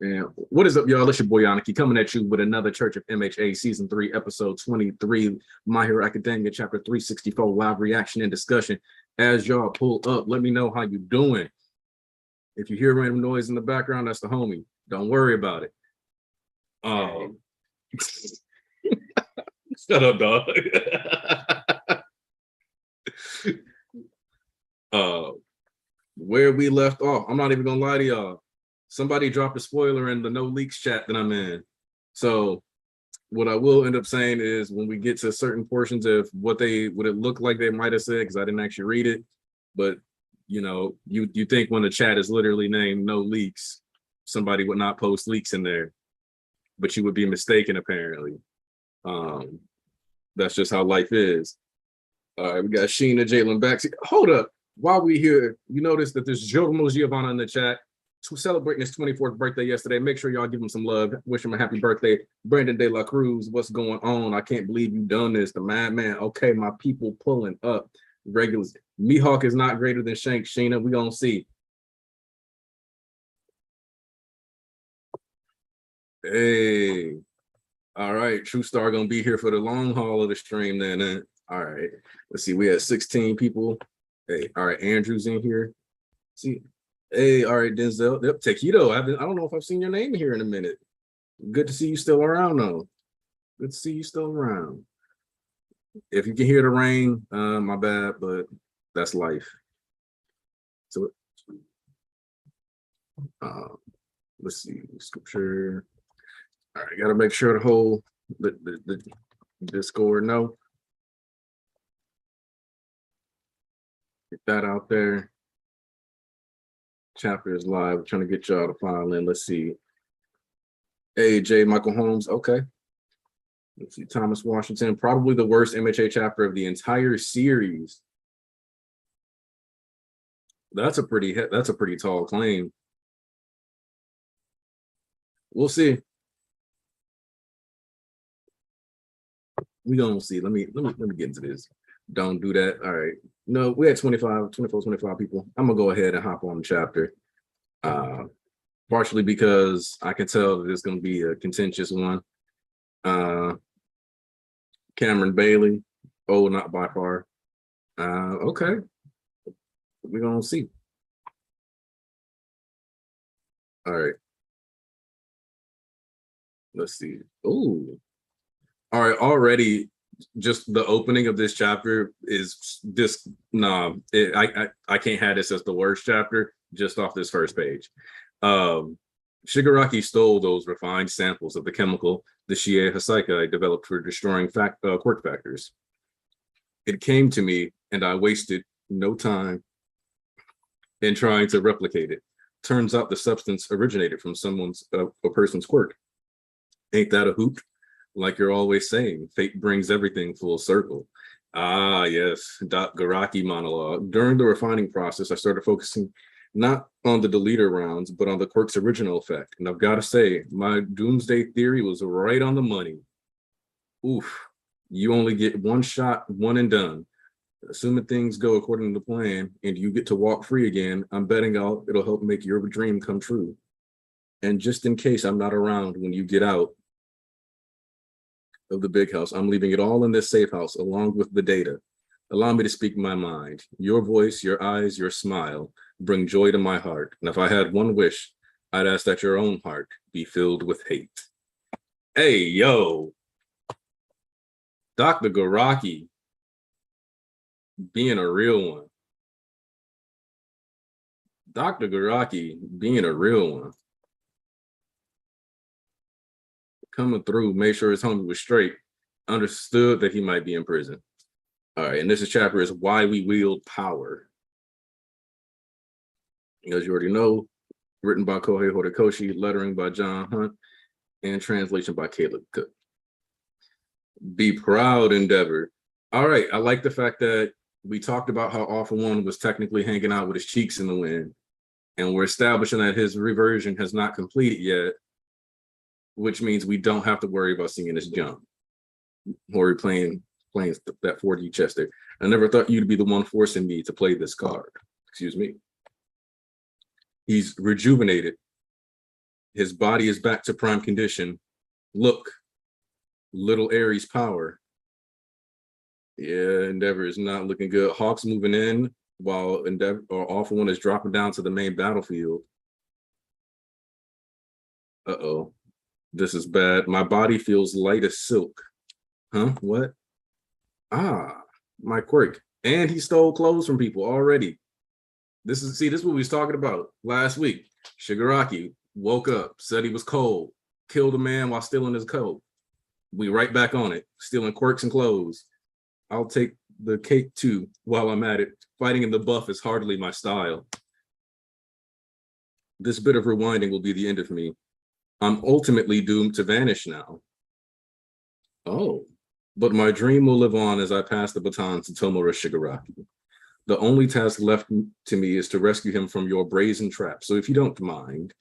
And what is up, y'all? It's your boy Yannick coming at you with another Church of MHA Season 3, Episode 23, My Hero Academia, Chapter 364, live reaction and discussion. As y'all pull up, let me know how you doing. If you hear random noise in the background, that's the homie. Don't worry about it. Shut up, dog. Where we left off, I'm not even gonna lie to y'all. Somebody dropped a spoiler in the no leaks chat that I'm in. So what I will end up saying is when we get to certain portions of what it looked like they might have said, because I didn't actually read it, but you know, you think when the chat is literally named no leaks, somebody would not post leaks in there, but you would be mistaken apparently. That's just how life is. All right, we got Sheena, Jalen back. Hold up. While we here, you notice that there's Giovanna Giovanna in the chat celebrating his 24th birthday yesterday. Make sure y'all give him some love. Wish him a happy birthday. Brandon De La Cruz, what's going on? I can't believe you done this. The madman. Okay, my people pulling up. Regulars. Mihawk is not greater than Shank, Sheena. We gonna see. Hey. All right, True Star gonna be here for the long haul of the stream then. All right, let's see. We had 16 people. Hey, all right, Andrew's in here. See, hey, all right, Denzel. Yep, Taquito. I don't know if I've seen your name here in a minute. Good to see you still around, though. Good to see you still around. If you can hear the rain, my bad, but that's life. So, let's see, scripture. All right, gotta make sure the Discord know. Get that out there. Chapter is live. We're trying to get y'all to file in. Let's see. AJ Michael Holmes. Okay. Let's see. Thomas Washington. Probably the worst MHA chapter of the entire series. That's a pretty tall claim. We'll see. We gonna see. Let me get into this. Don't do that. All right. No, we had 24, 25 people. I'm gonna go ahead and hop on the chapter. Partially because I can tell that it's gonna be a contentious one. Cameron Bailey, oh, not by far. Okay. We're gonna see. All right. Let's see. Oh, all right. Already, just the opening of this chapter is this. Nah, I can't have this as the worst chapter just off this first page. Shigaraki stole those refined samples of the chemical the Shie Hasakai developed for destroying quirk factors. It came to me, and I wasted no time in trying to replicate it. Turns out the substance originated from a person's quirk. Ain't that a hoot? Like you're always saying, fate brings everything full circle. Ah, yes, Garaki monologue. During the refining process, I started focusing not on the deleter rounds, but on the quirk's original effect. And I've got to say, my doomsday theory was right on the money. Oof, you only get one shot, one and done. Assuming things go according to plan and you get to walk free again, I'm betting it'll help make your dream come true. And just in case I'm not around when you get out of the big house, I'm leaving it all in this safe house along with the data. Allow me to speak my mind. Your voice, your eyes, your smile bring joy to my heart. And if I had one wish, I'd ask that your own heart be filled with hate. Hey, yo. Dr. Garaki being a real one. Dr. Garaki being a real one. Coming through, made sure his homie was straight, understood that he might be in prison. All right, and this chapter is Why We Wield Power. As you already know, written by Kohei Horikoshi, lettering by John Hunt, and translation by Caleb Cook. Be proud, Endeavor. All right, I like the fact that we talked about how Alpha One was technically hanging out with his cheeks in the wind, and we're establishing that his reversion has not completed yet, which means we don't have to worry about seeing this jump. Hori playing that 4D chess there. I never thought you'd be the one forcing me to play this card. Excuse me. He's rejuvenated His body is back to prime condition. Look, little Aries power. Yeah, Endeavor is not looking good. Hawk's moving in while Endeavor or Awful One is dropping down to the main battlefield. Uh-oh. This is bad. My body feels light as silk. Huh? What? Ah, my quirk. And he stole clothes from people already. This is what we was talking about last week. Shigaraki woke up, said he was cold, killed a man while stealing his coat. We right back on it, stealing quirks and clothes. I'll take the cake too while I'm at it. Fighting in the buff is hardly my style. This bit of rewinding will be the end of me. I'm ultimately doomed to vanish now. Oh, but my dream will live on as I pass the baton to Tomura Shigaraki. The only task left to me is to rescue him from your brazen trap. So if you don't mind,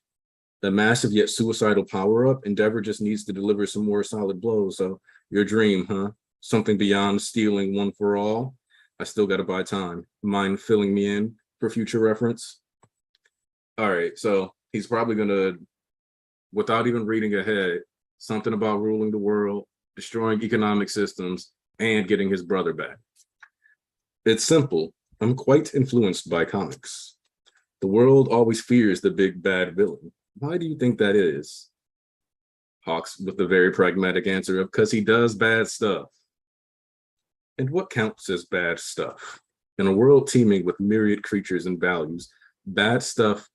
the massive yet suicidal power-up, Endeavor just needs to deliver some more solid blows. So your dream, huh? Something beyond stealing one for all? I still got to buy time. Mind filling me in for future reference? All right, so he's probably going to, without even reading ahead, something about ruling the world, destroying economic systems, and getting his brother back. It's simple. I'm quite influenced by comics. The world always fears the big bad villain. Why do you think that is? Hawks with the very pragmatic answer of because he does bad stuff. And what counts as bad stuff? In a world teeming with myriad creatures and values, bad stuff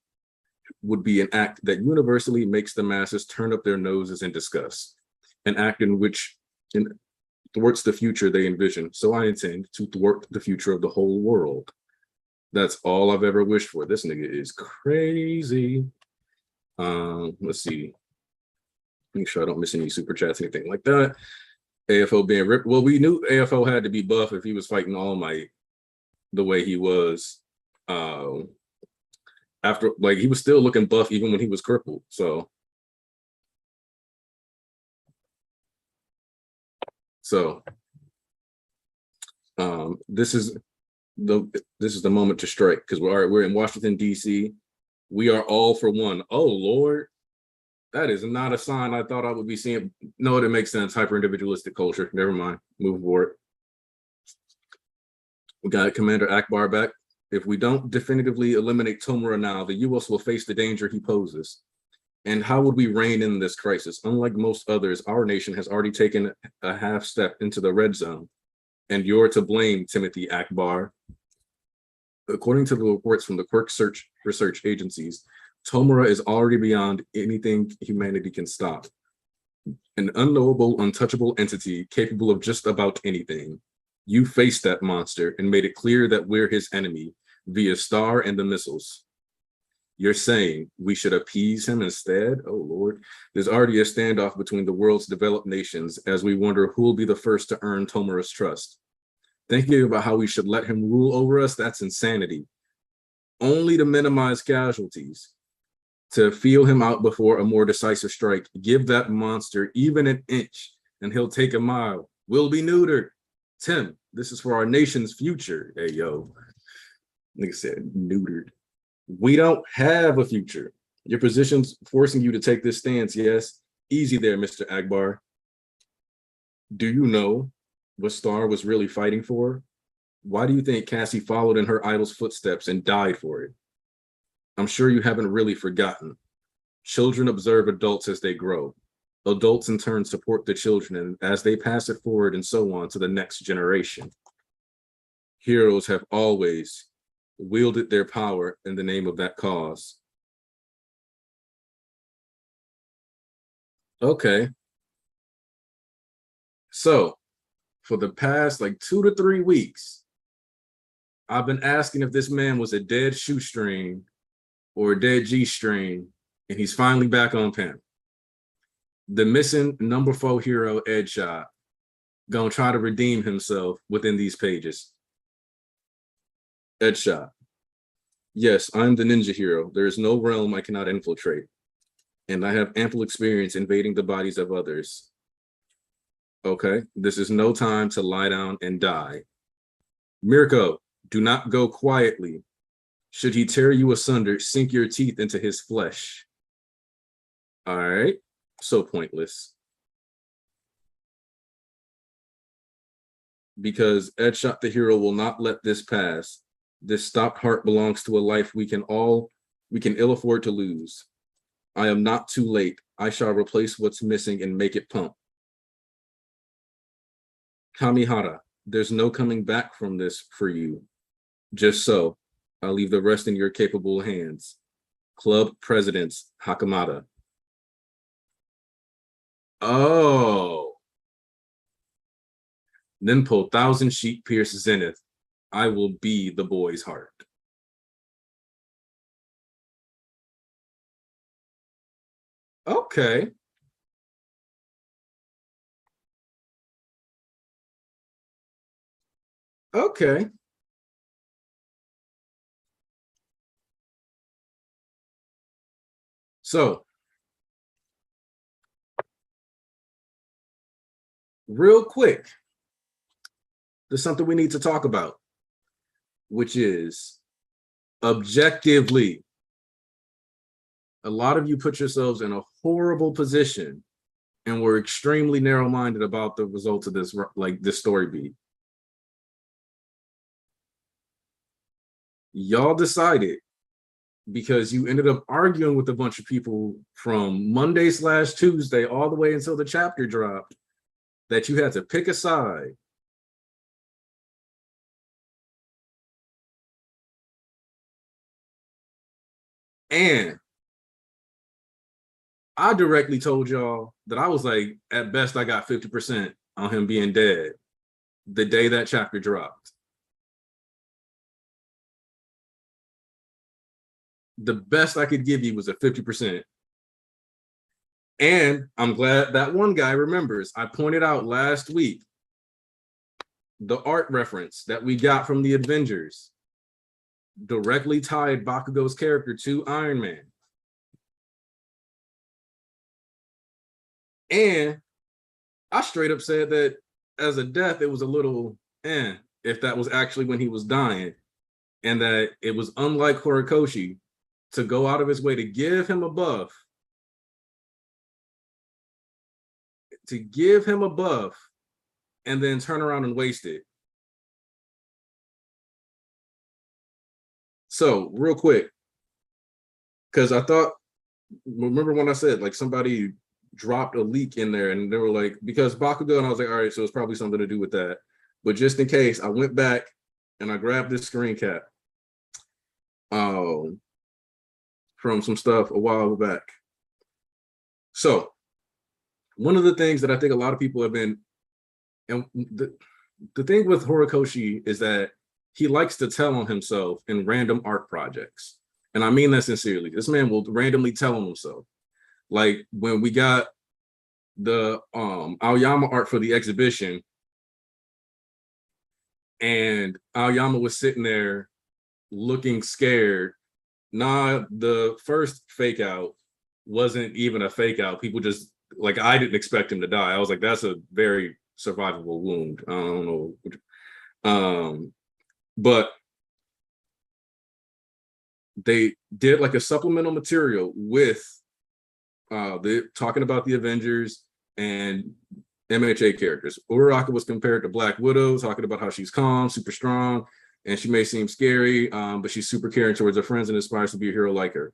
would be an act that universally makes the masses turn up their noses in disgust, an act in which thwarts the future they envision. So I intend to thwart the future of the whole world. That's all I've ever wished for. This nigga is crazy. Let's see. Make sure I don't miss any super chats, anything like that. AFO being ripped. Well, we knew AFO had to be buff if he was fighting All Might the way he was. After, like, he was still looking buff even when he was crippled. So this is the moment to strike, because we're in Washington, D.C. We are all for one. Oh Lord, that is not a sign I thought I would be seeing. No, it makes sense. Hyper individualistic culture. Never mind. Move forward. We got Commander Akbar back. If we don't definitively eliminate Tomura now, the U.S. will face the danger he poses. And how would we rein in this crisis? Unlike most others, our nation has already taken a half step into the red zone. And you're to blame, Timothy Akbar. According to the reports from the Quirk research agencies, Tomura is already beyond anything humanity can stop. An unknowable, untouchable entity capable of just about anything. You faced that monster and made it clear that we're his enemy via Star and the missiles. You're saying we should appease him instead? Oh, Lord. There's already a standoff between the world's developed nations as we wonder who will be the first to earn Tomura's trust. Thinking about how we should let him rule over us, that's insanity. Only to minimize casualties. To feel him out before a more decisive strike. Give that monster even an inch and he'll take a mile. We'll be neutered. Tim, this is for our nation's future. Hey, yo. Like I said, neutered. We don't have a future. Your position's forcing you to take this stance, yes? Easy there, Mr. Akbar. Do you know what Star was really fighting for? Why do you think Cassie followed in her idol's footsteps and died for it? I'm sure you haven't really forgotten. Children observe adults as they grow. Adults in turn support the children and as they pass it forward and so on to the next generation. Heroes have always wielded their power in the name of that cause. Okay. So for the past like 2 to 3 weeks, I've been asking if this man was a dead shoestring or a dead G-string, and he's finally back on panel. The missing number 4 hero, Edshot, gonna try to redeem himself within these pages. Edshot. Yes, I'm the ninja hero. There is no realm I cannot infiltrate, and I have ample experience invading the bodies of others. Okay, this is no time to lie down and die. Mirko, do not go quietly. Should he tear you asunder, sink your teeth into his flesh. All right. So pointless. Because Ed Shot the hero will not let this pass. This stopped heart belongs to a life we can ill afford to lose. I am not too late. I shall replace what's missing and make it pump. Kamihara, there's no coming back from this for you. Just so, I'll leave the rest in your capable hands. Club Presidents Hakamata. Oh. Ninpo, thousand sheet pierce zenith. I will be the boy's heart. Okay. Okay. So, real quick, there's something we need to talk about, which is objectively, a lot of you put yourselves in a horrible position and were extremely narrow-minded about the results of this, like this story beat. Y'all decided, because you ended up arguing with a bunch of people from Monday/Tuesday all the way until the chapter dropped, that you had to pick a side. And I directly told y'all that I was like, at best, I got 50% on him being dead the day that chapter dropped. The best I could give you was a 50%. And I'm glad that one guy remembers. I pointed out last week the art reference that we got from the Avengers directly tied Bakugo's character to Iron Man. And I straight up said that as a death, it was a little if that was actually when he was dying, and that it was unlike Horikoshi to go out of his way to give him a buff, and then turn around and waste it. So real quick, because I thought, remember when I said like somebody dropped a leak in there and they were like, because Bakugo, and I was like, all right, so it's probably something to do with that. But just in case, I went back and I grabbed this screen cap from some stuff a while back. So one of the things that I think a lot of people have been, and the thing with Horikoshi is that he likes to tell on himself in random art projects. And I mean that sincerely. This man will randomly tell on himself. Like when we got the Aoyama art for the exhibition, and Aoyama was sitting there looking scared. Nah, the first fake out wasn't even a fake out. People just, like, I didn't expect him to die. I was like, that's a very survivable wound. I don't know. But they did like a supplemental material with talking about the Avengers and MHA characters. Uraraka was compared to Black Widow, talking about how she's calm, super strong, and she may seem scary, but she's super caring towards her friends and aspires to be a hero like her.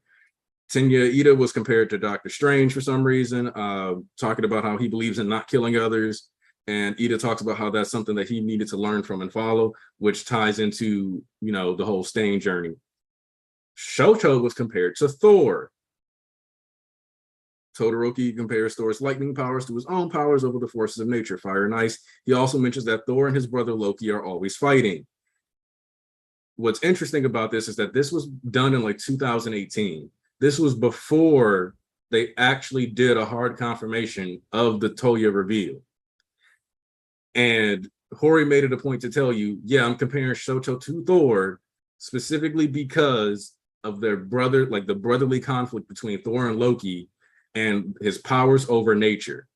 Tenya Ida was compared to Doctor Strange for some reason, talking about how he believes in not killing others. And Ida talks about how that's something that he needed to learn from and follow, which ties into, you know, the whole staying journey. Shoto was compared to Thor. Todoroki compares Thor's lightning powers to his own powers over the forces of nature, fire and ice. He also mentions that Thor and his brother Loki are always fighting. What's interesting about this is that this was done in like 2018. This was before they actually did a hard confirmation of the Toya reveal. And Hori made it a point to tell you, yeah, I'm comparing Shoto to Thor specifically because of their brother, like the brotherly conflict between Thor and Loki and his powers over nature.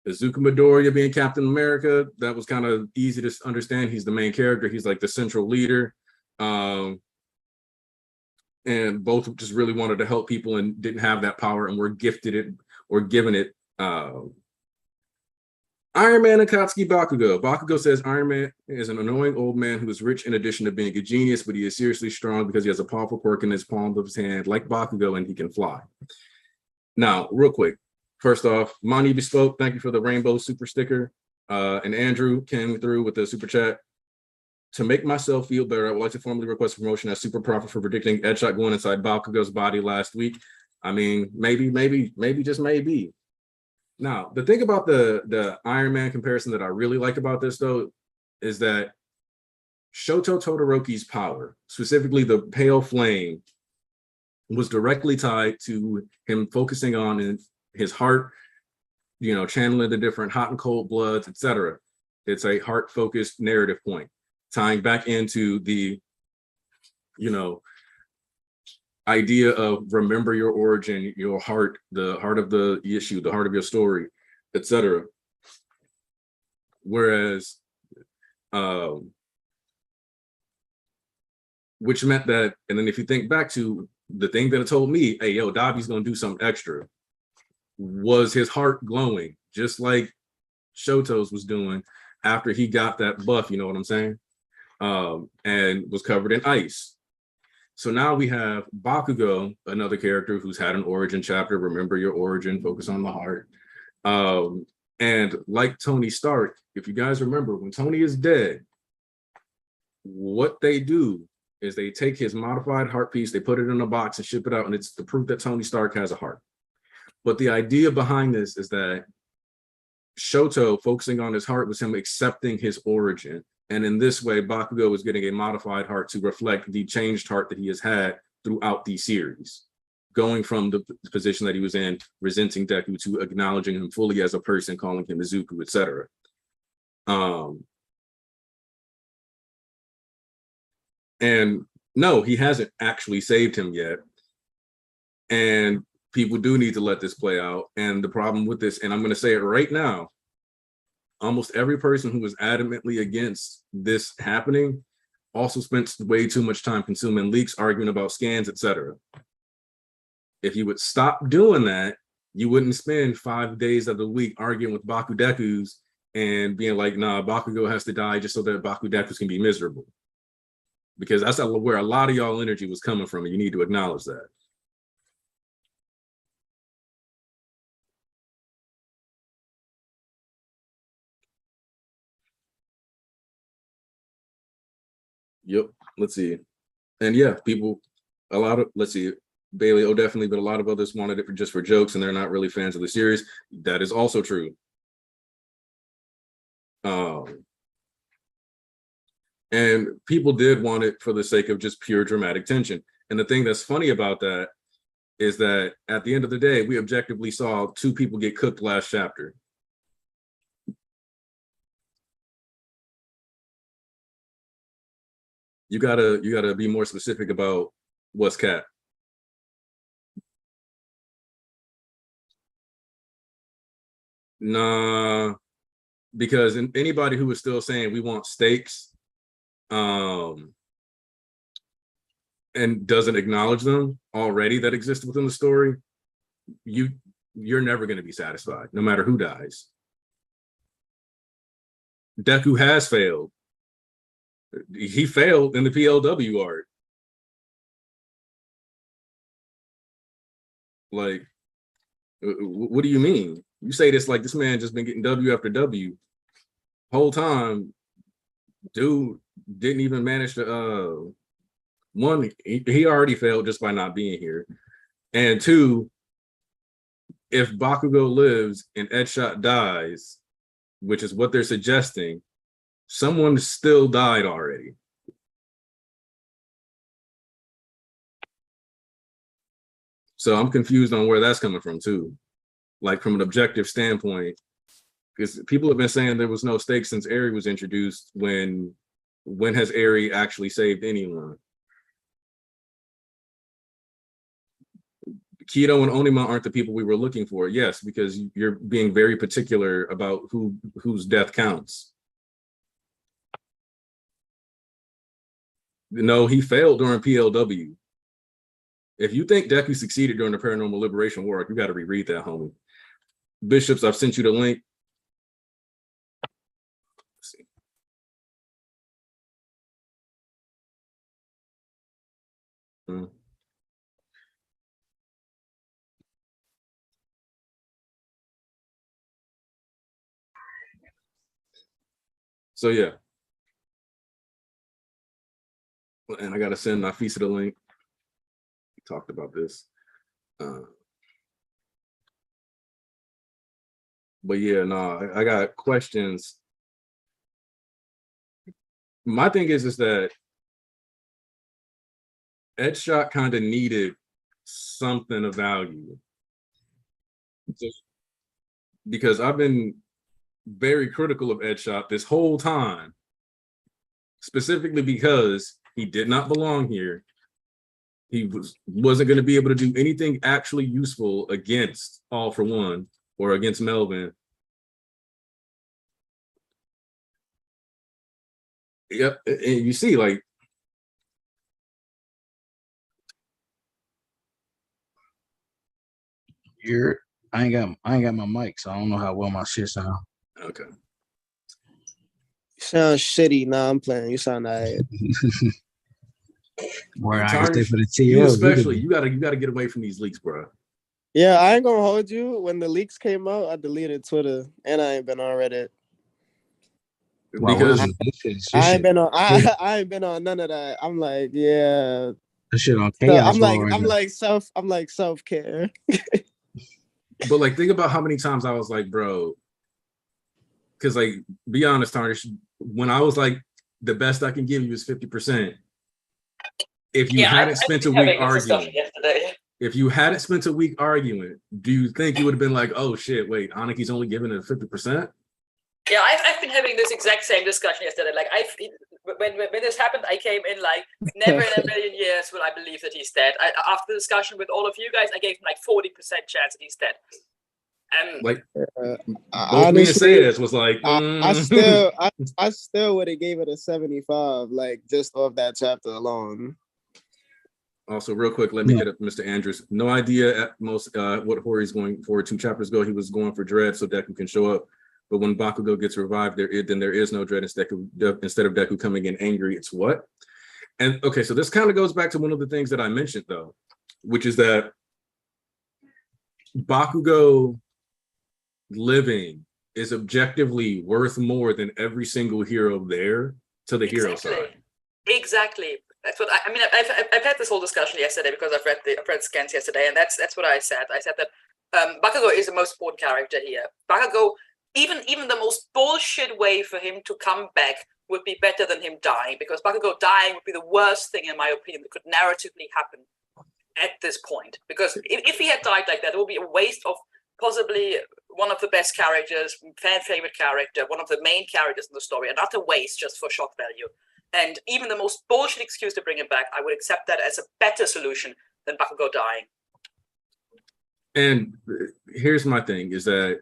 Izuku Midoriya being Captain America, that was kind of easy to understand. He's the main character. He's like the central leader. and both just really wanted to help people and didn't have that power and were gifted it or given it. Iron Man Akatsuki Bakugo. Bakugo says Iron Man is an annoying old man who is rich in addition to being a genius, but he is seriously strong because he has a powerful quirk in his palm of his hand, like Bakugo, and he can fly. Now, real quick, first off, Monty Bespoke, thank you for the rainbow super sticker. And Andrew came through with the super chat. To make myself feel better, I would like to formally request a promotion as Super Prophet for predicting Deadshot going inside Bakugo's body last week. I mean, maybe, just maybe. Now, the thing about the Iron Man comparison that I really like about this, though, is that Shoto Todoroki's power, specifically the pale flame, was directly tied to him focusing on his heart, channeling the different hot and cold bloods, etc. It's a heart-focused narrative point, tying back into the, idea of remember your origin, your heart, the heart of the issue, the heart of your story, etc. Whereas, which meant that, and then if you think back to the thing that it told me, hey, yo, Dabi's gonna do something extra, was his heart glowing, just like Shoto's was doing after he got that buff, you know what I'm saying? And was covered in ice. So now we have Bakugo, another character who's had an origin chapter, remember your origin, focus on the heart. And like Tony Stark, if you guys remember, when Tony is dead, what they do is they take his modified heart piece, they put it in a box and ship it out, and it's the proof that Tony Stark has a heart. But the idea behind this is that Shoto focusing on his heart was him accepting his origin. And in this way, Bakugo is getting a modified heart to reflect the changed heart that he has had throughout the series, going from the position that he was in, resenting Deku, to acknowledging him fully as a person, calling him Izuku, etc. And no, he hasn't actually saved him yet. And people do need to let this play out. And the problem with this, and I'm going to say it right now, almost every person who was adamantly against this happening also spent way too much time consuming leaks, arguing about scans, etc. If you would stop doing that, you wouldn't spend 5 days of the week arguing with Bakudekus and being like, nah, Bakugo has to die just so that Bakudekus can be miserable. Because that's where a lot of y'all energy was coming from, and you need to acknowledge that. Yep. Let's see. And yeah, people, a lot of, let's see, Bailey, oh, definitely, but a lot of others wanted it just for jokes, and they're not really fans of the series. That is also true. And people did want it for the sake of just pure dramatic tension. And the thing that's funny about that is that at the end of the day, we objectively saw 2 people get cooked last chapter. You gotta be more specific about what's cap. Nah, because anybody who is still saying we want stakes, and doesn't acknowledge them already that exist within the story, you're never going to be satisfied, no matter who dies. Deku has failed. He failed in the PLW art. Like, what do you mean? You say this like this man just been getting W after W. Whole time, dude didn't even manage to, one, he already failed just by not being here. And 2, if Bakugo lives and Deadshot dies, which is what they're suggesting, someone still died already. So I'm confused on where that's coming from too. Like from an objective standpoint, because people have been saying there was no stakes since Eri was introduced. When has Eri actually saved anyone? Kido and Onima aren't the people we were looking for. Yes, because you're being very particular about whose death counts. No, he failed during PLW. If you think Deku succeeded during the Paranormal Liberation War, you got to reread that, homie. Bishops, I've sent you the link. Let's see. So yeah. And I got to send Nafisa the link. We talked about this. But yeah, no, I got questions. My thing is that Edgeshot kind of needed something of value. Because I've been very critical of Edgeshot this whole time, specifically because he did not belong here. He wasn't going to be able to do anything actually useful against All for One or against Melvin. Yep, and you see, like, I ain't got my mic, so I don't know how well my shit sound. Okay. You sound shitty. Nah, I'm playing. You sound alright. Where I can stay for the TL. You especially, you gotta get away from these leaks, bro. Yeah, I ain't gonna hold you. When the leaks came out, I deleted Twitter, and I ain't been on Reddit. Because I ain't been on none of that. I'm like, yeah. That shit on chaos. So I'm like self-care. But like, think about how many times I was like, bro, because like, be honest, Tarnish, when I was like, the best I can give you is 50%. If you hadn't spent a week arguing, if you hadn't spent a week arguing, do you think you would have been like, oh shit, wait, Aniki's only giving it 50%? Yeah, I've been having this exact same discussion yesterday. Like, when this happened, I came in like, never in a million years will I believe that he's dead. After the discussion with all of you guys, I gave him like 40% chance that he's dead. Like, both me and Sayers was like, I still would have gave it a 75, like just off that chapter alone. Also, real quick, let me hit up Mr. Andrews. No idea at most what Hori's going for. 2 chapters ago, he was going for Dread so Deku can show up. But when Bakugo gets revived, then there is no Dread instead of Deku coming in angry. It's what? And okay, so this kind of goes back to one of the things that I mentioned, though, which is that Bakugo living is objectively worth more than every single hero there to the hero side. Exactly. That's what I mean. I've had this whole discussion yesterday because I've read scans yesterday, and that's what I said. I said that Bakugo is the most important character here. Bakugo, even the most bullshit way for him to come back would be better than him dying, because Bakugo dying would be the worst thing, in my opinion, that could narratively happen at this point. Because if he had died like that, it would be a waste of possibly one of the best characters, fan favorite character, one of the main characters in the story, and not a waste just for shock value. And even the most bullshit excuse to bring him back, I would accept that as a better solution than Bakugo dying. And here's my thing, is that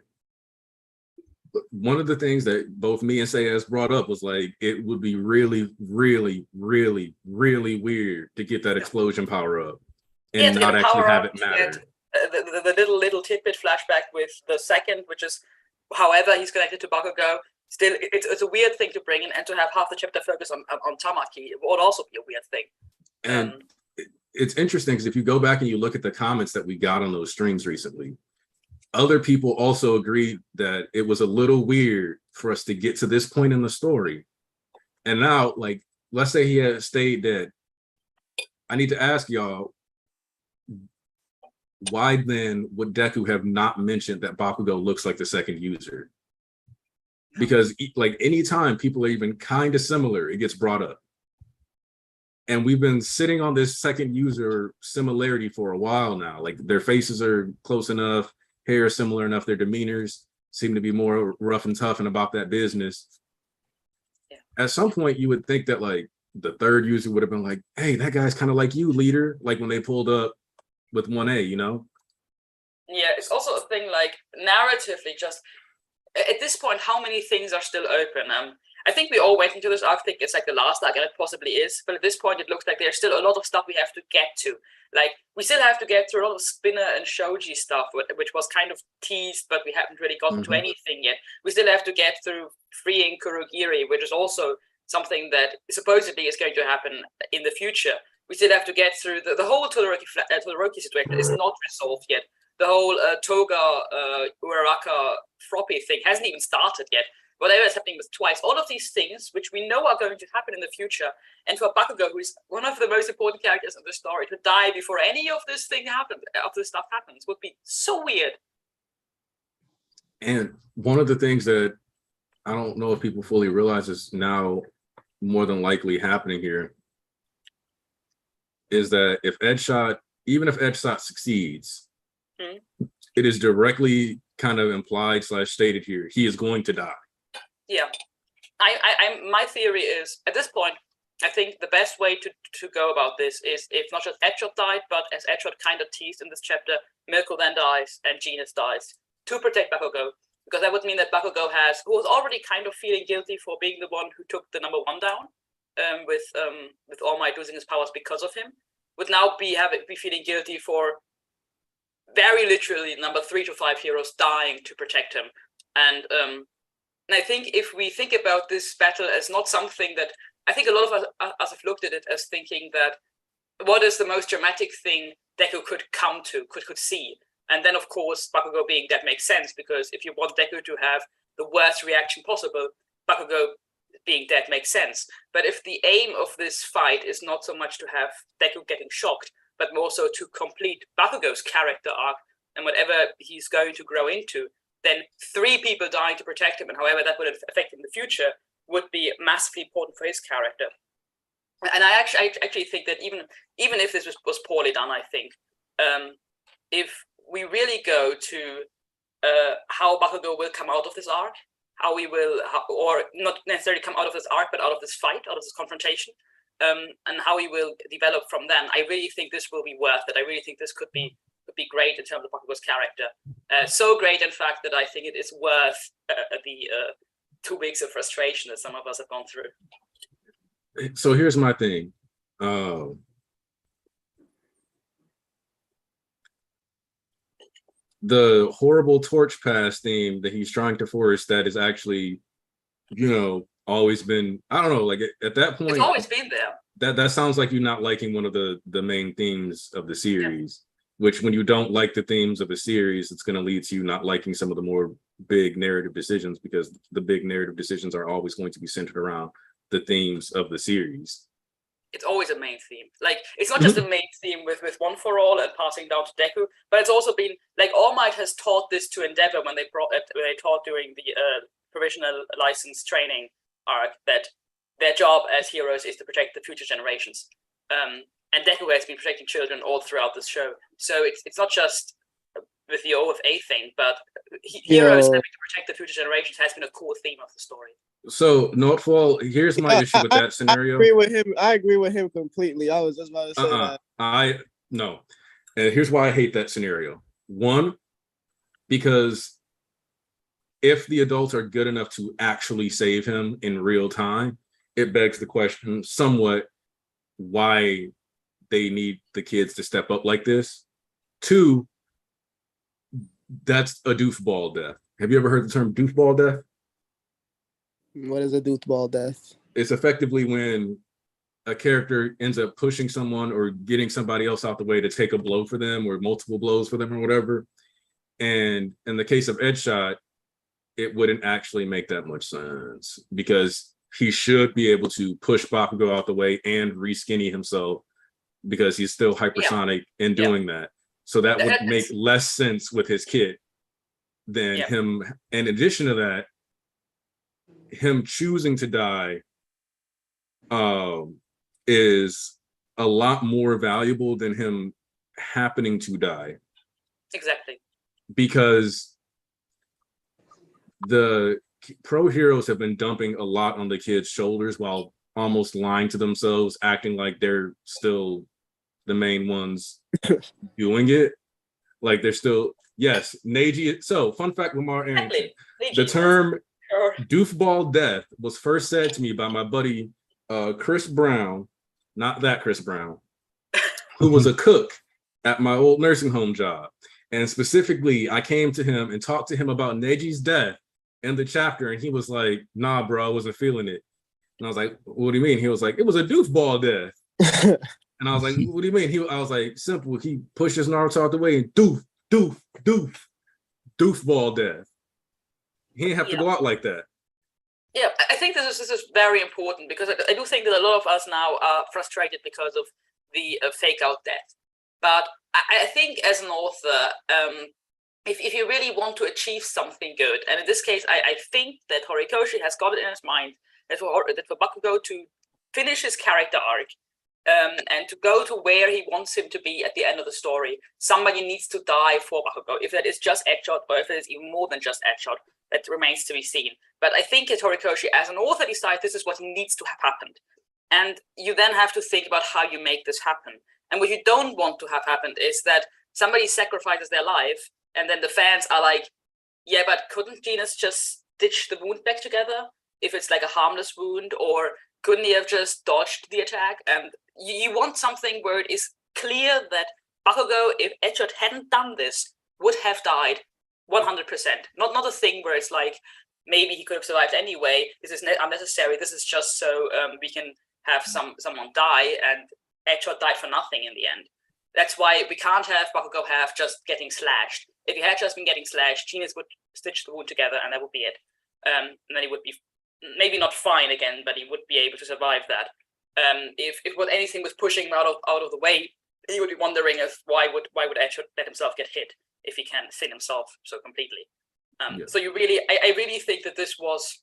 one of the things that both me and Sayas brought up was like, it would be really, really, really, really weird to get that explosion power up and not actually have it matter. The little tidbit flashback with the second, which is however he's connected to Bakugo. Still, it's a weird thing to bring in, and to have half the chapter focus on Tamaki would also be a weird thing. And it's interesting because if you go back and you look at the comments that we got on those streams recently, other people also agreed that it was a little weird for us to get to this point in the story. And now, like, let's say he had stayed dead. I need to ask y'all, why then would Deku have not mentioned that Bakugo looks like the second user? Because like anytime people are even kind of similar, it gets brought up. And we've been sitting on this second user similarity for a while now. Like their faces are close enough, hair is similar enough, their demeanors seem to be more rough and tough and about that business. Yeah. At some point, you would think that like the third user would have been like, hey, that guy's kind of like you, leader. Like when they pulled up with 1A, you know? Yeah, it's also a thing like narratively, just at this point, how many things are still open? I think we all went into this arc think it's like the last arc, and it possibly is. But at this point, it looks like there's still a lot of stuff we have to get to. Like, we still have to get through a lot of Spinner and Shoji stuff, which was kind of teased, but we haven't really gotten to anything yet. We still have to get through freeing Kurogiri, which is also something that supposedly is going to happen in the future. We still have to get through the whole Todoroki situation is not resolved yet. The whole Toga Uraraka Froppy thing hasn't even started yet. Whatever is happening with Twice, all of these things, which we know are going to happen in the future, and for Bakugo, who is one of the most important characters in the story, to die before any of this stuff happens, would be so weird. And one of the things that I don't know if people fully realize is now more than likely happening here is that even if Edgeshot succeeds, it is directly kind of implied / stated here, he is going to die. Yeah, my theory is, at this point, I think the best way to go about this is if not just Edgeshot died, but as Edgeshot kind of teased in this chapter, Mirko then dies and Genis dies to protect Bakugo, because that would mean that Bakugo who was already kind of feeling guilty for being the one who took the number 1 down, with All Might losing his powers because of him, would now be feeling guilty for very literally number 3 to 5 heroes dying to protect him. And I think if we think about this battle as not something that, I think a lot of us have looked at it as thinking that what is the most dramatic thing Deku could come to, could see. And then, of course, Bakugo being dead makes sense, because if you want Deku to have the worst reaction possible, Bakugo being dead makes sense. But if the aim of this fight is not so much to have Deku getting shocked, but more so to complete Bakugo's character arc and whatever he's going to grow into, then 3 people dying to protect him, and however that would affect him in the future, would be massively important for his character. And I actually think that even if this was poorly done, I think if we really go to how Bakugo will come out of this arc, or not necessarily come out of this arc, but out of this fight, out of this confrontation, and how he will develop from then, I really think this will be worth it. I really think this could be great in terms of Bakugo's character. So great, in fact, that I think it is worth the 2 weeks of frustration that some of us have gone through. So here's my thing. The horrible torch pass theme that he's trying to force, that is actually, always been, I don't know, like at that point, it's always been there. That sounds like you're not liking one of the main themes of the series. Yeah. Which, when you don't like the themes of a series, it's going to lead to you not liking some of the more big narrative decisions, because the big narrative decisions are always going to be centered around the themes of the series. It's always a main theme. Like, it's not just a main theme with One for All and passing down to Deku, but it's also been like All Might has taught this to Endeavor when they taught during the provisional license training arc, that their job as heroes is to protect the future generations. And Deku has been protecting children all throughout this show. So it's not just with the O of A thing, but heroes having to protect the future generations has been a core theme of the story. So, Notefall, here's my issue with that scenario. I agree with him completely. I was just about to say that. No. And here's why I hate that scenario. 1, because if the adults are good enough to actually save him in real time, it begs the question somewhat why they need the kids to step up like this. 2, that's a doofball death. Have you ever heard the term doofball death? What is a doofball death? It's effectively when a character ends up pushing someone or getting somebody else out the way to take a blow for them, or multiple blows for them, or whatever. And in the case of Edgeshot, it wouldn't actually make that much sense, because he should be able to push Bakugo out the way and re-skinny himself, because he's still hypersonic in doing that. So that would make less sense with his kit than him. In addition to that, him choosing to die is a lot more valuable than him happening to die. Exactly. Because the pro heroes have been dumping a lot on the kids' shoulders while almost lying to themselves, acting like they're still the main ones doing it. Like they're still, yes, Neji. So, fun fact, Lamar Arrington, the term Doofball death was first said to me by my buddy Chris Brown, not that Chris Brown, who was a cook at my old nursing home job. And specifically, I came to him and talked to him about Neji's death in the chapter, and he was like, "Nah, bro, I wasn't feeling it." And I was like, "What do you mean?" He was like, "It was a doofball death." And I was like, "What do you mean?" I was like, "Simple. He pushes Naruto out the way and doofball death. He didn't have to go out like that." Yeah, I think this is very important, because I do think that a lot of us now are frustrated because of the fake out death. But I think as an author, if you really want to achieve something good, and in this case, I think that Horikoshi has got it in his mind that for Bakugo to finish his character arc, and to go to where he wants him to be at the end of the story, somebody needs to die for Bakugo. If that is just Eggshot, or if it is even more than just Eggshot, that remains to be seen. But I think that Horikoshi, as an author, decides this is what needs to have happened. And you then have to think about how you make this happen. And what you don't want to have happened is that somebody sacrifices their life, and then the fans are like, yeah, but couldn't Genus just stitch the wound back together if it's like a harmless wound? Or couldn't he have just dodged the attack? And you want something where it is clear that Bakugo, if Eggshot hadn't done this, would have died 100%. Not a thing where it's like, maybe he could have survived anyway. This is unnecessary. This is just so we can have someone die, and Eggshot died for nothing in the end. That's why we can't have Bakugo have just getting slashed. If he had just been getting slashed, Genus would stitch the wound together, and that would be it. And then he would be maybe not fine again, but he would be able to survive that. If anything was pushing him out of the way, he would be wondering why would Eggshot let himself get hit if he can thin himself so completely. So I really think that this was.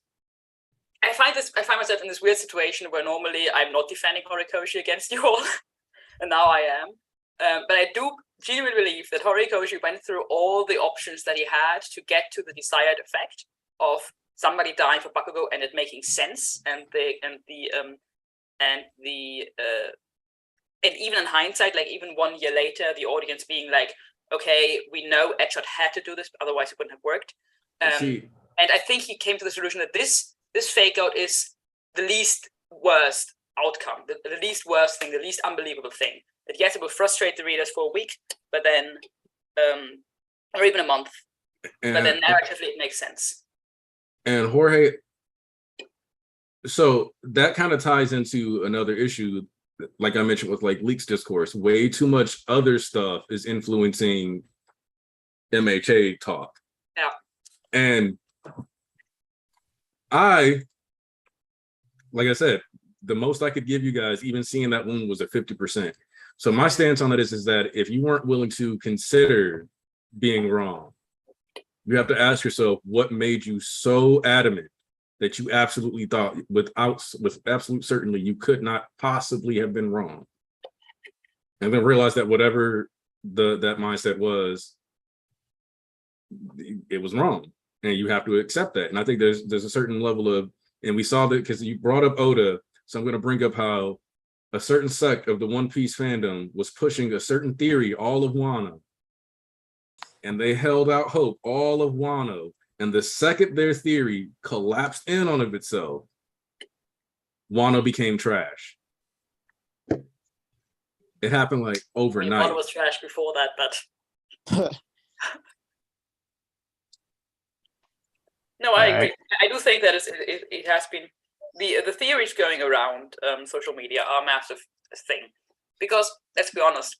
I find myself in this weird situation where normally I'm not defending Horikoshi against you all, and now I am. But I do genuinely believe that Horikoshi went through all the options that he had to get to the desired effect of somebody dying for Bakugo and it making sense, and even in hindsight, like even 1 year later, the audience being like, okay, we know Eggshot had to do this, otherwise it wouldn't have worked. And I think he came to the solution that this fake out is the least worst outcome, the least worst thing, the least unbelievable thing. That yes, it will frustrate the readers for a week, but then, or even a month, but then narratively it makes sense. And Jorge, so that kind of ties into another issue, like I mentioned with like leaks discourse. Way too much other stuff is influencing MHA talk. Yeah. And like I said, the most I could give you guys, even seeing that wound, was at 50%. So my stance on it is that if you weren't willing to consider being wrong, you have to ask yourself what made you so adamant that you absolutely thought with absolute certainty you could not possibly have been wrong. And then realize that whatever that mindset was, it was wrong. And you have to accept that. And I think there's a certain level of, and we saw that because you brought up Oda, so I'm going to bring up how a certain sect of the One Piece fandom was pushing a certain theory all of Wano. And they held out hope all of Wano. And the second their theory collapsed in on of itself, Wano became trash. It happened like overnight. Wano was trash before that, but no, I agree. I do think that it has been the theories going around social media are a massive thing, because let's be honest,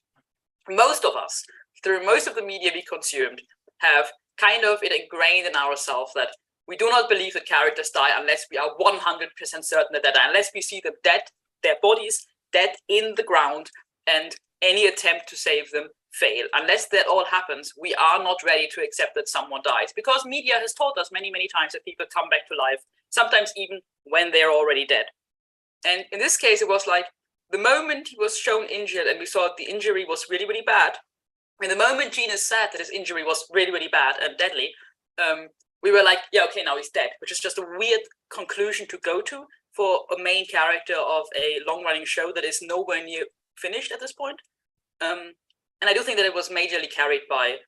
most of us, through most of the media we consumed, have kind of it ingrained in ourselves that we do not believe that characters die unless we are 100% certain that unless we see them dead, their bodies dead in the ground, and any attempt to save them fail. Unless that all happens, we are not ready to accept that someone dies, because media has told us many times that people come back to life, sometimes even when they're already dead. And in this case, it was like the moment he was shown injured and we saw the injury was really bad, and the moment Genus said that his injury was really bad and deadly, we were like, yeah, okay, now he's dead, which is just a weird conclusion to go to for a main character of a long-running show that is nowhere near finished at this point. And I do think that it was majorly carried by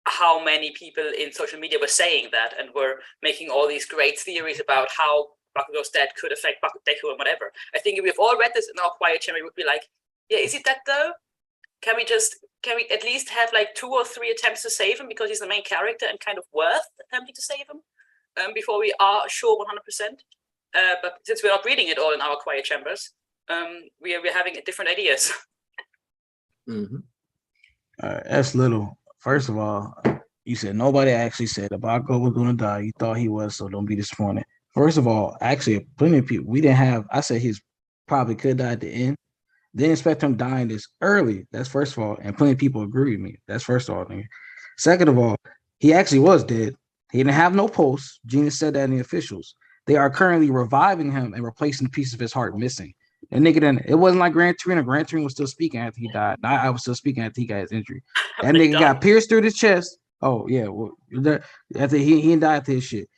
how many people in social media were saying that and were making all these great theories about how Bakugo's death could affect Deku and whatever. I think if we've all read this in our quiet chamber, we would be like, yeah, is it that though? Can we at least have like 2 or 3 attempts to save him because he's the main character and kind of worth attempting to save him before we are sure 100%? But since we're not reading it all in our quiet chambers, we're having different ideas. Mhm. That's little. First of all, you said nobody actually said the Bakugo was going to die. You thought he was, so don't be disappointed. First of all, actually, plenty of people, we didn't have, I said he's probably could die at the end. Didn't expect him dying this early. That's first of all. And plenty of people agree with me. That's first of all. Nigga. Second of all, he actually was dead. He didn't have no pulse. Gina said that in the officials. They are currently reviving him and replacing the piece of his heart missing. And nigga, then it wasn't like Gran Torino. Gran Torino was still speaking after he died. I was still speaking after he got his injury. That nigga got pierced through the chest. Oh, yeah. Well, after he didn't die after his shit.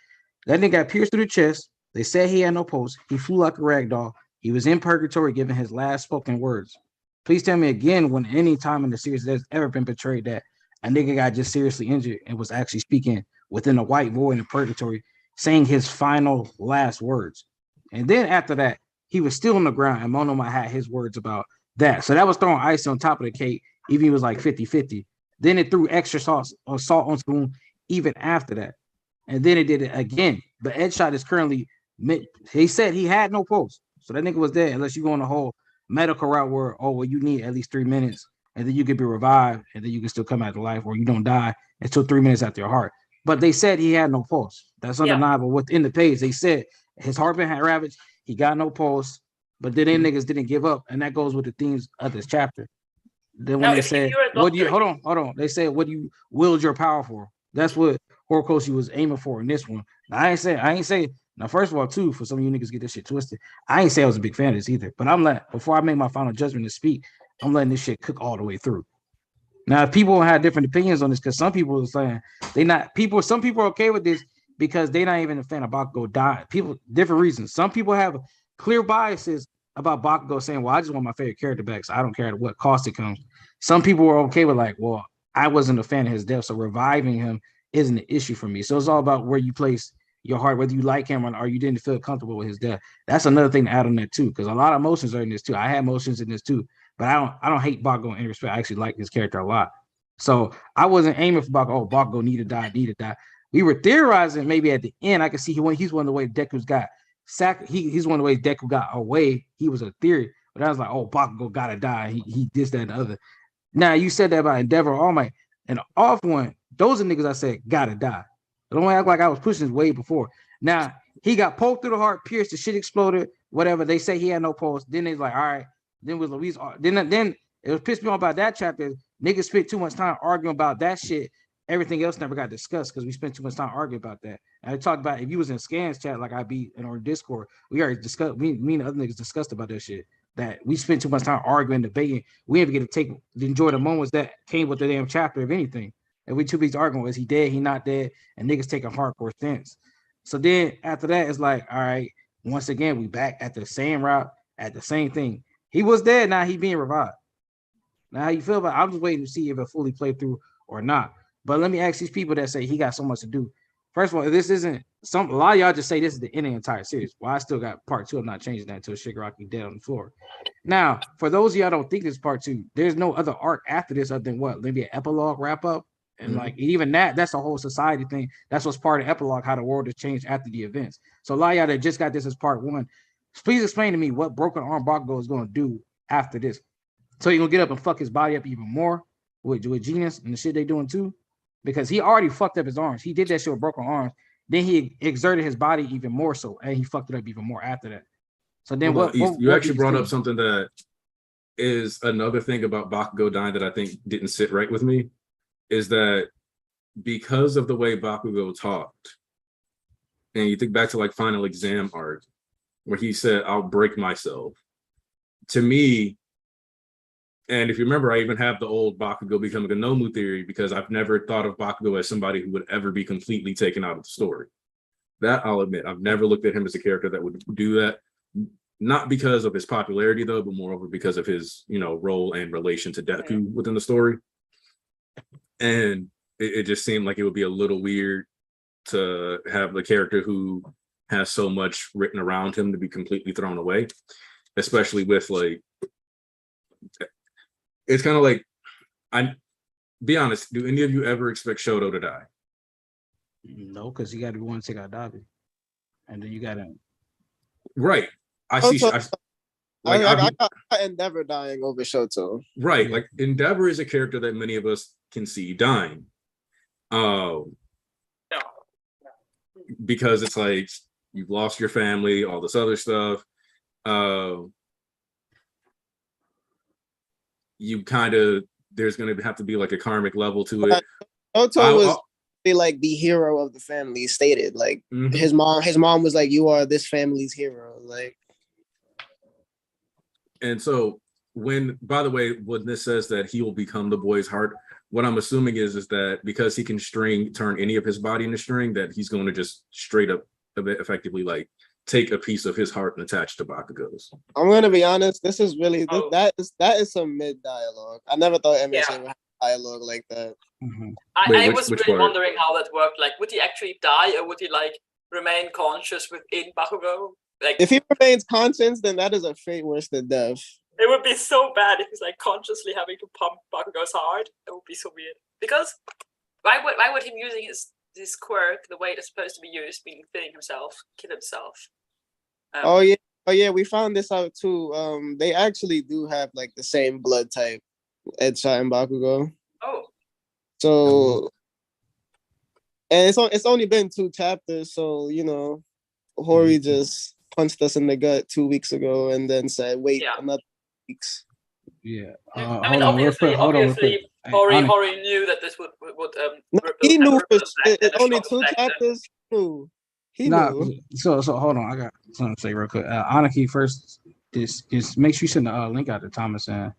That nigga got pierced through the chest. They said he had no pulse. He flew like a rag doll. He was in purgatory giving his last spoken words. Please tell me again when any time in the series there's ever been portrayed that a nigga got just seriously injured and was actually speaking within a white void in purgatory, saying his final last words. And then after that, he was still on the ground and Monoma had his words about that. So that was throwing ice on top of the cake, even if it was like 50-50. Then it threw extra salt on the wound even after that. And then it did it again. But Edshot is currently, he said he had no pulse. So that nigga was dead unless you go on the whole medical route where, oh, well, you need at least 3 minutes and then you could be revived and then you can still come back to life or you don't die until 3 minutes after your heart. But they said he had no pulse. That's undeniable. Within the page, they said his heart been ravaged. He got no pulse. But then them niggas didn't give up. And that goes with the themes of this chapter. Then when they said, what do you, hold on. They said, what do you wield your power for? That's what Horikoshi was aiming for in this one. Now, I ain't say. Now, first of all, too, for some of you niggas get this shit twisted, I ain't say I was a big fan of this either. But I'm before I make my final judgment to speak, I'm letting this shit cook all the way through. Now, if people have different opinions on this, because some people are saying some people are okay with this because they're not even a fan of Bakugo die. People, different reasons. Some people have clear biases about Bakugo saying, well, I just want my favorite character back, so I don't care at what cost it comes. Some people are okay with like, well, I wasn't a fan of his death, so reviving him isn't an issue for me. So it's all about where you place your heart, whether you like him or you didn't feel comfortable with his death. That's another thing to add on that too, because a lot of emotions are in this too. I had emotions in this too, but I don't hate Bakugo in any respect. I actually like this character a lot. So I wasn't aiming for Bakugo. Oh, Bakugo need to die. We were theorizing maybe at the end. I could see he's one of the ways Deku's got sacked. He's one of the ways Deku got away. He was a theory, but I was like, oh, Bakugo gotta die. He this, that, and the other. Now you said that about Endeavor, All Might, and off one. Those are niggas I said gotta die. Don't act like I was pushing this way before. Now he got poked through the heart, pierced, the shit exploded, whatever. They say he had no pulse. Then they like, all right. Then with Louise, then it was pissed me off about that chapter. Niggas spent too much time arguing about that shit. Everything else never got discussed because we spent too much time arguing about that. And I talked about if you was in Scans chat like I be in our Discord, we already discussed. Me and other niggas discussed about that shit. That we spent too much time arguing, debating. We didn't get to enjoy the moments that came with the damn chapter, if anything. And we too busy arguing, was he dead? He not dead? And niggas taking hardcore stance. So then after that, it's like, all right, once again, we back at the same route, at the same thing. He was dead, now he being revived. Now how you feel about it? I'm just waiting to see if it fully played through or not. But let me ask these people that say he got so much to do. First of all, this isn't a lot of y'all just say this is the end of the entire series. Well, I still got part 2. I'm not changing that until Shigaraki dead on the floor. Now, for those of y'all don't think this is part 2, there's no other arc after this other than what? Maybe an epilogue wrap up. And like even that's a whole society thing. That's what's part of epilogue, how the world has changed after the events. So a lot of y'all that just got this as part 1, please explain to me what Broken Arm Bakugo is going to do after this. So you're gonna get up and fuck his body up even more with Genius and the shit they doing too, because he already fucked up his arms. He did that shit with broken arms. Then he exerted his body even more so, and he fucked it up even more after that. So then you actually brought up something that is another thing about Bakugo dying that I think didn't sit right with me, is that because of the way Bakugo talked, and you think back to like Final Exam arc, where he said, I'll break myself. To me, and if you remember, I even have the old Bakugo becoming a Nomu theory because I've never thought of Bakugo as somebody who would ever be completely taken out of the story. That I'll admit, I've never looked at him as a character that would do that. Not because of his popularity though, but moreover because of his, role and relation to Deku within the story. And it just seemed like it would be a little weird to have the character who has so much written around him to be completely thrown away, especially with like, it's kind of like, I'm be honest, do any of you ever expect Shoto to die? No, because you got to want to take out Dabi, and then you got to. Right. I Also, see. I got Endeavor dying over Shoto. Right. Like Endeavor is a character that many of us can see dying. No. Because it's like you've lost your family, all this other stuff. You kind of, there's going to have to be like a karmic level to it. Shoto was like the hero of the family, stated. Like his mom was like, "You are this family's hero." Like, and so when, by the way, when this says that he will become the boy's heart, what I'm assuming is that because he can turn any of his body into string, that he's going to just straight up effectively like take a piece of his heart and attach to Bakugo's. I'm gonna be honest. This is really that is some mid dialogue. I never thought MHA would have dialogue like that. Mm-hmm. I was really wondering how that worked. Like, would he actually die, or would he like remain conscious within Bakugo? Like, if he remains conscious, then that is a fate worse than death. It would be so bad if he's like consciously having to pump Bakugo's heart. It would be so weird. Because why would him using his quirk the way it's supposed to be used, being killing himself, kill himself? Oh yeah, we found this out too. They actually do have like the same blood type, MHA and Bakugo. Oh. So, and it's only been 2 chapters, so you know, Hori just punched us in the gut 2 weeks ago, and then said, "Wait another 2 weeks." Yeah. I mean, obviously, Hori knew that this would no, he knew it's only 2 chapters. He knew. So hold on, I got something to say real quick. Anarchy first. Just make sure you send the link out to Thomas and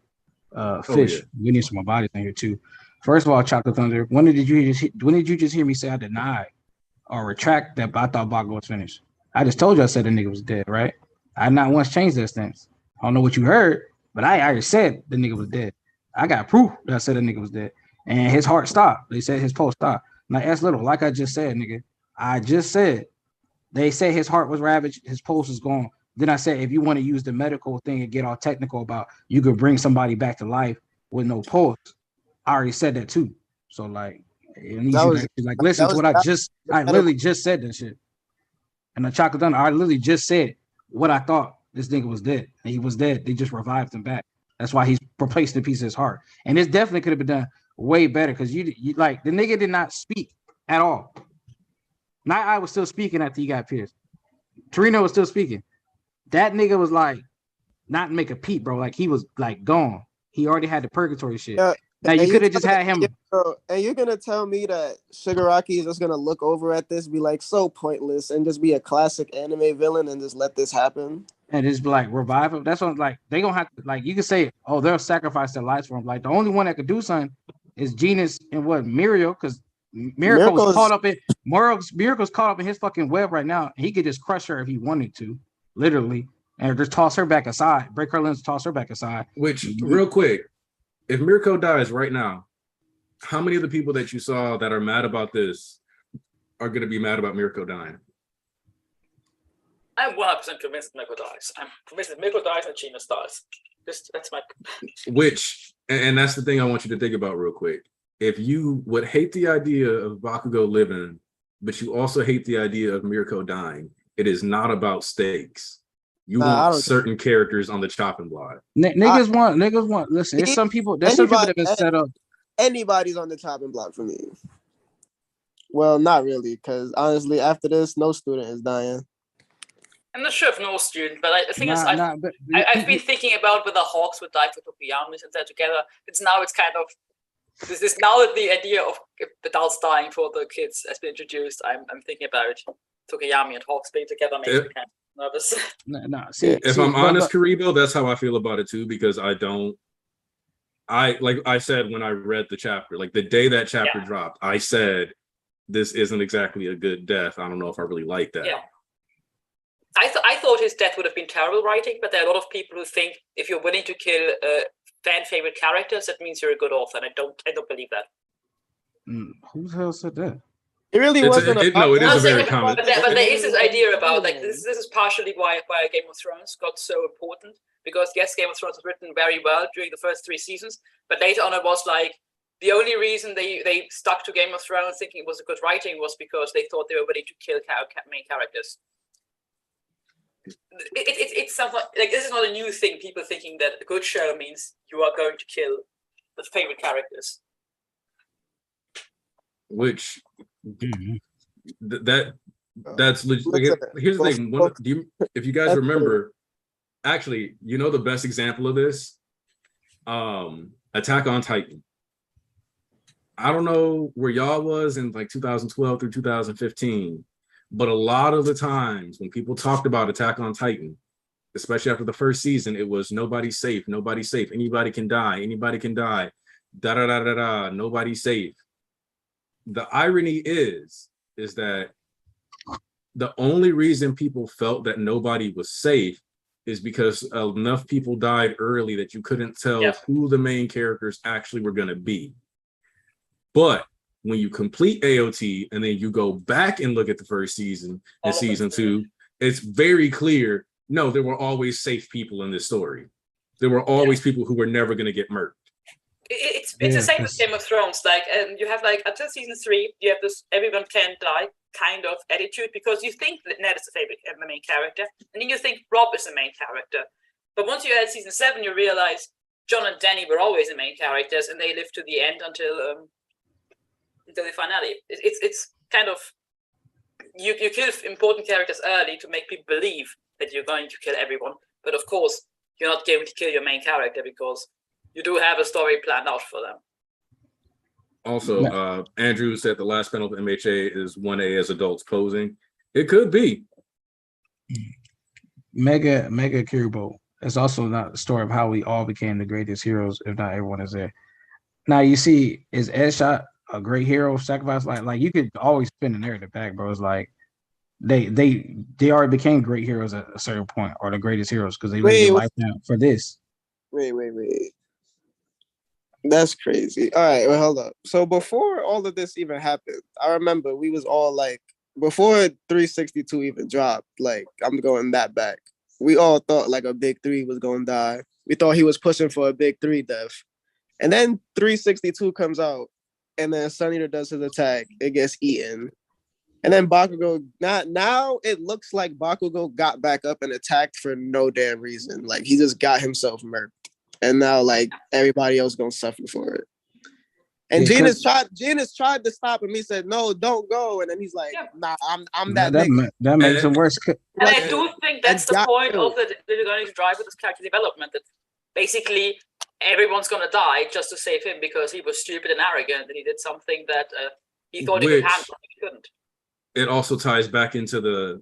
Fish. We need some more bodies in here too. First of all, Chocolate Thunder. When did you just hear me say I denied or retract that I thought Bakugo was finished? I just told you I said the nigga was dead, right? I not once changed that stance. I don't know what you heard, but I already said the nigga was dead. I got proof that I said the nigga was dead. And his heart stopped. They said his pulse stopped. Now, S Little, like I just said, nigga, I just said, they say his heart was ravaged, his pulse is gone. Then I said, if you want to use the medical thing and get all technical about you could bring somebody back to life with no pulse, I already said that too. So like, it needs you to like listen to what I literally just said that shit. And the Chocolate Thunder, I literally just said what I thought. This nigga was dead. And he was dead. They just revived him back. That's why he's replaced a piece of his heart. And this definitely could have been done way better because you like the nigga did not speak at all. Night Eye was still speaking after he got pierced. Torino was still speaking. That nigga was like not make a peep, bro. Like he was like gone. He already had the purgatory shit. Now you could have just had him. And you're gonna tell me that Shigaraki is just gonna look over at this, be like so pointless, and just be a classic anime villain and just let this happen? And just be like revive him. That's what like they gonna have to like you can say, oh, they'll sacrifice their lives for him. Like the only one that could do something is Genus and what Muriel, because Miracle's caught up in his fucking web right now. He could just crush her if he wanted to, literally, and just toss her back aside, break her limbs, toss her back aside. Which, real quick, if Mirko dies right now, how many of the people that you saw that are mad about this are going to be mad about Mirko dying? I'm 100% convinced Mirko dies. I'm convinced that Mirko dies and Genus dies. That's my. Which, and that's the thing I want you to think about real quick. If you would hate the idea of Bakugo living, but you also hate the idea of Mirko dying, it is not about stakes. You want certain characters on the chopping block. Niggas want. Listen, there's some people that have been set up. Anybody's on the chopping block for me. Well, not really, because honestly, after this, no student is dying. I'm not sure if no student, but the thing is, I've been thinking about whether Hawks would die for Tokuyamis and that together. It's kind of this now that the idea of adults dying for the kids has been introduced. I'm thinking about Tokuyami and Hawks being together makes me kind of nervous. If I'm honest, Karibo, that's how I feel about it too, because like I said when I read the chapter, like the day that chapter dropped, I said this isn't exactly a good death. I don't know if I really like that. Yeah. I thought his death would have been terrible writing, but there are a lot of people who think if you're willing to kill fan favorite characters, that means you're a good author, and I don't believe that. Who the hell said that? It really wasn't. No, it is a very but common. there is this idea about like this is partially why Game of Thrones got so important, because yes, Game of Thrones was written very well during the first 3 seasons, but later on it was like the only reason they stuck to Game of Thrones thinking it was a good writing was because they thought they were ready to kill main characters. It's something like this is not a new thing. People thinking that a good show means you are going to kill the favorite characters. Which Mhm. that's legit. Like, here's the thing. If you guys remember, actually, you know the best example of this, Attack on Titan. I don't know where y'all was in like 2012 through 2015, but a lot of the times when people talked about Attack on Titan, especially after the first season, it was nobody's safe, nobody's safe, anybody can die, da da da da da, nobody's safe. The irony is that the only reason people felt that nobody was safe is because enough people died early that you couldn't tell who the main characters actually were going to be. But when you complete AOT and then you go back and look at the first season and season 2, it's very clear, no, there were always safe people in this story. There were always people who were never going to get murked. It's the same with Game of Thrones. Like, you have like until season 3, you have this everyone can die kind of attitude because you think that Ned is the main character, and then you think Rob is the main character. But once you had season 7, you realize John and Danny were always the main characters, and they lived to the end until the finale. It's kind of you kill important characters early to make people believe that you're going to kill everyone, but of course you're not going to kill your main character because you do have a story planned out for them. Also, Andrew said the last panel of MHA is 1A as adults posing. It could be. Mega Kirbo. It's also not the story of how we all became the greatest heroes, if not everyone is there. Now you see, is Edshot a great hero sacrifice? Like you could always spin the narrative back, bro. It's like they already became great heroes at a certain point, or the greatest heroes because they lived their life down for this. Wait. That's crazy. All right, well, hold up. So before all of this even happened, I remember we was all like, before 362 even dropped, like I'm going that back. We all thought like a big 3 was going to die. We thought he was pushing for a big 3 death. And then 362 comes out, and then Sun Eater does his attack. It gets eaten. And then Bakugo, now it looks like Bakugo got back up and attacked for no damn reason. Like he just got himself murked. And now like everybody else gonna suffer for it. And Gina's tried to stop him. He said, no, don't go. And then he's like, nah, I'm that nigga. That makes him worse. And I do think that's the point of that they're going to drive with this character development, that basically everyone's going to die just to save him because he was stupid and arrogant and he did something that he thought he could handle, but he couldn't. It also ties back into the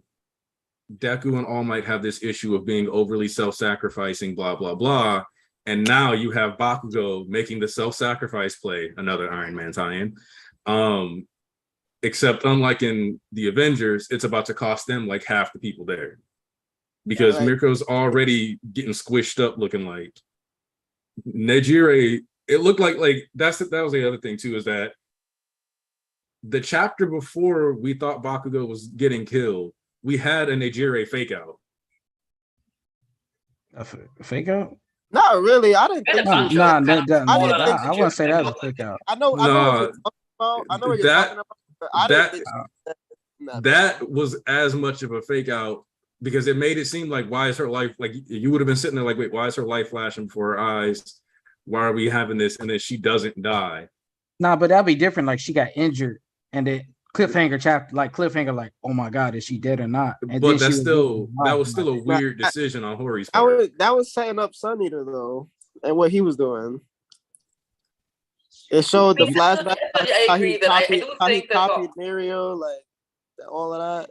Deku and All Might have this issue of being overly self-sacrificing, blah, blah, blah. And now you have Bakugo making the self-sacrifice play, another Iron Man tie-in. Except unlike in the Avengers, it's about to cost them like half the people there. Because Mirko's already getting squished up looking like Nejire. It looked like that was the other thing too, is that the chapter before we thought Bakugo was getting killed, we had a Nejire fake out. A fake out? Not really. I didn't think I wouldn't say that was a fake out. I know what you're talking about, but I didn't think that was as much of a fake out because it made it seem like, why is her life, like you would have been sitting there like, wait, why is her life flashing before her eyes? Why are we having this? And then she doesn't die. Nah, but that'd be different. Like she got injured and then cliffhanger, like, oh my God, is she dead or not? And but that was still a weird decision on Hori's part. That was setting up Sun Eater though, and what he was doing. It showed the flashback. I agree that I do how he think that copied Mario, like all of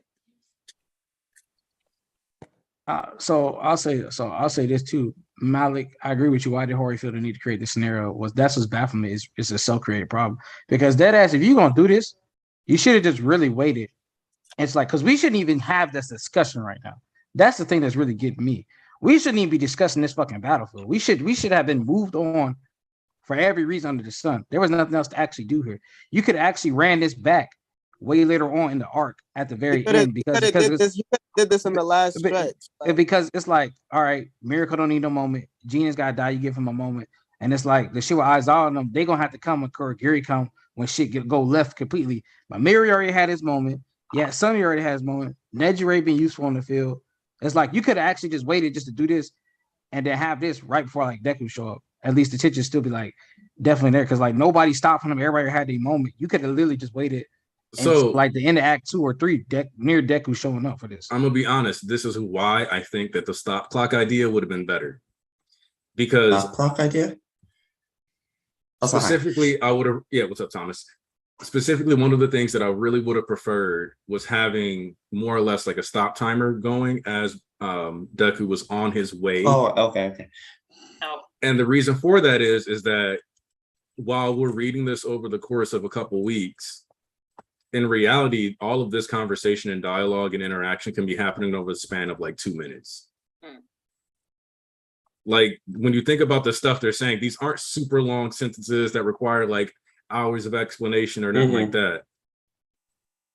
that. So I'll say this too, Malik. I agree with you. Why did Hori feel the need to create this scenario? That's what's baffling me. It's a self-created problem because deadass, if you're gonna do this, you should have just really waited. It's like, because we shouldn't even have this discussion right now. That's the thing that's really getting me. We shouldn't even be discussing this fucking battlefield. We should have been moved on for every reason under the sun. There was nothing else to actually do here. You could actually ran this back way later on in the arc at the very end because did this in the last stretch. Because it's like, all right, Miracle don't need no moment. Gina's gotta die. You give him a moment, and it's like the shit with Aizawa and them. They gonna have to come when Kurogiri come when shit go left completely. But Miri already had his moment. Yeah, Sunny already has his moment. Nejire been useful on the field. It's like you could have actually just waited just to do this, and then have this right before like Deku show up. At least the tension still be like definitely there because like nobody stopped him. Everybody had their moment. You could have literally just waited. So like the end of Act 2 or 3, near Deku showing up for this. I'm gonna be honest. This is why I think that the stop clock idea would have been better. Because Stop clock idea. Specifically, I would have. Yeah, what's up, Thomas? Specifically, one of the things that I really would have preferred was having more or less like a stop timer going as Deku was on his way. Oh, okay. Oh. And the reason for that is that while we're reading this over the course of a couple weeks, in reality, all of this conversation and dialogue and interaction can be happening over the span of like 2 minutes. Like when you think about the stuff they're saying, these aren't super long sentences that require like hours of explanation or nothing like that.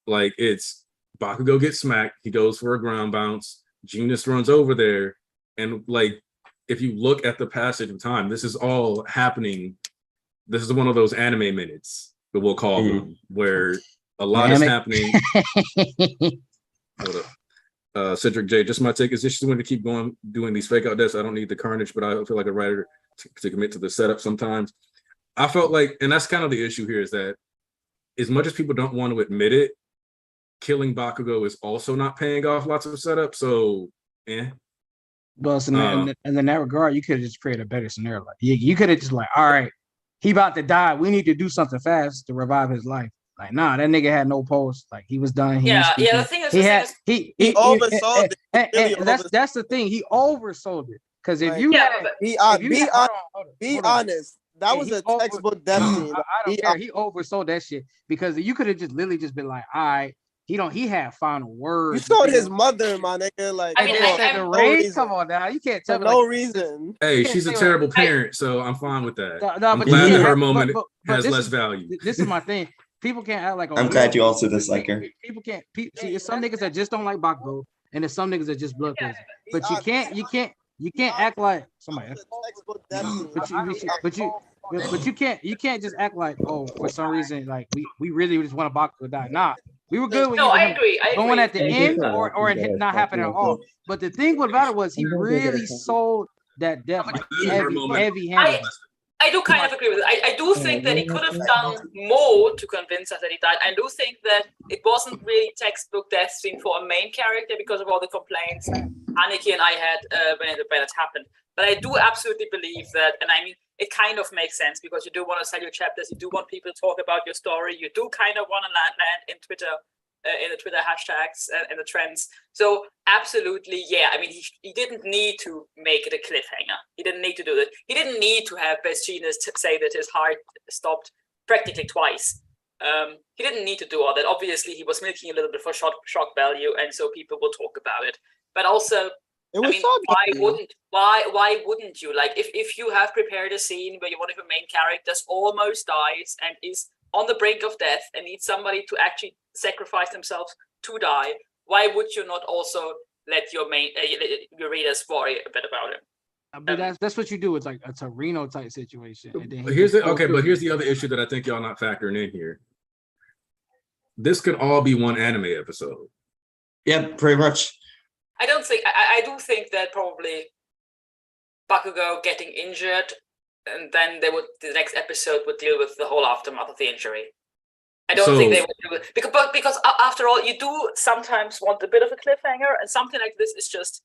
Like it's Bakugo gets smacked, he goes for a ground bounce, Genius runs over there, and like if you look at the passage of time, this is all happening. This is one of those anime minutes that we'll call them, where a lot is happening. Hold up. Cedric J, just my take is this going to keep going doing these fake out deaths. I don't need the carnage, but I feel like a writer to commit to the setup sometimes. I felt like, and that's kind of the issue here, is that as much as people don't want to admit it, killing Bakugo is also not paying off lots of setup. So, Well, so and in that regard, you could have just created a better scenario. Like you could have just like, all right, he about to die. We need to do something fast to revive his life. Like, nah, that nigga had no pulse. Like he was done. The thing is, he oversold it. That's the thing. He oversold it. Because if you be honest, that was a textbook death scene. I don't care. He oversold that shit because you could have just literally just been like, all right, he had final words. You told his mother, my nigga. Like, come on now, you can't tell me no reason. Hey, she's a terrible parent, so I'm fine with that. I'm glad that her moment has less value. This is my thing. People can't act like. I'm glad you also dislike her. People can't. See, there's some niggas that just don't like Bakugo, and there's some niggas that just bloodthirsty. But you can't act like somebody. But you can't just act like, oh, for some reason, like we really just want Bakugo to die. Nah, we were good with I agree. going at the end or it not happening at all. But the thing about it was he really sold that death heavy-handed. I do kind of agree with it. I do think that he could have done more to convince us that he died. I do think that it wasn't really textbook death scene for a main character because of all the complaints Aniki and I had when it happened. But I do absolutely believe that, and I mean, it kind of makes sense because you do want to sell your chapters, you do want people to talk about your story, you do kind of want to land in Twitter, in the Twitter hashtags and the trends. So absolutely, yeah. I mean, he didn't need to make it a cliffhanger. He didn't need to do that. He didn't need to have Best Genius say that his heart stopped practically twice. He didn't need to do all that. Obviously, he was milking a little bit for shock value, and so people will talk about it. But also, why wouldn't you? Like, if you have prepared a scene where one of your main characters almost dies and is on the brink of death and needs somebody to actually sacrifice themselves to die, why would you not also let your your readers worry a bit about it? But that's what you do. It's like a Torino type situation. And then here's the other issue that I think y'all not factoring in here. This could all be one anime episode. Yeah, pretty much. I don't think. I do think that probably Bakugo getting injured, and then the next episode would deal with the whole aftermath of the injury. I don't think they would do it because after all, you do sometimes want a bit of a cliffhanger, and something like this is just.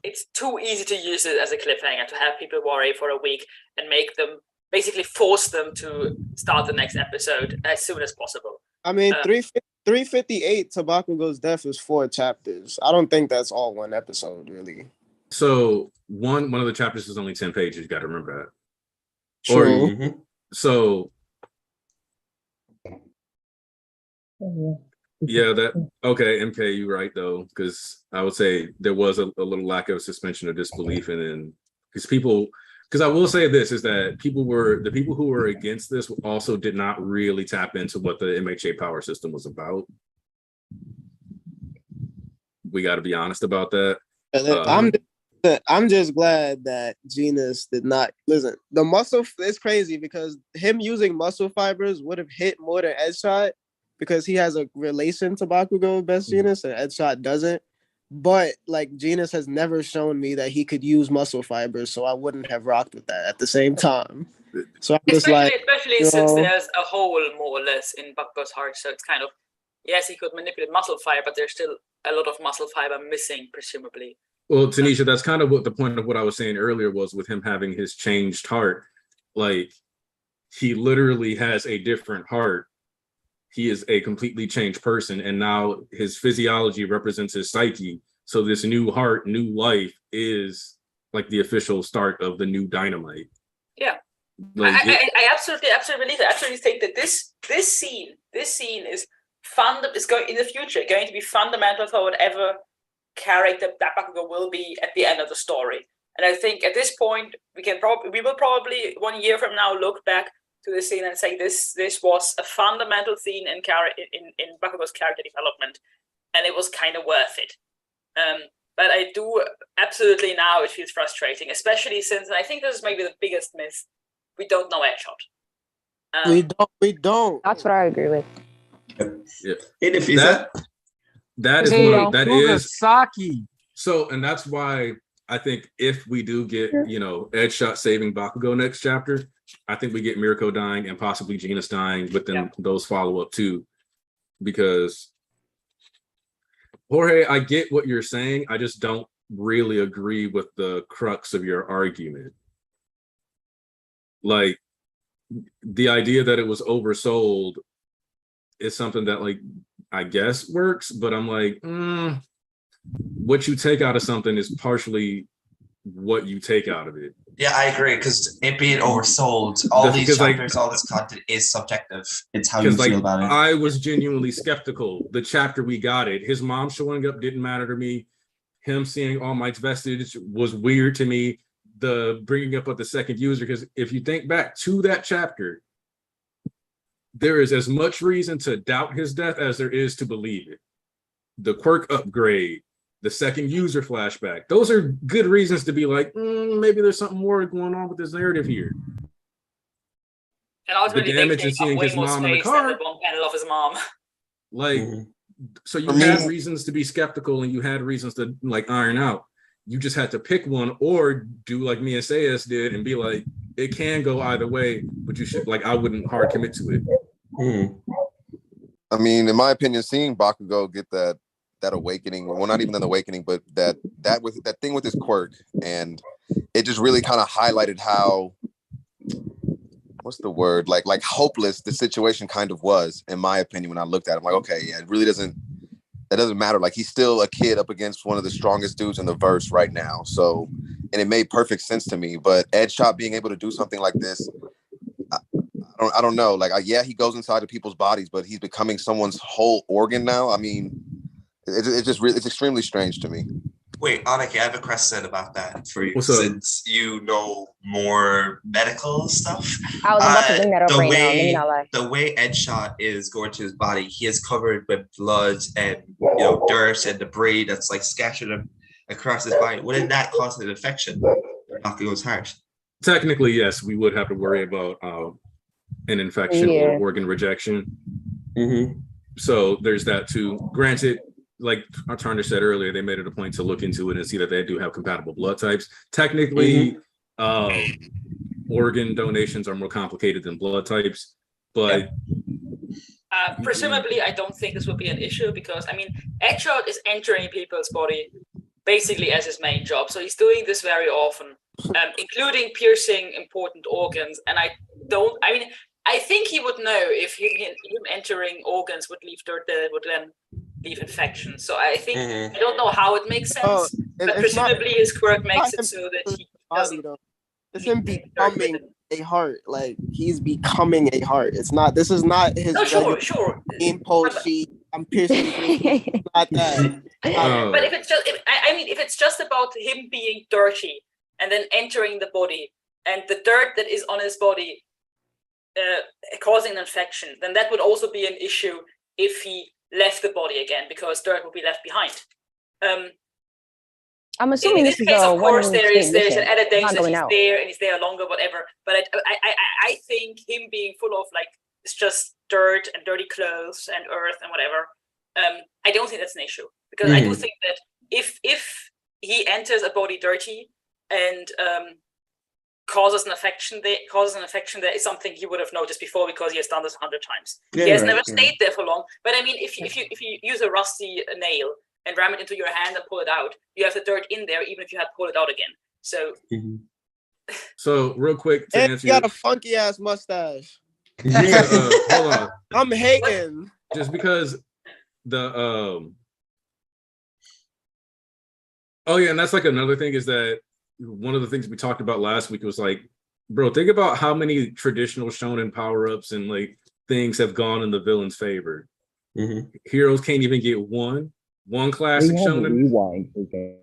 It's too easy to use it as a cliffhanger to have people worry for a week and make them basically force them to start the next episode as soon as possible. I mean, 358 to Bakugo's death is 4 chapters. I don't think that's all one episode, really. So one of the chapters is only 10 pages. You got to remember that. True. So yeah, okay, MK, you're right though, because I would say there was a little lack of suspension of disbelief, and then because people because I will say this is that the people who were against this also did not really tap into what the MHA power system was about. We got to be honest about that. I'm just glad that Genus did not listen. The muscle, it's crazy because him using muscle fibers would have hit more than Edshot because he has a relation to Bakugo Best Genus and Edshot doesn't. But like Genus has never shown me that he could use muscle fibers, so I wouldn't have rocked with that at the same time. So I'm just especially since there's a hole more or less in Bakugo's heart, so it's kind of yes, he could manipulate muscle fiber, but there's still a lot of muscle fiber missing, presumably. Well, Tanisha, that's kind of what the point of what I was saying earlier was with him having his changed heart. Like, he literally has a different heart. He is a completely changed person, and now his physiology represents his psyche. So this new heart, new life is like the official start of the new Dynamite. Yeah, like I absolutely believe it. I absolutely think that this scene is going in the future going to be fundamental for whatever character that Bakugo will be at the end of the story. And I think at this point we will probably 1 year from now look back to the scene and say this was a fundamental scene in Bakugo's character development, and it was kind of worth it. But I do absolutely now it feels frustrating, especially since, and I think this is maybe the biggest miss, we don't know Edshot. We don't. That's what I agree with. Yeah. That is Saki. So, and that's why I think if we do get, Edshot saving Bakugo next chapter, I think we get Mirko dying and possibly Genus dying within those follow-up too. Because Jorge, I get what you're saying. I just don't really agree with the crux of your argument. Like, the idea that it was oversold is something that, like, I guess works, but I'm like, what you take out of something is partially what you take out of it. Yeah, I agree, because it being oversold, all these chapters, all this content is subjective. It's how you feel about it. I was genuinely skeptical. The chapter we got it, his mom showing up didn't matter to me. Him seeing All Might's vestige was weird to me. The bringing up of the second user, because if you think back to that chapter, there is as much reason to doubt his death as there is to believe it. The quirk upgrade, the second user flashback, those are good reasons to be like, maybe there's something more going on with this narrative here. And ultimately, the damage and seeing his mom in the car, the one panel of his mom. Like, so you had reasons to be skeptical and you had reasons to like iron out. You just had to pick one or do like me and Sayas did and be like, it can go either way, but you should, like, I wouldn't hard commit to it. I mean, in my opinion, seeing Bakugo get that awakening, well, not even an awakening, but that thing with his quirk, and it just really kind of highlighted how, what's the word, like hopeless the situation kind of was, in my opinion, when I looked at him. Like, okay, yeah, it really doesn't matter. Like, he's still a kid up against one of the strongest dudes in the verse right now. So, and it made perfect sense to me. But Edshot being able to do something like this, I don't know. Like, yeah, he goes inside of people's bodies, but he's becoming someone's whole organ now. I mean, it's extremely strange to me. Wait, Aniki, I have a question about that for you. What's up? Since you know more medical stuff. I was about to bring that up right now. Let me not lie. The way Edshot is going to his body, he is covered with blood and dirt and debris that's like scattered across his body. Wouldn't that cause an infection in Bakugo's heart? Technically, yes, we would have to worry about an infection or organ rejection. So there's that too. Granted, like Turner said earlier, they made it a point to look into it and see that they do have compatible blood types. Technically, organ donations are more complicated than blood types, but presumably I don't think this would be an issue because, I mean, Edshot is entering people's body basically as his main job. So he's doing this very often, including piercing important organs. And I think he would know if him entering organs would leave dirt that would then leave infection. So I think I don't know how it makes sense, but presumably his quirk makes it so that he doesn't. It's him becoming a heart. Like, he's becoming a heart. It's not. This is not his. No, sure. Impulse. I'm piercing. It's not that. But if it's just, if it's just about him being dirty and then entering the body, and the dirt that is on his body causing an infection, then that would also be an issue if he left the body again, because dirt would be left behind. I'm assuming in this this is case, a of course, there's an mission. added danger that going he's out. there and he's there longer, whatever. But I think him being full of like it's just dirt and dirty clothes and earth and whatever. I don't think that's an issue, because I do think that if he enters a body dirty and causes an infection there is something he would have noticed before, because he has done this 100 times. Yeah, he has right, never yeah. stayed there for long. But I mean, if you use a rusty nail and ram it into your hand and pull it out, you have the dirt in there, even if you had to pull it out again. So, So real quick to And answer you got your, a funky ass mustache. hold on, I'm hating. just because the oh yeah, and that's like another thing is that one of the things we talked about last week was like, bro, think about how many traditional shonen power-ups and like things have gone in the villain's favor. Heroes can't even get one classic shonen. Rewind, okay.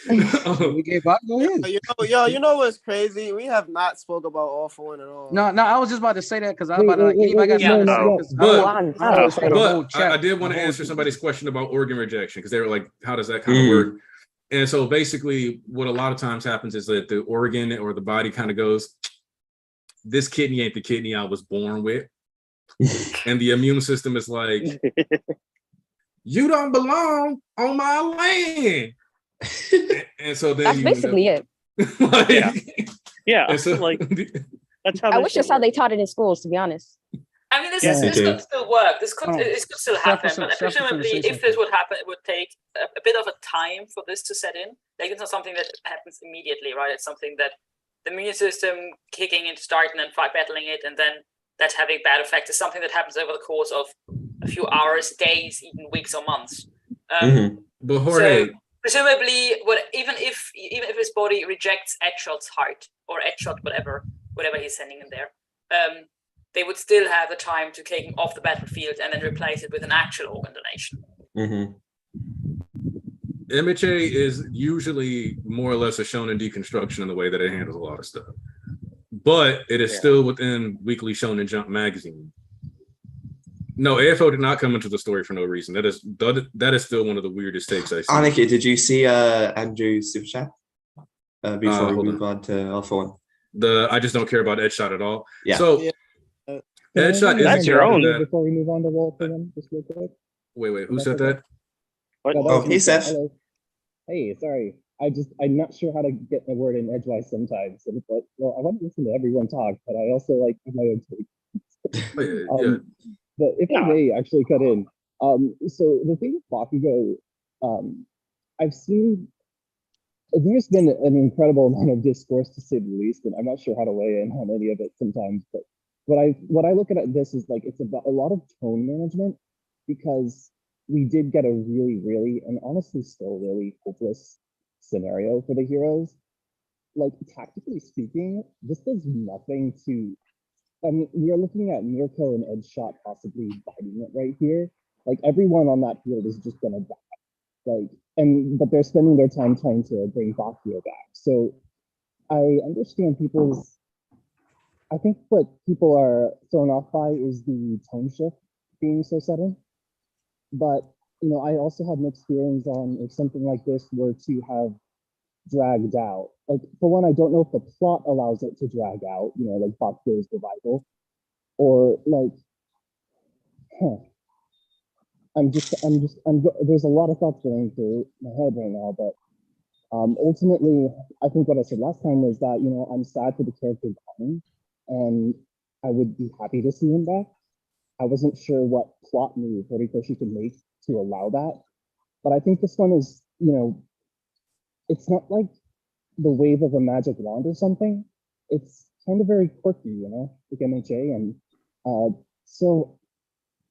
We gave Bakugo his. You know what's crazy? We have not spoke about All For One at all. No, I was just about to say that because I was about to like anybody got something to say. 'Cause I did want to answer somebody's question about organ rejection, because they were like, how does that kind of work? And so basically what a lot of times happens is that the organ or the body kind of goes, this kidney ain't the kidney I was born with. And the immune system is like, you don't belong on my land. And so then That's basically it. Yeah. So, like that's how I wish that's how they taught it in schools, to be honest. I mean, this could still work. This could still happen. But presumably, if this would happen, it would take a bit of a time for this to set in. Like, it's not something that happens immediately, right? It's something that the immune system kicking into start and then battling it, and then that's having bad effects. Is something that happens over the course of a few hours, days, even weeks or months. But Jorge, so presumably, even if his body rejects Edshot's heart or Edshot whatever he's sending in there, they would still have the time to take him off the battlefield and then replace it with an actual organ donation. MHA is usually more or less a shonen deconstruction in the way that it handles a lot of stuff, but it is still within Weekly Shonen Jump magazine. No, AFO did not come into the story for no reason. That is still one of the weirdest takes I see. Annika, did you see Andrew's super chat before we move on to All For One? I just don't care about Edshot at all. Yeah. So Edshot is that's your own. Before we move on to All For One, just real quick. Wait, who said that? Hey, Seth. Hello. Hey, sorry. I'm not sure how to get my word in edgewise sometimes. But I want to listen to everyone talk, but I also like have my own take. But if I may actually cut in, so the thing with Bakugo, I've seen there's been an incredible amount of discourse, to say the least, and I'm not sure how to weigh in on any of it sometimes. But what I look at this is like it's about a lot of tone management, because we did get a really, really, and honestly still really hopeless scenario for the heroes. Like, tactically speaking, this does nothing to. I mean, we are looking at Mirko and Edshot possibly biting it right here. Like, everyone on that field is just gonna die. Like, but they're spending their time trying to bring Bakugo back. So I understand I think what people are thrown off by is the tone shift being so sudden. But, I also have mixed feelings on if something like this were to have dragged out. Like, for one, I don't know if the plot allows it to drag out, like Bakugo's revival, or like, there's a lot of thoughts going through my head right now, but ultimately, I think what I said last time was that, I'm sad for the character dying, and I would be happy to see him back. I wasn't sure what plot move Horikoshi could make to allow that, but I think this one is, it's not like the wave of a magic wand or something. It's kind of very quirky, like MHA, and so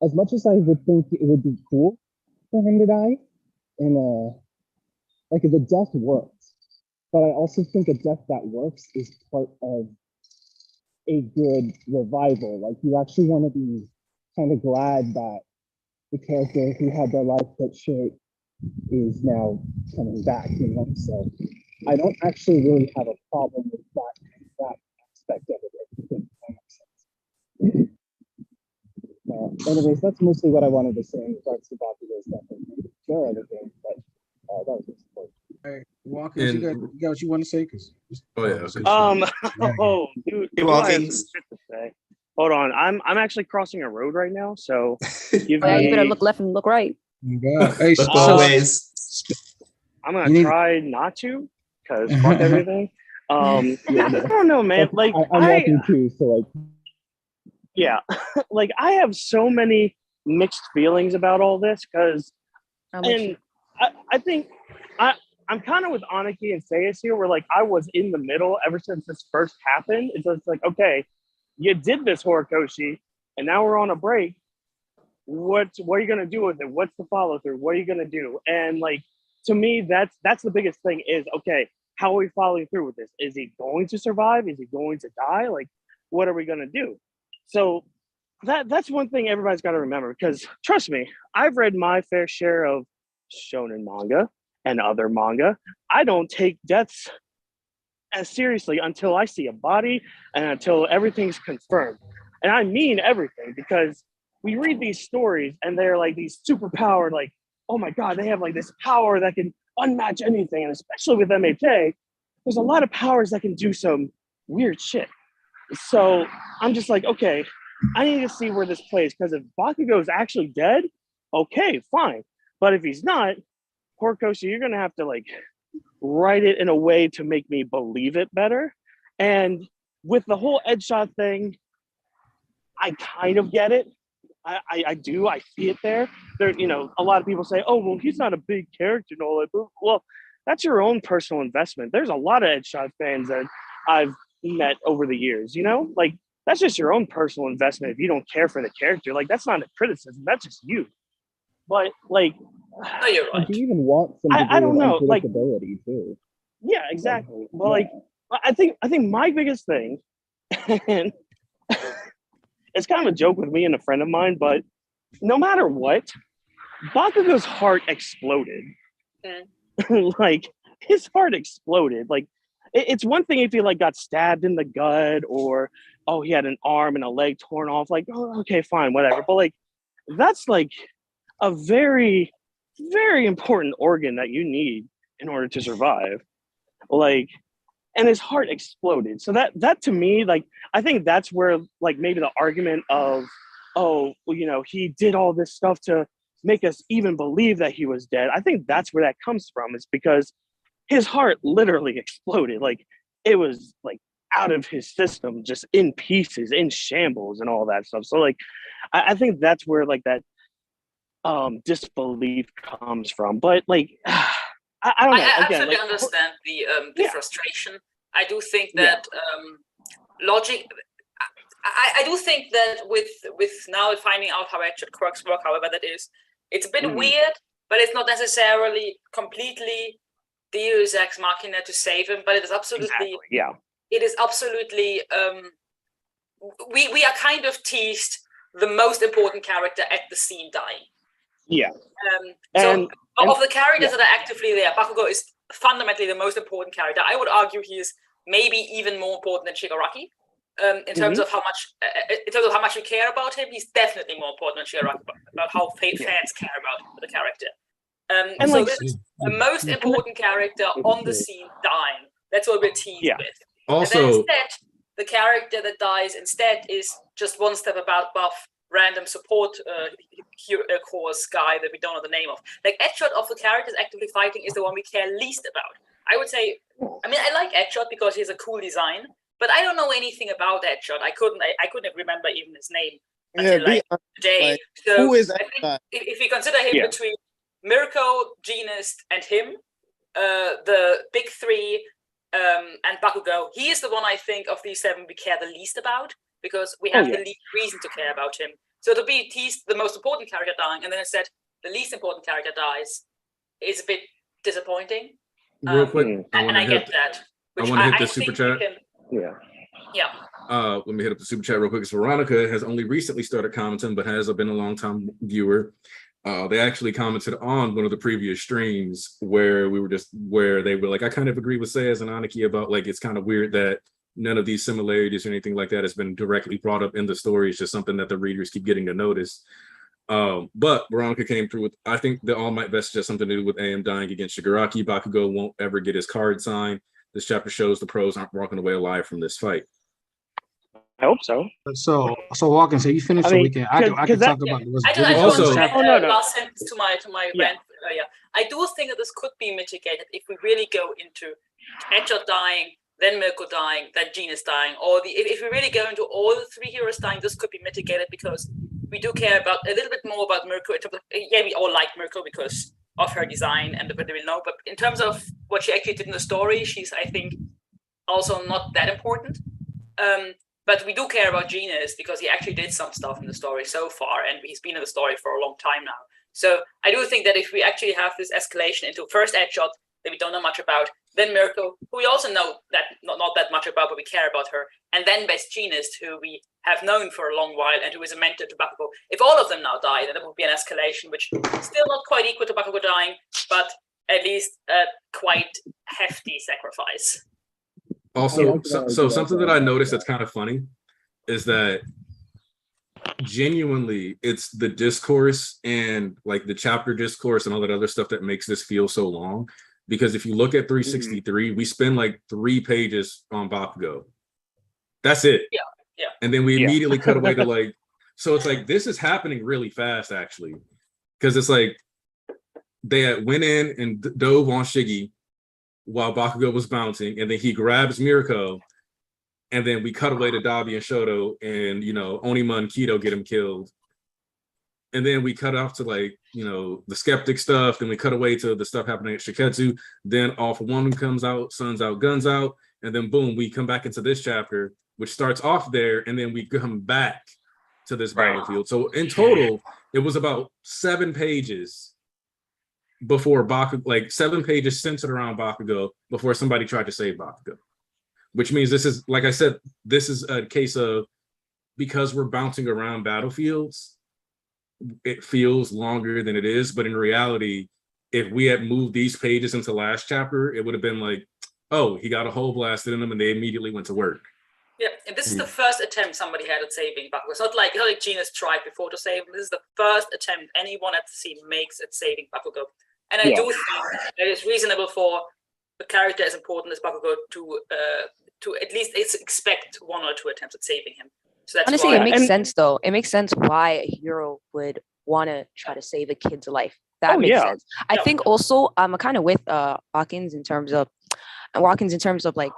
as much as I would think it would be cool for him to die, and like the death works, but I also think a death that works is part of a good revival. Like, you actually want to be kind of glad that the character who had their life cut short is now coming back, So I don't actually really have a problem with that aspect of it. If that makes sense. Anyways, that's mostly what I wanted to say in regards to Bakugo's stuff and share everything, but that was just important. Hey, Walker, you got what you want to say? Oh yeah. Oh, dude, Hey, I have some Walkings. shit to say. Hold on, I'm actually crossing a road right now, so give Yeah, you better me. look left and look right. Hey, Look both ways. I'm gonna try not to, cause fuck everything. I don't know, man. Like I'm walking too, so like. Yeah, like I have so many mixed feelings about all this because, and I think I'm kind of with Aniki and Sayas here, where like I was in the middle ever since this first happened. It's just like, okay, you did this, Horikoshi, and now we're on a break. What are you gonna do with it? What's the follow through? What are you gonna do? And like to me, that's the biggest thing is, okay, how are we following through with this? Is he going to survive? Is he going to die? Like, what are we gonna do? So that's one thing everybody's got to remember, because trust me, I've read my fair share of shonen manga and other manga. I don't take deaths as seriously until I see a body and until everything's confirmed. And I mean everything, because we read these stories and they're like these superpowered, like, oh my God, they have like this power that can unmatch anything. And especially with MHA, there's a lot of powers that can do some weird shit. So I'm just like, okay, I need to see where this plays, because if Bakugo is actually dead, okay, fine. But if he's not, Horikoshi, you're gonna have to like write it in a way to make me believe it better. And with the whole Edgeshot thing, I kind of get it. I do. I see it there. You know, a lot of people say, oh, well, he's not a big character and all that. But, well, that's your own personal investment. There's a lot of Edgeshot fans that I've met over the years, you know? Like, that's just your own personal investment if you don't care for the character. Like, that's not a criticism. That's just you. But, like... No, you're right. You even want some degree I don't know, of like... unpredictability, too. Yeah, exactly. Well, like, I think my biggest thing, and it's kind of a joke with me and a friend of mine, but no matter what, Bakugo's heart exploded. Like, his heart exploded. Like, it's one thing if he like got stabbed in the gut, or oh, he had an arm and a leg torn off. Like, oh, okay, fine, whatever. But like, that's like a very, very important organ that you need in order to survive. Like, and his heart exploded. So that to me, like, I think that's where like maybe the argument of, oh, well, you know, he did all this stuff to make us even believe that he was dead. I think that's where that comes from, is because his heart literally exploded. Like, it was like out of his system, just in pieces, in shambles and all that stuff. So like, I think that's where like that disbelief comes from. But like, I don't know. I Again, absolutely like, understand the frustration. I do think that logic. I do think that with now finding out how actual quirks work, however that is, it's a bit weird, but it's not necessarily completely Deus Ex Machina to save him. But it is absolutely It is absolutely. We are kind of teased the most important character at the scene dying. Yeah. So of the characters that are actively there, Bakugo is fundamentally the most important character. I would argue he is maybe even more important than Shigaraki. In terms of how much we care about him, he's definitely more important than Shigaraki about how fans care about the character. And so this is the most important character on the scene dying. That's what we're teased with. Also, and then instead, the character that dies instead is just one step above random support course guy that we don't know the name of. Like, Edgeshot of the characters actively fighting is the one we care least about. I would say, I mean, I like Edgeshot because he has a cool design, but I don't know anything about Edgeshot. I couldn't remember even his name until today. Like, so who is I think if we consider him between Mirko, Genist, and him, the big three, and Bakugo, he is the one I think of these seven we care the least about, because we have the least reason to care about him. So to be teased the most important character dying, and then instead the least important character dies, is a bit disappointing. Real quick, I get that. I want to hit the super chat. Let me hit up the super chat real quick. Because Veronica has only recently started commenting, but has been a long time viewer. They actually commented on one of the previous streams where they were like, I kind of agree with Sayas and Aniki about like it's kind of weird that none of these similarities or anything like that has been directly brought up in the story. It's just something that the readers keep getting to notice. But Veronica came through with, I think the All Might Vest has something to do with AM dying against Shigaraki. Bakugo won't ever get his card signed. This chapter shows the pros aren't walking away alive from this fight. I hope so. So Walken, so you finished so we can I can talk about the I just want to say last sentence to my rant. I do think that this could be mitigated if we really go into Edgehog dying, then Mirko dying, then Genus dying, or if we really go into all the three heroes dying, this could be mitigated because we do care about a little bit more about Mirko. We all like Mirko because of her design and the we know, but in terms of what she actually did in the story, she's, I think, also not that important. But we do care about Genus because he actually did some stuff in the story so far, and he's been in the story for a long time now. So I do think that if we actually have this escalation into first Edgehog that we don't know much about, then Mirko, who we also know that not that much about, but we care about her, and then Best Genus, who we have known for a long while and who is a mentor to Bakugo. If all of them now die, then it would be an escalation, which is still not quite equal to Bakugo dying, but at least a quite hefty sacrifice. Also, so something that I noticed that's kind of funny is that genuinely it's the discourse and like the chapter discourse and all that other stuff that makes this feel so long. Because if you look at 363, we spend like 3 pages on Bakugo. That's it. Yeah. And then we immediately cut away to like, so it's like this is happening really fast actually, because it's like they had went in and dove on Shiggy while Bakugo was bouncing, and then he grabs Mirko, and then we cut away to Dabi and Shoto, and Onima and Kido get him killed. And then we cut off to like, the skeptic stuff, then we cut away to the stuff happening at Shiketsu, then All for One comes out, Sun's out, Guns out, and then boom, we come back into this chapter, which starts off there, and then we come back to this battlefield. So in total, it was about 7 pages before Bakugo, like 7 pages centered around Bakugo before somebody tried to save Bakugo. Which means this is, like I said, this is a case of, because we're bouncing around battlefields, it feels longer than it is. But in reality, if we had moved these pages into last chapter, it would have been like, oh, he got a hole blasted in him and they immediately went to work. Yeah, and this is the first attempt somebody had at saving Bakugo. It's not like Genus tried before to save him. This is the first attempt anyone at the scene makes at saving Bakugo. And I do think that it's reasonable for a character as important as Bakugo to at least expect 1 or 2 attempts at saving him. So that's honestly, it makes sense though. It makes sense why a hero would want to try to save a kid's life. That makes sense. I think also I'm kind of with Watkins in terms of like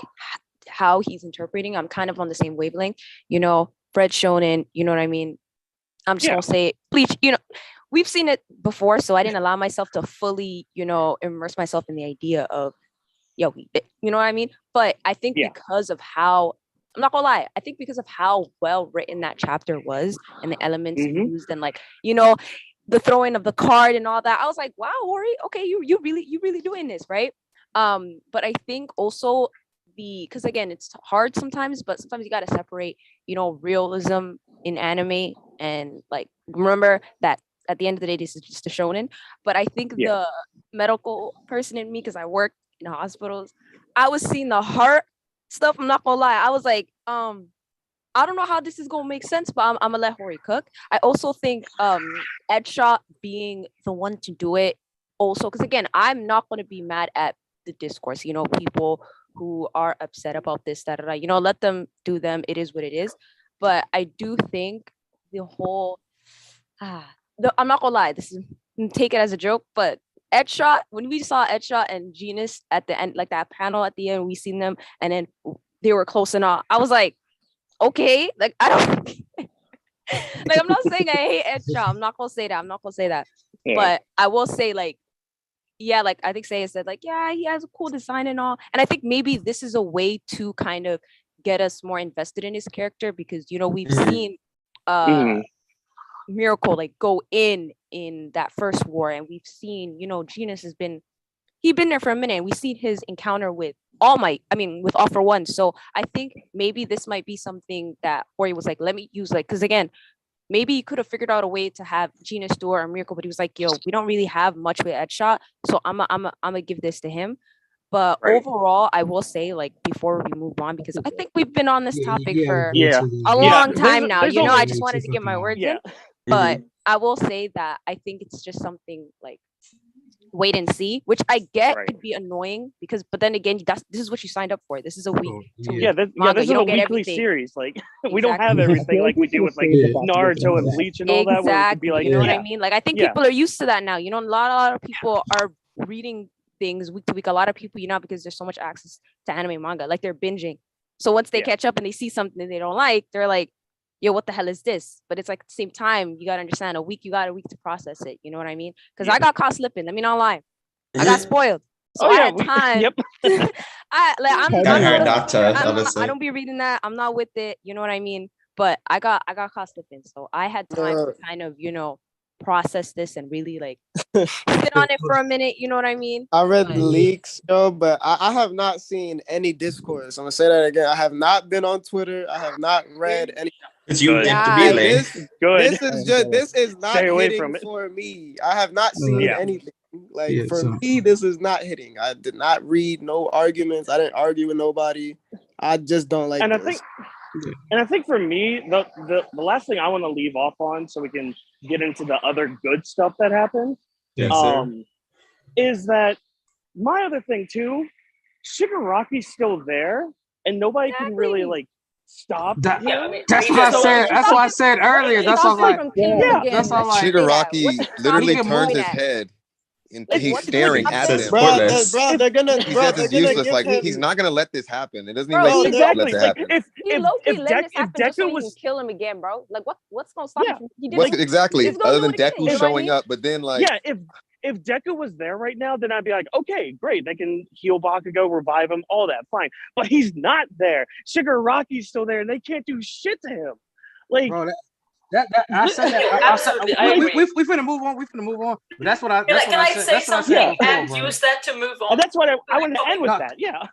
how he's interpreting. I'm kind of on the same wavelength. Fred Shonen, you know what I mean? I'm just gonna say Bleach, we've seen it before, so I didn't allow myself to fully, immerse myself in the idea of, you know what I mean? But I think because of how, I'm not gonna lie, I think because of how well written that chapter was and the elements used and like, the throwing of the card and all that, I was like, wow, Ori, okay, you really doing this, right? But I think also because again, it's hard sometimes, but sometimes you got to separate, realism in anime and like, remember that at the end of the day, this is just a shonen. But I think the medical person in me, because I work in hospitals, I was seeing the heart stuff. I'm not gonna lie. I was like, I don't know how this is gonna make sense, but I'm gonna let Hori cook. I also think Edshot being the one to do it also, because again, I'm not gonna be mad at the discourse. People who are upset about this, let them do them. It is what it is. But I do think the whole I'm not gonna lie, this is take it as a joke, but Edshot, when we saw Edshot and Genus at the end, like that panel at the end, we seen them and then they were close enough. I was like, okay, like I don't like I'm not saying I hate Edshot. I'm not gonna say that. Yeah. But I will say like I think Saya said like, yeah, he has a cool design and all. And I think maybe this is a way to kind of get us more invested in his character because we've seen Miracle like go in that first war, and we've seen Genus has been there for a minute, and we've seen his encounter with with All for One. So I think maybe this might be something that Hori was like, let me use, like, because again, maybe he could have figured out a way to have Gina Stewart or Miracle, but he was like, yo, we don't really have much with Ed Shot, so I'm gonna give this to him. But overall, I will say, like, before we move on, because I think we've been on this topic for a long time now. You know, I just wanted to get my words in. But I will say that I think it's just something like wait and see, which I get could be annoying because, but then again, this is what you signed up for. This is a week. This is a weekly series. Like we don't have everything like we do with like Naruto and Bleach and all that. Where it could be like, you know what I mean? Like I think people are used to that now. You know, a lot of people are reading things week to week. A lot of people, you know, because there's so much access to anime manga, like they're binging. So once they catch up and they see something they don't like, they're like, yo, what the hell is this? But it's like at the same time, you gotta understand you got a week to process it. You know what I mean? Because I got caught slipping. Let me not lie. I got spoiled. So I had time. I don't be reading that. I'm not with it. You know what I mean? But I got caught slipping. So I had time to kind of, you know, process this and really like sit on it for a minute. You know what I mean? I read the leaks, but I have not seen any discourse. I'm gonna say that again. I have not been on Twitter. I have not read any. It's you really this is not hitting for me. I have not seen anything. Like for me, this is not hitting. I did not read no arguments. I didn't argue with nobody. I just don't like this. I think for me, the last thing I want to leave off on, so we can get into the other good stuff that happened, is that my other thing too, Shigaraki's still there, and nobody can really like stop. That's what I said. That's what I said earlier. That's all like. That's all like. Shigaraki literally turns his head. And he's staring at him. They're gonna. He's useless. Like he's not gonna let this happen. It doesn't even make sense to let this happen. If Deku was kill him again, bro. Like what's gonna stop him? Exactly. Other than Deku showing up, but then like if Deku was there right now, then I'd be like, okay, great. They can heal Bakugo, revive him, all that, fine. But he's not there. Shigaraki's still there, and they can't do shit to him. Like. Bro, I said that. We finna move on. But that's what I. That's can what I say something and use that to move on? And that's what I want to end with that. Yeah.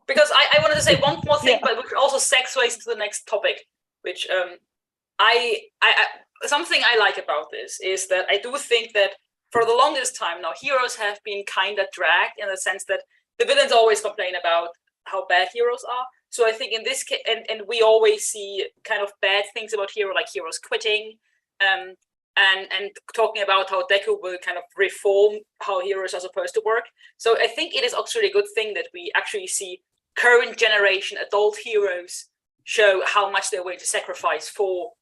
Because I wanted to say one more thing, but which also segues into the next topic, which I something I like about this is that I do think that for the longest time now, heroes have been kind of dragged in the sense that the villains always complain about how bad heroes are. So I think in this case, and we always see kind of bad things about hero, like heroes quitting, and talking about how Deku will kind of reform how heroes are supposed to work. So I think it is actually a good thing that we actually see current generation adult heroes show how much they're willing to sacrifice for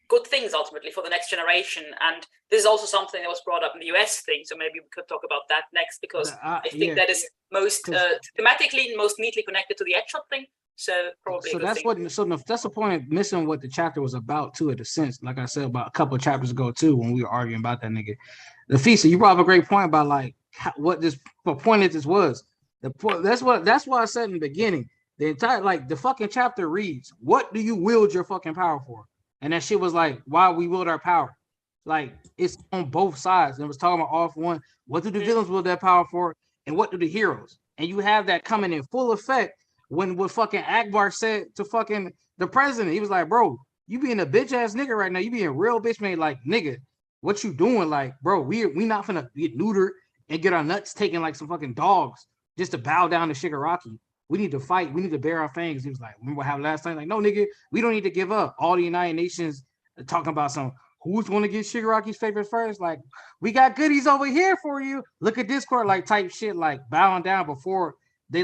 good things ultimately for the next generation. And this is also something that was brought up in the US thing. So maybe we could talk about that next, because I think that is most thematically most neatly connected to the Headshot thing. So probably. So that's that's the point of missing what the chapter was about too, in a sense. Like I said about a couple of chapters ago too, when we were arguing about that nigga. The Fisa, you brought up a great point about like what point this was. The point that's why I said in the beginning. The entire the fucking chapter reads, "What do you wield your fucking power for?" And that shit was like, "Why we wield our power?" Like it's on both sides. And it was talking about all for one. What do the villains wield that power for, and what do the heroes? And you have that coming in full effect. When what fucking Akbar said to fucking the president, he was like, bro, you being a bitch ass nigga right now. You being real bitch made, like, nigga, what you doing? Like, bro, we not finna get neutered and get our nuts taken like some fucking dogs just to bow down to Shigaraki. We need to fight. We need to bear our fangs. He was like, remember what happened last time? Like, no, nigga, we don't need to give up. All the United Nations are talking about who's going to get Shigaraki's favorite first? Like, we got goodies over here for you. Look at Discord, like type shit, like bowing down before the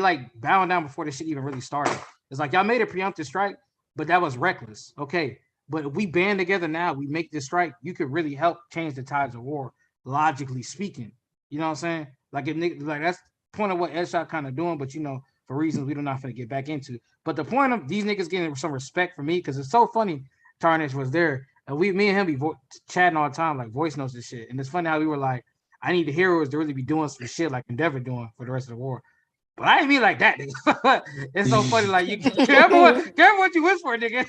shit even really started. It's like y'all made a preemptive strike, but that was reckless. Okay, but if we band together now, we make this strike. You could really help change the tides of war, logically speaking. You know what I'm saying? Like that's the point of what Edshot kind of doing, but for reasons we're not going to get back into. But the point of these niggas getting some respect for me, because it's so funny. Tarnish was there, and me and him be chatting all the time, like voice notes and shit. And it's funny how we were like, I need the heroes to really be doing some shit like Endeavor doing for the rest of the war. But I ain't mean like that, nigga. It's so funny, like you careful what you wish for, nigga.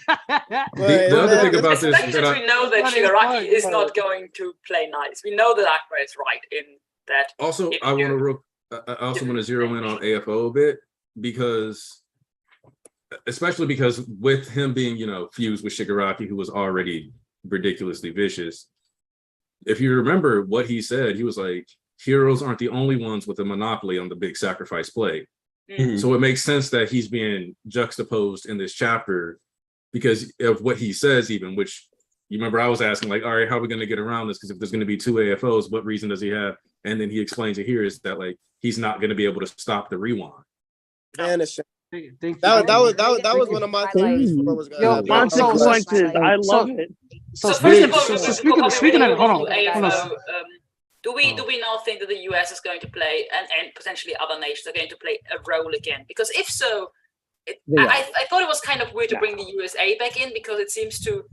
The other thing about this is that we know that Shigaraki is not going to play nice. We know that Akbar is right in that. Also, I also want to zero in on AFO a bit, because especially because with him being, fused with Shigaraki, who was already ridiculously vicious. If you remember what he said, he was like, heroes aren't the only ones with a monopoly on the big sacrifice play. Mhm. So it makes sense that he's being juxtaposed in this chapter because of what he says, even, which you remember I was asking, like, all right, how are we going to get around this? Because if there's going to be 2 AFOs, what reason does he have? And then he explains it here is that, like, he's not going to be able to stop the rewind. Vanishing. Thank That you. was one of my theories for what was going to happen. Consequences. I love it. So first of all, speaking of hold on. Do we now think that the US is going to play and potentially other nations are going to play a role again? Because if so, I thought it was kind of weird to bring the USA back in because it seems to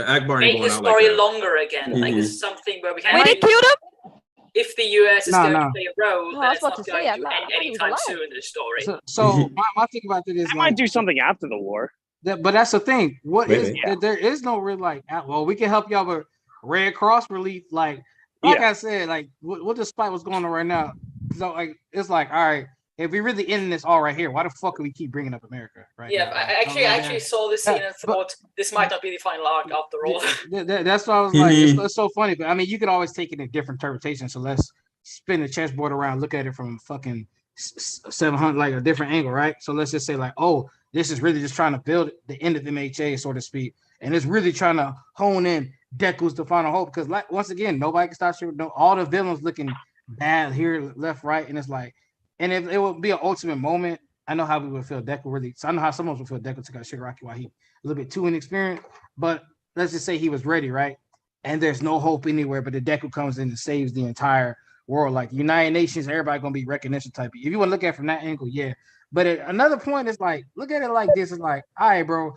Akbar make ain't the going out story like that. longer again. Like this is something where we can. Wait, they killed him? If the US is going to play a role, No, then I was it's about not to going say, to I end thought he was anytime alive. soon in the story. So my thing about it is I might do something after the war. But that's the thing. Maybe. There is no real like. Well, we can help y'all with Red Cross relief. Like I said, like what despite what's going on right now. So like it's like, all right, if we really ending this all right here, why the fuck do we keep bringing up America? Right? Yeah, now? I actually saw this scene and thought this might not be the final arc after all. That's why I was like, it's so funny. But I mean, you could always take it in different interpretations. So let's spin the chessboard around, look at it from fucking 700, like a different angle, right? So let's just say like, oh, this is really just trying to build the end of MHA, so to speak, and it's really trying to hone in Deku's the final hope. Because like once again, nobody can stop shooting. All the villains looking bad here, left, right, and it's like, and if it would be an ultimate moment, I know how we would feel Deku really. So I know how someone would feel Deku took out Shigaraki while he a little bit too inexperienced. But let's just say he was ready, right? And there's no hope anywhere, but the Deku comes in and saves the entire world. Like United Nations, everybody gonna be recognition type. If you want to look at it from that angle, yeah. But at another point, it's like, look at it like this. It's like, all right, bro,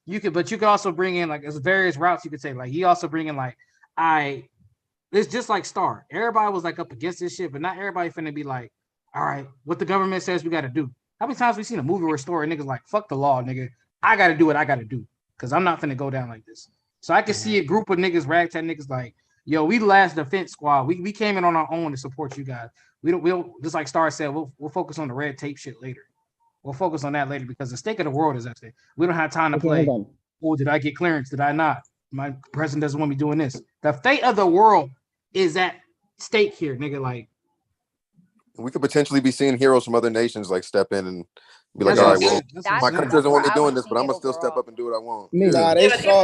you could also bring in like there's various routes you could take. Like he also bring in like, it's just like Star. Everybody was like up against this shit, but not everybody finna be like, all right, what the government says we gotta do. How many times we seen a movie or a story, niggas like, fuck the law, nigga. I gotta do what I gotta do. Cause I'm not finna go down like this. So I can see a group of niggas, ragtag niggas like, yo, we the last defense squad. We came in on our own to support you guys. We'll just like Star said, we'll focus on the red tape shit later. We'll focus on that later because the stake of the world is actually we don't have time to play. Oh, did I get clearance? Did I not? My president doesn't want me doing this. The fate of the world is at stake here, nigga. Like we could potentially be seeing heroes from other nations like step in and be like, all right, well, my country doesn't want me doing this, but I'm gonna still step up and do what I want. Nah, they saw.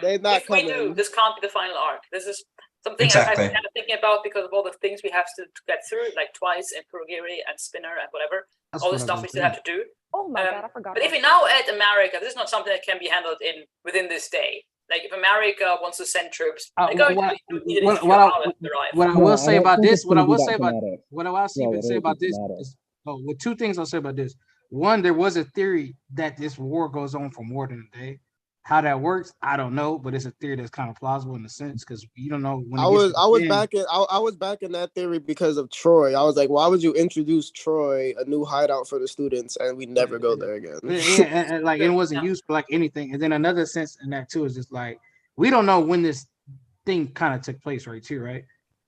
They're not coming. If we do, this can't be the final arc. This is something Exactly. I'm kind of thinking about because of all the things we have to get through, like Twice and Kurogiri and Spinner and whatever. All the stuff we still have to do. Oh my god, I forgot. But if we now add America, this is not something that can be handled within this day. Like if America wants to send troops, they're going to need it what I will say about this, what I will say about this is, well, two things I'll say about this. One, there was a theory that this war goes on for more than a day. How that works, I don't know, but it's a theory that's kind of plausible in a sense because you don't know when I was backing that theory because of Troy. I was like, why would you introduce Troy, a new hideout for the students, and we never go there again? and like it wasn't used for like anything. And then another sense in that too is just like we don't know when this thing kind of took place, right? Too, right?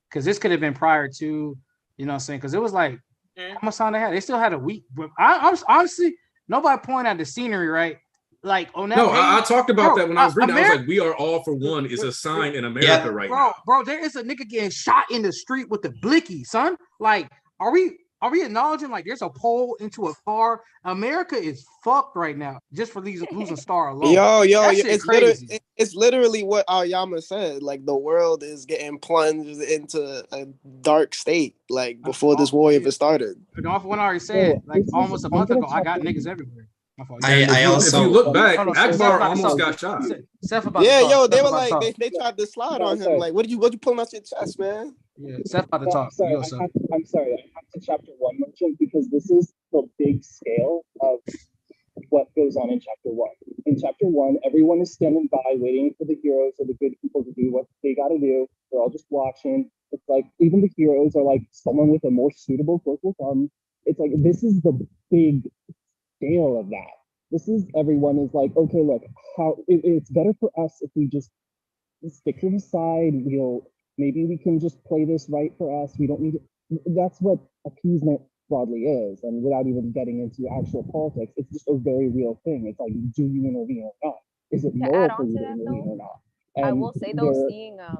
Because this could have been prior to, you know what I'm saying? Because it was like how much time they had? They still had a week. But I honestly, nobody pointed out the scenery, right? Like on that. No, I talked about that when I was reading. I was like, "We are all for one" is a sign in America right now. Bro, there is a nigga getting shot in the street with the blicky, son. Like, are we acknowledging like there's a pole into a car? America is fucked right now just for losing Star alone. Yo, it's literally what Aoyama said. Like the world is getting plunged into a dark state. Like before this war even started. Off what I already said, like almost a month ago, I got niggas everywhere. I also, if you look back, Akbar almost got shot. They were like they tried to slide on him. Like, what you pulling out your chest, man? Yeah, Seth about to talk. I'm sorry, I have to chapter 1 mention because this is the big scale of what goes on in chapter 1. In chapter 1, everyone is standing by waiting for the heroes or the good people to do what they got to do. They're all just watching. It's like even the heroes are like someone with a more suitable corporal arm. It's like this is the big scale of that. This is everyone is like, okay, look, it's better for us if we just stick to the side. Maybe we can just play this right for us. We don't need it. That's what appeasement broadly is, and without even getting into actual politics, it's just a very real thing. It's like, do you intervene or not? is it To moral add for on you to to that intervene though, or not? I And will say though, there,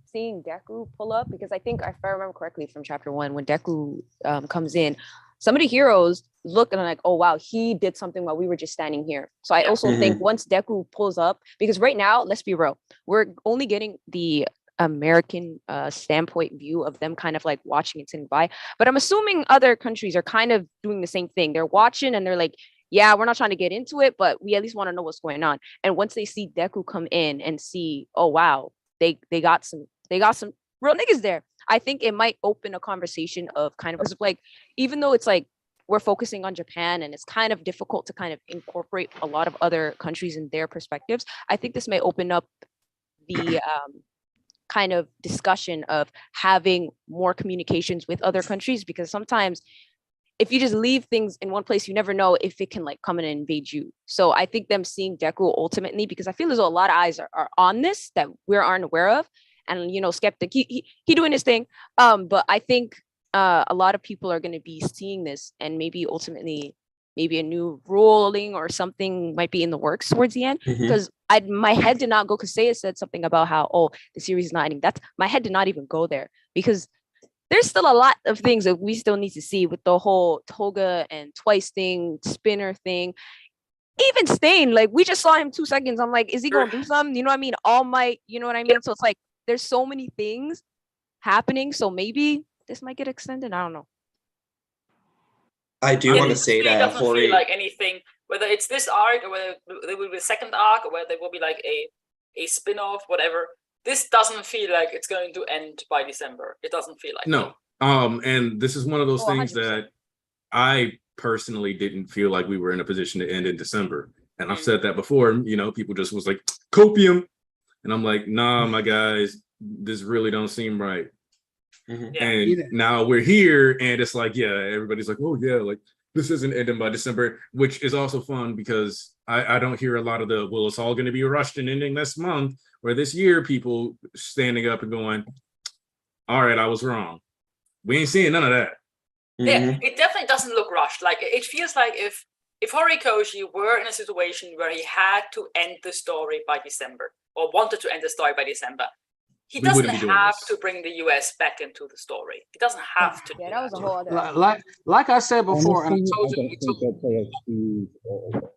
seeing Deku pull up, because I think if I remember correctly from chapter 1, when Deku comes in, some of the heroes look and are like, oh wow, he did something while we were just standing here. So I also think once Deku pulls up, because right now, let's be real, we're only getting the American standpoint view of them kind of like watching it sitting by. But I'm assuming other countries are kind of doing the same thing. They're watching and they're like, yeah, we're not trying to get into it, but we at least want to know what's going on. And once they see Deku come in and see, oh wow, they got some real niggas there. I think it might open a conversation of kind of, because like, even though it's like we're focusing on Japan and it's kind of difficult to kind of incorporate a lot of other countries and their perspectives, I think this may open up the kind of discussion of having more communications with other countries, because sometimes if you just leave things in one place, you never know if it can like come in and invade you. So I think them seeing Deku ultimately, because I feel as though a lot of eyes are on this that we aren't aware of. And, you know, Skeptic, he doing his thing. But I think a lot of people are going to be seeing this, and maybe ultimately, maybe a new ruling or something might be in the works towards the end. Because my head did not go, because Seiya said something about how, oh, the series is not ending. My head did not even go there, because there's still a lot of things that we still need to see with the whole Toga and Twice thing, Spinner thing. Even Stain, like we just saw him 2 seconds. I'm like, is he gonna do something? You know what I mean? All Might, you know what I mean? So it's like there's so many things happening. So maybe this might get extended. I don't know. I do want to say it that doesn't Hori, feel like anything, whether it's this arc or whether there will be a second arc or whether there will be like a spin-off, whatever. This doesn't feel like it's going to end by December. It doesn't feel like No. And this is one of those things 100%. that I personally didn't feel like we were in a position to end in December. And I've said that before, you know, people just was like, copium. And I'm like, nah, my guys, this really don't seem right. And now we're here and it's like, yeah, everybody's like, oh yeah, like this isn't ending by December, which is also fun because I don't hear a lot of the, well, it's all going to be rushed and ending this month or this year, people standing up and going, all right, I was wrong. We ain't seeing none of that. Yeah, it definitely doesn't look rushed. Like it feels like if Horikoshi were in a situation where he had to end the story by December or wanted to end the story by December, he doesn't have to bring the US back into the story. He doesn't have to. Yeah, that was a whole other. Like I said before, honestly, and I told I don't think they'll play a huge role for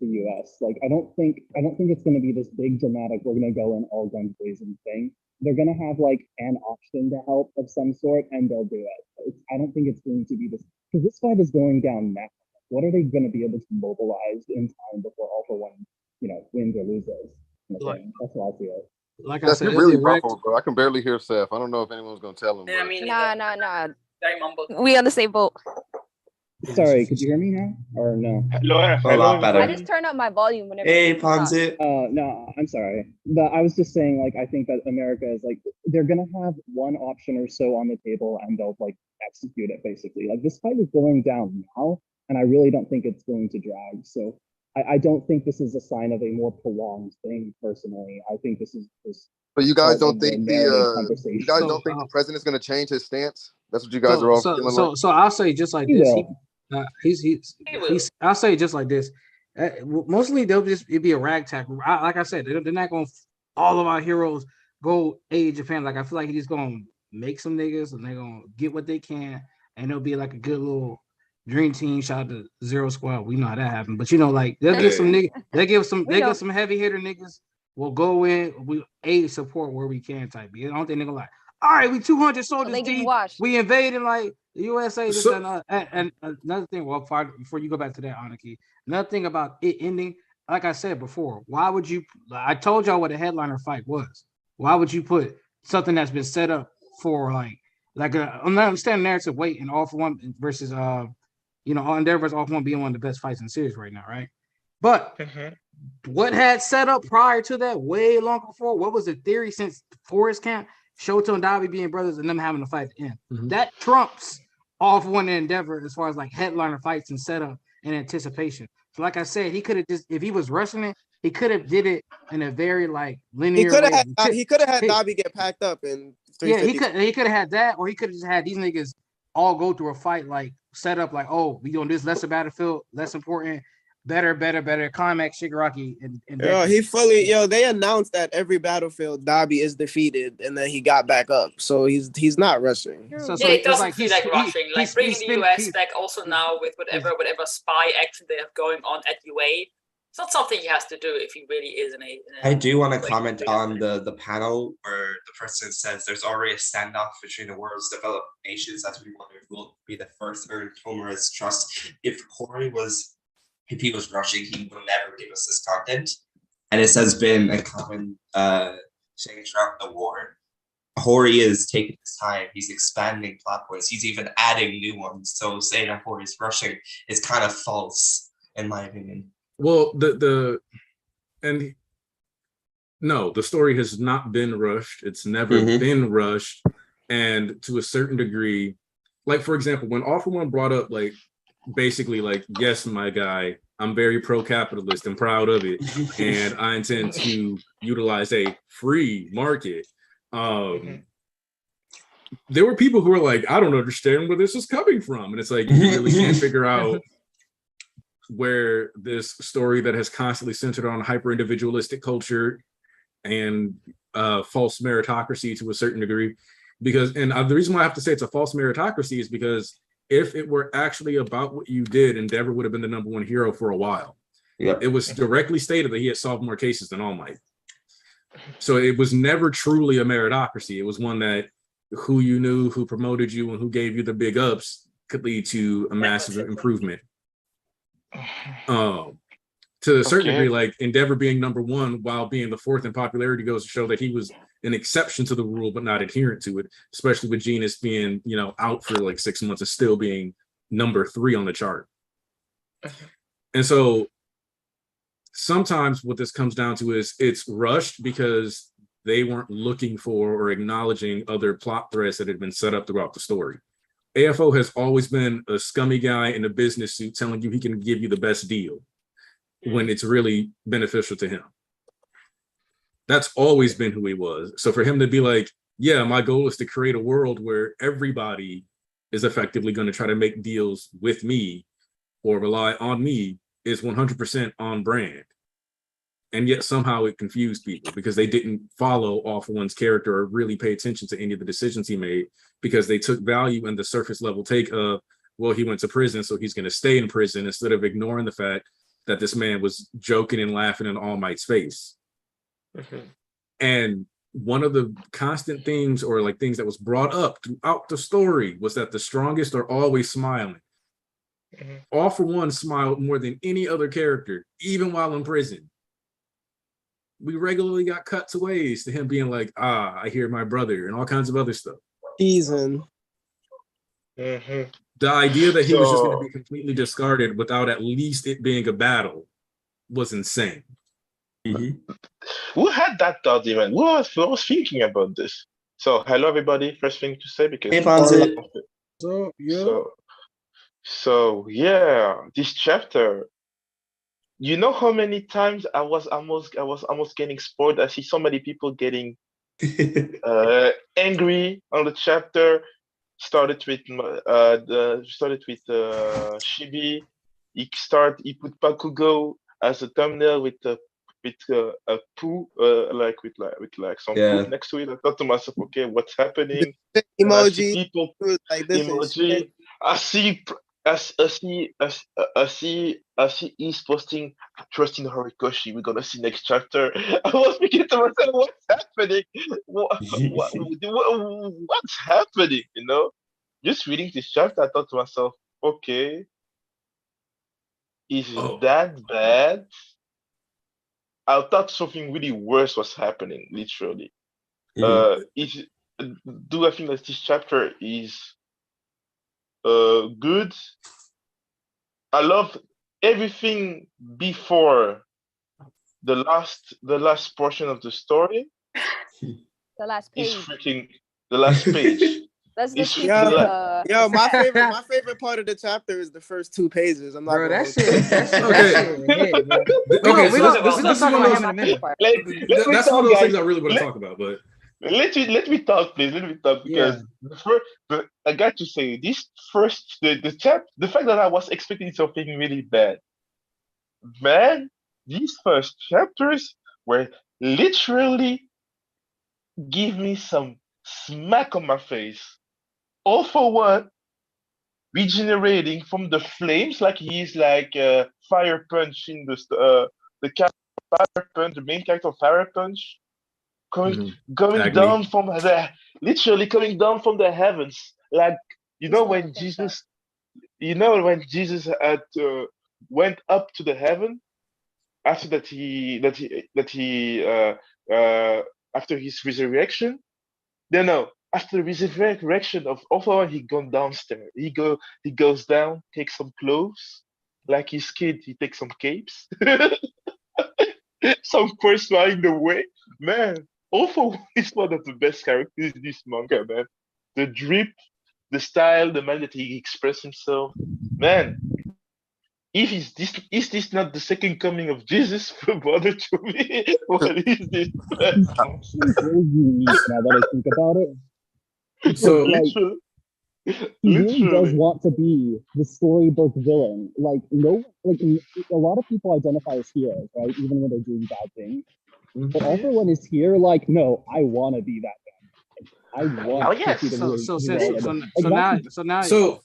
the US. Like I don't think it's going to be this big dramatic, we're going to go in all guns blazing thing. They're going to have like an option to help of some sort, and they'll do it. I don't think it's going to be this, because this fight is going down now. What are they going to be able to mobilize in time before All For One, you know, wins or loses? That's how I see it. Like I said, you're really muffled, bro. I can barely hear Seth. I don't know if anyone's gonna tell him. Yeah, I mean, nah. Very mumbled. We on the same boat. Sorry, could you hear me now or no? A lot better. I just turn up my volume whenever. Hey, Ponzi. No, I'm sorry. But I was just saying, like, I think that America is like, they're gonna have one option or so on the table, and they'll like execute it basically. Like this fight is going down now, and I really don't think it's going to drag. So I don't think this is a sign of a more prolonged thing. Personally, I think this is just. But you guys don't think the president's going to change his stance? That's what you guys are all feeling like. So I'll say just like this. I'll say just like this. Mostly it'd be a ragtag. Like I said, they're not going to all of our heroes go aid Japan. Like I feel like he's going to make some niggas and they're going to get what they can, and it'll be like a good little dream team. Shout out to Zero Squad. We know how that happened, but you know, like they'll get some niggas. They give some heavy hitter niggas. We'll go in. We aid support where we can. Type. I don't think they're gonna like. All right, we 200 soldiers deep. We invaded like the USA. And another thing. Well, before you go back to that, Aniki. Another thing about it ending. Like I said before, why would you? I told y'all what a headliner fight was. Why would you put something that's been set up for like a understand narrative weight in All For One versus Endeavor versus All For One being one of the best fights in the series right now, right? But what had set up prior to that, way long before, what was the theory since Forest Camp, Shoto and Dabi being brothers and them having a fight at the end? That trumps All For One and Endeavor as far as like headliner fights and setup and anticipation. So like I said, he could have just, if he was rushing it, he could have did it in a very like linear He could have had Dabi get packed up in 350. Yeah, he could have had that, or he could have just had these niggas all go through a fight like set up like, oh, we on this lesser battlefield, less important. better. Climax Shigaraki and They announced that every Battlefield Dabi is defeated and then he got back up. So he's not rushing. Yeah, it doesn't feel like rushing. Like bringing the US back also now with whatever spy action they have going on at UA. It's not something he has to do if he really is in a I do want to comment on the panel where the person says there's already a standoff between the world's developed nations that we wonder if will be the first to earn Tomura's trust. If he was rushing, he would never give us this content. And this has been a common saying throughout the war. Hori is taking his time. He's expanding plot points. He's even adding new ones. So saying that Hori is rushing is kind of false, in my opinion. Well, the story has not been rushed. It's never been rushed. And to a certain degree, like, for example, when All For One brought up, like, basically, like, yes, my guy, I'm very pro-capitalist and proud of it. And I intend to utilize a free market. There were people who were like, I don't understand where this is coming from. And it's like, you really can't figure out where this story that has constantly centered on hyper-individualistic culture and false meritocracy to a certain degree, because the reason why I have to say it's a false meritocracy is because if it were actually about what you did, Endeavor would have been the #1 hero for a while. Yep. It was directly stated that he had solved more cases than All Might. So it was never truly a meritocracy. It was one that who you knew, who promoted you, and who gave you the big ups could lead to a massive improvement. To a certain degree, like Endeavor being #1 while being the 4th in popularity goes to show that he was an exception to the rule, but not adherent to it, especially with Genus being, out for like 6 months and still being #3 on the chart. And so sometimes what this comes down to is it's rushed because they weren't looking for or acknowledging other plot threads that had been set up throughout the story. AFO has always been a scummy guy in a business suit telling you he can give you the best deal when it's really beneficial to him. That's always been who he was. So for him to be like, yeah, my goal is to create a world where everybody is effectively going to try to make deals with me or rely on me is 100% on brand. And yet somehow it confused people because they didn't follow All For One's character or really pay attention to any of the decisions he made, because they took value in the surface level take of, well, he went to prison, so he's going to stay in prison, instead of ignoring the fact that this man was joking and laughing in All Might's face. And one of the constant themes or like things that was brought up throughout the story was that the strongest are always smiling. All For One smiled more than any other character, even while in prison. We regularly got cutaways to him being like, I hear my brother, and all kinds of other stuff. Teasing. The idea that he was just going to be completely discarded without at least it being a battle was insane. Who had that thought even? Who was thinking about this? So, hello everybody. First thing to say, because so yeah, this chapter. You know how many times I was almost getting spoiled. I see so many people getting angry on the chapter. Started with Shibi. He put Bakugo as a thumbnail with a poo, with some poo next to it. I thought to myself, okay, what's happening? Emoji. People like this emoji. I see he's posting trusting Horikoshi. We're gonna see next chapter. I was thinking to myself, what's happening? What's happening? Just reading this chapter, I thought to myself, okay, is it that bad? I thought something really worse was happening, literally. Do I think that this chapter is good? I love everything before the last portion of the story. The last page. Is freaking the last page. My favorite part of the chapter is the first 2 pages. I'm not bro, gonna that's it. That's it. That's one of those things I really want to talk about, but let me talk, please. Let me talk, because I got to say this first the fact that I was expecting something really bad, man, these first chapters were literally give me some smack on my face. All for what? Regenerating from the flames, like he's like Fire Punch in the character Fire Punch, the main character of Fire Punch, going Agni. down from the literally coming down from the heavens, like when Jesus had went up to the heaven after after his resurrection. No, after the resurrection of Otho, he gone downstairs. He goes down, takes some clothes, like his kid. He takes some capes, some quest flying the way. Man, Otho is one of the best characters in this manga, man. The drip, the style, the man that he expressed himself, man. If is this not the second coming of Jesus, brother, to me? What is this? It's actually very unique now that I think about it. So literally, he really does want to be the storybook villain. Like a lot of people identify as heroes, right? Even when they're doing bad things. But also when it's here, like, no, I want to be that guy. I want to be the So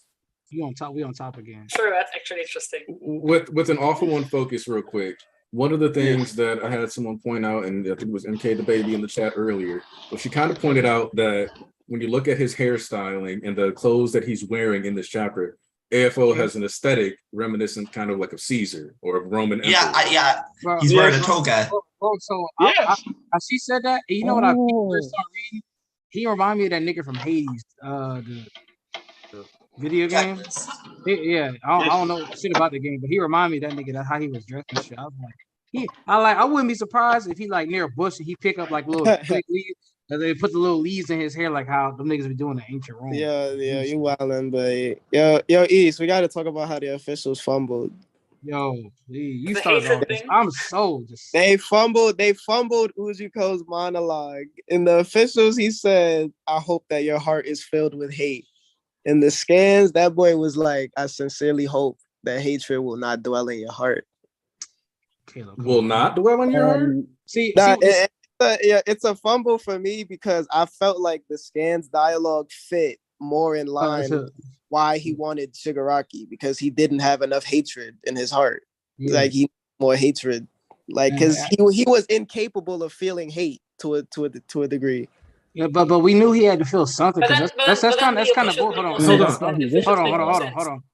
we on top again. Sure, that's actually interesting. With an awful one focus real quick. One of the things that I had someone point out, and I think it was MK the baby in the chat earlier, but she kind of pointed out that when you look at his hairstyling and the clothes that he's wearing in this chapter, AFO has an aesthetic reminiscent kind of like of Caesar or of Roman Emperor. Yeah. He's wearing a toga. She said that. And you know what I first started reading? He reminded me of that nigga from Hades, the video game. I don't know shit about the game, but he reminded me of that nigga. That's how he was dressed and shit. I was like, I wouldn't be surprised if he like near a bush and he pick up like little leaves, and they put the little leaves in his hair, like how them niggas be doing in ancient Rome. Yeah, you wildin', but yo, East, we got to talk about how the officials fumbled. Yo, you started on this. I'm so just. They fumbled Ujiko's monologue. In the officials, he said, "I hope that your heart is filled with hate." In the scans, that boy was like, "I sincerely hope that hatred will not dwell in your heart." Will not dwell in your heart? It's a fumble for me because I felt like the scans dialogue fit more in line with why he wanted Shigaraki, because he didn't have enough hatred in his heart. Like he more hatred, like because he was incapable of feeling hate to a degree. Yeah, but we knew he had to feel something, because that's kind of bull. Hold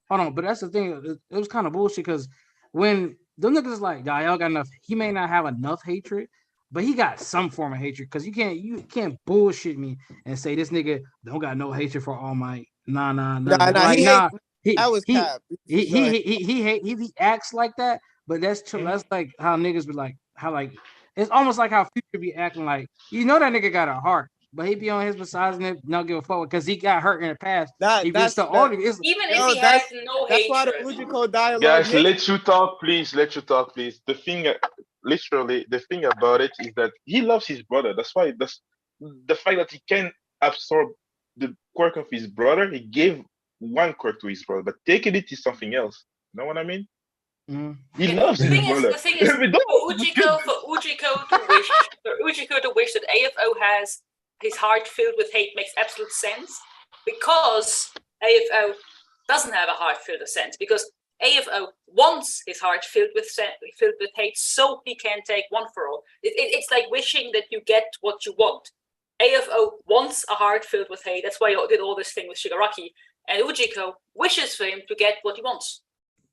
on. But that's the thing. It was kind of bullshit, because when them niggas like, y'all got enough. He may not have enough hatred, but he got some form of hatred. Because you can't bullshit me and say this nigga don't got no hatred for All Might. Nah. That was cap. He acts like that, but that's like how niggas be like, it's almost like how Future be acting like, that nigga got a heart, but he be on his besides and not give a fuck because he got hurt in the past. Even if he has no hatred. That's why the Ujiko dialogue. Guys, let you talk, please. The thing, literally, the thing about it is that he loves his brother. That's why the fact that he can absorb the quirk of his brother, he gave one quirk to his brother, but taking it is something else. You know what I mean? He loves his brother. The thing is, for Ujiko to wish that AFO has his heart filled with hate makes absolute sense, because AFO doesn't have a heart filled with sense, because AFO wants his heart filled with hate so he can take One for All. It's like wishing that you get what you want. AFO wants a heart filled with hate. That's why he did all this thing with Shigaraki. And Ujiko wishes for him to get what he wants.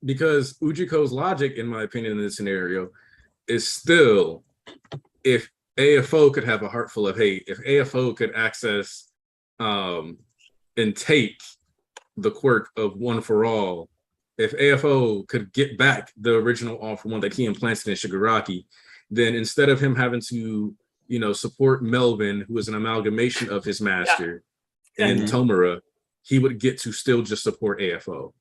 Because Ujiko's logic, in my opinion, in this scenario, is still, if AFO could have a heart full of hate, if AFO could access and take the quirk of One for All, if AFO could get back the original All for One that he implanted in Shigaraki, then instead of him having to support Melvin, who is an amalgamation of his master, and Tomura, he would get to still just support AFO.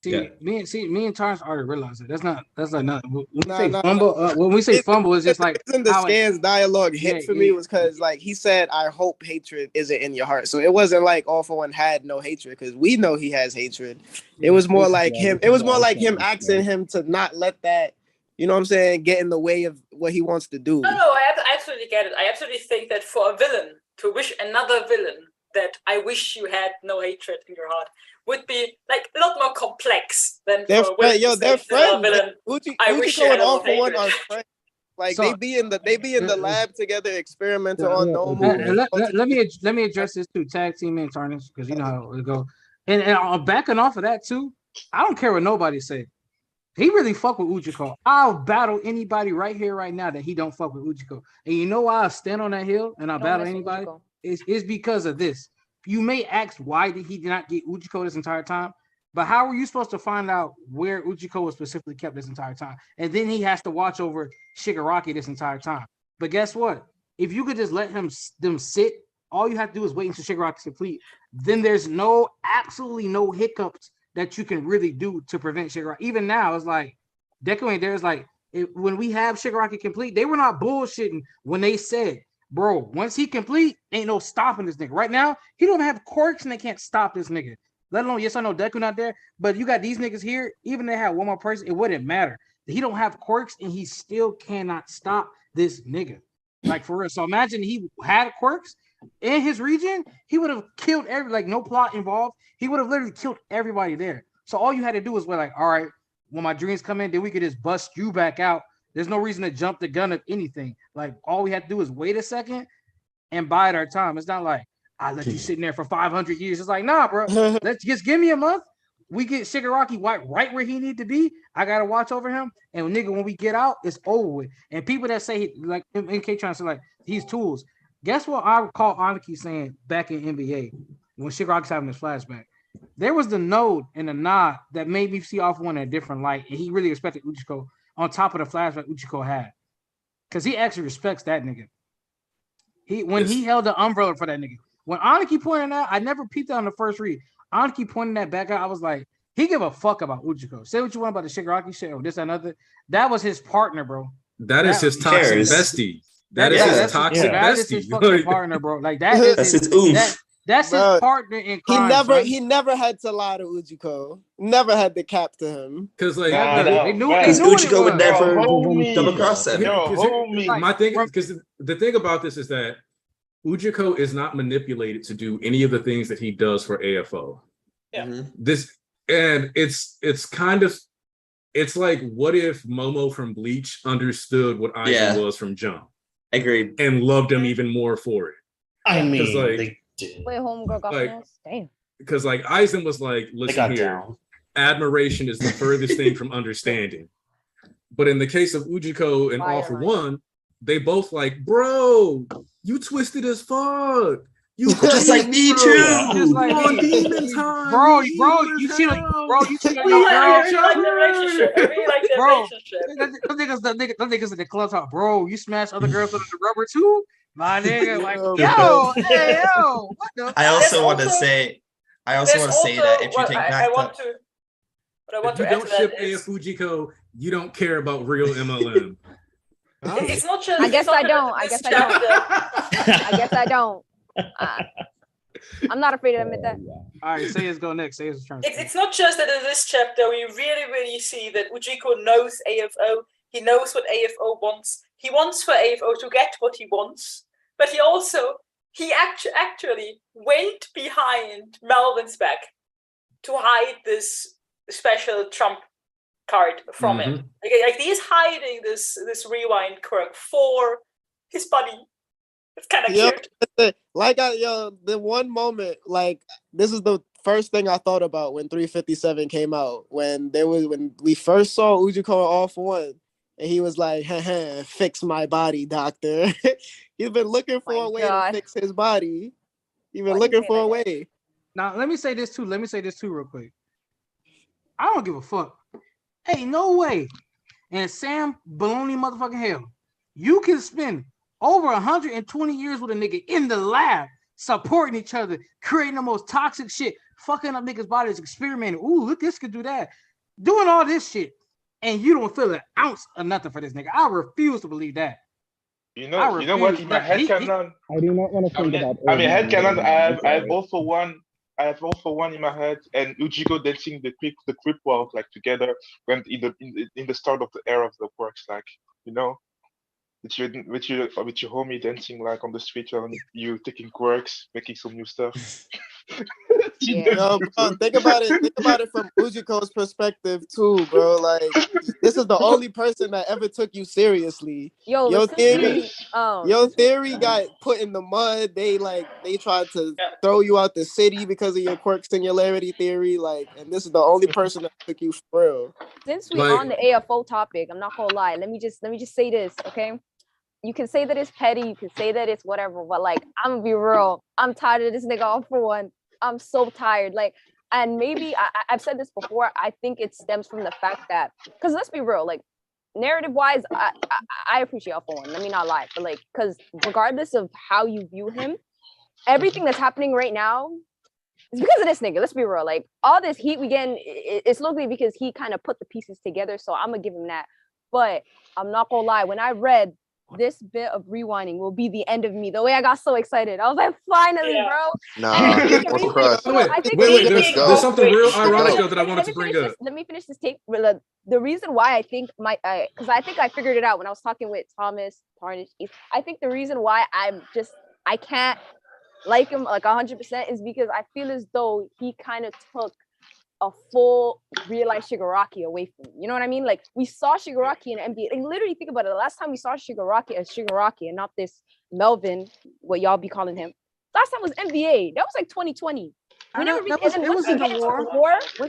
Me and Terrence already realized it. That's like not when we say fumble, it's just like the scans dialogue hit for me was because like he said, "I hope hatred isn't in your heart." So it wasn't like All for One had no hatred, because we know he has hatred. It was more like him. It was more like him asking him to not let that you know what I'm saying, get in the way of what he wants to do. No, I absolutely get it. I absolutely think that for a villain to wish another villain that I wish you had no hatred in your heart would be like a lot more complex than They're for a villain to they're say to another friends. villain. I wish you Uchiko had and a All lot of for One hatred. are friends. Like So- they be in the lab together, experimenting on Nomu. Let me address this too. Tag team and tarnish, because you know how it go. And backing off of that too, I don't care what nobody say. He really fuck with Ujiko. I'll battle anybody right here, right now that he don't fuck with Ujiko. And you know why I stand on that hill and I battle anybody? It's because of this. You may ask why did he not get Ujiko this entire time, but how are you supposed to find out where Ujiko was specifically kept this entire time? And then he has to watch over Shigaraki this entire time. But guess what? If you could just let them sit, all you have to do is wait until Shigaraki's complete. Then there's absolutely no hiccups that you can really do to prevent Shigaraki. Even now, it's like Deku ain't there. It's like when we have Shigaraki complete, they were not bullshitting when they said, bro, once he complete, ain't no stopping this nigga. Right now, he don't have quirks and they can't stop this nigga. Let alone, yes, I know Deku not there, but you got these niggas here. Even if they had one more person, it wouldn't matter. He don't have quirks and he still cannot stop this nigga. Like for real. So imagine he had quirks in his region, he would have killed no plot involved. He would have literally killed everybody there. So all you had to do was like, all right, when my dreams come in, then we could just bust you back out. There's no reason to jump the gun of anything. Like all we have to do is wait a second and bide our time. It's not like I let you sitting there for 500 years. It's like, nah, bro. Let's just give me a month. We get Shigaraki right where he need to be. I gotta watch over him. And nigga, when we get out, it's over with. And people that say like MK trying to say like he's tools. Guess what I recall Aniki saying back in NBA when Shigaraki's having this flashback? There was the node and the nod that made me see Off One in a different light, and he really respected Uchiko on top of the flashback Uchiko had, because he actually respects that nigga. He held the umbrella for that nigga. When Aniki pointed out, I never peeped out on the first read. Aniki pointing that back out, I was like, he give a fuck about Uchiko. Say what you want about the Shigaraki shit or this and other. That was his partner, bro. That is his toxic bestie. That is his toxic bestie. That is his fucking partner, bro. Like that's his oomph. That's his partner in crime. He never had to lie to Ujiko. Never had to cap to him. Because like Ujiko would never double cross him. My thing, because the thing about this is that Ujiko is not manipulated to do any of the things that he does for AFO. Yeah. It's kind of, it's like, what if Momo from Bleach understood what Aizen was from Jump? Agreed. And loved him even more for it. I mean, like, they did. Wait, homegirl got like, damn. Because like Aizen was like, listen here, down. Admiration is the furthest thing from understanding. But in the case of Ujiko and All for One, they both like, bro, you twisted as fuck. You just like me too. Just like on demon time, bro. You cheat on your We girl. like the relationship. We like the relationship. Them niggas in the club talk, bro. You smash other girls under the rubber too, my nigga. Like, yo, what the? I also want to say that if you take back I want to if you don't ship AF Fujiko, you don't care about real MLM. It's not just. I guess I don't. I guess I don't. I'm not afraid to admit that. All right, say go next. Say his turn. It's not just that in this chapter we really see that Ujiko knows AFO. He knows what AFO wants. He wants for AFO to get what he wants, but he actually went behind Melvin's back to hide this special trump card from him. Like he's hiding this rewind quirk for his buddy. It's kind of cute. Like the one moment, like this is the first thing I thought about when 357 came out. When we first saw Ujiko All for One, and he was like, "Fix my body, doctor." He's been looking for a way to fix his body. He's been looking for a way. Now let me say this too. Real quick. I don't give a fuck. Hey, no way. And Sam Baloney motherfucking hell, you can spend over 120 years with a nigga in the lab, supporting each other, creating the most toxic shit, fucking up niggas' bodies, experimenting. Ooh, look, this could do that. Doing all this shit, and you don't feel an ounce of nothing for this nigga. I refuse to believe that. You know what? In my head canon, I do not want to think about. I mean, head canon. I have also one. I have All for One in my head, and Ujiko dancing the creep walk like together when in the start of the era of the works, like you know, with your homie dancing like on the street when you taking quirks, making some new stuff. Yeah. Yo, bro, think about it. Think about it from Ujiko's perspective too, bro. Like, this is the only person that ever took you seriously. Yo, Your listen, theory, your since we- theory got put in the mud. They tried to throw you out the city because of your quirk singularity theory. Like, and this is the only person that took you for real. Since we on the AFO topic, I'm not gonna lie. Let me just say this, okay? You can say that it's petty, you can say that it's whatever, but like, I'm gonna be real. I'm tired of this nigga All for One. I'm so tired. Like, and maybe I've said this before. I think it stems from the fact that, because let's be real, like, narrative wise, I appreciate All for One. Let me not lie, but like, because regardless of how you view him, everything that's happening right now is because of this nigga. Let's be real. Like, all this heat we getting, it's locally because he kind of put the pieces together. So I'm gonna give him that. But I'm not gonna lie. When I read this bit of rewinding will be the end of me, the way I got so excited, I was like, finally, bro. Nah, wait, there's something real ironic though that I wanted to bring up. Let me finish this tape. The reason why I think because I think I figured it out when I was talking with Thomas, Tarnish. I think the reason why I can't like him like 100% is because I feel as though he kind of took a full realized Shigaraki away from him. You know what I mean? Like, we saw Shigaraki in NBA. Like, literally think about it. The last time we saw Shigaraki as Shigaraki and not this Melvin, what y'all be calling him. Last time was NBA. That was like 2020. Once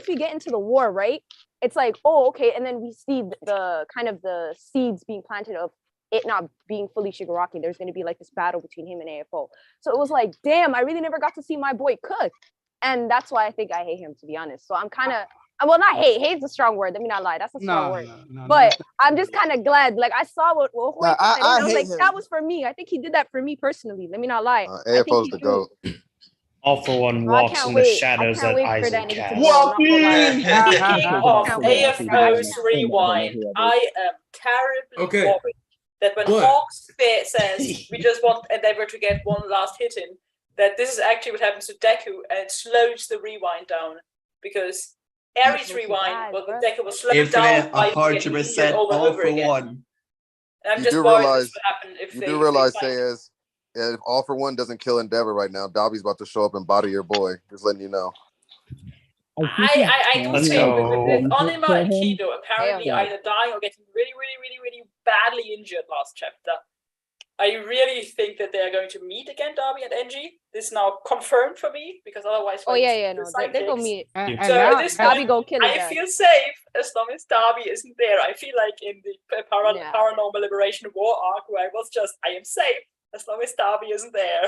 we get into the war, right? It's like, oh, okay. And then we see the kind of the seeds being planted of it not being fully Shigaraki. There's going to be like this battle between him and AFO. So it was like, damn, I really never got to see my boy cook. And that's why I think I hate him, to be honest. So I'm kind of, well, not hate. Hate's a strong word. Let me not lie. That's a strong word. But I'm just kind of glad. Like, I saw what Jorge said. I was like, that was for me. I think he did that for me personally. Let me not lie. AFO's the GOAT. All for One walks in the shadows that Isaac cast. AFO's rewind. I am terribly worried that when Hawks says we just want Endeavor to get one last hit in, that this is actually what happens to Deku, and it slows the rewind down, because Ares rewind, well, Deku will slow it down by 100% over and All over for again. One. And I'm You just do worried realize, this would happen if you they do realize, fight. Sayez, if All for One doesn't kill Endeavor right now, Dobby's about to show up and body your boy. Just letting you know. I do Let's think go. with Onima and Kido apparently either dying or getting really badly injured last chapter, I really think that they are going to meet again, Darby and Engie. This is now confirmed for me, because otherwise... no, they're going to meet. So at this point, I feel safe as long as Darby isn't there. I feel like in the Paranormal Liberation War arc, where I was just, I am safe as long as Darby isn't there.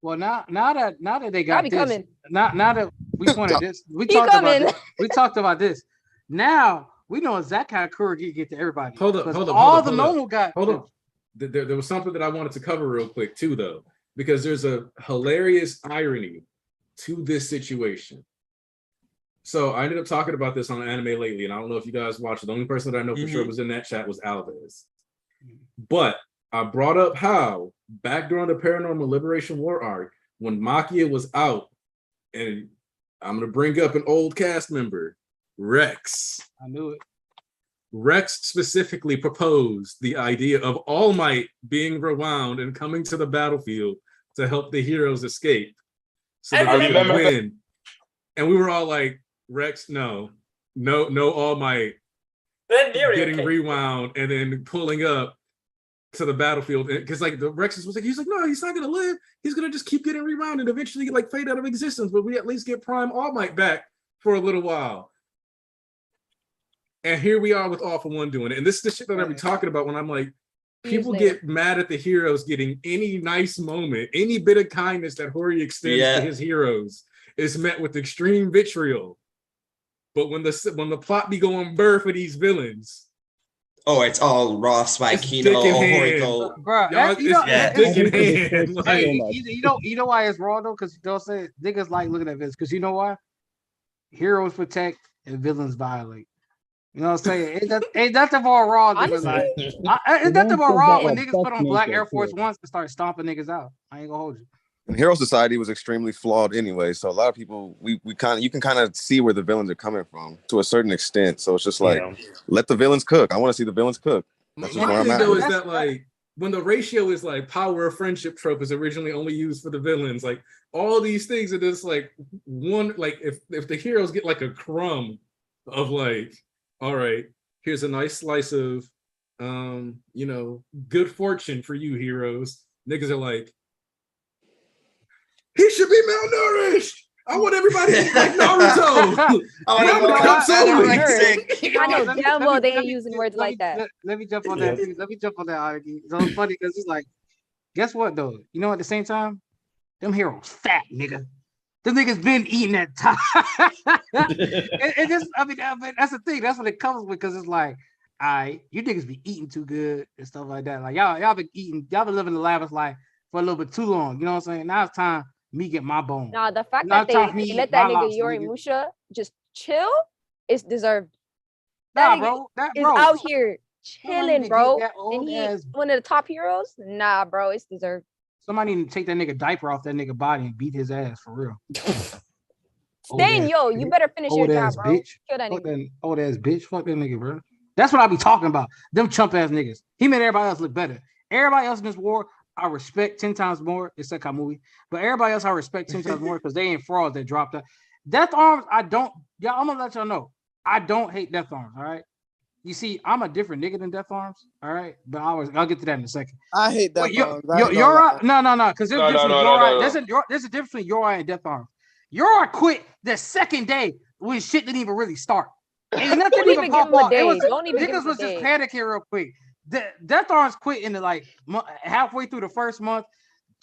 Well, now that they got Darby this, coming. now that we pointed this, we talked about this. Now we know exactly how Kuragi get to everybody. Hold up. All the normal guys. Hold on. There was something that I wanted to cover real quick too, though, because there's a hilarious irony to this situation. So I ended up talking about this on Anime Lately, and I don't know if you guys watched it. The only person that I know for sure was in that chat was Alves. But I brought up how back during the Paranormal Liberation War arc, when Makia was out, and I'm gonna bring up an old cast member, Rex. I knew it. Rex specifically proposed the idea of All Might being rewound and coming to the battlefield to help the heroes escape so that they could win. And we were all like, Rex, no All Might getting rewound and then pulling up to the battlefield. Because like the Rex was like, he's like, no, he's not gonna live. He's gonna just keep getting rewound and eventually like fade out of existence. But we at least get Prime All Might back for a little while. And here we are with All for One doing it. And this is the shit that I be talking about when I'm like, people get mad at the heroes getting any nice moment, any bit of kindness that Hori extends to his heroes is met with extreme vitriol. But when the plot be going burr for these villains, oh, it's all Ross by Kino or Horiko. Bro, dick in hand. Like, you know why it's wrong though? Because they'll say niggas like looking at this. Because you know why? Heroes protect and villains violate. You know what I'm saying? Ain't nothing more wrong than like, ain't nothing more wrong when niggas put on black Air Force Ones and start stomping niggas out. I ain't gonna hold you. And Hero Society was extremely flawed anyway. So a lot of people, you can kind of see where the villains are coming from to a certain extent. So it's just like, let the villains cook. I want to see the villains cook. That's just where I'm at. Though is that like when the ratio is like power of friendship trope is originally only used for the villains, like all these things are just like one, like if the heroes get like a crumb of like, all right, here's a nice slice of good fortune for you heroes. Niggas are like, he should be malnourished. I want everybody to eat like Naruto. I know damn well they ain't using words like that. Let me jump on that. Please. Let me jump on that argument. So it's funny because it's like, guess what though? You know, at the same time, them heroes fat, nigga. Them niggas been eating that time. it just, I mean, that's the thing. That's what it comes with because it's like, all right, you niggas be eating too good and stuff like that. Like y'all been eating, y'all been living the lavish life for a little bit too long. You know what I'm saying? Now it's time me get my bone. Nah, the fact that they let that nigga Yori Musha just chill is deserved. That bro, is out here chilling, bro. And he's one of the top heroes. Nah, bro, it's deserved. Somebody need to take that nigga diaper off that nigga body and beat his ass for real. Stain, you better finish your job, bro. Bitch. Kill that nigga. That old ass bitch. Fuck that nigga, bro. That's what I be talking about. Them chump ass niggas. He made everybody else look better. Everybody else in this war, I respect 10 times more, except movie. But everybody else I respect 10 times more because they ain't frauds that dropped that. Death Arms, I'm gonna let y'all know. I don't hate Death Arms, all right? You see, I'm a different nigga than Death Arms, all right? But I'll get to that in a second. I hate Death Arms. No, because there's a difference between Yori and Death Arms. Yori quit the second day when shit didn't even really start. Ain't nothing even pop off. Niggas was just panicking real quick. Death Arms quit in the like halfway through the first month.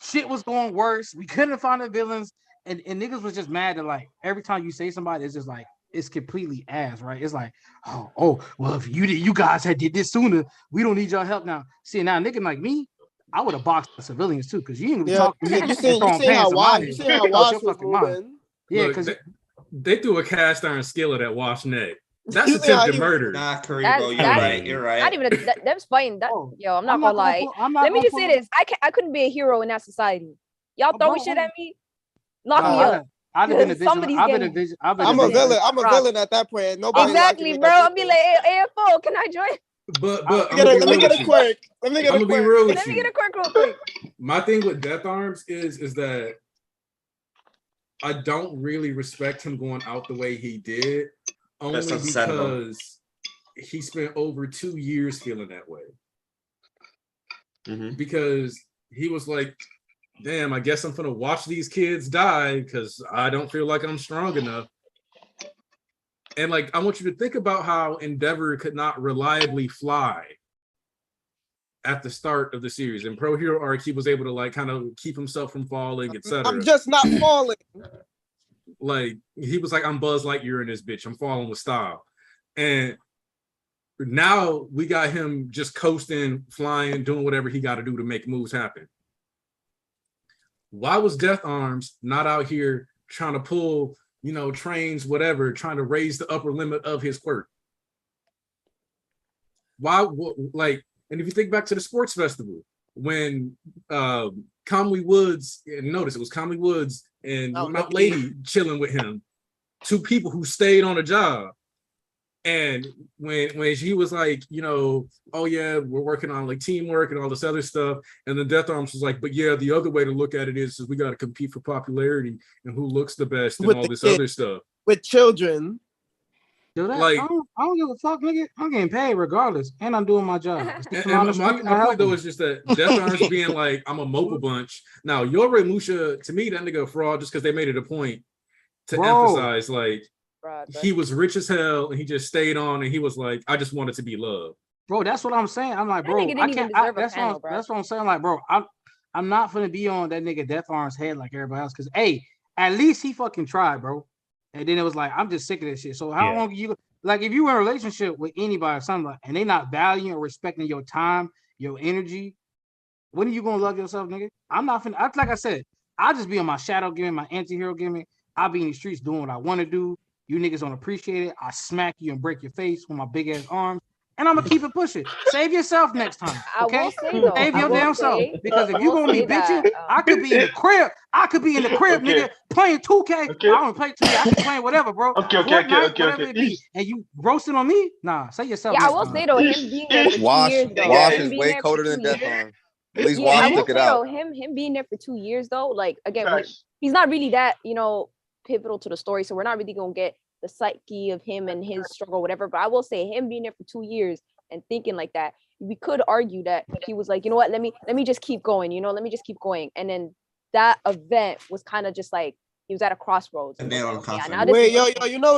Shit was going worse. We couldn't find the villains, and niggas was just mad that like every time you say somebody, it's just like it's completely ass, right? It's like, well, if you guys had did this sooner, we don't need your help now. See now, nigga like me, I would have boxed the civilians too, because you ain't gonna talk. You see how Wash was moving. Yeah, because they threw a cast iron skillet at Wash neck. That's attempted murder. Nah, Curry, bro, you're right. Not even them fighting that. Yo, I'm not gonna lie. Let me just say this: I couldn't be a hero in that society. Y'all throwing shit at me, lock me up. I've been a villain. I'm a villain at that point. Nobody exactly, bro. I'll be like, AFO, can I join? But let me get a quirk. Let me get a quirk real quick. My thing with Death Arms is that I don't really respect him going out the way he did. Only because he spent over 2 years feeling that way. Mm-hmm. Because he was like, damn, I guess I'm gonna watch these kids die because I don't feel like I'm strong enough. And like, I want you to think about how Endeavor could not reliably fly at the start of the series. In Pro Hero Arc, he was able to like kind of keep himself from falling, etc. I'm just not falling. Like he was like, I'm Buzz Lightyear in this bitch. I'm falling with style. And now we got him just coasting, flying, doing whatever he got to do to make moves happen. Why was Death Arms not out here trying to pull, trains, whatever, trying to raise the upper limit of his quirk? Why, like, and if you think back to the sports festival, when Comley Woods, notice it was Comley Woods and Mount Lady chilling with him, two people who stayed on a job. And when she was like, oh yeah, we're working on like teamwork and all this other stuff, and then Death Arms was like, but yeah, the other way to look at it is we got to compete for popularity and who looks the best and all this other stuff with children. Dude, I don't give a fuck, nigga. I'm getting paid regardless, and I'm doing my job. My point though is just that Death Arms being like, I'm a mobile bunch. Now, Yori Musha, to me, that nigga a fraud just because they made it a point to emphasize like he was rich as hell and he just stayed on and he was like, I just wanted to be loved. Bro, that's what I'm saying. I'm like, bro, I can't. That's what I'm saying. Like, bro, I'm not gonna be on that nigga Death Arms head like everybody else. Because at least he fucking tried, bro. And then it was like, I'm just sick of this shit. So how long you like if you in a relationship with anybody or something like, and they not valuing or respecting your time, your energy, when are you gonna love yourself, nigga? I'm not finna. Like I said, I'll just be on my shadow gimmick, my anti-hero gimmick. I'll be in the streets doing what I want to do. You niggas don't appreciate it. I smack you and break your face with my big ass arms. and I'm gonna keep it pushing. Save yourself next time. I Okay? will say though, Save I your will damn self. say- Because if I you will gonna be say that, bitching, I could be in the crib. I could be in the crib, Okay. nigga, playing 2K. Okay. I don't play 2K. I can play whatever, bro. Okay, Fortnite, whatever it be. Ish, And you roasting on me? Nah, say yourself. Yeah, I next will time. say though, him Ish, being there for 2 Wash years though, Wash him is being way there for colder 2 than Death years. Arm. At least Yeah, Wash I will took it say though, out. him being there for 2 years though, like again, Facts. he's not really that, pivotal to the story. So we're not really gonna get the psyche of him and his struggle, whatever. But I will say him being there for 2 years and thinking like that, we could argue that he was like, you know what, let me just keep going, let me just keep going. And then that event was kind of just like he was at a crossroads. A nail in the Okay, coffin. now this Wait, is- you know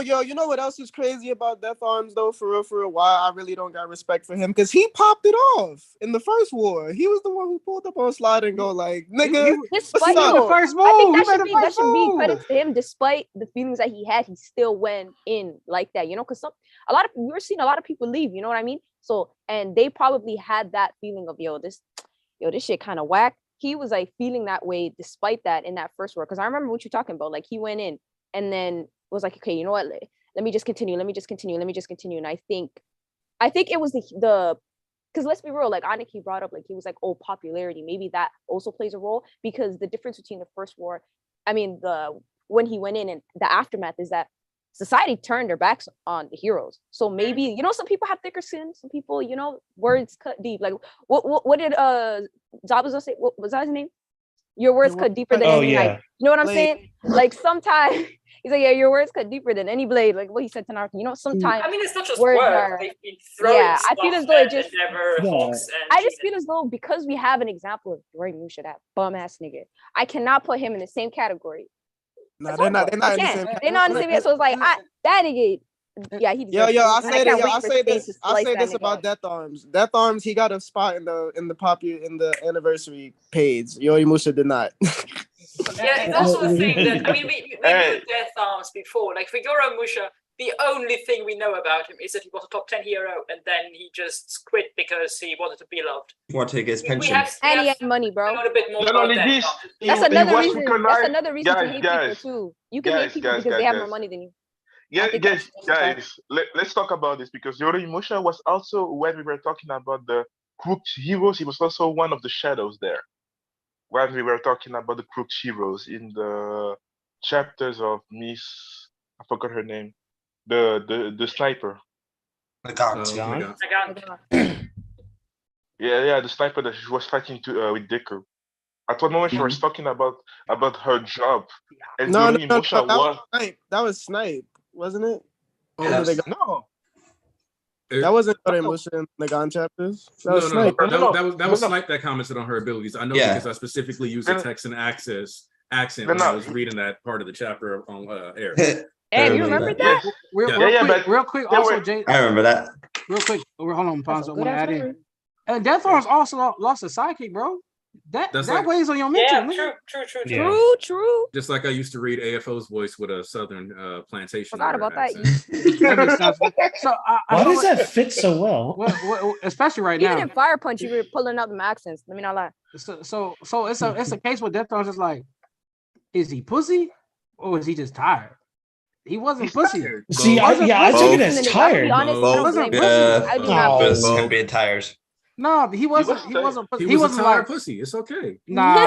what else is crazy about Death Arms though? For real, why I really don't got respect for him? Because he popped it off in the first war. He was the one who pulled up on Slide and go like, nigga, Despite what's up? the first move. I think He that made should the be first move. credits to him, despite the feelings that he had, he still went in like that, because we were seeing a lot of people leave, you know what I mean? So, and they probably had that feeling of this shit kind of whack. He was like feeling that way despite that in that first war. Because I remember what you're talking about. Like he went in and then was like, okay, you know what? Let me just continue. And I think it was the because let's be real, like Aniki brought up, like he was like, oh, popularity. Maybe that also plays a role, because the difference between the first war, when he went in and the aftermath is that society turned their backs on the heroes. So maybe, some people have thicker skin, some people, words cut deep. Like what did Zabuza say? What was that his name? Your words cut deeper than any knife. You know what I'm saying? Like sometimes he's like, yeah, your words cut deeper than any blade. Like what he said to Naruto. Sometimes it's not just words words. are- They've been throwing yeah, I feel stuff as though it at just Endeavor, Hawks, and I just feel as though because we have an example of Roy Musha, that bum ass nigga, I cannot put him in the same category. No, they're not in the same They're not in the same. So it's like that nigga. Yeah, he. Yo, deserves it. I say can't that. wait for Space to I slice say that this nigga about up. Death Arms. Death Arms, he got a spot in the anniversary page. Yorimusha did not. Yeah, it's also the thing that we knew Death Arms before. Like for Yoro Musha, the only thing we know about him is that he was a top 10 hero and then he just quit because he wanted to be loved. You want to take his We pension? And he had money, bro. know a bit more Not about only Death this, Arms. That's he another was reason. recognized- That's another reason to Guys, hate guys, people too. You can hate people because they have more money than you. Guys, let's talk about this because Yori Musha was also, when we were talking about the crooked heroes, he was also one of the shadows there. When we were talking about the crooked heroes in the chapters of Miss, I forgot her name, the sniper. Nagant. Yeah, the sniper that she was fighting with Deku. At one moment, she was talking about her job, and Yori Musha was. That was Snipe, wasn't it? No. That wasn't Yorimusha in the Gon chapters. That was Snipe. That was Snipe that commented on her abilities. I know because I specifically used the Texan accent when I was reading that part of the chapter on air. Hey, you remember that? Real quick. Also, Jay. I remember that. Real quick. Hold on, Ponzo. I want to add in. memory. And Death Arms also lost a sidekick, bro. That weighs on your mental. True. Just like I used to read AFO's voice with a southern plantation. Forgot about that. So why does that fit so well? Especially right Even now. in Fire Punch, you were pulling out the accents. Let me not lie. So it's a case where Death Arms is like, is he pussy or is he just tired? He wasn't pussy. See, I took it as tired. Yeah, can be tired. No, he wasn't. He wasn't. He was a tired pussy. It's okay. Nah.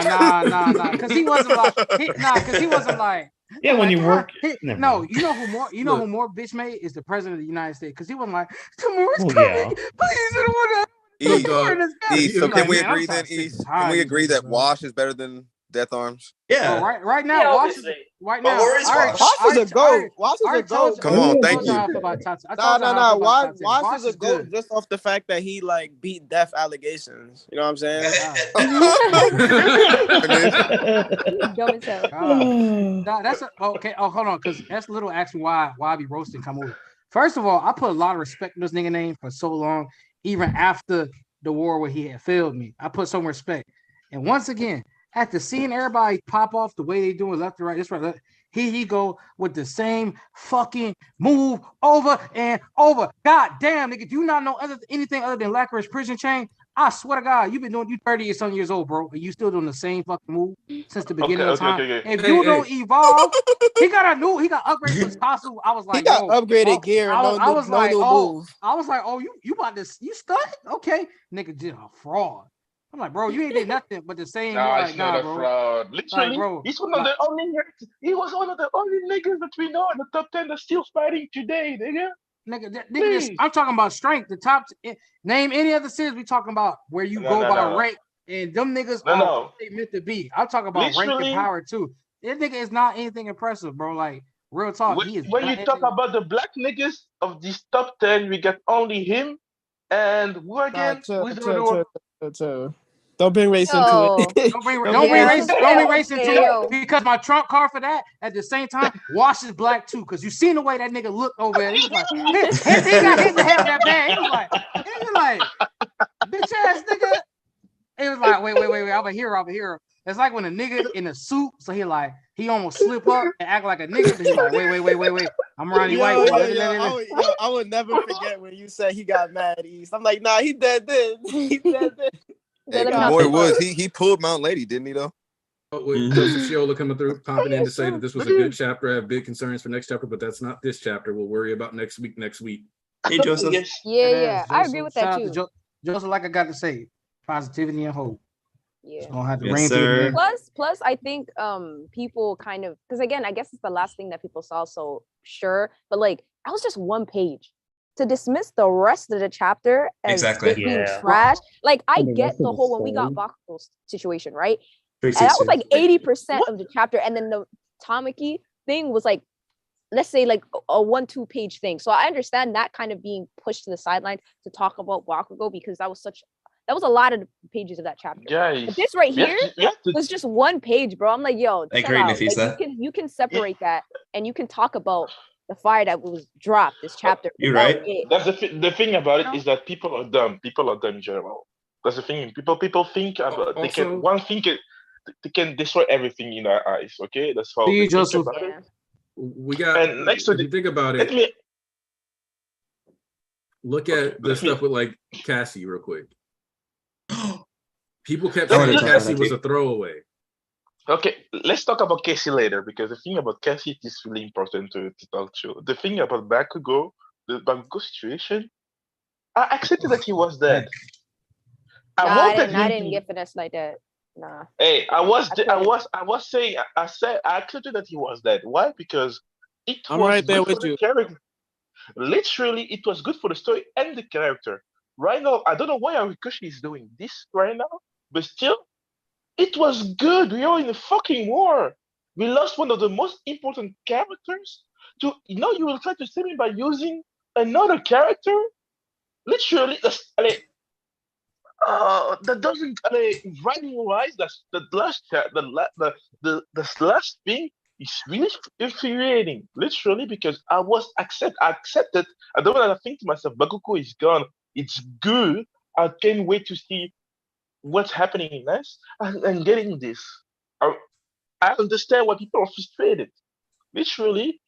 Because he wasn't like. Because he wasn't like. Yeah, when you work. No, you know who more bitch made is the president of the United States. Because he wasn't like, tomorrow's coming. Please, I don't want So can we agree then, East? Can we agree that Wash is better than Death Arms? Yeah. Well, right now, Wash is Wash is a goat. Wash is a goat. Come on, thank you. No. Wash is a goat just off the fact that he like beat death allegations. You know what I'm saying? That's okay. Oh, hold on, because that's little asking why I be roasting Kamui. First of all, I put a lot of respect in this nigga name for so long, even after the war where he had failed me. I put some respect. And once again, after seeing everybody pop off the way they doing left to right, this right, left, he go with the same fucking move over and over. God damn, nigga, do you not know anything other than Licorice Prison Chain? I swear to God, you've been doing you 30 some years old, bro, and you still doing the same fucking move since the beginning of time. If you don't evolve, he got upgrades to his costume. I was like, he got upgraded gear. I was like, move. you about this? You stuck? Okay, nigga, just a fraud. I'm like, bro, you ain't did nothing but the same. Nah, Like, it's not a bro. fraud. Literally, Like, bro, he's one of the only. He was one of the only niggas that we know in the top 10 that's still fighting today, nigga. Nigga, I'm talking about strength. The top. Name any other series we talking about where you go by rank, and them niggas are what they meant to be. I'm talking about rank and power too. This nigga is not anything impressive, bro. Like real talk. When you talk about the black niggas of this top 10, we got only him and who again? Don't bring race into it. Don't bring race into it because my trump card for that at the same time Wash is black too. Because you seen the way that nigga looked over there. He was like, he got hit in the head with that bag. He was like, bitch ass nigga. It was like, wait. I'm a hero. It's like when a nigga in a suit, so he almost slip up and act like a nigga. But he's like, wait. I'm Ronnie White. I would never forget when you said he got mad East. I'm like, nah, he dead then. He dead then. Hey, boy Woods, he pulled Mount Lady, didn't he though? With Joseph Shiola coming through, popping in to say that this was a good chapter. I have big concerns for next chapter, but that's not this chapter. We'll worry about next week. Hey, Joseph. Yeah. I agree with that too. Joseph, like I got to say, positivity and hope. Yeah. Gonna have to rain plus, I think people kind of, because again, I guess it's the last thing that people saw. So sure, but like, I was just one page. To dismiss the rest of the chapter as being trash, like I get the whole when we got Bakugo's situation, right? And that was like 80% of the chapter, and then the Tamaki thing was like, let's say like a 1-2 page thing. So I understand that kind of being pushed to the sidelines to talk about Bakugo because that was a lot of the pages of that chapter. But this right here was just one page, bro. I'm like, yo, you can separate that and you can talk about the fire that was dropped this chapter. You're right. That's the thing about it is that people are dumb. People are dumb in general. That's the thing. People think about they can destroy everything in our eyes. Okay, that's how they think about it. We got. And next to if you think about it, look at the stuff with like Cassie real quick. People kept saying Cassie was a throwaway. Okay, let's talk about Casey later because the thing about Cassie is really important to talk to. The thing about Bakugo, the Bakugo situation, I accepted that he was dead. I didn't get finesse like that. Nah. Hey, I accepted that he was dead. Why? Because it was right there good with for you. the character. Literally, it was good for the story and the character. Right now, I don't know why Arikoshi is doing this right now, but still. It was good. We are in a fucking war. We lost one of the most important characters. You will try to save me by using another character. Literally, that doesn't. Writing wise, the last thing is really infuriating. Literally, because I accepted. I don't want to think to myself, Bakugo is gone. It's good. I can't wait to see what's happening in us and getting this. I understand why people are frustrated. Literally,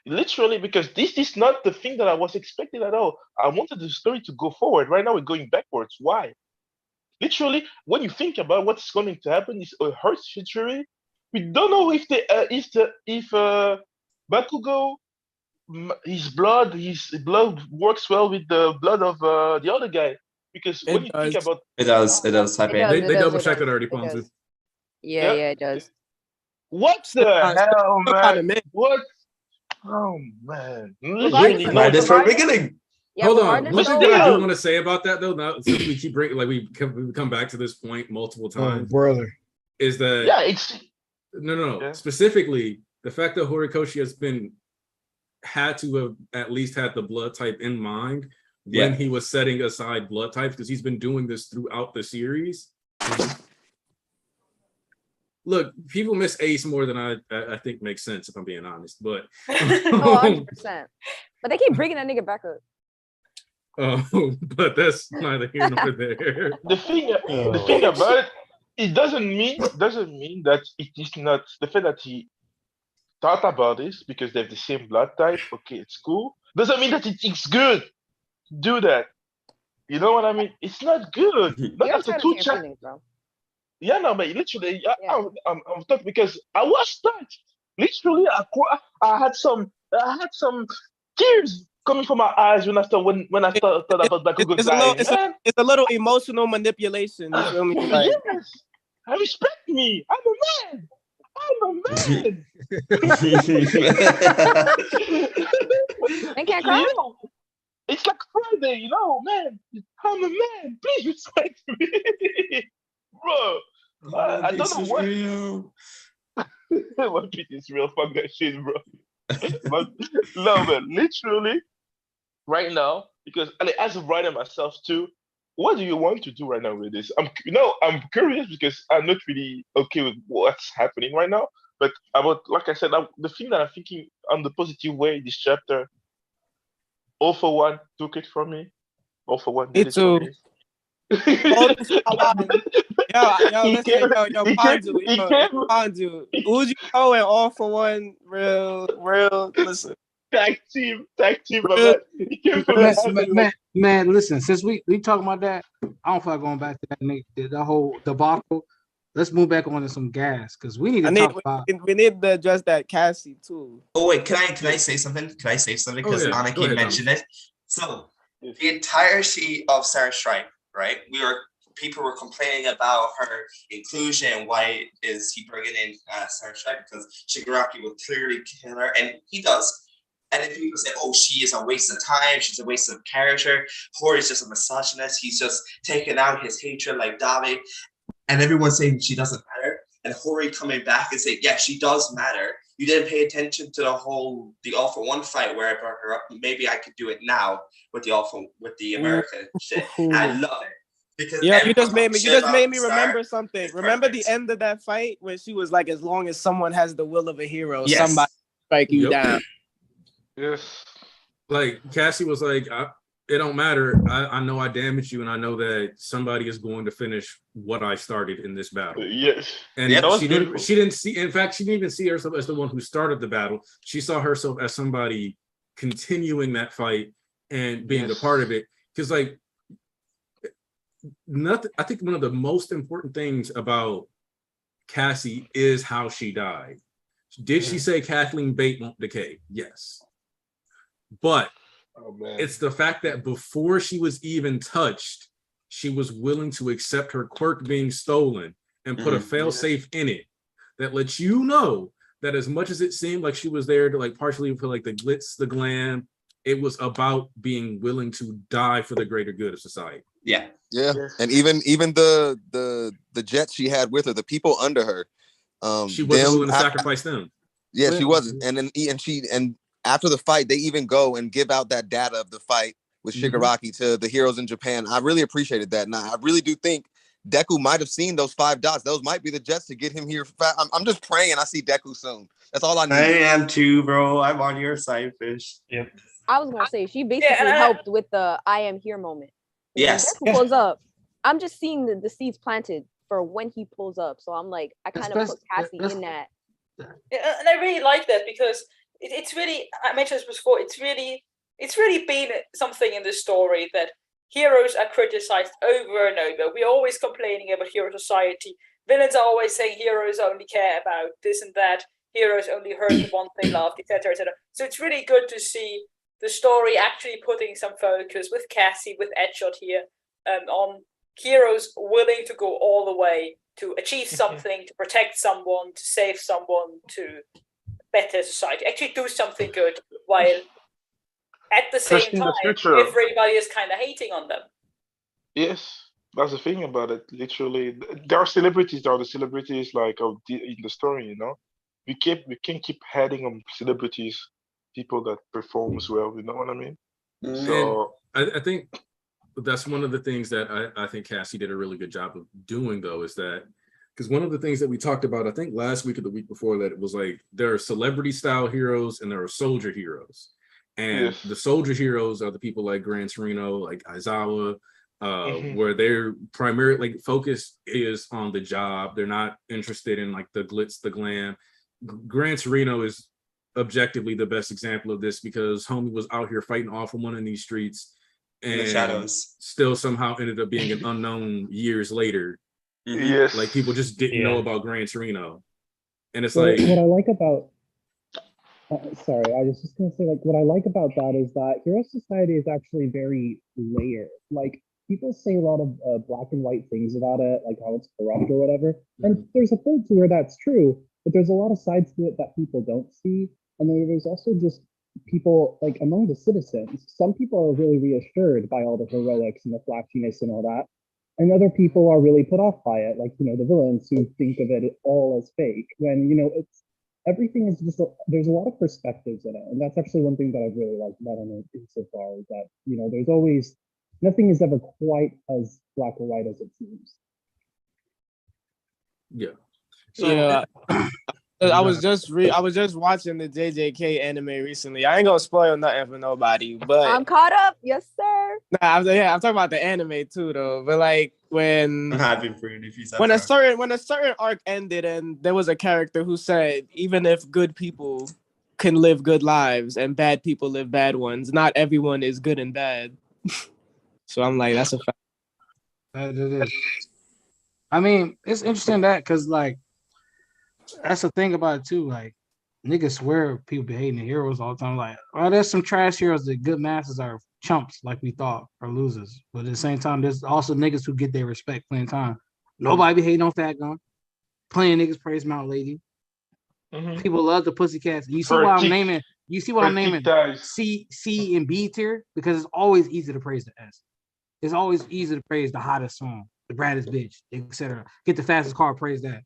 literally because this is not the thing that I was expecting at all. I wanted the story to go forward. Right now, we're going backwards. Why? Literally, when you think about what's going to happen, is a hurt situation. We don't know if Bakugo, his blood works well with the blood of the other guy. Because when you think about it does they double checked it already, Ponzu. Yeah, it does. What the hell, man? What? Oh man! Mind this from the beginning. Hold on. One thing that I do want to say about that though, now since we keep breaking, like we come back to this point multiple times, brother, is that it's no. Yeah. Specifically, the fact that Horikoshi had to have at least had the blood type in mind. When he was setting aside blood types, because he's been doing this throughout the series. Look, people miss Ace more than I think makes sense, if I'm being honest. But 100%. But they keep bringing that nigga back up. Oh, but that's neither here nor there. The thing about it doesn't mean that it is not the fact that he thought about this because they have the same blood type. Okay, it's cool. Doesn't mean that it's good. Do that. You know what I mean? It's not good. Not You're after entitled two to your chapters. feelings, bro. Yeah, no, but literally, Yeah. I'm touched because I was touched. Literally, I had some tears coming from my eyes when I thought about Bakugo dying. Man, it's a little emotional manipulation. You feel me? Like, yes, I respect me. I'm a man. I'm a man. And can't cry. It's like Friday, man. I'm a man. Please respect me, bro. I don't know what. Real. One Piece is real. Fuck that shit, bro. But no, man. Literally, right now, because as a writer myself too, what do you want to do right now with this? I'm curious because I'm not really okay with what's happening right now. But like I said, the thing that I'm thinking on the positive way, this chapter, All for One took it from me. All for One did it for me. Pondu. Uji Ko and All for One, real. Listen, tag team, my man. Man, listen. Since we talking about that, I don't feel like going back to that nigga, the whole debacle. Let's move back on to some gas because we need to talk about. We need to address that Cassie too. Oh wait, can I say something? Can I say something? Because Anaki mentioned it. So the entirety of Star Stripe, right? People were complaining about her inclusion. Why is he bringing in Star Stripe? Because Shigaraki will clearly kill her, and he does. And then people say, "Oh, she is a waste of time. She's a waste of character. Hori's just a misogynist. He's just taking out his hatred like Davi." And everyone's saying she doesn't matter. And Hori coming back and saying, "Yeah, she does matter. You didn't pay attention to the All for One fight where I brought her up. Maybe I could do it now with the American shit." And I love it. Because you just made me remember something. Remember the end of that fight when she was like, "As long as someone has the will of a hero, somebody strike you down." Yes. Like Cassie was like, it don't matter. I know I damaged you, and I know that somebody is going to finish what I started in this battle. Yes. And she didn't see. In fact, she didn't even see herself as the one who started the battle. She saw herself as somebody continuing that fight and being a part of it. Because I think one of the most important things about Cassie is how she died. Did she say Kathleen Bate won't decay? Yes. But it's the fact that before she was even touched, she was willing to accept her quirk being stolen and put a failsafe in it that lets you know that as much as it seemed like she was there to partially for the glitz, the glam, it was about being willing to die for the greater good of society. Yeah. And even the jets she had with her, the people under her, she wasn't willing to sacrifice them. Yeah, she wasn't. And after the fight, they even go and give out that data of the fight with Shigaraki to the heroes in Japan. I really appreciated that. And I really do think Deku might have seen those 5 dots. Those might be the jets to get him here. I'm just praying I see Deku soon. That's all I need. I am too, bro. I'm on your side, Fish. Yep. I was gonna say she basically helped with the "I am here" moment. Yes. When Deku pulls up, I'm just seeing the seeds planted for when he pulls up. So I'm like, I kind of put Cassie in that. Yeah, and I really like that because it's really, I mentioned this before, it's really been something in the story that heroes are criticized over and over. We're always complaining about hero society. Villains are always saying heroes only care about this and that. Heroes only hurt the one they loved, etc., etc. So it's really good to see the story actually putting some focus with Cassie, with Edgeshot here, on heroes willing to go all the way to achieve something, to protect someone, to save someone, to better society, actually do something good, while at the same time everybody is kind of hating on them. Yes, that's the thing about it. Literally, there are celebrities. There are the celebrities in the story. We can't keep heading on celebrities, people that performs well. You know what I mean? So I think that's one of the things that I think Cassie did a really good job of doing, though, is that because one of the things that we talked about, I think last week or the week before that, it was there are celebrity style heroes and there are soldier heroes. And the soldier heroes are the people like Gran Torino, like Aizawa, where their primary focus is on the job. They're not interested in the glitz, the glam. Gran Torino is objectively the best example of this because homie was out here fighting off of one in these streets and the shadows. still somehow ended up being an unknown years later. Yes. Like people just didn't know about Gran Torino. And it's Well, like what I like about sorry, I was just gonna say, like, what I like about that is that Hero Society is actually very layered. Like, people say a lot of black and white things about it, like how it's corrupt or whatever. And there's a point to where that's true, but there's a lot of sides to it that people don't see. And then there's also just people, like among the citizens, some people are really reassured by all the heroics and the flashiness and all that. And other people are really put off by it, like, you know, the villains who think of it all as fake, when, you know, it's everything is just there's a lot of perspectives in it, and that's actually one thing that I really like about it insofar is that, you know, there's always nothing is ever quite as black or white as it seems. Yeah. So, yeah. I was just watching the JJK anime recently. I ain't gonna spoil nothing for nobody, but I'm caught up. Yes, sir. I'm talking about the anime too, though. But like when I'm happy for you if you said when a certain arc ended, and there was a character who said, even if good people can live good lives and bad people live bad ones, not everyone is good and bad. So I'm like, that's a fact. That it is. I mean, it's interesting that because like that's the thing about it too. Like niggas swear people be hating the heroes all the time. Like, well, there's some trash heroes that good masses are chumps, like we thought, or losers. But at the same time, there's also niggas who get their respect playing time. Nobody be hating on Fat Gun. Playing niggas praise Mount Lady. People love the Pussycats. You see what I'm naming? You see what I'm naming? C and B tier, because it's always easy to praise the S. It's always easy to praise the hottest song, the baddest bitch, etc. Get the fastest car, praise that.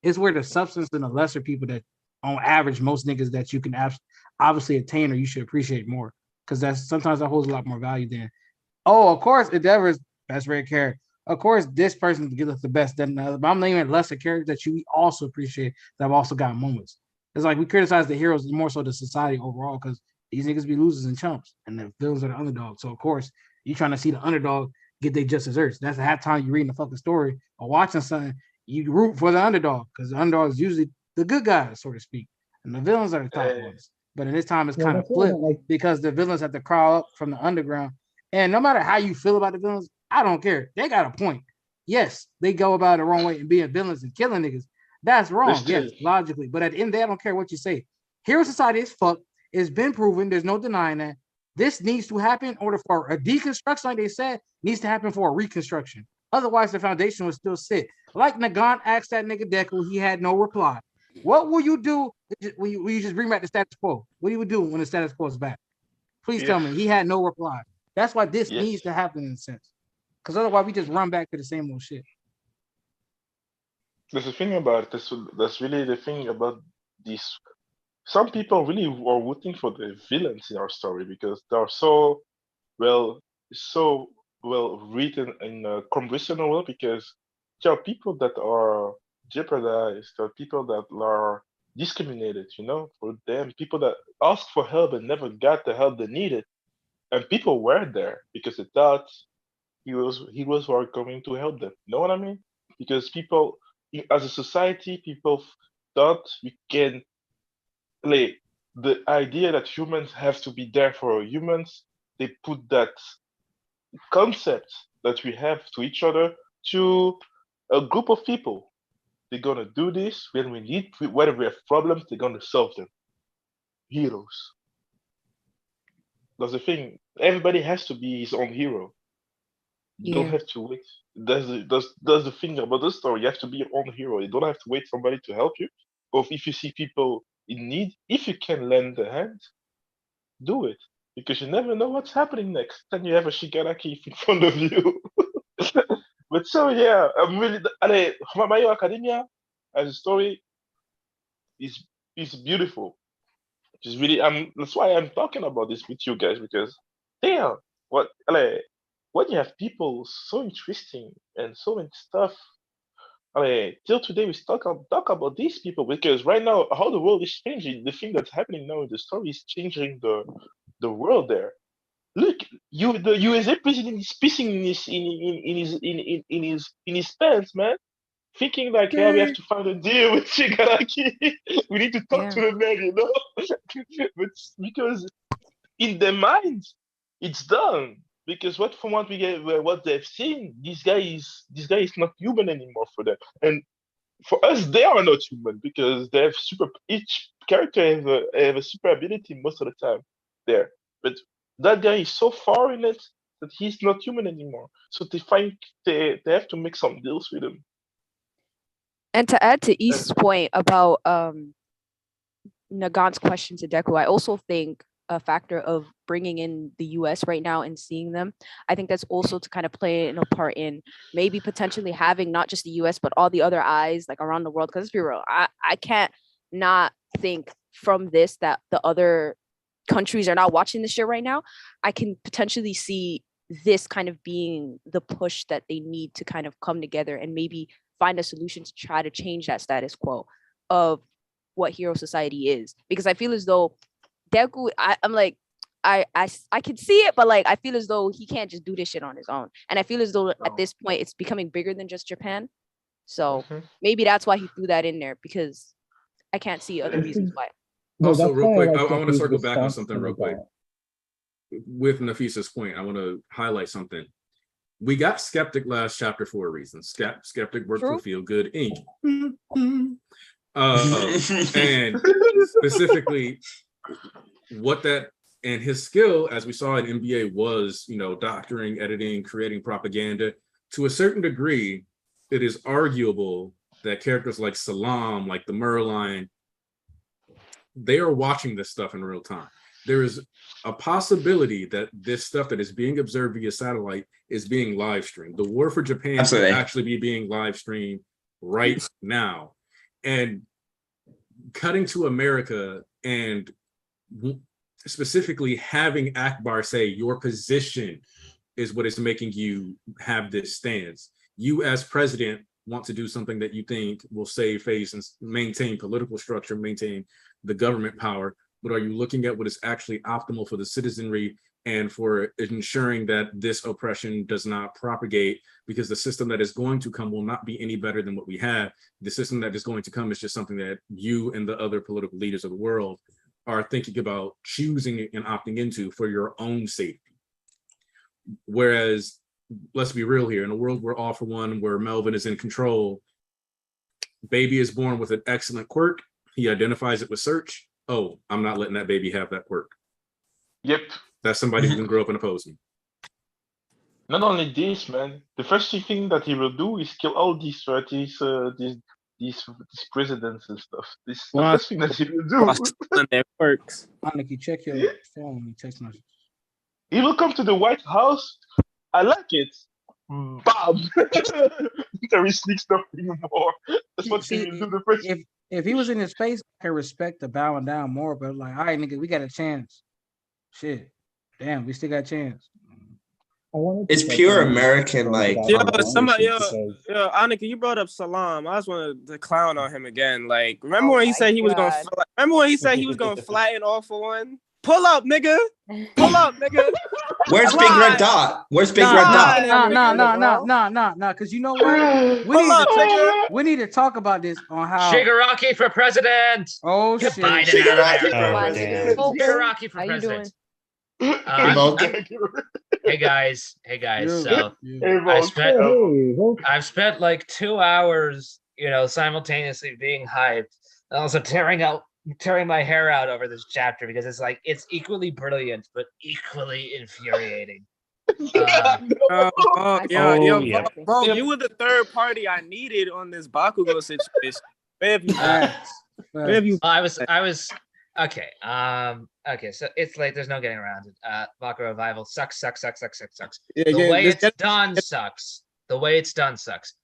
It's where the substance and the lesser people that, on average, most niggas that you can obviously attain or you should appreciate more, because that's sometimes that holds a lot more value than, oh, of course, Endeavor's best red character. Of course, this person gives us the best than the other, but I'm naming lesser characters that you also appreciate that have also got moments. It's like we criticize the heroes more so the society overall because these niggas be losers and chumps, and the villains are the underdogs. So of course, you trying to see the underdog get their just desserts. That's the half time you reading the fucking story or watching something. You root for the underdog because the underdog is usually the good guys, so to speak, and the villains are the top ones. But in this time, it's kind of flipped because the villains have to crawl up from the underground. And no matter how you feel about the villains, I don't care. They got a point. Yes, they go about it the wrong way and being villains and killing niggas. That's wrong, yes, logically. But at the end of the day, I don't care what you say. Hero Society is fucked. It's been proven. There's no denying that. This needs to happen in order for a deconstruction, like they said, needs to happen for a reconstruction. Otherwise, the foundation will still sit. Like Nagant asked that nigga Deku, he had no reply. What will you do when you just bring back the status quo? What do you do when the status quo is back? Please tell me. He had no reply. That's why this needs to happen in a sense. Because otherwise, we just run back to the same old shit. There's a thing about this. That's really the thing about this. Some people really are rooting for the villains in our story because they're so well written in a conventional way. Because there are people that are jeopardized, there are people that are discriminated. You know, for them, people that asked for help and never got the help they needed, and people were there because they thought heroes were going to help them. You know what I mean? Because people, as a society, people thought we can play the idea that humans have to be there for humans. They put that concept that we have to each other to a group of people. They're gonna do this when we need, whether we have problems, they're gonna solve them. Heroes. That's the thing. Everybody has to be his own hero. You don't have to wait. That's the thing about the story. You have to be your own hero. You don't have to wait for somebody to help you. Or if you see people in need, if you can lend a hand, do it. Because you never know what's happening next. Then you have a Shigaraki in front of you. But so yeah, I'm really My Hero Academia as a story is beautiful. It's really that's why I'm talking about this with you guys, because damn, when you have people so interesting and so much stuff, till today we talk about these people, because right now how the world is changing, the thing that's happening now in the story is changing the world there. Look, the USA president is pissing in his pants, man. Thinking like, yeah, we have to find a deal with Shigaraki. We need to talk to the man, you know? But because in their mind, it's done. because from what we get, what they've seen, this guy is not human anymore for them, and for us, they are not human because they have each character have a super ability most of the time there. But that guy is so far in it that he's not human anymore. So they have to make some deals with him. And to add to East's point about Nagant's question to Deku, I also think a factor of bringing in the US right now and seeing them, I think that's also to kind of play a part in maybe potentially having not just the US, but all the other eyes like around the world. Because let's be real, I can't not think from this that the other countries are not watching this shit right now. I can potentially see this kind of being the push that they need to kind of come together and maybe find a solution to try to change that status quo of what hero society is. Because I feel as though Deku, I'm like, I can see it, but like I feel as though he can't just do this shit on his own. And I feel as though at this point it's becoming bigger than just Japan. So maybe that's why he threw that in there, because I can't see other reasons why. Also, real quick, I want to circle back on something real quick. With Nafisa's point, I want to highlight something. We got Skeptic last chapter for a reason. Skeptic worked for Feel Good Inc. And specifically, what that and his skill, as we saw in NBA, was, doctoring, editing, creating propaganda. To a certain degree, it is arguable that characters like Salam, like the Merlion, they are watching this stuff in real time. There is a possibility that this stuff that is being observed via satellite is being live streamed. The War for Japan could actually be being live streamed right now. And cutting to America and specifically having Akbar say your position is what is making you have this stance. You as president want to do something that you think will save face and maintain political structure, maintain the government power, but are you looking at what is actually optimal for the citizenry and for ensuring that this oppression does not propagate? Because the system that is going to come will not be any better than what we have. The system that is going to come is just something that you and the other political leaders of the world are thinking about choosing and opting into for your own safety. Whereas, let's be real here, in a world where All for One, where Melvin is in control, baby is born with an excellent quirk. He identifies it with search. Oh, I'm not letting that baby have that quirk. Yep. That's somebody who can grow up and oppose me. Not only this, man. The first thing that he will do is kill all these presidents and stuff. This is the first thing that he will do. Their quirks. Aniki, check your phone and text message. He will come to the White House. I like it. Bob. There is sneak stuff anymore. That's what he will do the first. If he was in his space, I can respect the bowing down more, but like, all right, nigga, we got a chance. Shit. Damn, we still got a chance. It's pure American, like. Annika, you brought up Salam. I just wanted to clown on him again. Like, remember when he said he was gonna? Remember when he said he was gonna flatten All for One? Pull up, nigga. Pull up, nigga. Where's Big Red Dot? Where's Big Red Dot? No. Because you know what? We need to talk about this on how Shigaraki for president. Oh shit! Shigaraki for president. Hey guys. So I've spent like 2 hours, simultaneously being hyped and also tearing my hair out over this chapter because it's equally brilliant but equally infuriating. Bro, you were the third party I needed on this Bakugo situation. Where have you? I was okay. Okay, so it's like there's no getting around it. Bakugo Revival sucks. The way it's done sucks.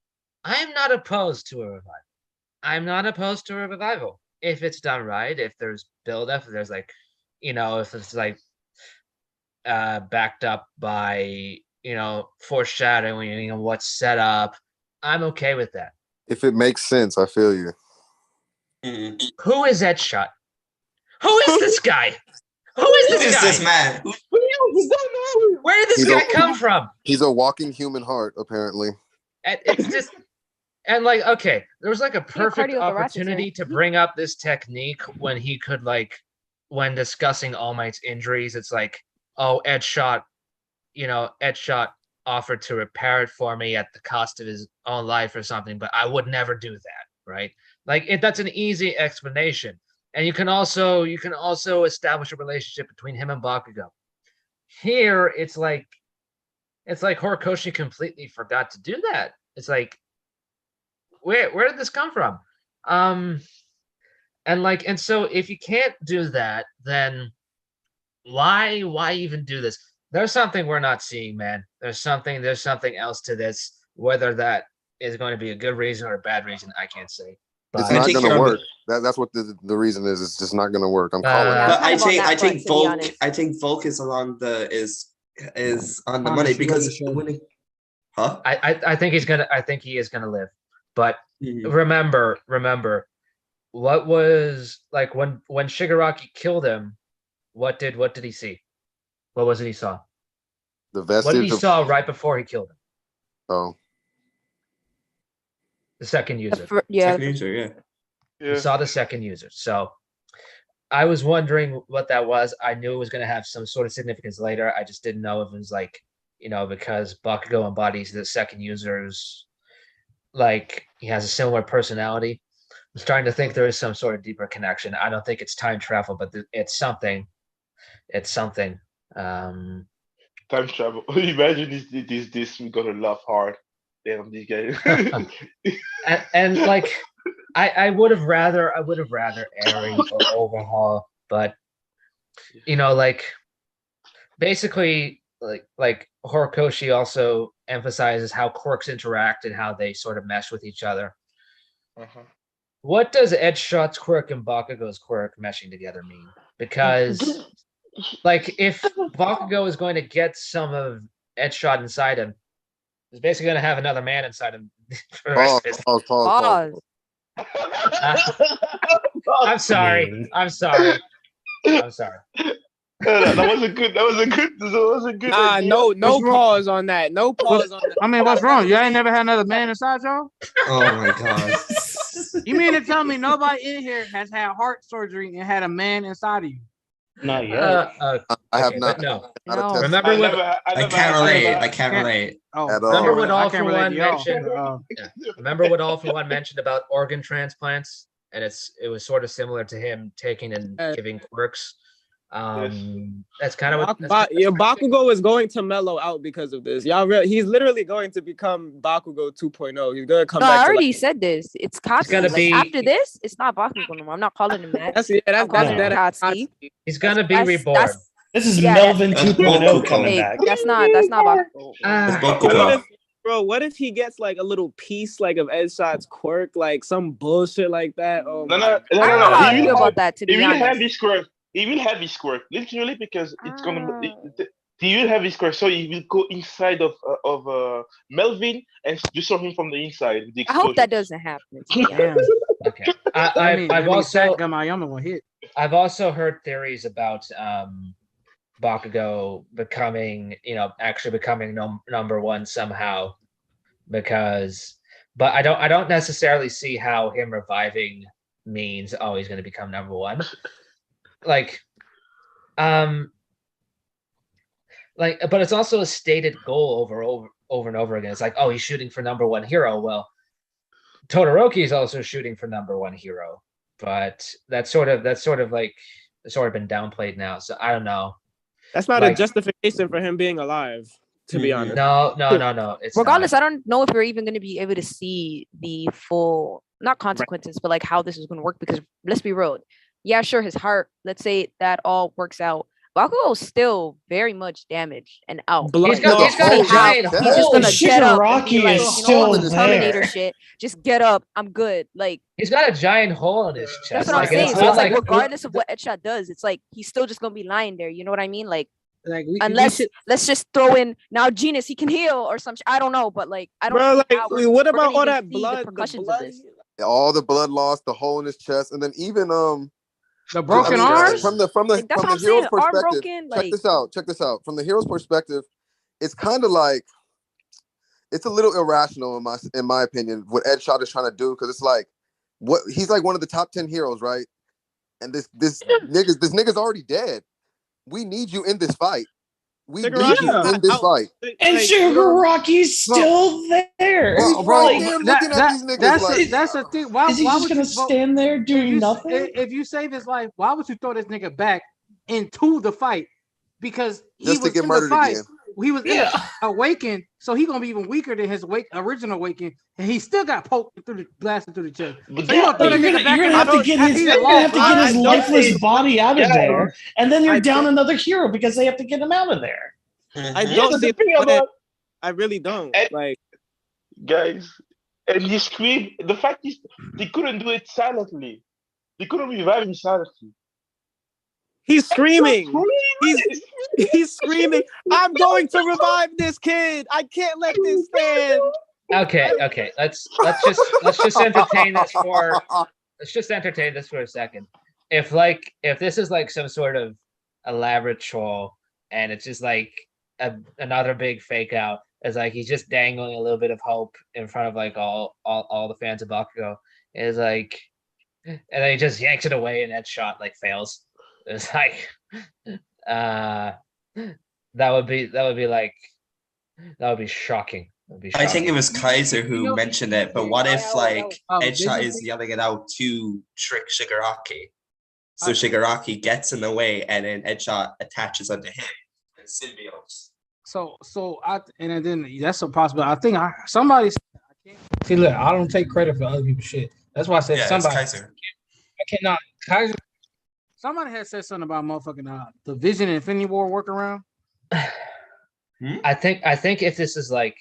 I am not opposed to a revival. If it's done right, if there's build-up, if there's if it's backed up by, foreshadowing and what's set up, I'm okay with that. If it makes sense, I feel you. Who is Ed Shot? Who is this guy? Who is this man? Where did this guy come from? He's a walking human heart, apparently. It's just, and okay, there was a perfect opportunity to bring up this technique when he could when discussing All Might's injuries. It's oh, Ed Shot Edshot offered to repair it for me at the cost of his own life or something, but I would never do that, right? Like that's an easy explanation. And you can also establish a relationship between him and Bakugo. Here, it's like Horikoshi completely forgot to do that. It's like, where did this come from? And so if you can't do that, then why even do this? There's something we're not seeing, man. There's something else to this. Whether that is going to be a good reason or a bad reason, I can't say. But it's not going to work. That's what the reason is. It's just not going to work. I'm calling it. But I think Volk is on the money because I think he is gonna live. But remember, what was like when Shigaraki killed him? What did he see? What was it he saw? The vestige. What did he saw right before he killed him? Oh, the second user. Second user, yeah. He saw the second user. So I was wondering what that was. I knew it was going to have some sort of significance later. I just didn't know if it was like, because Bakugo embodies the second user's, like, he has a similar personality. I was trying to think there is some sort of deeper connection. I don't think it's time travel, but it's something. It's something. Time travel. Imagine this. We're gonna laugh hard. Damn, these guys. and like, I would have rather Eri or Overhaul, but like, basically, like Horikoshi also emphasizes how quirks interact and how they sort of mesh with each other. What does Edshot's quirk and Bakugo's quirk meshing together mean? Because, like, if Bakugo is going to get some of Edshot inside him, he's basically going to have another man inside him for the rest of his life. Pause. I'm sorry. That was a good. Idea. No pause on that. No pause on that. I mean, what's wrong? You ain't never had another man inside y'all? Oh my god. You mean to tell me nobody in here has had heart surgery and had a man inside of you? Not yet. I have not. No. Remember what? I can't relate. Oh, remember what All For One mentioned? Remember what All For One mentioned about organ transplants, and it was sort of similar to him taking and giving quirks. That's kind of what Bakugo is going to mellow out because of this. He's literally going to become Bakugo 2.0. He's gonna come back. I already said this. It's Katsuki. After this, it's not Bakugo no more. I'm not calling him that. That's Katsuki. He's gonna be reborn. This is Melvin 2.0 coming back. That's not Bakugo. What if he gets like a little piece like of Edshot's quirk, like some bullshit like that? Oh no. I don't know how I feel about that, to be honest. He will have his quirk, literally, because it's gonna. He will have his quirk, so he will go inside of Melvin and destroy him from the inside. I hope that doesn't happen. Okay. I've also heard theories about Bakugo becoming, actually becoming number one somehow, but I don't necessarily see how him reviving means he's going to become number one. But it's also a stated goal over and over again. It's like, he's shooting for number one hero. Well, Todoroki is also shooting for number one hero, but that's sort of been downplayed now. So I don't know. That's not a justification for him being alive, to be honest. No. It's regardless, I don't know if we're even going to be able to see the full, not consequences, but like how this is going to work. Because let's be real. Yeah, sure, his heart, let's say that all works out. Bakugo is still very much damaged and out. He's got a giant hole. He's just gonna get up and be like, still Terminator shit. Just get up. I'm good. Like, he's got a giant hole in his chest. That's what I'm saying. So it's like regardless of what Edshot does, it's like he's still just gonna be lying there. You know what I mean? Like let's just throw in now Genius, he can heal or some I don't know, but like I don't know. What about all that blood? All the blood loss, the hole in his chest, and then even the broken arms from the hero's perspective. Check this out. From the hero's perspective, it's kind of like it's a little irrational in my opinion what Edshot is trying to do, because it's like he's like one of the top 10 heroes, right? And this nigga's already dead. We need you in this fight. We beat you in this fight. And Shigaraki's still there. He's right there looking at these niggas that's the thing. Why is he why just would gonna you stand there doing nothing? If you save his life, why would you throw this nigga back into the fight? Because he just to was get in murdered the fight. again. He was awakened, so he's gonna be even weaker than his original awaken, and he still got poked through the blasted through the chest. But So you're gonna have to get his lifeless body out of there, and then you're down another hero because they have to get him out of there. I don't see that. I really don't. Like, guys, and he screamed. The fact is, they couldn't do it silently. They couldn't revive him silently. He's screaming. He's screaming. I'm going to revive this kid. I can't let this stand. Okay. Let's just entertain this for a second. If this is like some sort of elaborate troll and it's just like another big fake out, it's like he's just dangling a little bit of hope in front of like all the fans of Bakugo, is like, and then he just yanks it away and that shot like fails. It's like that would be shocking. I think it was Kaiser who mentioned it, but what if like Edshot is yelling it out to trick Shigaraki? So Shigaraki gets in the way and then Edshot attaches onto him and symbiotes. So and then that's a possibility. I think somebody see, look, I don't take credit for other people's shit. That's why I said somebody. Kaiser. I cannot. Kaiser. Somebody had said something about motherfucking the Vision and Infinity War workaround. I think if this is like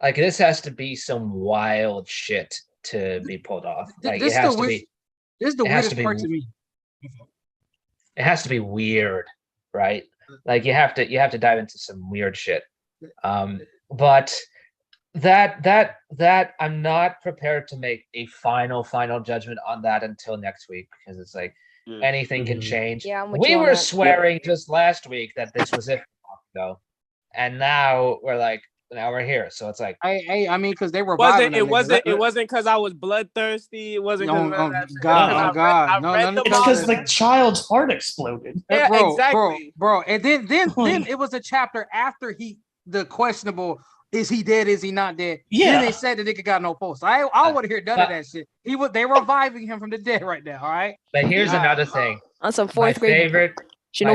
this has to be some wild shit to be pulled off. Like it has to be. This is the weirdest part to me. It has to be weird, right? Like you have to dive into some weird shit. But that I'm not prepared to make a final judgment on that until next week, because it's like anything can change. Yeah, we were swearing just last week that this was it ago, and now we're here. So it's like I mean, because they were it wasn't because I was bloodthirsty. It wasn't because God, it's because the child's heart exploded. Yeah, exactly, bro. And then it was a chapter after the questionable. Is he dead? Is he not dead? Yeah. Then they said the nigga got no pulse. I want to hear none of that shit. They reviving him from the dead right now. All right. But here's another thing. On some fourth grade. My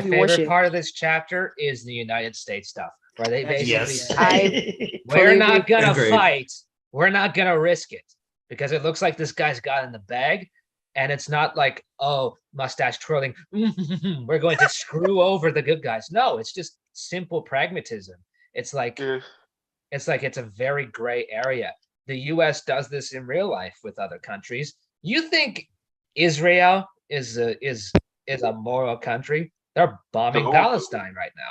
favorite part of this chapter is the United States stuff, where they basically say, we're not gonna fight. We're not gonna risk it because it looks like this guy's got in the bag, and it's not like, oh, mustache twirling. We're going to screw over the good guys. No, it's just simple pragmatism. It's like. It's a very gray area. The U.S. does this in real life with other countries. You think Israel is a moral country? They're bombing Palestine right now.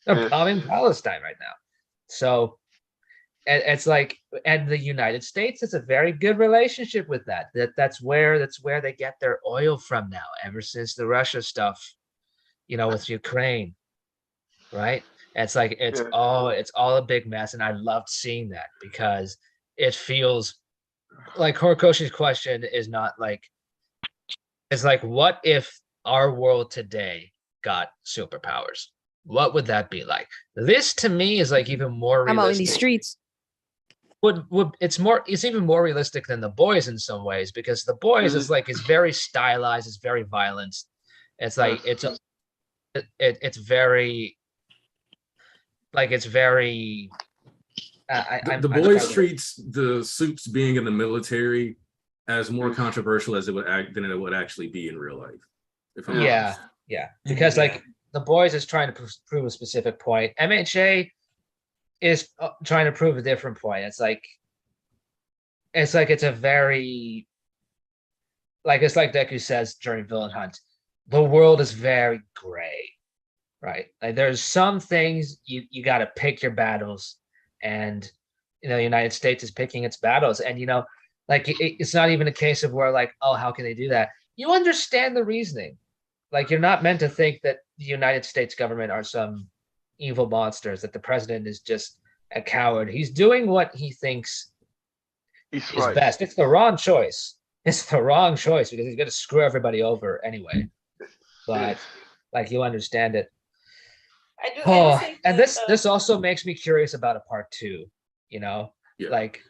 They're bombing Palestine right now. So it's like, and the United States has a very good relationship with that. That's where they get their oil from now, ever since the Russia stuff, with Ukraine, right? It's like it's all a big mess, and I loved seeing that because it feels like Horikoshi's question is not like, it's like, what if our world today got superpowers? What would that be like? This to me is like even more realistic. I'm out in these streets. It's even more realistic than The Boys in some ways, because The Boys is very stylized, it's very violent. It's like it's very. The Boys treats the suits being in the military as more controversial than it would actually be in real life. Because like The Boys is trying to prove a specific point. MHA is trying to prove a different point. It's like a very it's like Deku says during Villain Hunt. The world is very gray. Right. Like there's some things you got to pick your battles, and the United States is picking its battles, and it's not even a case of where like, oh, how can they do that? You understand the reasoning. Like you're not meant to think that the United States government are some evil monsters, that the president is just a coward. He's doing what he thinks is best. It's the wrong choice. It's the wrong choice because he's going to screw everybody over anyway. But like you understand it. Oh, and this also makes me curious about a part 2. You know, like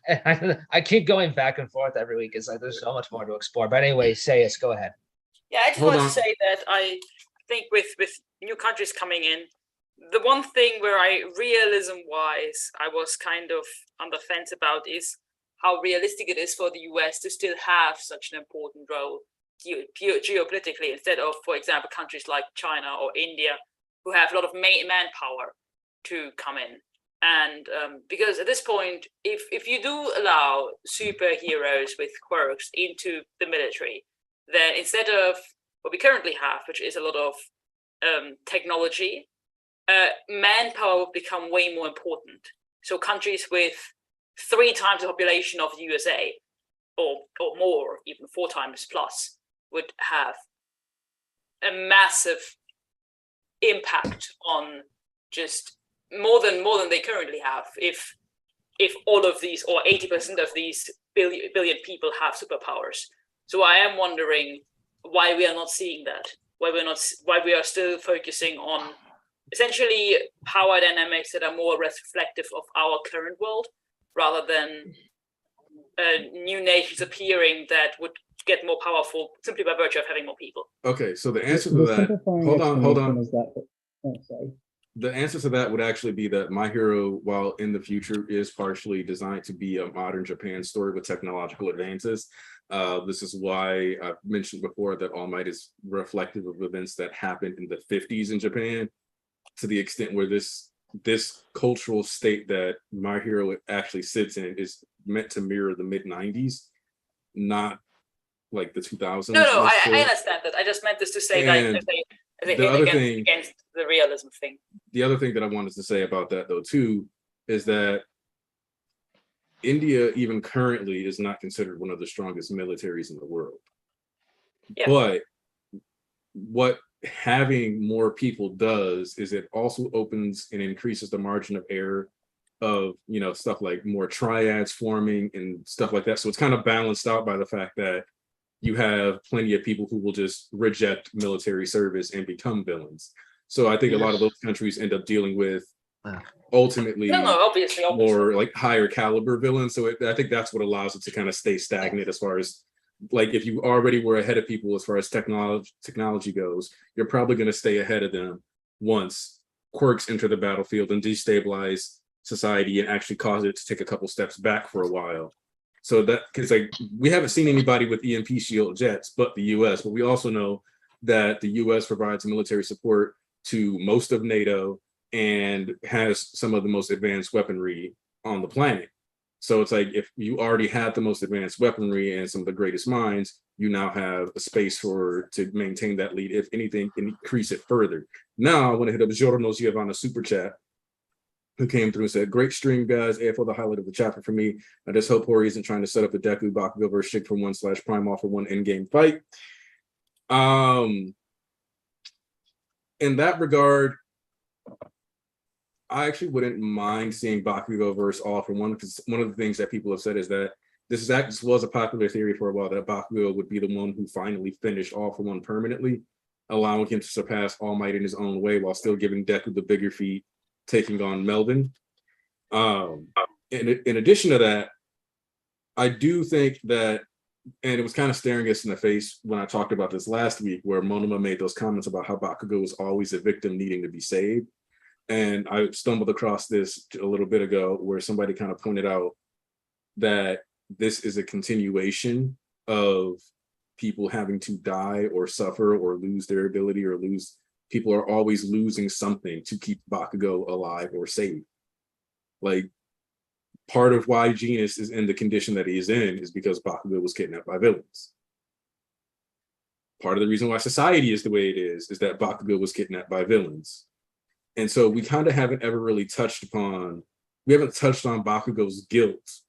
I keep going back and forth every week. It's like there's so much more to explore. But anyway, Sayus, go ahead. Yeah, I just wanted to say that I think with new countries coming in, the one thing where realism-wise, I was kind of on the fence about is how realistic it is for the US to still have such an important role geopolitically, instead of, for example, countries like China or India, who have a lot of manpower to come in. And because at this point, if you do allow superheroes with quirks into the military, then instead of what we currently have, which is a lot of technology, manpower will become way more important. So countries with 3 times the population of the USA, or more, even 4 times plus, would have a massive impact on just more than they currently have. If all of these, or 80% of these billion people have superpowers. So I am wondering why we are not seeing that. Why we are still focusing on essentially power dynamics that are more reflective of our current world, rather than new nations appearing that would get more powerful simply by virtue of having more people. Okay, so the answer to that, hold on. Is that, sorry. The answer to that would actually be that My Hero, while in the future, is partially designed to be a modern Japan story with technological advances. This is why I've mentioned before that All Might is reflective of events that happened in the 50s in Japan, to the extent where this cultural state that My Hero actually sits in is meant to mirror the mid-90s, not like the 2000s. No, I understand that. I just meant this to say that they hit against the realism thing. The other thing that I wanted to say about that, though, too, is that India, even currently, is not considered one of the strongest militaries in the world. Yeah. But what having more people does is it also opens and increases the margin of error of, you know, stuff like more triads forming and stuff like that. So it's kind of balanced out by the fact that you have plenty of people who will just reject military service and become villains. So I think a lot of those countries end up dealing with ultimately obviously. more like higher caliber villains. So I think that's what allows it to kind of stay stagnant as far as, like, if you already were ahead of people as far as technology goes, you're probably going to stay ahead of them once quirks enter the battlefield and destabilize society and actually cause it to take a couple steps back for a while. So that, because like we haven't seen anybody with EMP shield jets but the US, but we also know that the US provides military support to most of NATO and has some of the most advanced weaponry on the planet. So it's like, if you already have the most advanced weaponry and some of the greatest minds, you now have a space to maintain that lead. If anything, increase it further. Now I want to hit up Giorno Giovanna Super Chat, who came through and said, "Great stream, guys. AFO, the highlight of the chapter for me. I just hope Hori isn't trying to set up the Deku Bakugo versus Shig for 1/Prime Offer 1 in-game fight." In that regard, I actually wouldn't mind seeing Bakugo versus All for One, because one of the things that people have said is that this was a popular theory for a while, that Bakugo would be the one who finally finished All for One permanently, allowing him to surpass All Might in his own way while still giving Deku the bigger feat, taking on Melvin. In addition to that, I do think that, and it was kind of staring us in the face when I talked about this last week, where Monoma made those comments about how Bakugo was always a victim needing to be saved. And I stumbled across this a little bit ago where somebody kind of pointed out that this is a continuation of people having to die or suffer or lose their ability or lose. People are always losing something to keep Bakugo alive or safe. Like, part of why Genis is in the condition that he is in is because Bakugo was kidnapped by villains. Part of the reason why society is the way it is that Bakugo was kidnapped by villains. And so we kind of haven't ever really touched on Bakugo's guilt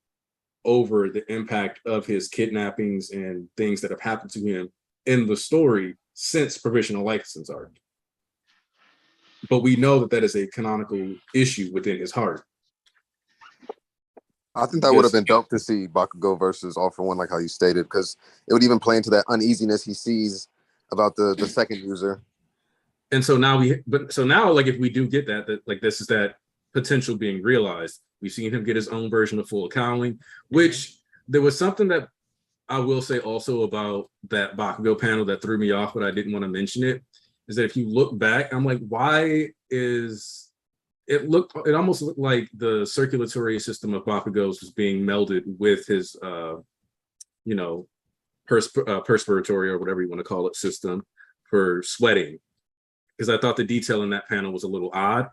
over the impact of his kidnappings and things that have happened to him in the story since Provisional License Arc. But we know that is a canonical issue within his heart. I think that would have been dope to see Bakugo versus All for One, like how you stated, because it would even play into that uneasiness he sees about the second user. And so now like if we do get that like this is that potential being realized. We've seen him get his own version of full accounting, which there was something that I will say also about that Bakugo panel that threw me off, but I didn't want to mention it, is that if you look back, I'm like, why is it almost looked like the circulatory system of Bakugo's was being melded with his perspiratory or whatever you want to call it system for sweating. Because I thought the detail in that panel was a little odd.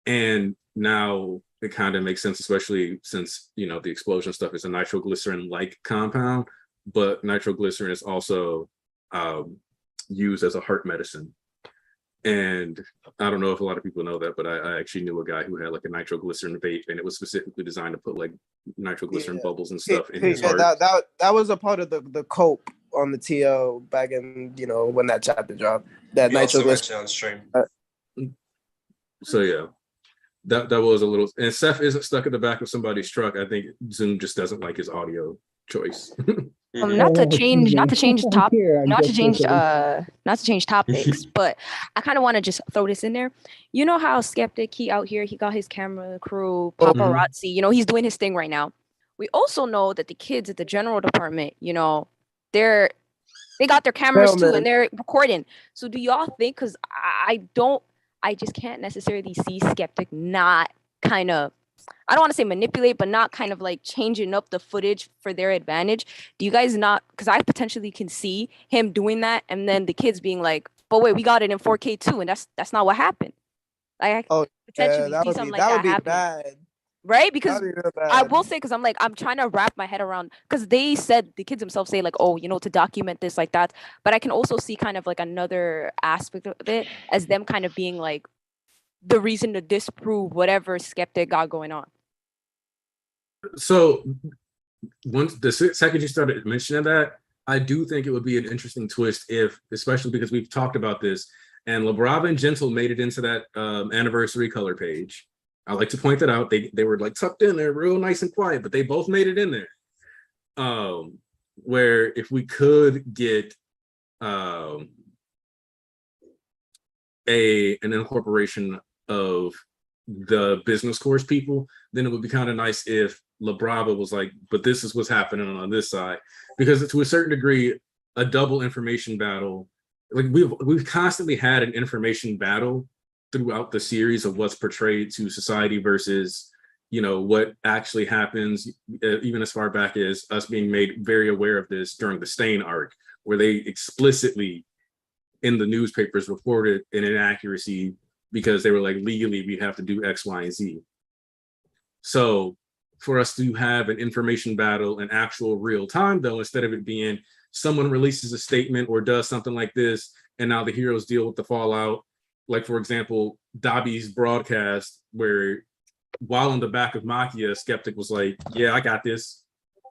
And now it kind of makes sense, especially since, the explosion stuff is a nitroglycerin-like compound, but nitroglycerin is also used as a heart medicine. And I don't know if a lot of people know that, but I actually knew a guy who had like a nitroglycerin vape, and it was specifically designed to put like nitroglycerin bubbles and stuff in his heart. That was a part of the cope on the TO back in, when that chapter dropped. That nitroglycerin on stream. So yeah. That was a little, and Seth isn't stuck in the back of somebody's truck. I think Zoom just doesn't like his audio choice. Not to change topics, but I kind of want to just throw this in there. You know how Skeptic, he out here, he got his camera crew, paparazzi, he's doing his thing right now. We also know that the kids at the general department, they got their cameras too, and they're recording. So do y'all think, because I just can't necessarily see Skeptic not kind of, I don't want to say manipulate, but not kind of like changing up the footage for their advantage. Do you guys not, because I potentially can see him doing that, and then the kids being like, but wait, we got it in 4K too, and that's not what happened. Like, I potentially see something like that happen. Bad. Right? Because I will say, because I'm trying to wrap my head around, because they said, the kids themselves say like, oh, to document this like that. But I can also see kind of like another aspect of it as them kind of being like the reason to disprove whatever Skeptic got going on. So once the second you started mentioning that, I do think it would be an interesting twist if, especially because we've talked about this, and LaBrava and Gentle made it into that anniversary color page. I like to point that out. They were like tucked in there, real nice and quiet, but they both made it in there. Where if we could get an incorporation of the business course people, then it would be kind of nice if LaBrava was like, but this is what's happening on this side. Because to a certain degree, a double information battle, like we've constantly had an information battle throughout the series of what's portrayed to society versus, what actually happens, even as far back as us being made very aware of this during the Stain arc, where they explicitly in the newspapers reported an inaccuracy because they were like, legally, we have to do X, Y, and Z. So for us to have an information battle in actual real time, though, instead of it being someone releases a statement or does something like this, and now the heroes deal with the fallout. Like, for example, Dabi's broadcast, where while on the back of Makia, Skeptic was like, yeah, I got this,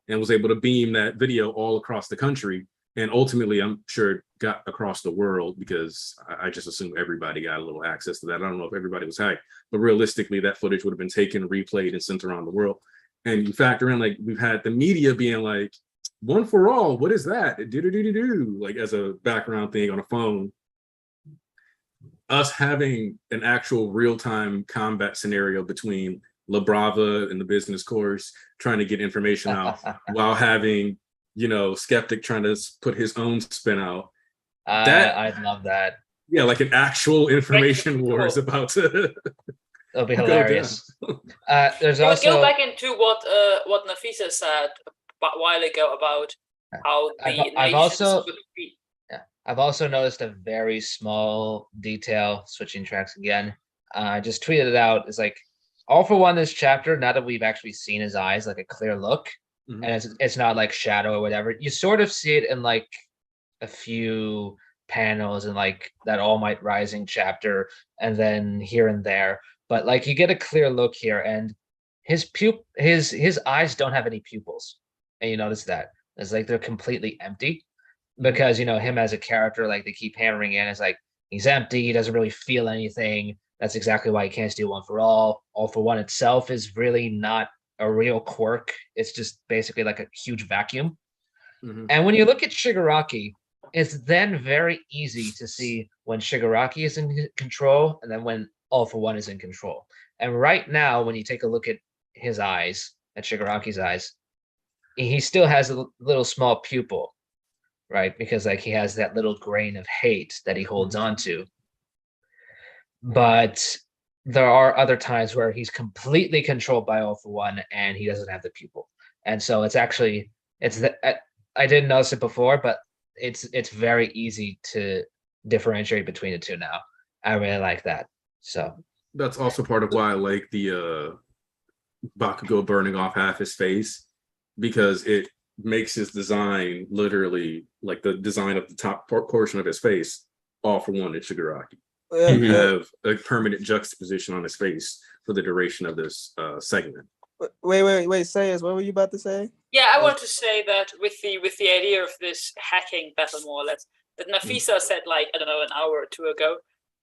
and was able to beam that video all across the country. And ultimately, I'm sure it got across the world, because I just assume everybody got a little access to that. I don't know if everybody was hacked, but realistically, that footage would have been taken, replayed, and sent around the world. And you factor in, like, we've had the media being like, one for all, what is that? Do like as a background thing on a phone. Us having an actual real-time combat scenario between LaBrava and the business course trying to get information out while having, Skeptic trying to put his own spin out. I'd love that. Yeah, like an actual information war is about to. That'll be hilarious. There's We'll also go back into what Nafisa said a while ago about how I've also noticed a very small detail, switching tracks again. I just tweeted it out. It's like, all for one, this chapter, now that we've actually seen his eyes, like a clear look, and it's not like shadow or whatever. You sort of see it in like a few panels in like that All Might Rising chapter, and then here and there. But like you get a clear look here, and his eyes don't have any pupils. And you notice that. It's like they're completely empty. Because him as a character, like they keep hammering in, it's like he's empty, he doesn't really feel anything. That's exactly why he can't steal One for All. All for One itself is really not a real quirk. It's just basically like a huge vacuum. And when you look at Shigaraki, it's then very easy to see when Shigaraki is in control and then when All for One is in control. And right now, when you take a look at his eyes, at Shigaraki's eyes, he still has a little small pupil, right? Because like he has that little grain of hate that he holds on to. But there are other times where he's completely controlled by All for One and he doesn't have the pupil. And so it's actually, I didn't notice it before, but it's very easy to differentiate between the two now. I really like that. So that's also part of why I like the Bakugo burning off half his face, because it makes his design literally like the design of the top portion of his face, All for One and Shigaraki. You have a permanent juxtaposition on his face for the duration of this segment. Wait, Sayers, what were you about to say? Yeah, I want to say that with the idea of this hacking battle, more or less, that Nafisa said, like, I don't know, an hour or two ago,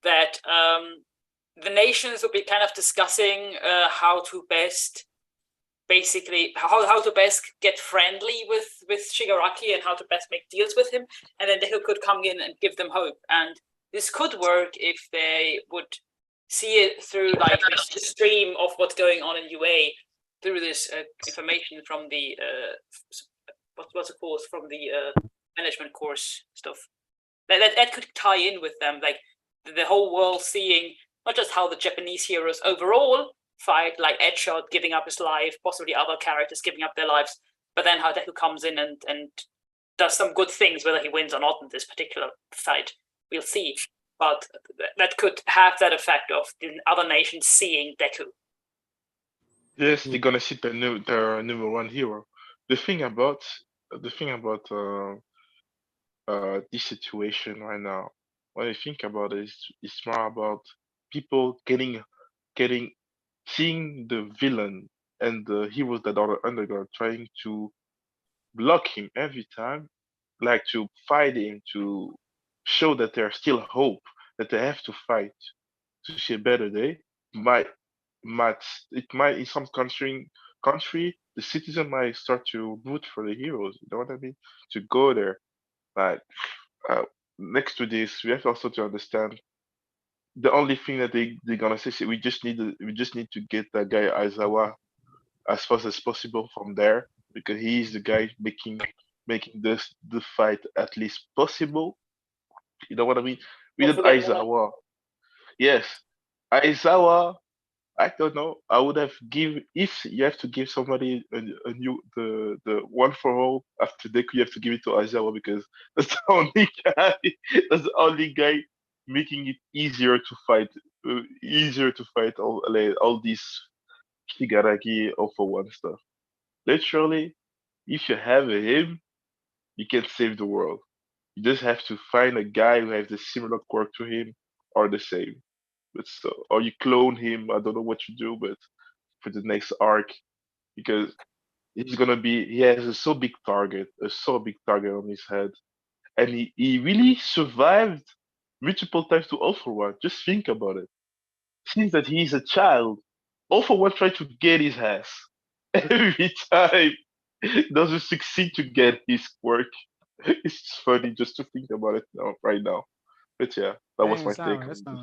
that the nations would be kind of discussing how to best, basically, how to best get friendly with Shigaraki and how to best make deals with him, and then Deku could come in and give them hope. And this could work if they would see it through like this stream of what's going on in UA, through this information from the what's it called, from the management course stuff. That could tie in with them, like the whole world seeing not just how the Japanese heroes overall fight, like Edgeshot giving up his life, possibly other characters giving up their lives, but then how Deku comes in and does some good things, whether he wins or not in this particular fight. We'll see, but that could have that effect of the other nations seeing Deku. Yes, they're gonna see their number one hero. The thing about this situation right now, when I think about it, it's more about people seeing the villain and the heroes that are underground trying to block him every time, like to fight him, to show that there's still hope, that they have to fight to see a better day. It might in some country the citizen might start to root for the heroes. You know what I mean? To go there. Like next to this, we have also to understand the only thing that they're gonna say is we just need to get that guy Aizawa as fast as possible from there, because he's the guy making the fight at least possible. You know what I mean? We need Aizawa. Yes, Aizawa. I don't know. I would have if you have to give somebody a new the one for all after Deku, you have to give it to Aizawa, because that's the only guy. That's the only guy making it easier to fight all these Shigaraki All for One stuff. Literally, if you have him, you can save the world. You just have to find a guy who has the similar quirk to him or the same. But so, or you clone him. I don't know what you do, but for the next arc, because he has a so big target on his head, and he really survived multiple times to All for One. Just think about it. Since that he's a child, All for One tried to get his ass every time. Doesn't succeed to get his quirk. It's just funny just to think about it right now. But yeah, that was my take.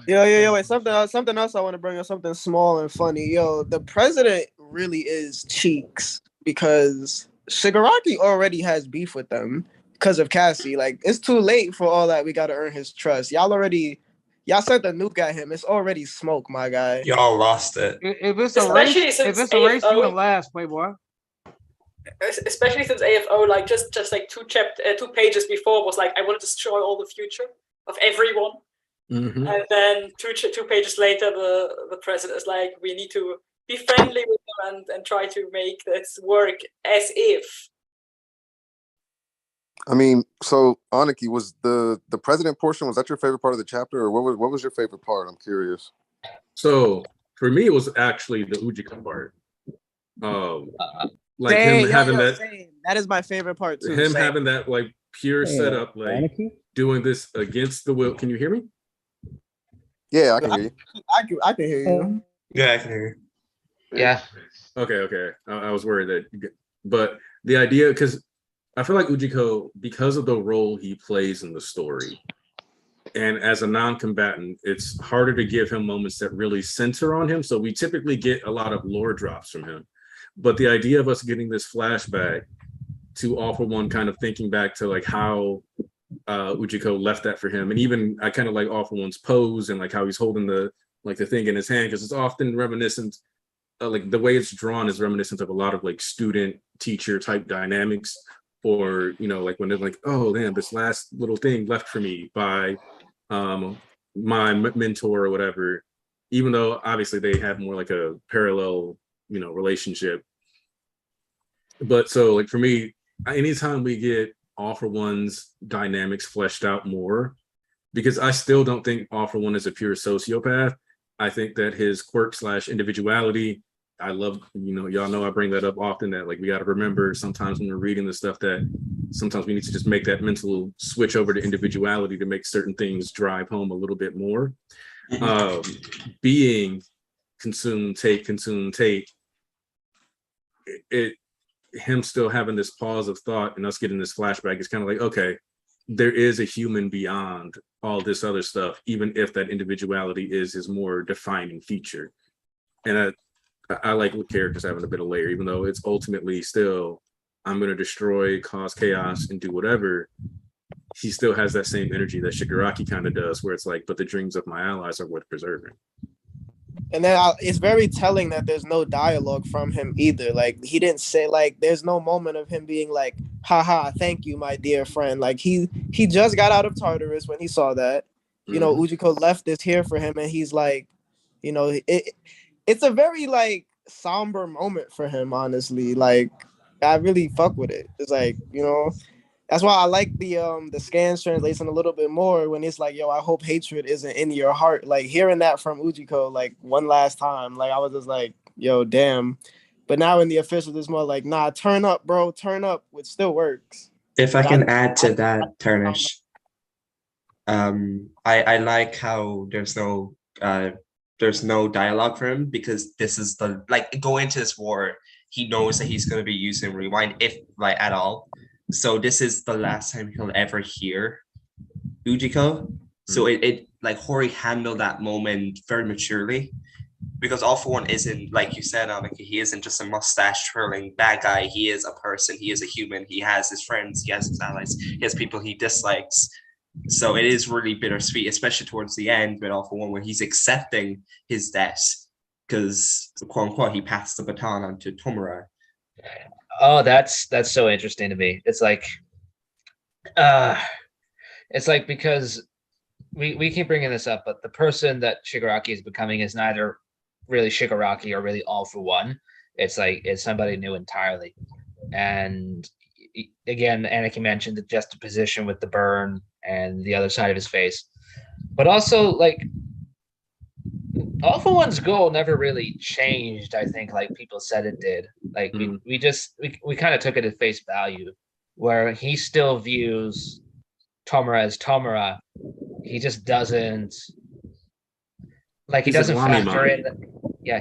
Yo, wait, something else I want to bring up, something small and funny. Yo, the president really is cheeks, because Shigaraki already has beef with them because of Cassie. Like, it's too late for all that. We got to earn his trust. Y'all sent the nuke at him. It's already smoke, my guy. Y'all lost it. If it's a race, you can last, Playboy. Especially since AFO, like just like 2 pages before, was like, I want to destroy all the future of everyone. Mm-hmm. And then two pages later, the president is like, we need to be friendly with them and try to make this work as if. I mean, so Aniki, was the president portion, was that your favorite part of the chapter, or what was your favorite part? I'm curious. So for me, it was actually the Ujika part. Like Same, having same. That is my favorite part too. Him having that like pure setup, like doing this against the will. Can you hear me? Yeah, I can hear you. I can hear you. Yeah, I can hear you. Yeah. Okay. I was worried that, but the idea, because I feel like Ujiko, because of the role he plays in the story, and as a non-combatant, it's harder to give him moments that really center on him. So we typically get a lot of lore drops from him. But the idea of us getting this flashback to All for One kind of thinking back to like how Ujiko left that for him, and even I kind of like All for One's pose and like how he's holding the thing in his hand, because it's often reminiscent, like the way it's drawn is reminiscent of a lot of like student teacher type dynamics, or like when they're like, oh damn, this last little thing left for me by my mentor or whatever, even though obviously they have more like a parallel relationship. But so like for me, anytime we get All for One's dynamics fleshed out more, because I still don't think All for One is a pure sociopath. I think that his quirk / individuality, I love, y'all know I bring that up often, that like we got to remember sometimes when we're reading the stuff that sometimes we need to just make that mental switch over to individuality to make certain things drive home a little bit more. Being consume, take, him still having this pause of thought and us getting this flashback is kind of like, okay, there is a human beyond all this other stuff, even if that individuality is his more defining feature. And I like characters having a bit of layer, even though it's ultimately still, I'm going to destroy, cause chaos, and do whatever. He still has that same energy that Shigaraki kind of does, where it's like, but the dreams of my allies are worth preserving. And then it's very telling that there's no dialogue from him either. Like he didn't say, like, there's no moment of him being like, haha, thank you, my dear friend. Like he just got out of Tartarus when he saw that. Ujiko left this here for him, and he's like, it's a very like somber moment for him, honestly. Like I really fuck with it. It's like, that's why I like the scans translation a little bit more, when it's like, yo, I hope hatred isn't in your heart. Like hearing that from Ujiko like one last time, like I was just like, yo, damn. But now in the official, it's more like, nah, turn up, bro, turn up, which still works. If I can add to that, Turnish, I like how there's no dialogue for him, because this is going into this war, he knows that he's going to be using rewind, if like at all. So this is the last time he'll ever hear Ujiko. So it like Hori handled that moment very maturely, because All for One isn't, like you said, Annika, he isn't just a mustache twirling bad guy. He is a person. He is a human. He has his friends. He has his allies. He has people he dislikes. So it is really bittersweet, especially towards the end with All for One, where he's accepting his death, because quote unquote he passed the baton on to Tomura. Oh, that's so interesting to me. It's like because we keep bringing this up, but the person that Shigaraki is becoming is neither really Shigaraki or really All for One. It's like it's somebody new entirely. And again, Anakin mentioned the juxtaposition with the burn and the other side of his face, but also like All for One's goal never really changed. I think like people said it did. Like we kind of took it at face value, where he still views Tomura as Tomura. He just doesn't like he doesn't factor in.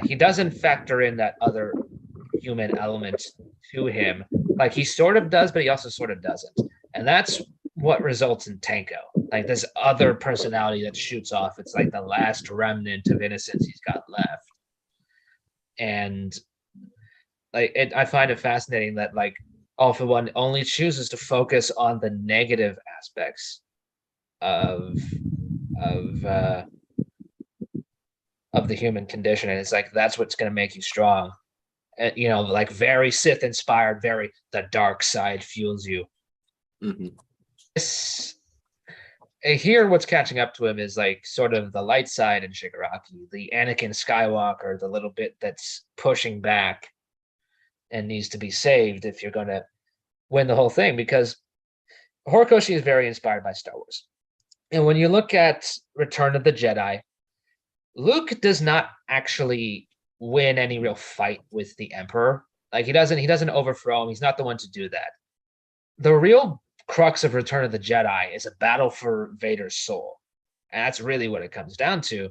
He doesn't factor in that other human element to him. Like he sort of does, but he also sort of doesn't. And that's what results in Tenko. Like this other personality that shoots off. It's like the last remnant of innocence he's got left. And like I find it fascinating that like All for One only chooses to focus on the negative aspects of the human condition, and it's like that's what's going to make you strong. And, like very Sith inspired, very the dark side fuels you. Here, what's catching up to him is like sort of the light side in Shigaraki, the Anakin Skywalker, the little bit that's pushing back and needs to be saved if you're going to win the whole thing, because Horikoshi is very inspired by Star Wars. And when you look at Return of the Jedi, Luke does not actually win any real fight with the Emperor. Like he doesn't overthrow him. He's not the one to do that. The real crux of Return of the Jedi is a battle for Vader's soul. And that's really what it comes down to.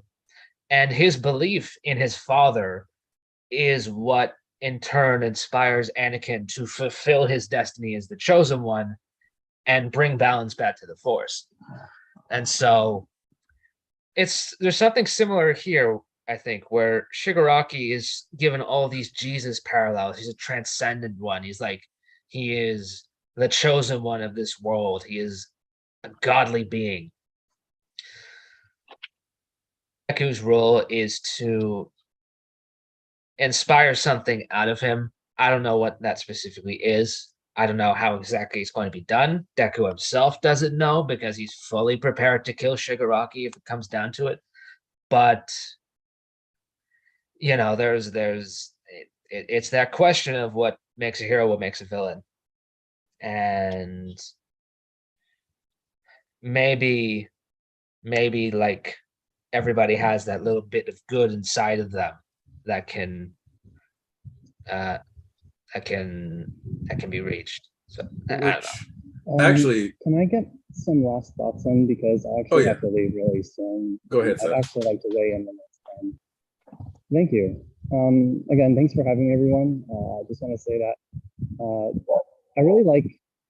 And his belief in his father is what in turn inspires Anakin to fulfill his destiny as the chosen one and bring balance back to the Force. And so there's something similar here, I think, where Shigaraki is given all these Jesus parallels. He's a transcendent one. He is the chosen one of this world. He is a godly being. Deku's role is to inspire something out of him. I don't know what that specifically is. I don't know how exactly it's going to be done. Deku himself doesn't know because he's fully prepared to kill Shigaraki if it comes down to it. But it's that question of what makes a hero, what makes a villain. And maybe like everybody has that little bit of good inside of them that can be reached. So I don't know. Actually, can I get some last thoughts in, because I actually have to leave really soon. Go ahead, I'd Seth. actually like to weigh in the next time. Thank you. Again, thanks for having me, everyone. I just want to say that I really like.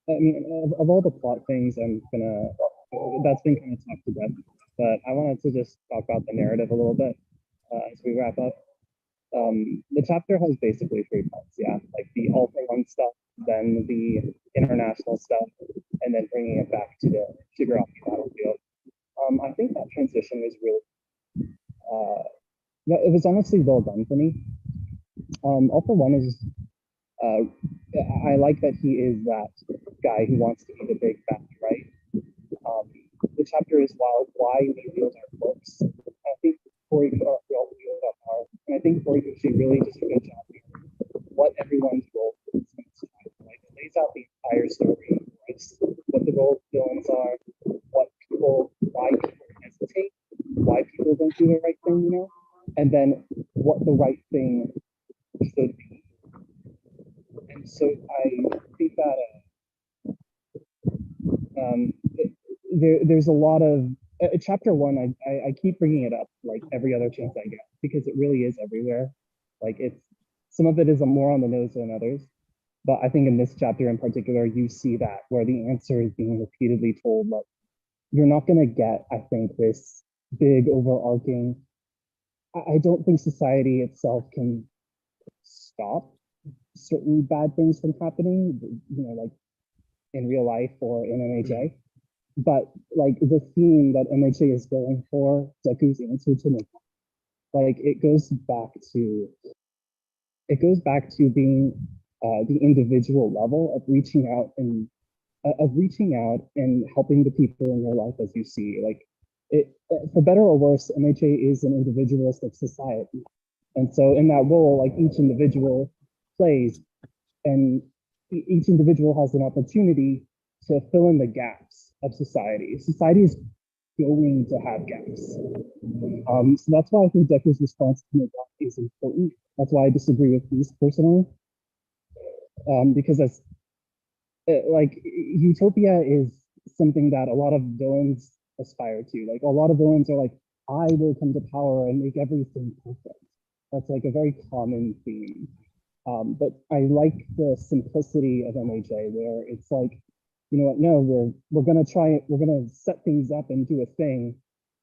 I mean, of all the plot things, that's been kind of talked to death. But I wanted to just talk about the narrative a little bit as we wrap up. The chapter has basically 3 parts, yeah, like the All for One stuff, then the international stuff, and then bringing it back to the Shigaraki battlefield. I think that transition was really, it was honestly well done for me. All for One is, I like that he is that guy who wants to be the big bad, right? The chapter is why we wield our quirks. I think Tori, we all wield our power, and I think Horiguchi really does a good job here. What everyone's role is, like it lays out the entire story, what the role of villains are, why people hesitate, why people don't do the right thing, and then what the right thing should be. And so I think that there's a lot of chapter 1. I keep bringing it up like every other chance I get, because it really is everywhere. Like some of it is more on the nose than others, but I think in this chapter in particular, you see that where the answer is being repeatedly told. Like, you're not going to get, I think, this big overarching. I don't think society itself can stop certain bad things from happening, like in real life or in MHA. But like the theme that MHA is going for, Deku's answer to me, like it goes back to being the individual level of reaching out and helping the people in your life as you see. Like for better or worse, MHA is an individualistic society, and so in that role, like each individual plays, and each individual has an opportunity to fill in the gaps of society. Society is going to have gaps. So that's why I think Deku's response to the gap is important. That's why I disagree with these personally. Because like utopia is something that a lot of villains aspire to. Like a lot of villains are like, I will come to power and make everything perfect. That's like a very common theme. But I like the simplicity of MHA, where it's like, you know what, no, we're gonna set things up and do a thing.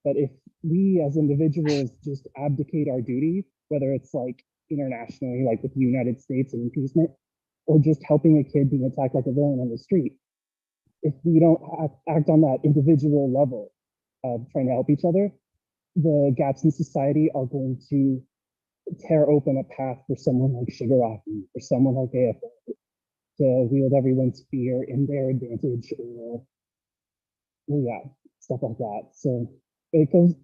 But if we as individuals just abdicate our duty, whether it's like internationally, like with the United States and impeachment, or just helping a kid being attacked like a villain on the street, if we don't act on that individual level of trying to help each other, the gaps in society are going to tear open a path for someone like Shigaraki, for someone like AFO, to wield everyone's fear in their advantage, or stuff like that. So it goes.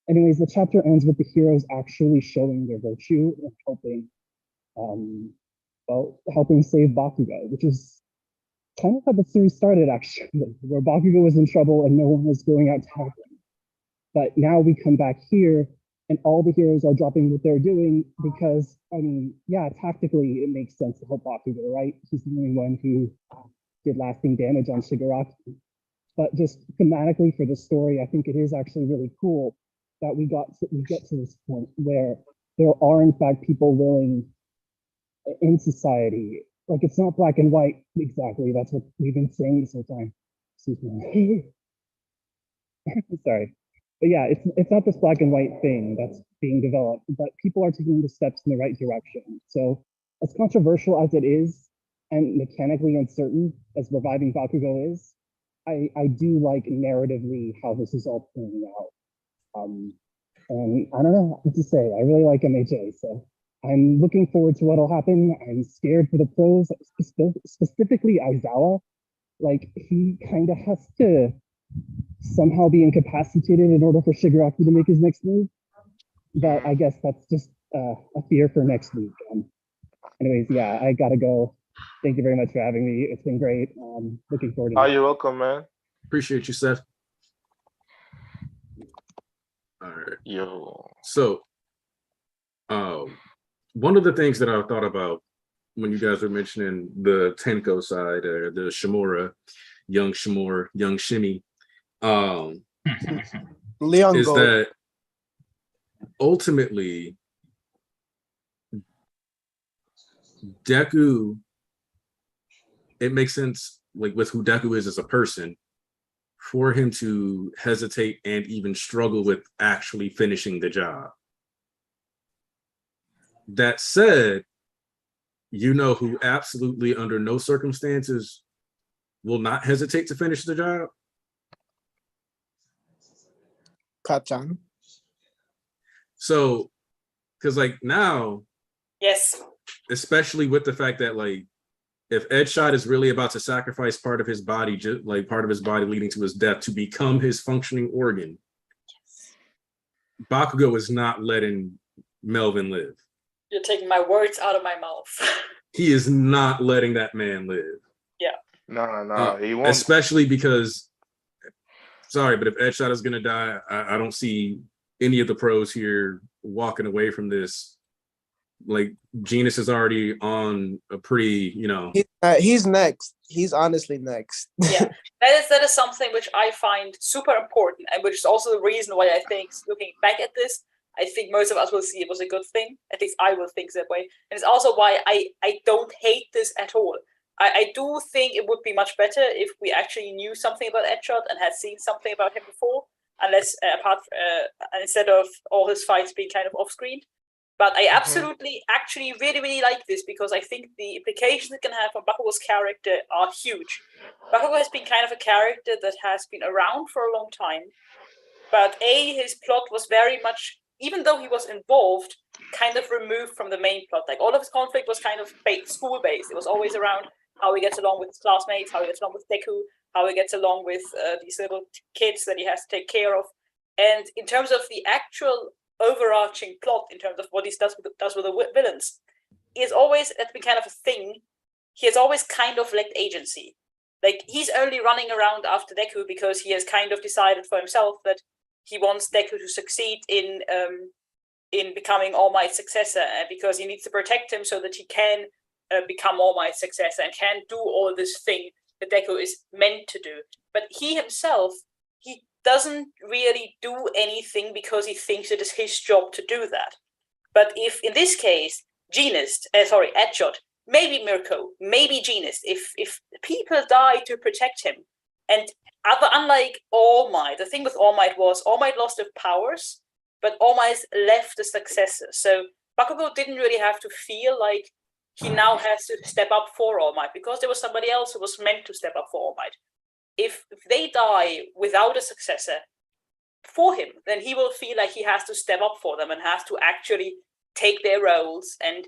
Anyways, the chapter ends with the heroes actually showing their virtue and helping save Bakugo, which is kind of how the series started, actually, where Bakugo was in trouble and no one was going out to help him. But now we come back here, and all the heroes are dropping what they're doing because, tactically it makes sense to help Bakugo, right? He's the only one who did lasting damage on Shigaraki. But just thematically for the story, I think it is actually really cool that we get to this point where there are in fact people willing in society. Like it's not black and white exactly. That's what we've been saying this whole time. Excuse me. Sorry. But yeah, it's not this black and white thing that's being developed, but people are taking the steps in the right direction. So as controversial as it is and mechanically uncertain as reviving Bakugo is, I do like narratively how this is all playing out. And I don't know what to say. I really like MHA, so I'm looking forward to what'll happen. I'm scared for the pros, specifically Aizawa. Like he kind of has to somehow be incapacitated in order for Shigaraki to make his next move. But I guess that's just a fear for next week. Anyways, yeah, I gotta go. Thank you very much for having me. It's been great. Looking forward to it. You're welcome, man. Appreciate you, Seth. All right. Yo. So, one of the things that I thought about when you guys were mentioning the Tenko side, or the Shimura, young Shimmy, Leon is Gold. that ultimately Deku, it makes sense, like with who Deku is as a person, for him to hesitate and even struggle with actually finishing the job. That said, you know who absolutely under no circumstances will not hesitate to finish the job? Kachan. So, because like now, Yes. especially with the fact that like, if Edshot is really about to sacrifice part of his body, like part of his body leading to his death to become his functioning organ, Bakugo is not letting Melvin live. You're taking my words out of my mouth. He is not letting that man live. Yeah. No, he won't. Especially because, sorry, but if Edshot is gonna die, I don't see any of the pros here walking away from this. Like Genus is already on a pretty, he's next. He's honestly next. Yeah, that is something which I find super important, and which is also the reason why I think, looking back at this, I think most of us will see it was a good thing. At least I will think that way. And it's also why I don't hate this at all. I do think it would be much better if we actually knew something about Edshot and had seen something about him before, unless instead of all his fights being kind of off screen. But I absolutely, actually, really, really like this, because I think the implications it can have on Bakugo's character are huge. Bakugo has been kind of a character that has been around for a long time, but his plot was very much, even though he was involved, kind of removed from the main plot. Like all of his conflict was kind of school-based. It was always around how he gets along with his classmates, how he gets along with Deku, how he gets along with these little kids that he has to take care of. And in terms of the actual overarching plot, in terms of what he does with the villains, that's been kind of a thing. He has always kind of lacked agency. Like he's only running around after Deku because he has kind of decided for himself that he wants Deku to succeed in becoming All Might's successor, and because he needs to protect him so that he can become All Might's successor and can do all this thing that Deku is meant to do. But he himself, he doesn't really do anything because he thinks it is his job to do that. But if in this case, Edshot, maybe Mirko, maybe Genus, if people die to protect him, and unlike All Might, the thing with All Might was All Might lost their powers, but All Might left the successor. So Bakugo didn't really have to feel like he now has to step up for All Might, because there was somebody else who was meant to step up for All Might. If they die without a successor for him, then he will feel like he has to step up for them and has to actually take their roles and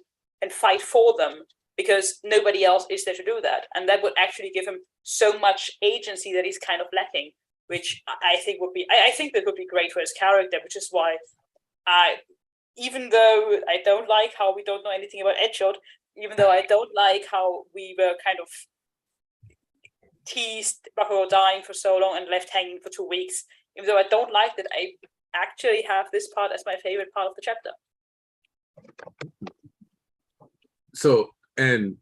fight for them, because nobody else is there to do that. And that would actually give him so much agency that he's kind of lacking, which I think that would be great for his character, which is why even though I don't like how we don't know anything about Edshot, even though I don't like how we were kind of teased Bakugo dying for so long and left hanging for 2 weeks, even though I don't like that, I actually have this part as my favorite part of the chapter. So, and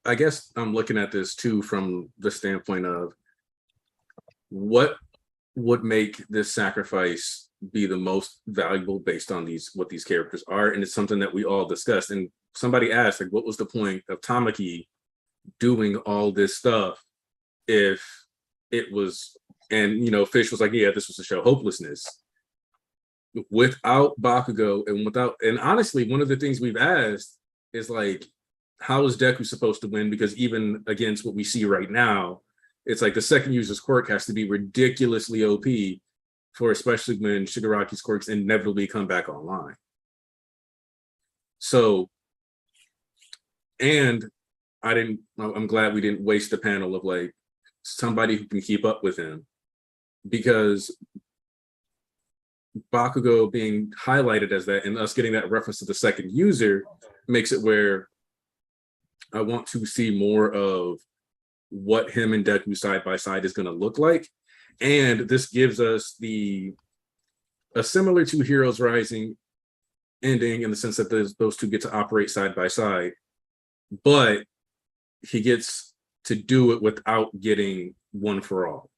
I guess I'm looking at this too from the standpoint of what would make this sacrifice be the most valuable based on what these characters are, and it's something that we all discussed. And somebody asked, like, what was the point of Tamaki doing all this stuff if it was, and Fish was like, yeah, this was to show hopelessness. Without Bakugo and honestly, one of the things we've asked is like, how is Deku supposed to win? Because even against what we see right now, it's like the second user's quirk has to be ridiculously OP for especially when Shigaraki's quirks inevitably come back online. So, and I'm glad we didn't waste the panel of like somebody who can keep up with him, because Bakugo being highlighted as that and us getting that reference to the second user makes it where I want to see more of what him and Deku side by side is going to look like. And this gives us a similar to Heroes Rising ending in the sense that those two get to operate side by side, but he gets to do it without getting one for all.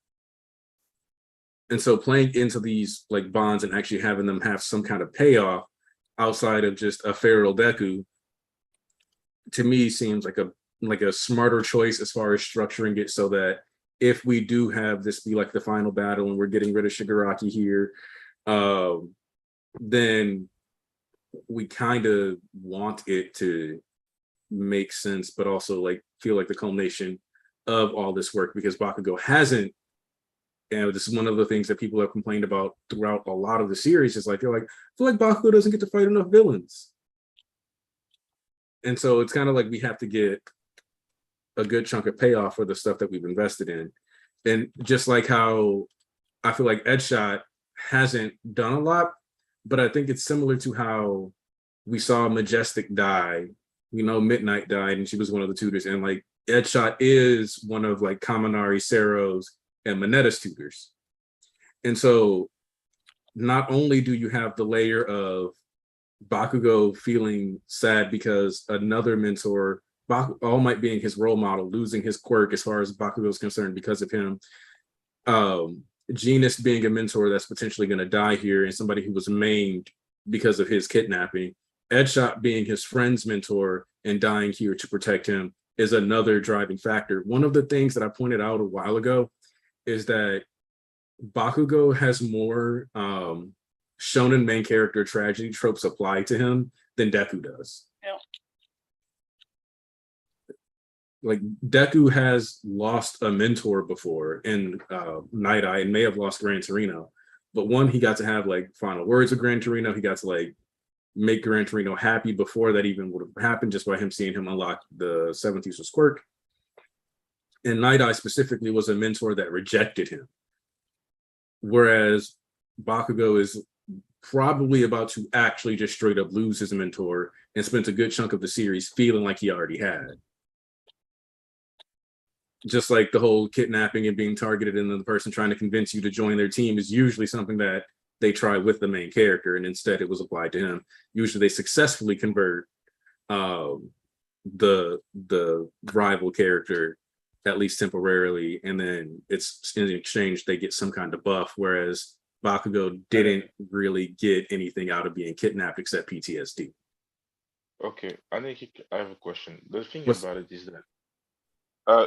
And so playing into these like bonds and actually having them have some kind of payoff outside of just a feral Deku, to me seems like a smarter choice as far as structuring it, so that if we do have this be like the final battle and we're getting rid of Shigaraki here, then we kind of want it to make sense, but also like feel like the culmination of all this work, because Bakugo hasn't. And this is one of the things that people have complained about throughout a lot of the series, is like, they're like, I feel like Bakugo doesn't get to fight enough villains. And so it's kind of like we have to get a good chunk of payoff for the stuff that we've invested in. And just like how I feel like Edgeshot hasn't done a lot, but I think it's similar to how we saw Majestic die. Midnight died and she was one of the tutors. And like Edgeshot is one of like Kaminari, Sero's, and Monetta's tutors. And so not only do you have the layer of Bakugo feeling sad because another mentor, All Might being his role model, losing his quirk as far as Bakugo is concerned because of him. Genus being a mentor that's potentially going to die here, and somebody who was maimed because of his kidnapping. Edgeshot being his friend's mentor and dying here to protect him is another driving factor. One of the things that I pointed out a while ago is that Bakugo has more shonen main character tragedy tropes applied to him than Deku does. Yeah. Like Deku has lost a mentor before in Night Eye and may have lost Gran Torino, but one, he got to have like final words with Gran Torino. He got to like make Gran Torino happy before that even would have happened, just by him seeing him unlock the seventh user's quirk. And Night Eye specifically was a mentor that rejected him. Whereas Bakugo is probably about to actually just straight up lose his mentor and spent a good chunk of the series feeling like he already had. Just like the whole kidnapping and being targeted and then the person trying to convince you to join their team is usually something that they try with the main character, and instead it was applied to him. Usually they successfully convert the rival character, at least temporarily, and then it's in exchange they get some kind of buff, whereas Bakugo didn't really get anything out of being kidnapped except PTSD. Okay, I have a question. The thing What's- about it is that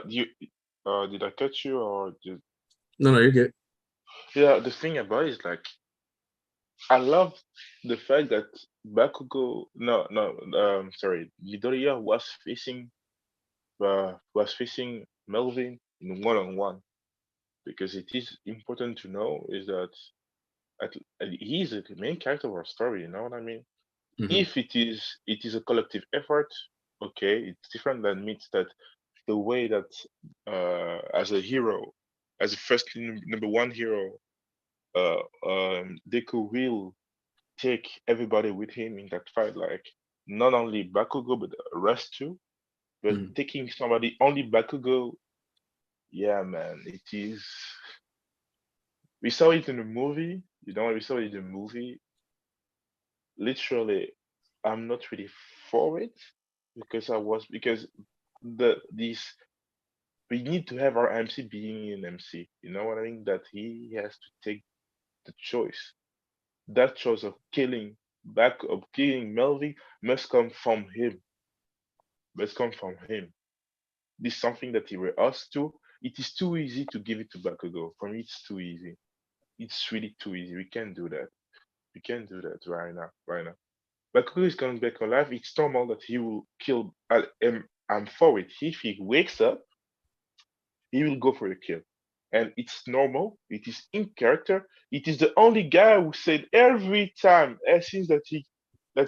did I cut you or did No, you're good. yeah, the thing about it is like I love the fact that Bakugo sorry, Midoriya was facing Melvin in one-on-one, because it is important to know is that he's the main character of our story, you know what I mean? If it is a collective effort, okay, it's different. Than means that the way that as a hero, as a first number one hero, Deku will take everybody with him in that fight, like not only Bakugo but the rest too. But taking somebody only Bakugo, yeah, man, it is. We saw it in the movie. You know, we saw it in the movie. Literally, I'm not really for it because these we need to have our MC being an MC. You know what I mean? That he has to take the choice. that choice of killing Melvin must come from him. Must come from him. This is something that he were asked to. It is too easy to give it to Bakugo. For me, it's too easy. It's really too easy. We can't do that. We can't do that right now. Right now. Bakugo is coming back alive. It's normal that he will kill. I'm for it. If he wakes up, he will go for the kill. And it's normal. It is in character. It is the only guy who said every time, since that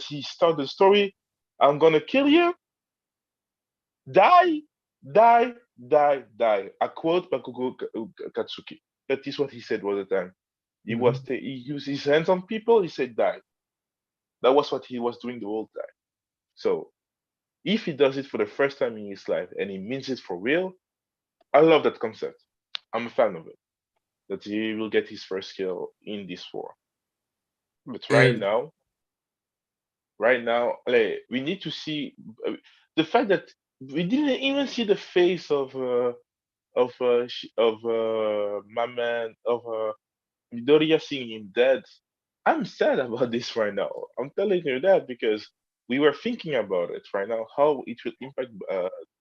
he started the story, I'm gonna kill you. Die, die, die, die. I quote Bakugo Katsuki. That is what he said all the time. He used his hands on people. He said die. That was what he was doing the whole time. So if he does it for the first time in his life and he means it for real, I love that concept. I'm a fan of it. That he will get his first kill in this war. But right now, like, we need to see the fact that we didn't even see the face of my man Midoriya seeing him dead. I'm sad about this right now. I'm telling you that because we were thinking about it right now, how it will impact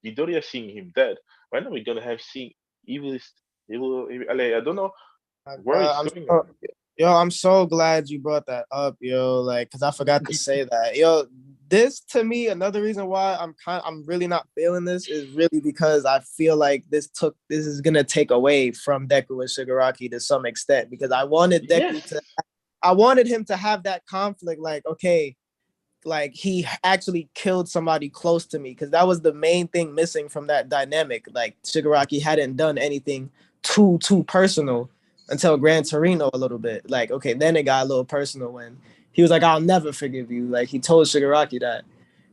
Midoriya seeing him dead. Right now, we're gonna have seen evil. I don't know where it's going. Yo, I'm so glad you brought that up, yo. Like, cause I forgot to say that, yo. This to me, another reason why I'm really not feeling this is really because I feel like this is gonna take away from Deku and Shigaraki to some extent because I wanted I wanted him to have that conflict, like, okay, like he actually killed somebody close to me because that was the main thing missing from that dynamic. Like Shigaraki hadn't done anything too personal until Gran Torino a little bit. Like, okay, then it got a little personal when he was like, I'll never forgive you. Like he told Shigaraki that.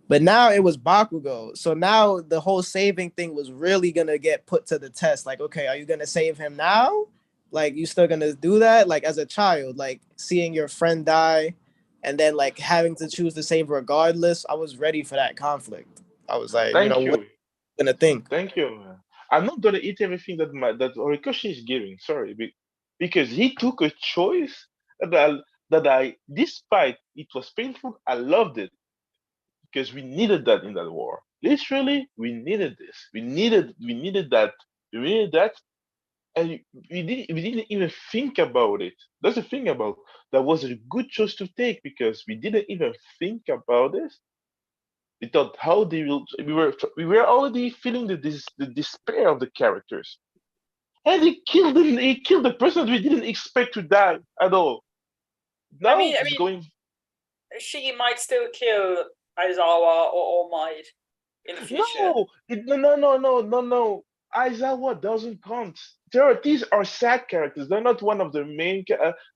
But now it was Bakugo. So now the whole saving thing was really gonna get put to the test. Like, okay, are you gonna save him now? Like you still gonna do that? Like as a child, like seeing your friend die and then like having to choose to save regardless, I was ready for that conflict. I was like, Thank what you. gonna think? Thank you. I'm not gonna eat everything that Horikoshi is giving. Sorry, because he took a choice despite it was painful, I loved it because we needed that in that war. Literally, we needed this. We needed that. We needed that, and we didn't even think about it. That's the thing about that was a good choice to take because we didn't even think about this. We thought how they will. We were already feeling the despair of the characters, and he killed them. He killed the person we didn't expect to die at all. Now it's going. She might still kill Aizawa or All Might in the future. No. Aizawa doesn't count. These are side characters. They're not one of the main.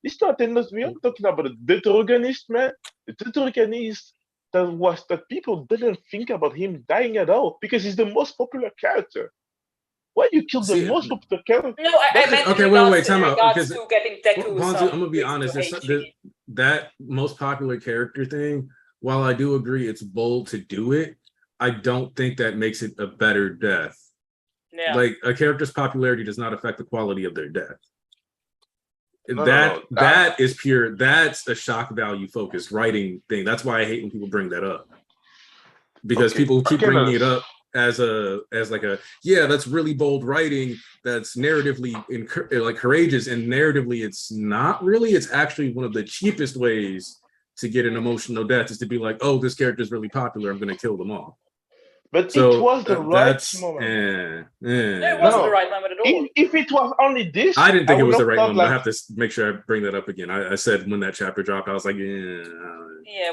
It's not. We are talking about the protagonist, man. The protagonist that people didn't think about him dying at all because he's the most popular character. Why you kill the most popular character? No, I meant okay. Wait, time out. Because to getting Deku. I'm gonna be honest. That most popular character thing. While I do agree it's bold to do it, I don't think that makes it a better death. Yeah. Like a character's popularity does not affect the quality of their death. That is pure. That's a shock value focused writing thing. That's why I hate when people bring that up because people keep bringing it up as like a that's really bold writing that's narratively like courageous and narratively it's not really. It's actually one of the cheapest ways to get an emotional death is to be like, oh, this character is really popular, I'm going to kill them all. But it was the right moment. It wasn't the right moment at all. If it was only this, I didn't think it was the right moment. Like, I have to make sure I bring that up again. I said when that chapter dropped, I was like, it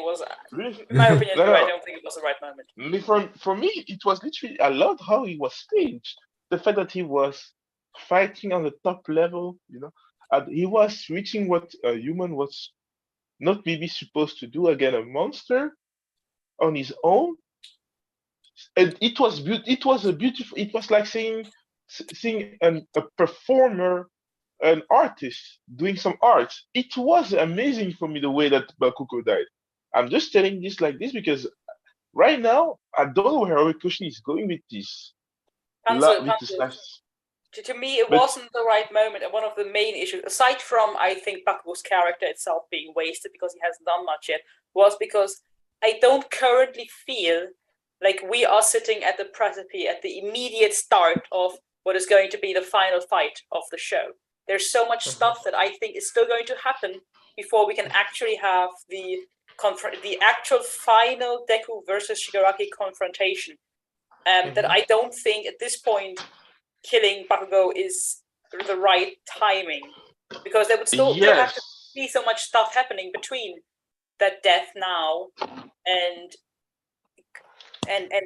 was. In my opinion, I don't think it was the right moment. For me, it was literally. I loved how he was staged. The fact that he was fighting on the top level, he was reaching what a human was not maybe supposed to do against a monster on his own. And it was beautiful. It was like seeing a performer, an artist doing some art. It was amazing for me the way that Bakugo died. I'm just telling this like this because right now I don't know where Horikoshi is going with this. To me, it wasn't the right moment. And one of the main issues, aside from, I think, Bakugo's character itself being wasted because he hasn't done much yet, was because I don't currently feel like we are sitting at the precipice, at the immediate start of what is going to be the final fight of the show. There's so much stuff that I think is still going to happen before we can actually have the actual final Deku versus Shigaraki confrontation. That I don't think at this point killing Bakugo is the right timing, because there would still have to be so much stuff happening between that death now and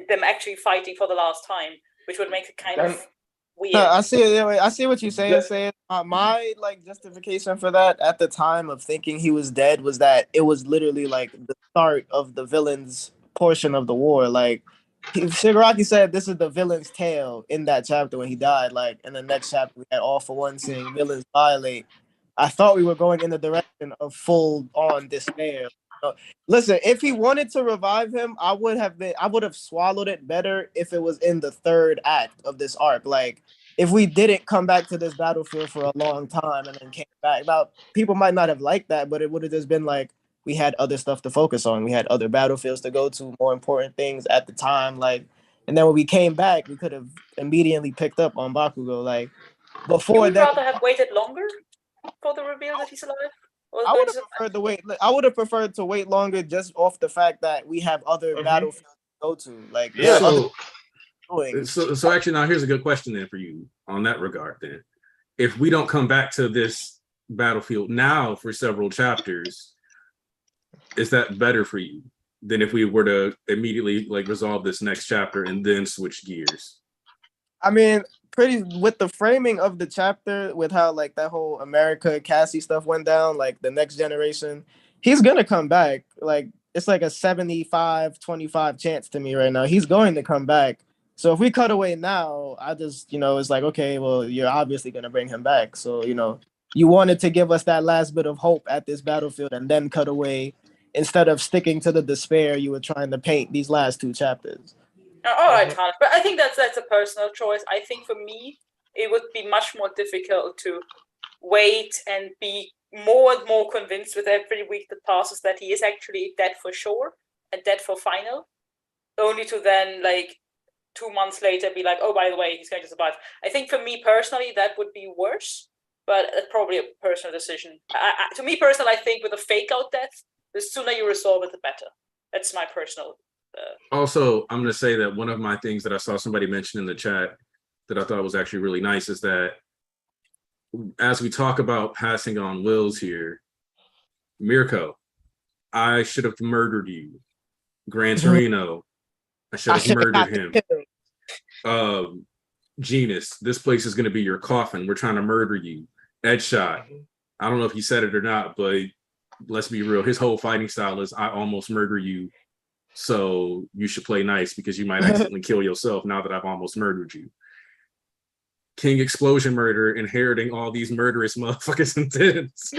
them actually fighting for the last time, which would make it kind of weird. I see what you're saying. My like justification for that at the time of thinking he was dead was that it was literally like the start of the villain's portion of the war. Like Shigaraki said, this is the villain's tale in that chapter when he died. Like in the next chapter, we had All For One saying villains violate. I thought we were going in the direction of full on despair. Listen, if he wanted to revive him, I would have swallowed it better if it was in the third act of this arc. Like if we didn't come back to this battlefield for a long time and then came back. Now, people might not have liked that, but it would have just been like we had other stuff to focus on. We had other battlefields to go to, more important things at the time. Like, and then when we came back, we could have immediately picked up on Bakugo. Like before that, rather have waited longer for the reveal that he's alive. I would have preferred to wait. I would have preferred to wait longer just off the fact that we have other battlefields to go to. Like, so actually, now here's a good question then for you on that regard. Then, if we don't come back to this battlefield now for several chapters, is that better for you than if we were to immediately like resolve this next chapter and then switch gears? I mean, pretty with the framing of the chapter, with how like that whole America Cassie stuff went down, like the next generation, he's gonna come back. Like it's like a 75-25 chance to me right now. He's going to come back. So if we cut away now, I just, it's like, okay, well, you're obviously gonna bring him back. So, you wanted to give us that last bit of hope at this battlefield and then cut away instead of sticking to the despair you were trying to paint these last two chapters. All right, Hannah, but I think that's a personal choice. I think for me, it would be much more difficult to wait and be more and more convinced with every week that passes that he is actually dead for sure and dead for final, only to then, like, 2 months later be like, oh, by the way, he's going to survive. I think for me personally, that would be worse, but that's probably a personal decision. To me personally, I think with a fake-out death, the sooner you resolve it, the better. That's my personal... Also, I'm going to say that one of my things that I saw somebody mention in the chat that I thought was actually really nice is that as we talk about passing on wills here, Mirko, I should have murdered you. Gran Torino, I should have murdered him. Genus, this place is going to be your coffin. We're trying to murder you. Edshot, I don't know if he said it or not, but let's be real. His whole fighting style is I almost murder you. So you should play nice because you might accidentally kill yourself now that I've almost murdered you. King Explosion Murder inheriting all these murderous motherfuckers and tens.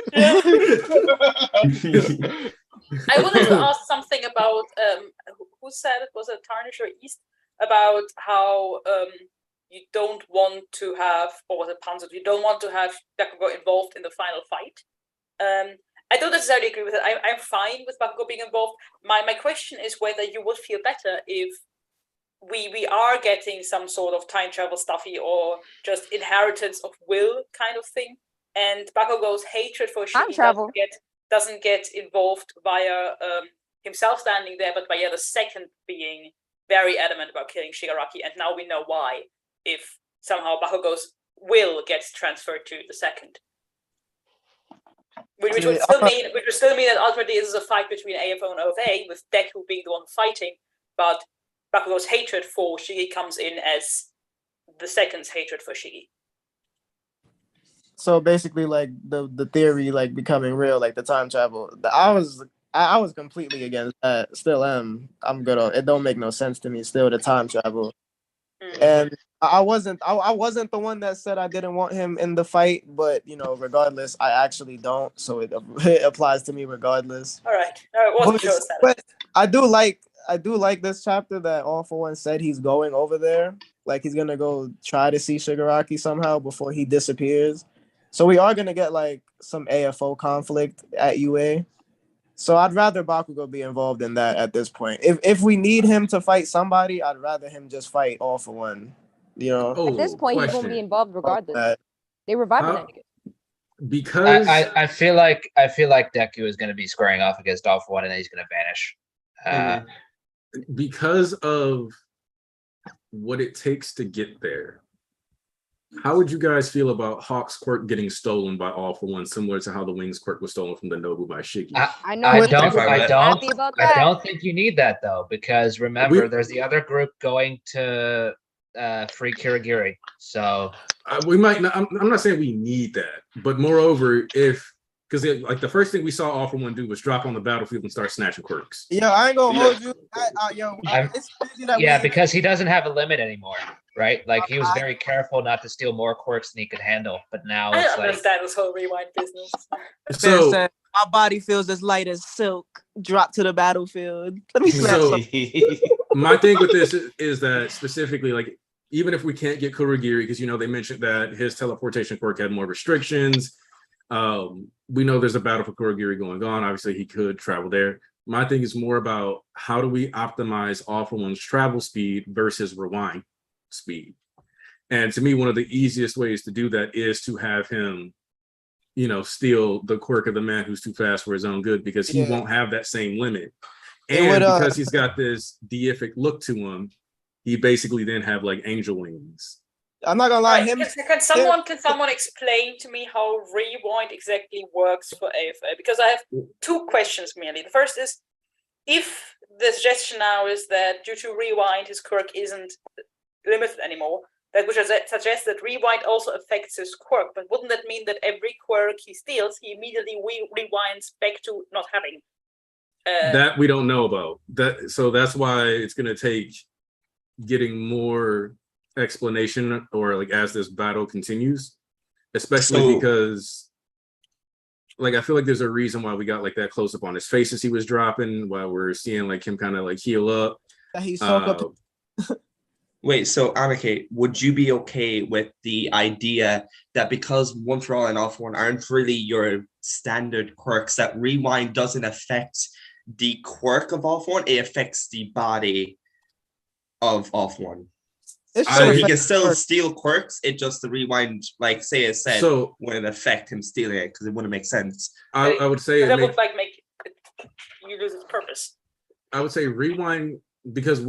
I wanted to ask something about who said it, was it Tarnish or East, about how you don't want to have, or was it Panzer, you don't want to have Bakugo involved in the final fight. I don't necessarily agree with it. I'm fine with Bakugo being involved. My question is whether you would feel better if we are getting some sort of time travel stuffy or just inheritance of will kind of thing, and Bakugo's hatred for Shiki doesn't get involved via himself standing there, but via the second being very adamant about killing Shigaraki, and now we know why, if somehow Bakugo's will gets transferred to the second. Which would still mean that ultimately this is a fight between AFO and OFA, with Deku being the one fighting, but Bakugo's hatred for Shigi comes in as the second's hatred for Shigi. So basically, like the theory, like becoming real, like the time travel. I was completely against that. Still am. I'm good on it. Don't make no sense to me. Still the time travel, and I wasn't the one that said I didn't want him in the fight, but regardless, I actually don't. So it applies to me regardless. All right. No, it wasn't sure. But I do like I do like this chapter that All For One said he's going over there. Like he's gonna go try to see Shigaraki somehow before he disappears. So we are gonna get like some AFO conflict at UA. So I'd rather Bakugo be involved in that at this point. If we need him to fight somebody, I'd rather him just fight All For One. You know. At this point, he's going to be involved regardless. They reviving that nigga. Because I feel like Deku is going to be squaring off against All For One, and then he's going to vanish. Because of what it takes to get there. How would you guys feel about Hawk's quirk getting stolen by All For One, similar to how the Wings quirk was stolen from the Nobu by Shiggy? I know. I don't think you need that though, because remember, there's the other group going to free Kirigiri. So we might not. I'm not saying we need that, but moreover, because like the first thing we saw All For One do was drop on the battlefield and start snatching quirks. Yeah, I ain't gonna hold you. It's crazy that because he doesn't have a limit anymore, right? Like he was very careful not to steal more quirks than he could handle, but now I it's don't like understand this whole rewind business. So my body feels as light as silk. Drop to the battlefield. Let me snap something. My thing with this is that specifically, like, even if we can't get Kurogiri, because they mentioned that his teleportation quirk had more restrictions. We know there's a battle for Kurogiri going on. Obviously, he could travel there. My thing is more about how do we optimize All For One's travel speed versus rewind speed. And to me, one of the easiest ways to do that is to have him, steal the quirk of the man who's too fast for his own good, because he won't have that same limit. And because he's got this deific look to him, he basically then have like angel wings. I'm not gonna lie. Can someone explain to me how rewind exactly works for AFA? Because I have two questions merely. The first is, if the suggestion now is that due to rewind his quirk isn't limited anymore, that would suggest that rewind also affects his quirk. But wouldn't that mean that every quirk he steals, he immediately rewinds back to not having? That we don't know about. So that's why it's gonna take getting more explanation, or like as this battle continues, especially because like I feel like there's a reason why we got like that close up on his face as he was dropping, while we're seeing like him kind of like heal up. Wait, so Anarchy, would you be okay with the idea that because One For All and All For One aren't really your standard quirks, that rewind doesn't affect the quirk of All For One, it affects the body of All For One? So he can still steal quirks, it just the rewind, like say it said, wouldn't affect him stealing it, because it wouldn't make sense. I would say that would like make you lose its purpose. I would say rewind, because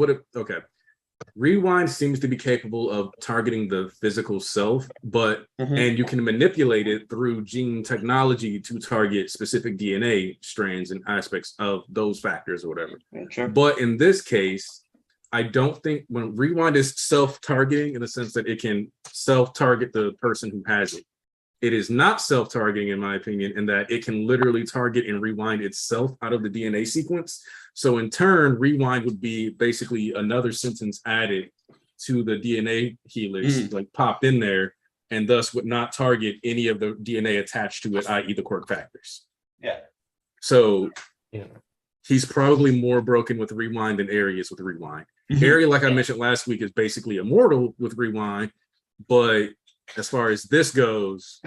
rewind seems to be capable of targeting the physical self, but and you can manipulate it through gene technology to target specific DNA strands and aspects of those factors or whatever. Sure. But in this case, I don't think when rewind is self-targeting in the sense that it can self-target the person who has it. It is not self-targeting, in my opinion, in that it can literally target and rewind itself out of the DNA sequence. So in turn, rewind would be basically another sentence added to the DNA helix, like popped in there, and thus would not target any of the DNA attached to it, i.e. the quirk factors. Yeah. So he's probably more broken with rewind than Eri is with rewind. Eri, like I mentioned last week, is basically immortal with rewind, but as far as this goes,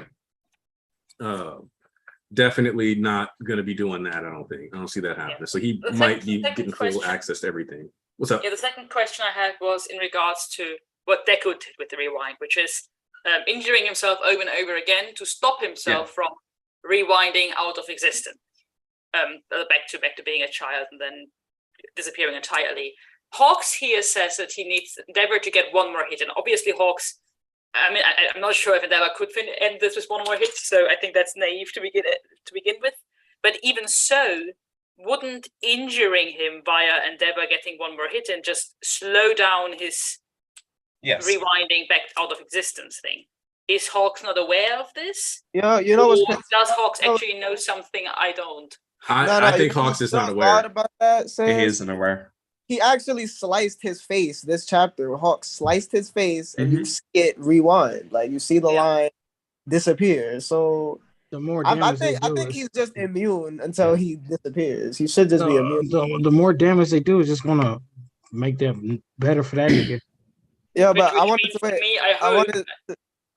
definitely not going to be doing that. I don't see that happening. So he might be getting full access to everything. What's up? Yeah, the second question I had was in regards to what Deku did with the rewind, which is injuring himself over and over again to stop himself from rewinding out of existence, back to being a child and then disappearing entirely. Hawks here says that he needs Endeavor to get one more hit, and obviously Hawks, I mean, I'm not sure if Endeavor could end this with one more hit, so I think that's naive to begin with. But even so, wouldn't injuring him via Endeavor getting one more hit and just slow down his rewinding back out of existence thing? Is Hawks not aware of this? Yeah, does Hawks actually know something I don't? I think Hawks is not aware. About that, he isn't aware. He actually sliced his face this chapter. Hawks sliced his face, and you see it rewind. Like you see the line disappear. So the more I damage think they do, he's just immune until he disappears. He should just be immune. The more damage they do is just gonna make them better for that nigga. Yeah, Which but I wanted means to for wait. me,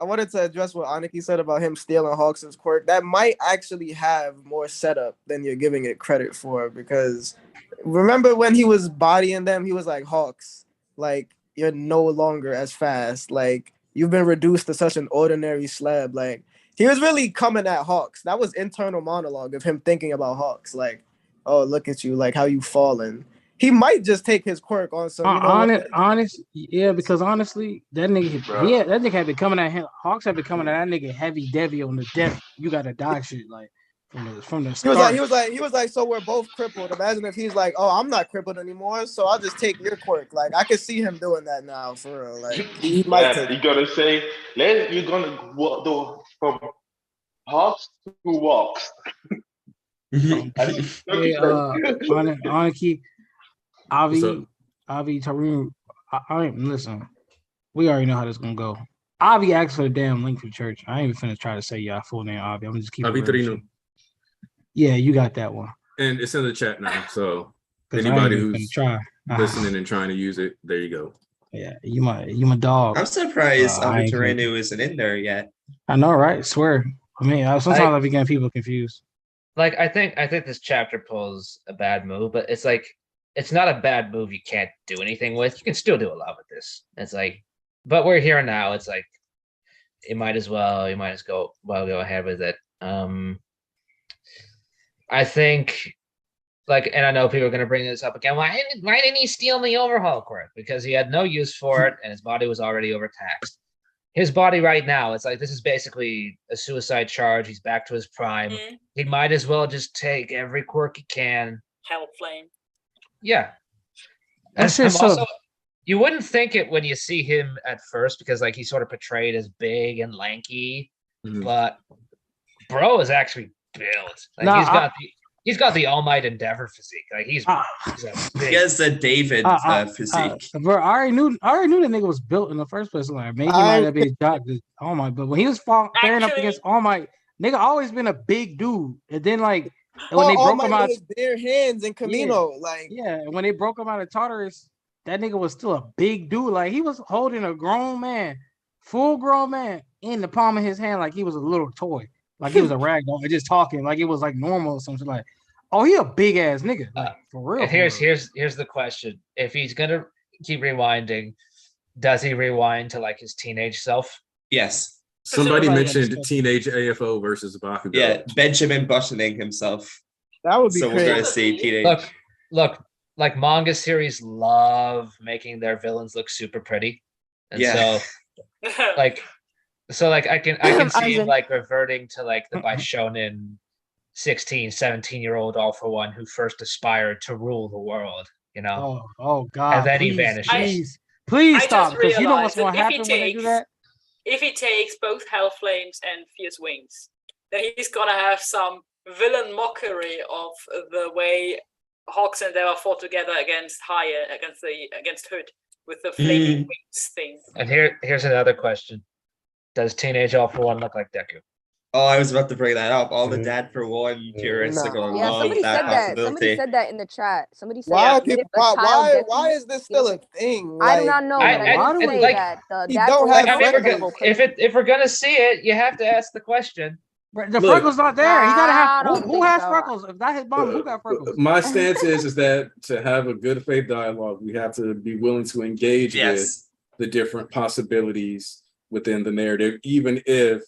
I wanted to address what Aniki said about him stealing Hawks' quirk. That might actually have more setup than you're giving it credit for, because remember when he was bodying them, he was like, Hawks, like, you're no longer as fast. Like, you've been reduced to such an ordinary slab. Like, he was really coming at Hawks. That was internal monologue of him thinking about Hawks. Like, oh, look at you, like how you fallen. He might just take his quirk on some, Yeah, because honestly, that nigga, that nigga had been coming at him. Hawks had been coming at that nigga heavy Debbie on the death. You gotta die shit, like from the start. He was like, so we're both crippled. Imagine if he's like, oh, I'm not crippled anymore, so I'll just take your quirk. Like, I could see him doing that now, for real. Like, he might take. You gotta say, you're gonna walk from Hawks to Walks. Hey, Aniki, Avi, Tareem, listen, we already know how this gonna go. Avi asked for the damn link for church. I ain't even finna try to say y'all full name, Avi. I'm just keep Avi Torino. Yeah, you got that one. And it's in the chat now, so anybody who's listening and trying to use it, there you go. Yeah, you my dog. I'm surprised Avi Torino isn't in there yet. I know, right? Swear. I mean, sometimes I be getting people confused. Like, I think this chapter pulls a bad move, but it's like, it's not a bad move you can't do anything with. You can still do a lot with this. It's like, but we're here now. It's like, you might as well go ahead with it. I think, like, and I know people are going to bring this up again. Why didn't he steal the overhaul quirk? Because he had no use for it, and his body was already overtaxed. His body right now, it's like, this is basically a suicide charge. He's back to his prime. Mm-hmm. He might as well just take every quirk he can. Hell flame. Yeah. That's just also, you wouldn't think it when you see him at first, because like he's sort of portrayed as big and lanky, but bro is actually built. Like he's got the All Might Endeavor physique. Like he has the David physique. Bro, I already knew that nigga was built in the first place. Like maybe he might have been All Might, but when he was faring up against All Might, nigga always been a big dude, and then like. And when they broke him out, his bare hands in Camino, when they broke him out of Tartarus, that nigga was still a big dude. Like he was holding a grown man, full grown man, in the palm of his hand, like he was a little toy, like he was a rag doll, just talking like it was like normal or something. Like, oh, he a big ass nigga, like, for real. Here's the question: if he's gonna keep rewinding, does he rewind to like his teenage self? Yes. Somebody mentioned teenage AFO versus Bakugo. Yeah, Benjamin Buttoning himself. That would be so crazy. We're gonna see teenage. Look, like manga series love making their villains look super pretty, and so like I can see him like reverting to like the Bishonen 16, 17-year-old all for one who first aspired to rule the world, you know. Oh God! And then he vanishes. Please stop, because you know what's going to happen when they do that. If he takes both Hell Flames and Fierce Wings, then he's gonna have some villain mockery of the way Hawks and Endeavor fought together against against Hood with the flaming wings thing. And here's another question: does Teenage All for One look like Deku? Oh, I was about to bring that up. All the Dad for One purists are going to love that possibility. Somebody said that in the chat. Somebody said why is this still a thing? I do not know. If we're gonna see it, you have to ask the question. The Freckles not there. He gotta have who has Freckles? If not his mom, who got Freckles? My stance is that to have a good faith dialogue, we have to be willing to engage with the different possibilities within the narrative, even if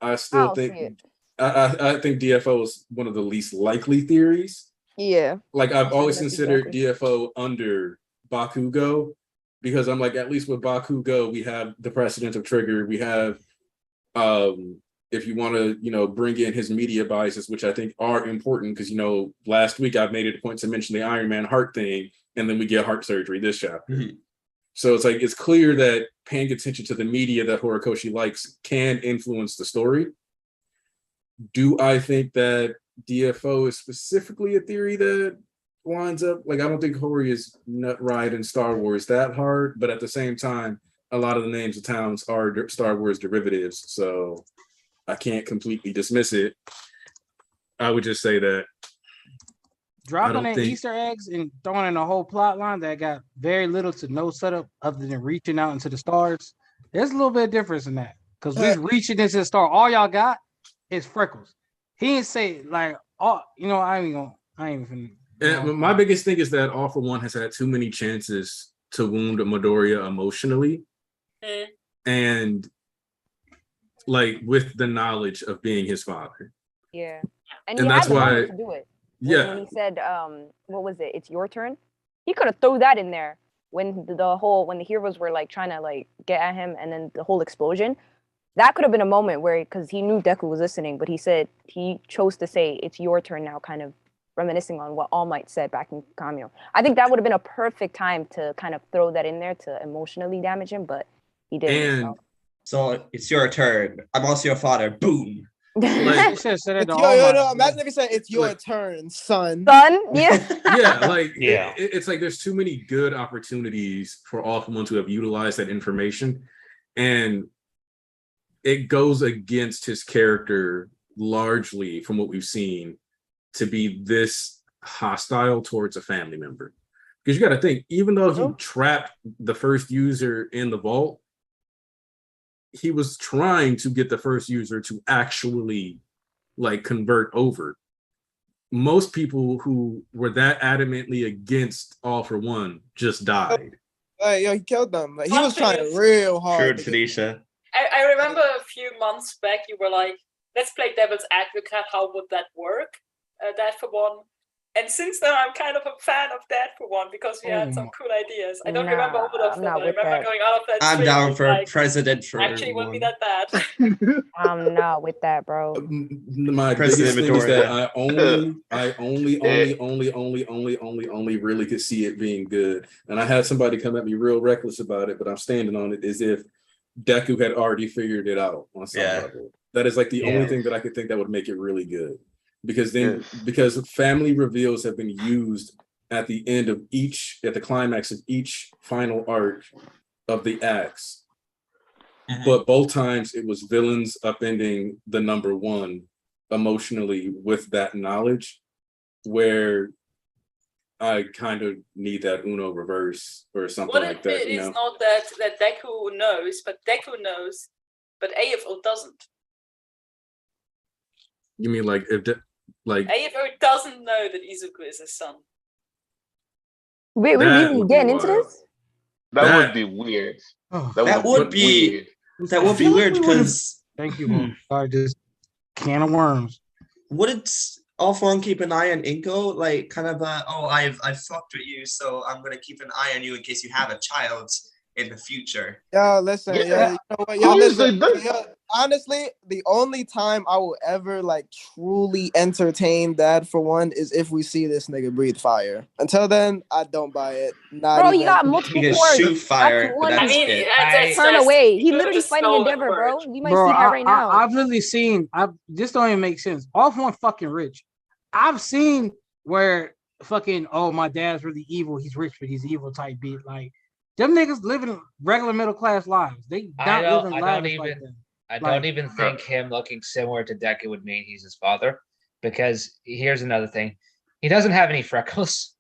I still think I think DFO is one of the least likely theories. Yeah. Like I've always considered DFO under Bakugo, because I'm like, at least with Bakugo, we have the precedent of Trigger. We have if you want to, bring in his media biases, which I think are important, because, last week I've made it a point to mention the Iron Man heart thing, and then we get heart surgery this chapter. Mm-hmm. So it's like, it's clear that paying attention to the media that Horikoshi likes can influence the story. Do I think that DFO is specifically a theory that lines up? Like, I don't think Hori is nut ride in Star Wars that hard, but at the same time, a lot of the names of towns are Star Wars derivatives. So I can't completely dismiss it. I would just say that dropping in Easter eggs and throwing in a whole plot line that got very little to no setup other than reaching out into the stars. There's a little bit of difference in that because just reaching into the star, all y'all got is Freckles. He didn't say like, oh, you know, I ain't even. And my biggest thing is that All for One has had too many chances to wound Midoriya emotionally, and like with the knowledge of being his father. Yeah, and that's why to do it. Yeah, when he said, what was it? It's your turn. He could have thrown that in there when when the heroes were like trying to like get at him, and then the whole explosion. That could have been a moment where, because he knew Deku was listening, but he chose to say, "It's your turn now," kind of reminiscing on what All Might said back in Kamio. I think that would have been a perfect time to kind of throw that in there to emotionally damage him, but he didn't. So it's your turn. I'm also your father. Boom. Imagine if he said, "It's your turn, son." Son, yeah. Yeah, like yeah. It's like there's too many good opportunities for All for One to have utilized that information, and it goes against his character largely from what we've seen to be this hostile towards a family member. Because you got to think, even though he trapped the first user in the vault, he was trying to get the first user to actually like convert over. Most people who were that adamantly against All for One just died. He killed them. Like, he was trying real hard. True, Tanisha. I remember a few months back you were like, let's play devil's advocate. How would that work? That for one. And since then, I'm kind of a fan of that for one because we had some cool ideas. I don't remember all of them, but I remember going out of that. I'm down for like, president for actually one. wouldn't be that bad. I'm not with that, bro. My biggest thing is that I only really could see it being good. And I had somebody come at me real reckless about it, but I'm standing on it as if Deku had already figured it out on some level. That is like the only thing that I could think that would make it really good. Because because family reveals have been used at the end of at the climax of each final arc of the acts. But both times it was villains upending the number one emotionally with that knowledge, where I kind of need that Uno reverse or something like that. It is not that Deku knows, but Deku knows, but AFO doesn't. You mean like if AFO doesn't know that Izuku is his son. Wait, we're really getting into this? That would be weird. That would be weird because thank you. Sorry, just can of worms. Wouldn't All for One keep an eye on Inko? Like kind of I've fucked with you, so I'm gonna keep an eye on you in case you have a child in the future. Listen, you know what, honestly, the only time I will ever like truly entertain Dad for One is if we see this nigga breathe fire. Until then, I don't buy it. Bro, you got multiple cores. Shoot fire. I mean, turn away. He literally fighting Endeavor, bro. You might see that right now. I've literally seen. This don't even make sense. All for One fucking rich. I've seen where fucking my dad's really evil. He's rich, but he's evil type beat. Like them niggas living regular middle class lives. They not living lives like that. I don't even think him looking similar to Deku would mean he's his father, because here's another thing: he doesn't have any freckles.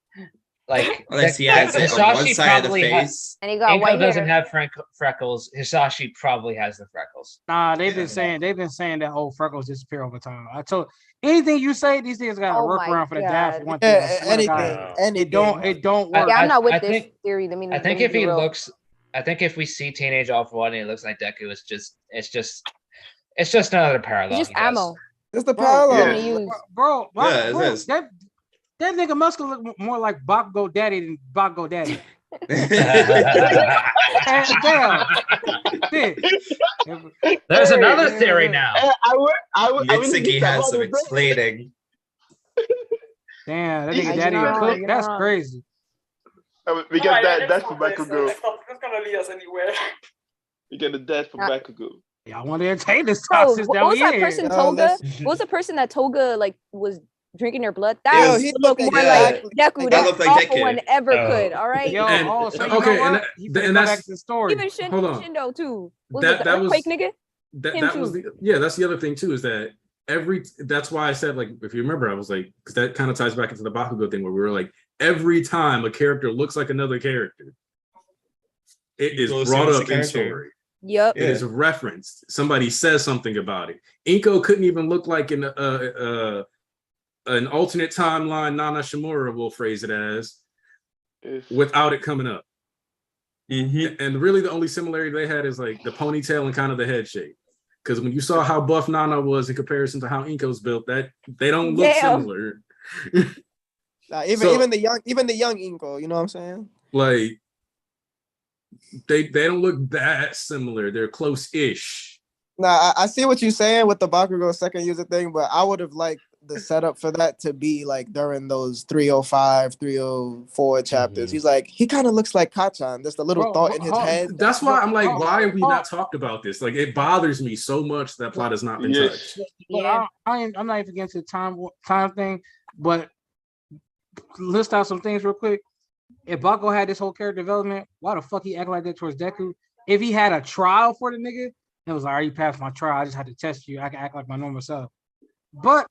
Like Hisashi probably has, and he got Inko doesn't have freckles. Hisashi probably has the freckles. Nah, they've been saying that freckles disappear over time. I told anything you say, these things got to work around for the dad for one thing. Anything. It don't work. Yeah, I'm not with this theory. I think if he looks. I think if we see Teenage All for One and it looks like Deku, it's just another parallel. It's just ammo. It's the parallel. Bro, that nigga must look more like Bakugo Daddy than Bakugo Daddy. There's another theory now. Mitsuki has some explaining. Damn, that nigga Daddy a cook? That's crazy. Because that's for Bakugo. It's not gonna lead us anywhere. You get the death for Bakugo. Yeah, I want to entertain this talk. What was that person Toga? What was the person that Toga like was drinking their blood? That looked more like Deku than All for One ever could. All right. So okay, and that's back to the story. Even Shindo too. Was it the earthquake nigga? that was that's the other thing too, is that that's why I said, like, if you remember, I was like, because that kind of ties back into the Bakugo thing where we were like, every time a character looks like another character, it is brought up in story. Yep. It is referenced. Somebody says something about it. Inko couldn't even look like an alternate timeline Nana Shimura will phrase it as without it coming up. And really the only similarity they had is like the ponytail and kind of the head shape. Because when you saw how buff Nana was in comparison to how Inko's built, that they don't look similar. Even the young Inko, you know what I'm saying? Like they don't look that similar. They're close-ish. Nah, I see what you're saying with the Bakugo second user thing, but I would have liked the setup for that to be like during those 305, 304 chapters. He's like, he kind of looks like Kachan. There's the little thought in his head. That's why I'm like, why have we not talked about this? Like, it bothers me so much that plot has not been touched. Yeah, I'm not even against the time thing, but list out some things real quick. If Bakugo had this whole character development, why the fuck he act like that towards Deku? If he had a trial for the nigga, it was like, "Are you passed my trial? I just had to test you. I can act like my normal self." But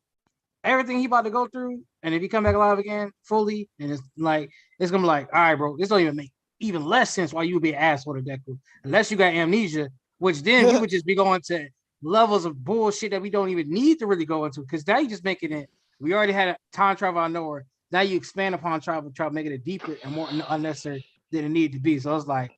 everything he about to go through, and if he come back alive again fully, and it's gonna be like, all right, bro, this don't even make even less sense why you would be an asshole to Deku, unless you got amnesia, which then we would just be going to levels of bullshit that we don't even need to really go into, because now you just making it. We already had a time travel out of nowhere. Now you expand upon travel, try making it deeper and more unnecessary than it needed to be. So it's like,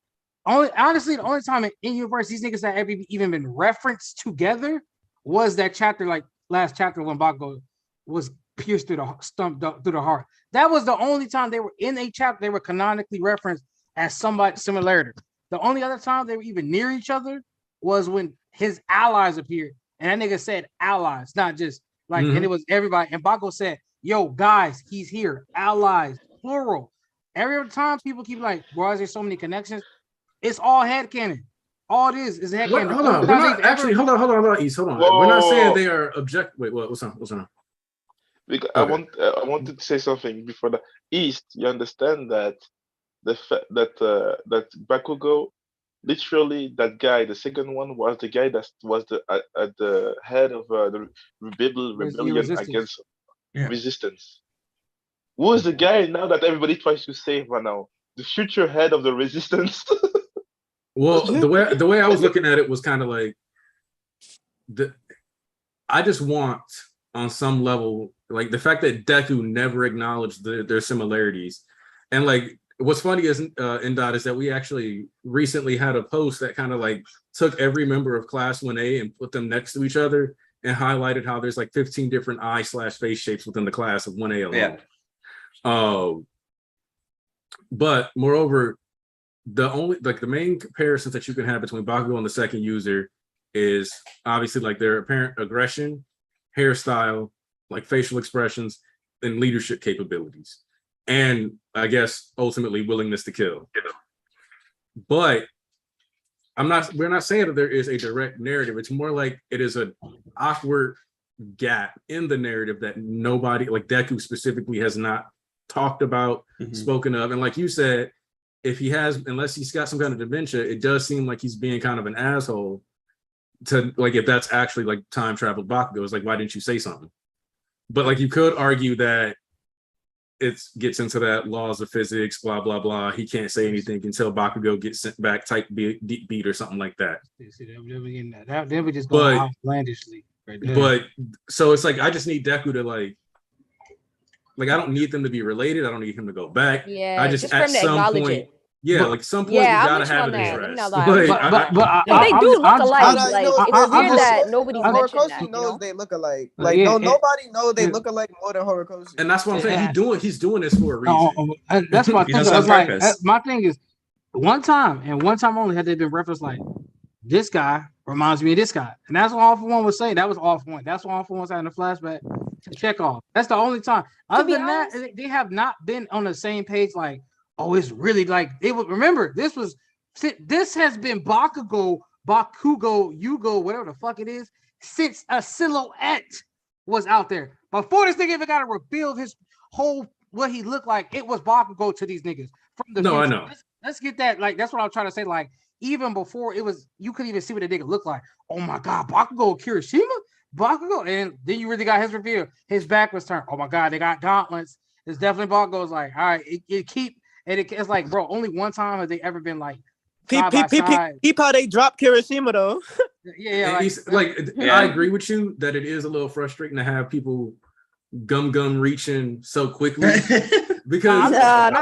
honestly, the only time in universe these niggas that ever even been referenced together was that chapter, like last chapter when Bakugo was pierced through the heart. That was the only time they were in a chapter they were canonically referenced as somebody similarity. The only other time they were even near each other was when his allies appeared, and that nigga said allies, not just like, and it was everybody. And Bakugo said, "Yo, guys, he's here, allies, plural." Every other time people keep like, "Why is there so many connections?" It's all headcanon. All it is headcanon. Hold on, we're not actually. Hold on, East. Hold on. Whoa. We're not saying they are object. Wait, what's on? Because Okay. I wanted to say something before the East. You understand that that Bakugo, literally that guy, the second one was the guy that was at the head of the rebellion against resistance. Who is the guy now that everybody tries to save right now? The future head of the resistance. Well, the way I was looking at it was kind of like I just want on some level, like the fact that Deku never acknowledged their similarities. And like what's funny is Indot is that we actually recently had a post that kind of like took every member of class 1A and put them next to each other and highlighted how there's like 15 different eye/face shapes within the class of 1A alone. Yeah. But moreover, the main comparisons that you can have between Bakugo and the second user is obviously like their apparent aggression, hairstyle, like facial expressions, and leadership capabilities, and I guess ultimately willingness to kill. But we're not saying that there is a direct narrative. It's more like it is an awkward gap in the narrative that nobody, like Deku specifically, has not talked about, spoken of. And like you said, if he has, unless he's got some kind of dementia, it does seem like he's being kind of an asshole to, like, if that's actually like time travel Bakugo, it's like, why didn't you say something? But like you could argue that it gets into that laws of physics, blah, blah, blah. He can't say anything until Bakugo gets sent back type deep beat or something like that. They would just go outlandishly. Right there. But so it's like, I just need Deku to like I don't need them to be related. I don't need him to go back. Yeah, I just for him at to some acknowledge point, it. like some point, you gotta have it addressed. They do look alike. Like it's weird that nobody's mentioned that. Horikoshi knows they look alike. Like nobody knows they look alike more than Horikoshi. And that's what I'm saying. He's doing this for a reason. That's my thing. My thing is, one time and one time only had they been referenced like, this guy reminds me of this guy, and that's what All For One was saying. That was All For One. That's what All For One's having a flashback to check off. That's the only time. Other than that, they have not been on the same page. Like, oh, it's really like it was. Remember, this has been Bakugo, Yugo, whatever the fuck it is, since a silhouette was out there. Before this nigga even got to reveal his whole what he looked like, it was Bakugo to these niggas from the future. I know. Let's get that. Like, that's what I'm trying to say. Like, even before it was, you couldn't even see what the nigga looked like. Oh my God, Bakugo Kirishima? Bakugo. And then you really got his reveal. His back was turned. Oh my God, they got gauntlets. It's definitely Bakugo's like, all right, it's like, bro, only one time have they ever been like side by side. Peep how they dropped Kirishima though. Yeah, I agree with you that it is a little frustrating to have people gum reaching so quickly because I'm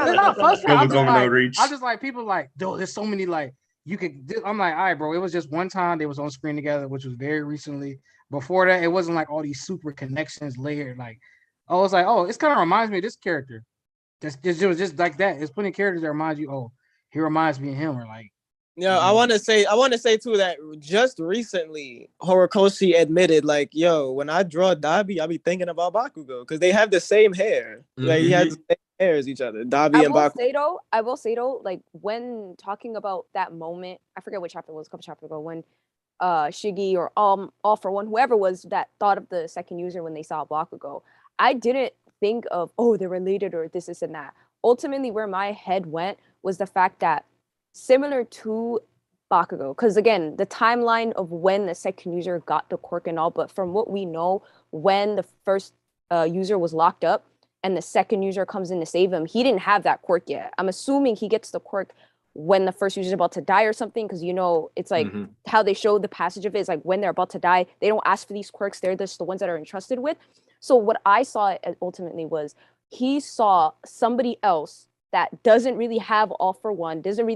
just like people like, dude, there's so many like you could. I'm like, all right, bro. It was just one time they was on screen together, which was very recently. Before that, it wasn't like all these super connections layered. Like, I was like, oh, this kind of reminds me of this character. It was just like that. There's plenty of characters that remind you, oh, he reminds me of him, or like. Yeah, I want to say too that just recently Horikoshi admitted, like, yo, when I draw Dabi, I be thinking about Bakugo because they have the same hair. Like he has the same hair as each other. Dabi and Bakugo. I will say though, like when talking about that moment, I forget what chapter it was, a couple chapters ago, when Shiggy or All for One, whoever was that thought of the second user when they saw Bakugo, I didn't think of, oh, they're related or this and that. Ultimately, where my head went was the fact that similar to Bakugo, because again, the timeline of when the second user got the quirk and all, but from what we know, when the first user was locked up and the second user comes in to save him, he didn't have that quirk yet. I'm assuming he gets the quirk when the first user is about to die or something, because it's like how they show the passage of it is like when they're about to die, they don't ask for these quirks, they're just the ones that are entrusted with. So what I saw ultimately was he saw somebody else that doesn't really have All for One, doesn't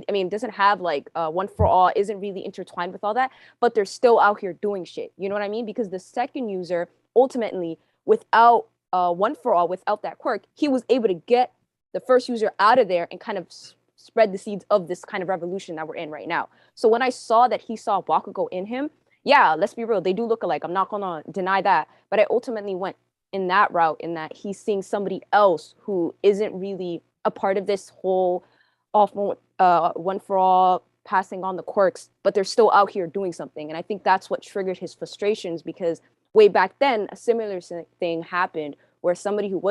have like One for All, isn't really intertwined with all that, but they're still out here doing shit. You know what I mean? Because the second user, ultimately, without One for All, without that quirk, he was able to get the first user out of there and kind of spread the seeds of this kind of revolution that we're in right now. So when I saw that he saw Bakugo in him, yeah, let's be real, they do look alike. I'm not gonna deny that, but I ultimately went in that route in that he's seeing somebody else who isn't really a part of this whole One for All passing on the quirks, but they're still out here doing something. And I think that's what triggered his frustrations, because way back then a similar thing happened where somebody who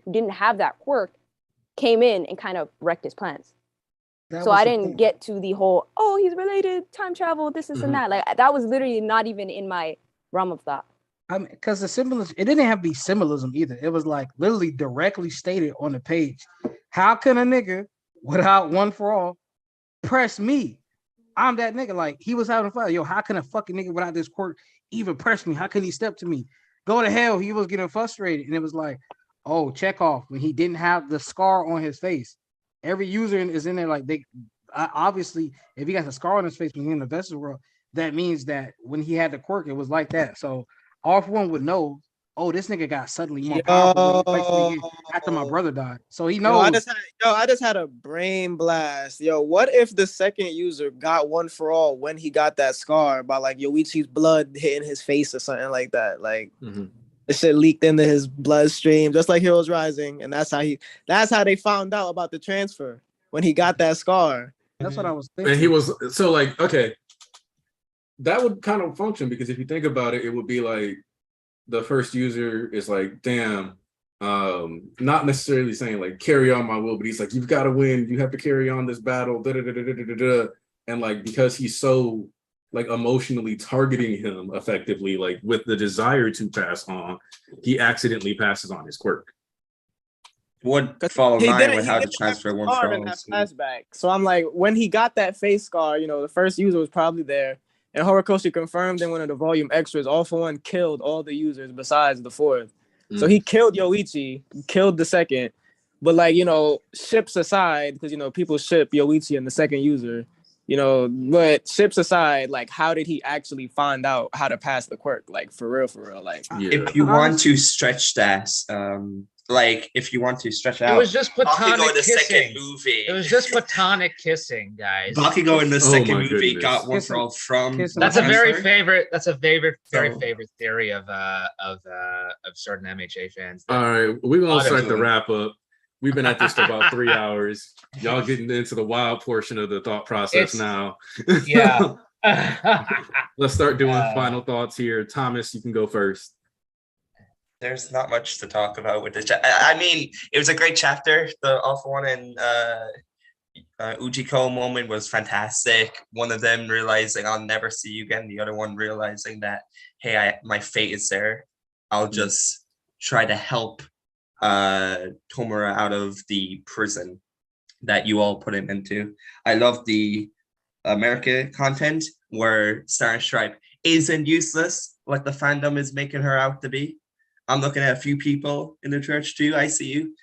didn't have that quirk came in and kind of wrecked his plans. So I didn't get to the whole, oh, he's related, time travel, this and that. Like that was literally not even in my realm of thought. I mean, because the symbolism, it didn't have to be symbolism either. It was like literally directly stated on the page. How can a nigga without One for All press me? I'm that nigga. Like he was having fun. Yo, how can a fucking nigga without this quirk even press me? How can he step to me? Go to hell. He was getting frustrated. And it was like, oh, check off when he didn't have the scar on his face. Every user is in there like they obviously, if he got a scar on his face when he's in the Vestal world, that means that when he had the quirk, it was like that. So All for One would know, oh, this nigga got suddenly more powerful when he fights me again after my brother died. So he knows. I just had a brain blast. Yo, what if the second user got One for All when he got that scar by like Yoichi's blood hitting his face or something like that? Like the shit leaked into his bloodstream, just like Heroes Rising, and that's how they found out about the transfer when he got that scar. That's what I was thinking. And he was so like, okay, that would kind of function because if you think about it, it would be like the first user is like, damn, not necessarily saying like carry on my will, but he's like, you've got to win, you have to carry on this battle, and like because he's so like emotionally targeting him effectively, like with the desire to pass on, he accidentally passes on his quirk. Would follow mine with how to transfer One for All. Flashback. So I'm like, when he got that face scar, the first user was probably there. And Horikoshi confirmed in one of the volume extras, All for One killed all the users besides the fourth. So he killed Yoichi, killed the second. But like, ships aside, because, people ship Yoichi and the second user, but ships aside, like, how did he actually find out how to pass the quirk? Like, for real, like. If you want to stretch that, if you want to stretch out, it was just platonic kissing. Second movie. It was just platonic kissing, guys. Bakugo in the second movie got One for All from. That's a very favorite. That's a very favorite theory of certain MHA fans. All right, we're gonna start the wrap up. We've been at this for about 3 hours. Y'all getting into the wild portion of the thought process now. Yeah. Let's start doing final thoughts here. Thomas, you can go first. There's not much to talk about with this. I mean, it was a great chapter, the All for One and Ujiko moment was fantastic. One of them realizing I'll never see you again. The other one realizing that, hey, my fate is there. I'll just try to help Tomura out of the prison that you all put him into. I love the America content where Star and Stripe isn't useless like the fandom is making her out to be. I'm looking at a few people in the church too. I see you.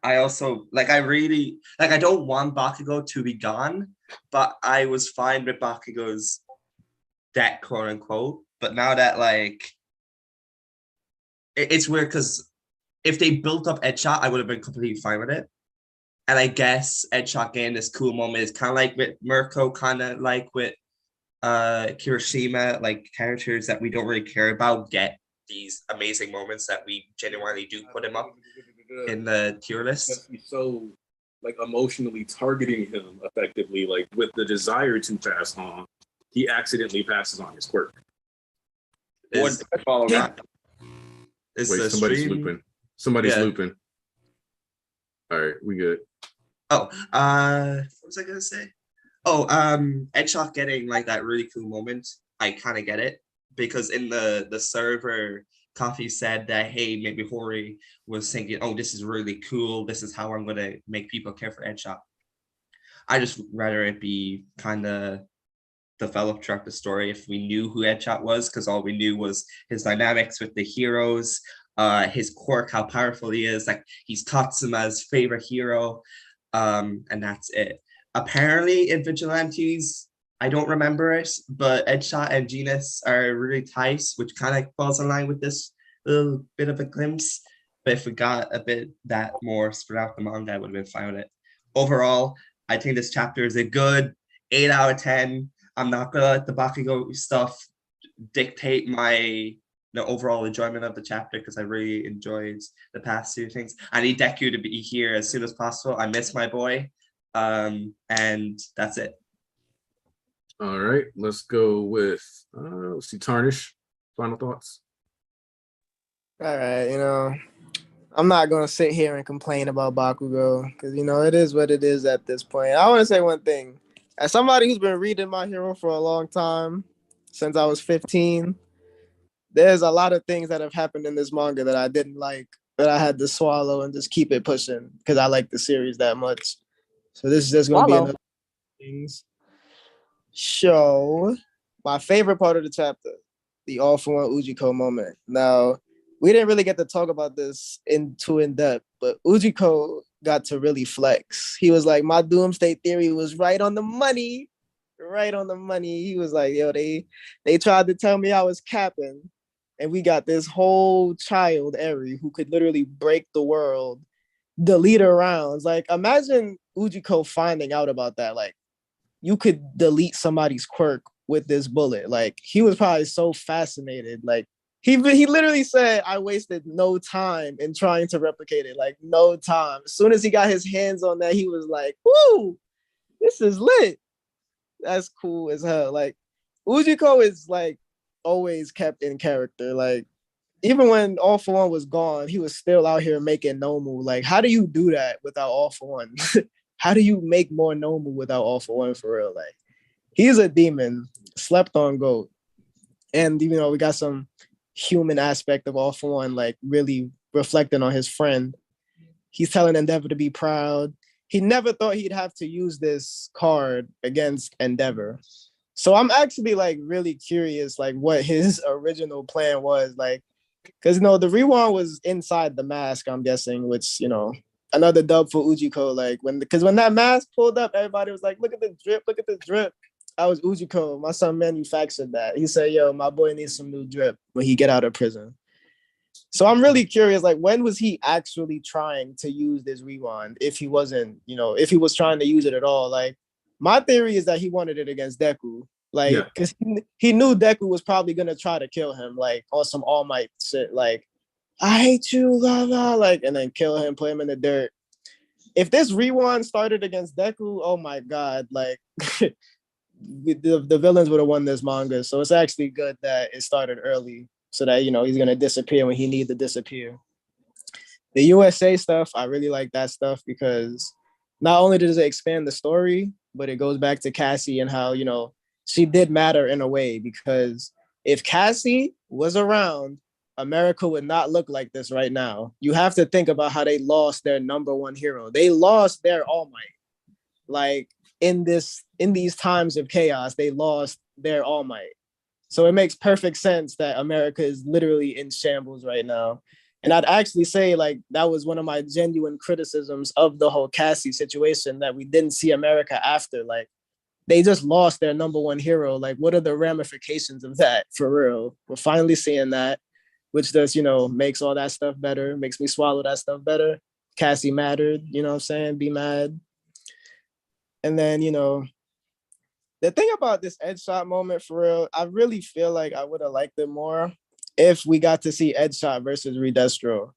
I also I really I don't want Bakugo to be gone, but I was fine with Bakugo's death, quote unquote. But now that it's weird because if they built up Edshot, I would have been completely fine with it. And I guess Edshot getting this cool moment is kind of like with Mirko, kind of like with Kirishima, like characters that we don't really care about get these amazing moments that we genuinely do put him up in the tier list. He's so emotionally targeting him effectively, with the desire to pass on, he accidentally passes on his quirk. Follow that. Wait, somebody's looping. Somebody's looping. All right, we good. Oh, what was I gonna say? Oh, Edshot getting that really cool moment. I kind of get it because in the server, Coffee said that, hey, maybe Hori was thinking, oh, this is really cool. This is how I'm gonna make people care for Edshot. I just rather it be kind of developed throughout the story if we knew who Edshot was, because all we knew was his dynamics with the heroes, his quirk, how powerful he is. He's Tatsuma's favorite hero, and that's it. Apparently in Vigilantes, I don't remember it, but Edshot and Genus are really tight, which kind of falls in line with this little bit of a glimpse. But if we got a bit that more spread out the manga, I would have been fine with it. Overall, I think this chapter is a good 8 out of 10. I'm not gonna let the Bakugo stuff dictate my overall enjoyment of the chapter because I really enjoyed the past two things. I need Deku to be here as soon as possible. I miss my boy. And that's it. All right, let's go with let's see, Tarnish. Final thoughts. All right, I'm not gonna sit here and complain about Bakugo because it is what it is at this point. I want to say one thing. As somebody who's been reading My Hero for a long time, since I was 15, there's a lot of things that have happened in this manga that I didn't like, that I had to swallow and just keep it pushing because I like the series that much. So this is just gonna be another things. So my favorite part of the chapter, the All for One Ujiko moment. Now, we didn't really get to talk about this in depth, but Ujiko got to really flex. He was like, my doomsday theory was right on the money. Right on the money. He was like, yo, they tried to tell me I was capping. And we got this whole child, Eri, who could literally break the world, delete her rounds. Imagine Ujiko finding out about that. You could delete somebody's quirk with this bullet. He was probably so fascinated. He literally said, I wasted no time in trying to replicate it. No time. As soon as he got his hands on that, he was like, woo, this is lit. That's cool as hell. Ujiko is always kept in character. Even when All for One was gone, he was still out here making Nomu. How do you do that without All for One? How do you make more Nomu without All for One for real? He's a demon, slept on goat. And we got some human aspect of All for One, really reflecting on his friend. He's telling Endeavor to be proud. He never thought he'd have to use this card against Endeavor. So I'm actually really curious what his original plan was, because the rewind was inside the mask, I'm guessing, which another dub for Ujiko. When that mask pulled up, everybody was like, look at the drip, look at the drip. I was Ujiko. My son manufactured that. He said, yo, my boy needs some new drip when he get out of prison. So I'm really curious, when was he actually trying to use this rewind? If he wasn't, if he was trying to use it at all. My theory is that he wanted it against Deku. Because he knew Deku was probably going to try to kill him, on some All Might shit. I hate you, la la, and then kill him, put him in the dirt. If this rewind started against Deku, oh my God, the villains would have won this manga. So it's actually good that it started early so that, he's going to disappear when he needs to disappear. The USA stuff, I really like that stuff because not only does it expand the story, but it goes back to Cassie and how, she did matter in a way, because if Cassie was around, America would not look like this right now. You have to think about how they lost their number one hero. They lost their All Might. Like in these times of chaos, they lost their All Might. So it makes perfect sense that America is literally in shambles right now. And I'd actually say like that was one of my genuine criticisms of the whole Cassie situation, that we didn't see America after. Like they just lost their number one hero. Like what are the ramifications of that for real? We're finally seeing that, which just, makes all that stuff better, makes me swallow that stuff better. Cassie mattered, you know what I'm saying? Be mad. And then, the thing about this Edge shot moment for real, I really feel like I would have liked it more if we got to see Edge shot versus Redestro.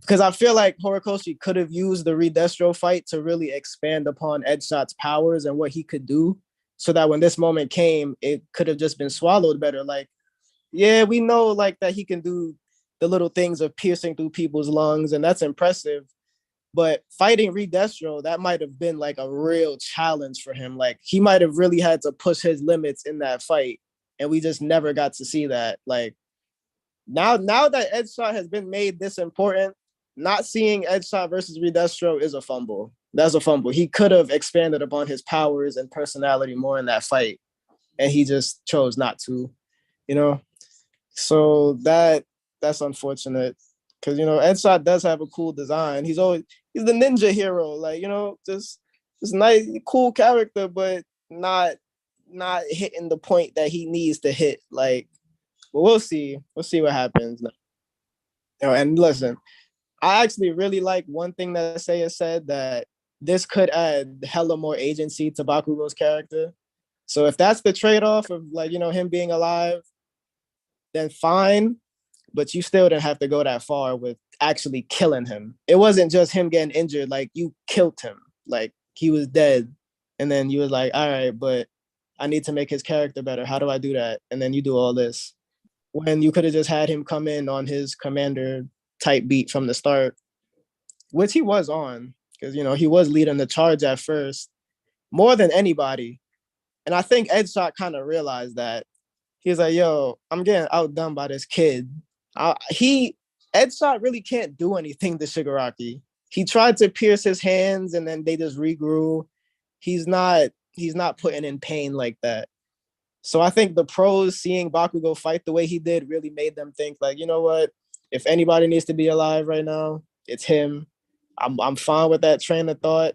Because I feel like Horikoshi could have used the Redestro fight to really expand upon Edge shot's powers and what he could do, so that when this moment came, it could have just been swallowed better. Like, yeah, we know like that he can do the little things of piercing through people's lungs, and that's impressive. But fighting Redestro, that might have been like a real challenge for him. Like he might have really had to push his limits in that fight, and we just never got to see that. Like now that Edge shot has been made this important, not seeing Edge shot versus Redestro is a fumble. That's a fumble. He could have expanded upon his powers and personality more in that fight, and he just chose not to. So that's unfortunate, because Edge shot does have a cool design. He's the ninja hero, like just nice, cool character, but not hitting the point that he needs to hit. Like, but we'll see what happens. And listen, I actually really like one thing that Seiya said, that this could add hella more agency to Bakugo's character. So if that's the trade-off of like him being alive, then fine. But you still didn't have to go that far with actually killing him. It wasn't just him getting injured. Like you killed him. Like he was dead. And then you was like, all right, but I need to make his character better. How do I do that? And then you do all this. When you could have just had him come in on his commander type beat from the start, which he was on, because he was leading the charge at first more than anybody. And I think Edge shot kind of realized that. He was like, yo, I'm getting outdone by this kid. Edge shot really can't do anything to Shigaraki. He tried to pierce his hands and then they just regrew. He's not putting in pain like that. So I think the pros seeing Bakugo fight the way he did really made them think like, you know what? If anybody needs to be alive right now, it's him. I'm fine with that train of thought,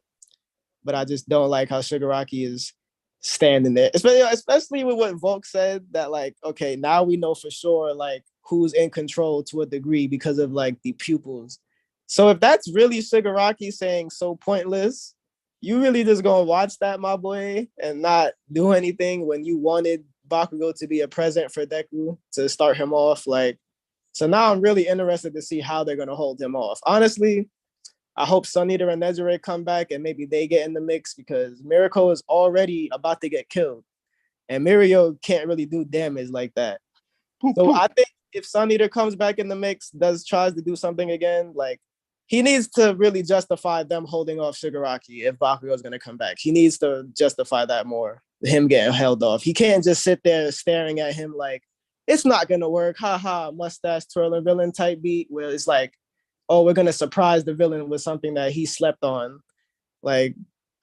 but I just don't like how Shigaraki is standing there, especially with what Volk said, that like, okay, now we know for sure like who's in control to a degree because of like the pupils. So if that's really Shigaraki saying so pointless, you really just gonna watch that, my boy, and not do anything when you wanted Bakugo to be a present for Deku to start him off. Like, so now I'm really interested to see how they're gonna hold him off. Honestly, I hope Sun Eater and Nezure come back and maybe they get in the mix, because Mirako is already about to get killed. And Mirio can't really do damage like that. So I think if Sun Eater comes back in the mix, tries to do something again, like he needs to really justify them holding off Shigaraki if Bakugo is going to come back. He needs to justify that more, him getting held off. He can't just sit there staring at him like, it's not going to work, haha, mustache twirling villain type beat, where it's like, oh, we're going to surprise the villain with something that he slept on. Like,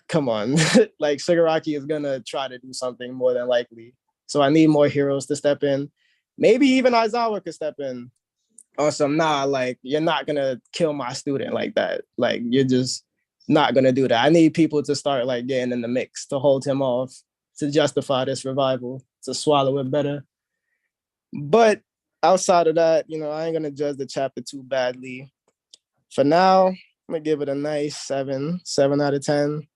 come on. Like, Shigaraki is going to try to do something more than likely. So I need more heroes to step in. Maybe even Aizawa could step in on some, like, you're not going to kill my student like that. Like, you're just not going to do that. I need people to start, like, getting in the mix to hold him off, to justify this revival, to swallow it better. But outside of that, I ain't going to judge the chapter too badly. For now, I'm going to give it a nice 7 out of 10.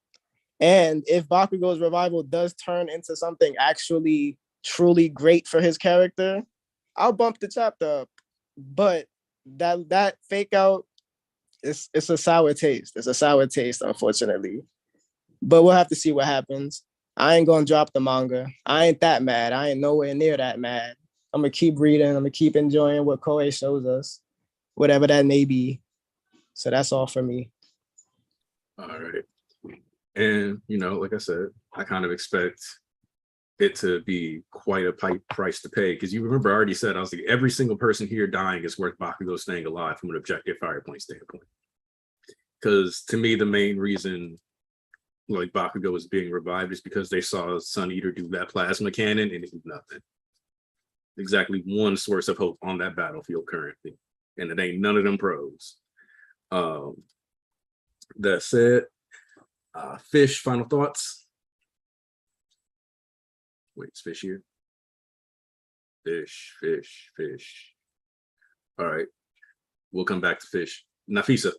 And if Bakugo's revival does turn into something actually truly great for his character, I'll bump the chapter up. But that fake out, it's a sour taste. It's a sour taste, unfortunately. But we'll have to see what happens. I ain't going to drop the manga. I ain't that mad. I ain't nowhere near that mad. I'm going to keep reading. I'm going to keep enjoying what Koei shows us, whatever that may be. So that's all for me. All right. And like I said, I kind of expect it to be quite a price to pay, because you remember I already said, I was like, every single person here dying is worth Bakugo staying alive from an objective fire point standpoint. Because to me, the main reason like Bakugo is being revived is because they saw Sun Eater do that plasma cannon and it did nothing. Exactly one source of hope on that battlefield currently, and it ain't none of them pros. That said, Fish, final thoughts? Wait, is Fish here? Fish. All right, we'll come back to Fish. Nafisa.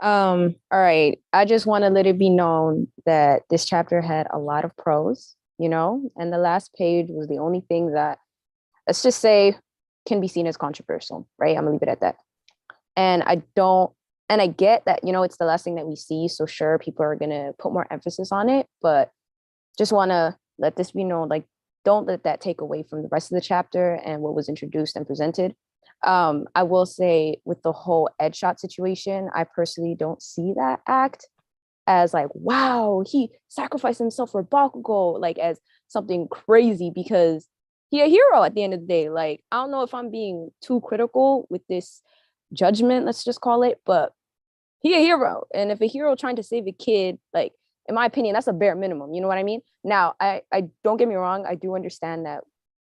All right. I just want to let it be known that this chapter had a lot of pros, and the last page was the only thing that, let's just say, can be seen as controversial, right? I'm gonna leave it at that. And I get that, it's the last thing that we see. So sure, people are gonna put more emphasis on it, but just want to let this be known, like, don't let that take away from the rest of the chapter and what was introduced and presented. I will say with the whole Ed Shot situation, I personally don't see that act as like, wow, he sacrificed himself for Bakugo, like as something crazy, because he a hero at the end of the day. Like, I don't know if I'm being too critical with this judgment, let's just call it, but he a hero. And if a hero trying to save a kid, like, in my opinion, that's a bare minimum. You know what I mean? Now, I don't get me wrong. I do understand that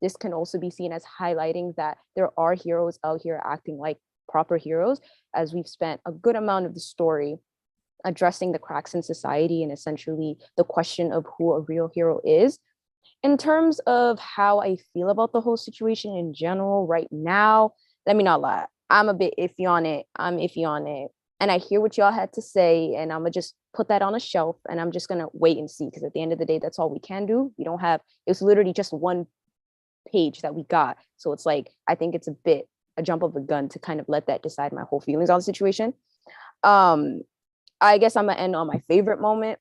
this can also be seen as highlighting that there are heroes out here acting like proper heroes, as we've spent a good amount of the story addressing the cracks in society and essentially the question of who a real hero is. In terms of how I feel about the whole situation in general right now, let me not lie. I'm a bit iffy on it. And I hear what y'all had to say, and I'm gonna just put that on a shelf, and I'm just gonna wait and see, because at the end of the day, that's all we can do. We don't have, it's literally just one page that we got. So it's like, I think it's a jump of the gun to kind of let that decide my whole feelings on the situation. I guess I'm gonna end on my favorite moment,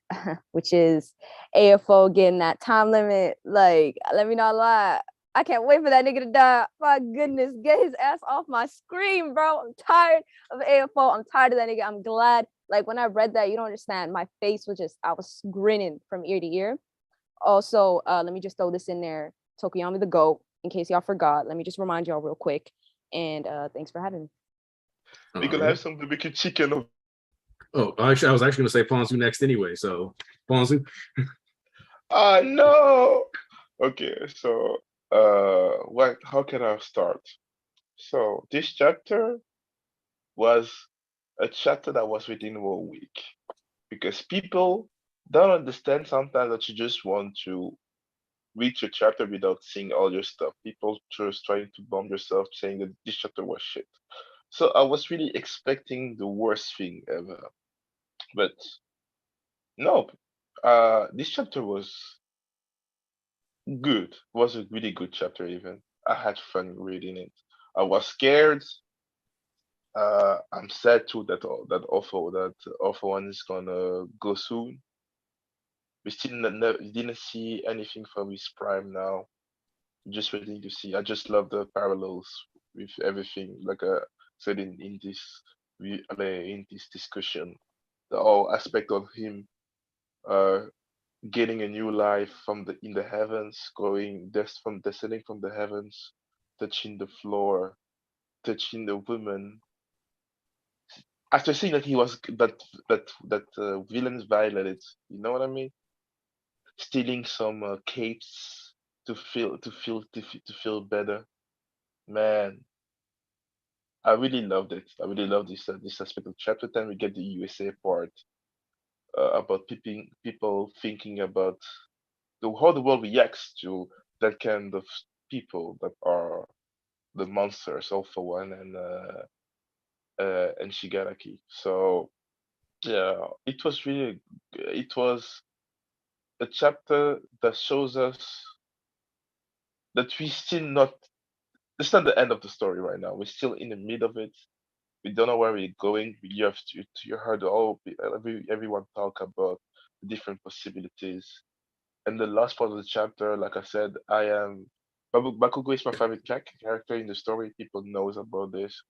which is AFO getting that time limit. Like, let me not lie, I can't wait for that nigga to die. My goodness, get his ass off my screen, bro. I'm tired of AFO. I'm tired of that nigga. I'm glad. Like, when I read that, you don't understand. My face was I was grinning from ear to ear. Also, let me just throw this in there. Tokiyami the GOAT, in case y'all forgot. Let me just remind y'all real quick. And thanks for having me. We could have some barbecue chicken. Oh, actually, I was actually going to say Ponzu next anyway. So, Ponzu. No. Okay, so how can I start? So this chapter was a chapter that was within a week, because people don't understand sometimes that you just want to read your chapter without seeing all your stuff. People just trying to bomb yourself saying that this chapter was shit. So I was really expecting the worst thing ever. But no, this chapter was good. It was a really good chapter even. I had fun reading it. I was scared. I'm sad too that awful one is gonna go soon. We still didn't see anything from his prime now. Just waiting to see. I just love the parallels with everything. Like I said in this discussion, the whole aspect of him getting a new life in the heavens, descending from the heavens, touching the floor, touching the woman. After seeing that he was that villains violated, you know what I mean? Stealing some capes to feel better. Man, I really loved it. I really love this aspect of chapter 10. We get the USA part about people thinking about how the world reacts to that kind of people that are the monsters, all for one, and Shigaraki. So yeah, it was a chapter that shows us that we still not. It's not the end of the story right now. We're still in the middle of it. We don't know where we're going. You heard everyone talk about the different possibilities. And the last part of the chapter, like I said, Bakugo is my favorite character in the story. People knows about this.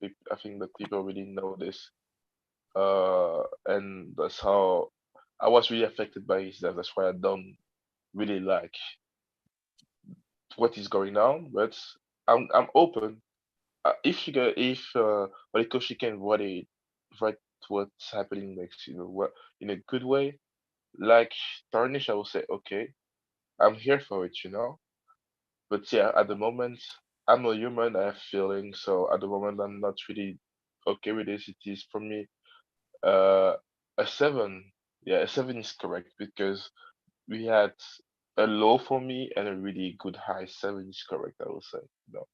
I think that people really know this. And that's how I was really affected by his death. That's why I don't really like what is going on, but I'm open. If you go, if Horikoshi can write what's happening next, what in a good way, like Tarnish, I will say okay, I'm here for it. But yeah, at the moment, I'm a human. I have feelings, so at the moment, I'm not really okay with this. It is for me uh, a seven. Yeah, a seven is correct because we had a low for me and a really good high. Seven is correct, I will say. No,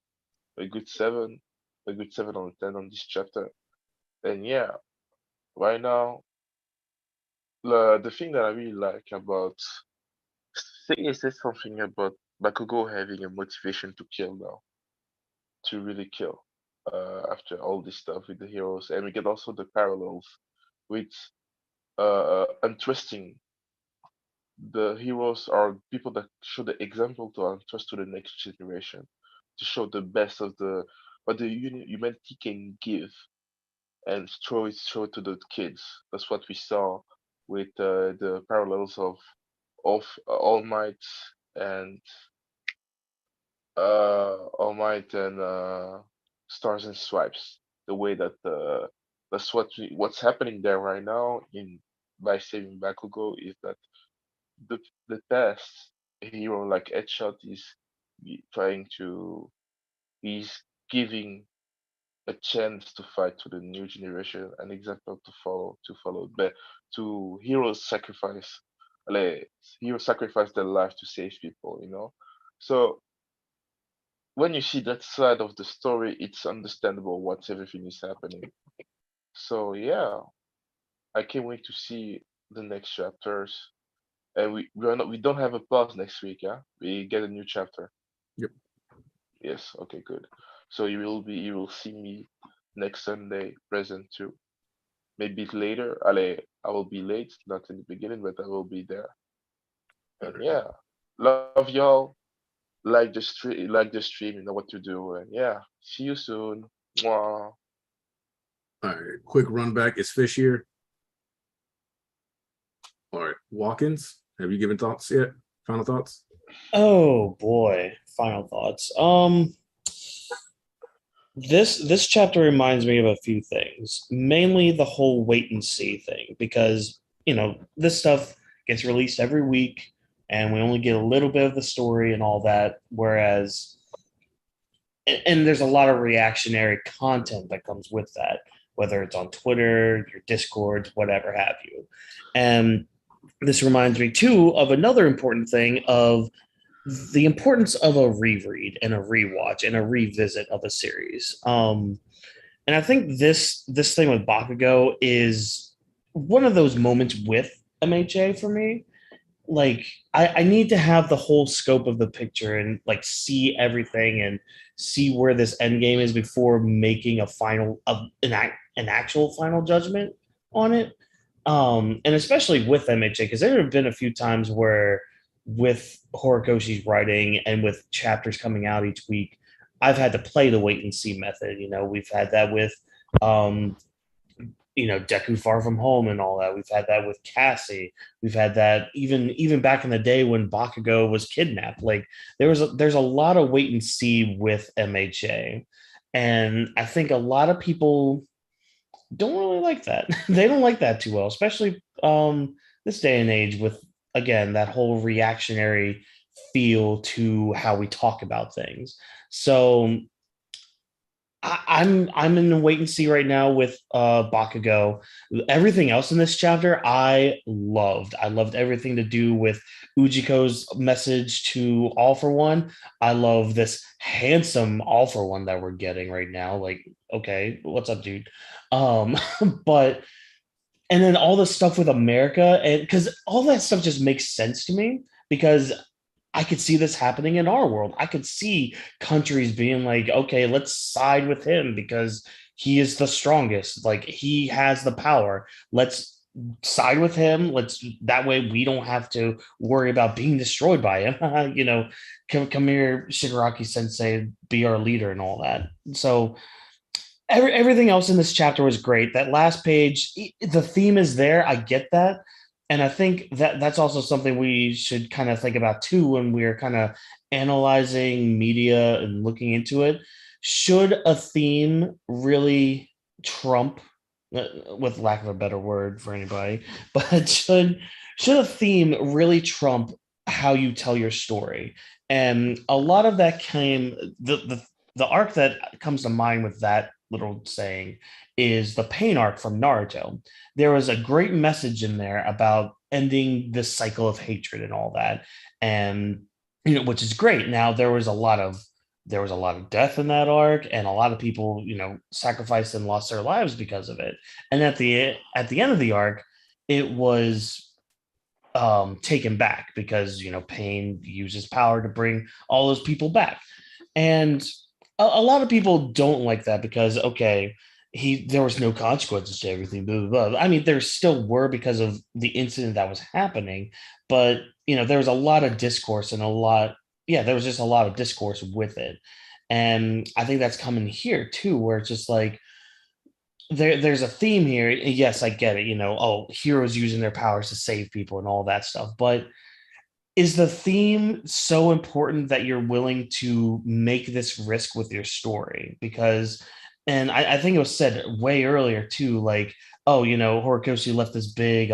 a good seven, a good 7 on 10 on this chapter. And yeah, right now, the thing that I really like about say is there something about Bakugo having a motivation to kill now, to really kill. After all this stuff with the heroes, and we get also the parallels with untrusting. The heroes are people that show the example to untrust to the next generation, to show the best of what the humanity can give and show it to the kids. That's what we saw with the parallels of All Might and All Might and Stars and Stripes. The way that that's what's happening there right now in by saving Bakugo is that the past hero like Headshot is trying to he's giving a chance to fight to the new generation, an example to follow, but to heroes sacrifice, like heroes sacrifice their life to save people. So when you see that side of the story, it's understandable what everything is happening. So yeah, I can't wait to see the next chapters. And we don't have a pause next week, yeah? We get a new chapter. Yep. Yes, okay, good. So you will see me next Sunday present too. Maybe later. I will be late, not in the beginning, but I will be there. And yeah. Love y'all. Like the stream, you know what to do. And yeah, see you soon. Mwah. All right, quick run back. Is Fish here? All right, Watkins, have you given thoughts yet? Final thoughts? Oh boy, final thoughts. This chapter reminds me of a few things, mainly the whole wait and see thing, because this stuff gets released every week, and we only get a little bit of the story and all that. Whereas, and there's a lot of reactionary content that comes with that, whether it's on Twitter, your Discords, whatever have you. And this reminds me too of another important thing of the importance of a reread and a rewatch and a revisit of a series. And I think this thing with Bakugo is one of those moments with MHA for me. Like I need to have the whole scope of the picture and like see everything and see where this end game is before making a final an actual final judgment on it. And especially with MHA, because there have been a few times where with Horikoshi's writing and with chapters coming out each week, I've had to play the wait and see method. We've had that with Deku Far From Home and all that. We've had that with Cassie. We've had that even back in the day when Bakugo was kidnapped. Like there's a lot of wait and see with MHA. And I think a lot of people don't really like that. They don't like that too well, especially this day and age with, again, that whole reactionary feel to how we talk about things. So I'm in the wait and see right now with Bakugo. Everything else in this chapter I loved. I loved everything to do with Ujiko's message to All For One. I love this handsome All For One that we're getting right now. Like, okay, what's up, dude? But and then all the stuff with America, and because all that stuff just makes sense to me because I could see this happening in our world. I could see countries being like, okay, let's side with him because he is the strongest. Like he has the power. Let's side with him. Let's that way we don't have to worry about being destroyed by him. Come here, Shigaraki Sensei, be our leader and all that. So everything else in this chapter was great. That last page, the theme is there. I get that. And I think that that's also something we should kind of think about too when we're kind of analyzing media and looking into it. Should a theme really trump, with lack of a better word for anybody, but should a theme really trump how you tell your story? And a lot of that came the arc that comes to mind with that little saying is the pain arc from Naruto. There was a great message in there about ending this cycle of hatred and all that, and which is great. Now there was a lot of death in that arc, and a lot of people sacrificed and lost their lives because of it. And at the end of the arc, it was taken back because Pain uses power to bring all those people back, and a lot of people don't like that because okay, there was no consequences to everything, blah, blah, blah. I mean, there still were because of the incident that was happening, but there was a lot of discourse and there was just a lot of discourse with it. And I think that's coming here too, where it's just like there's a theme here. Yes, I get it, heroes using their powers to save people and all that stuff, but is the theme so important that you're willing to make this risk with your story? Because, and I think it was said way earlier too, like, oh, Horikoshi left this big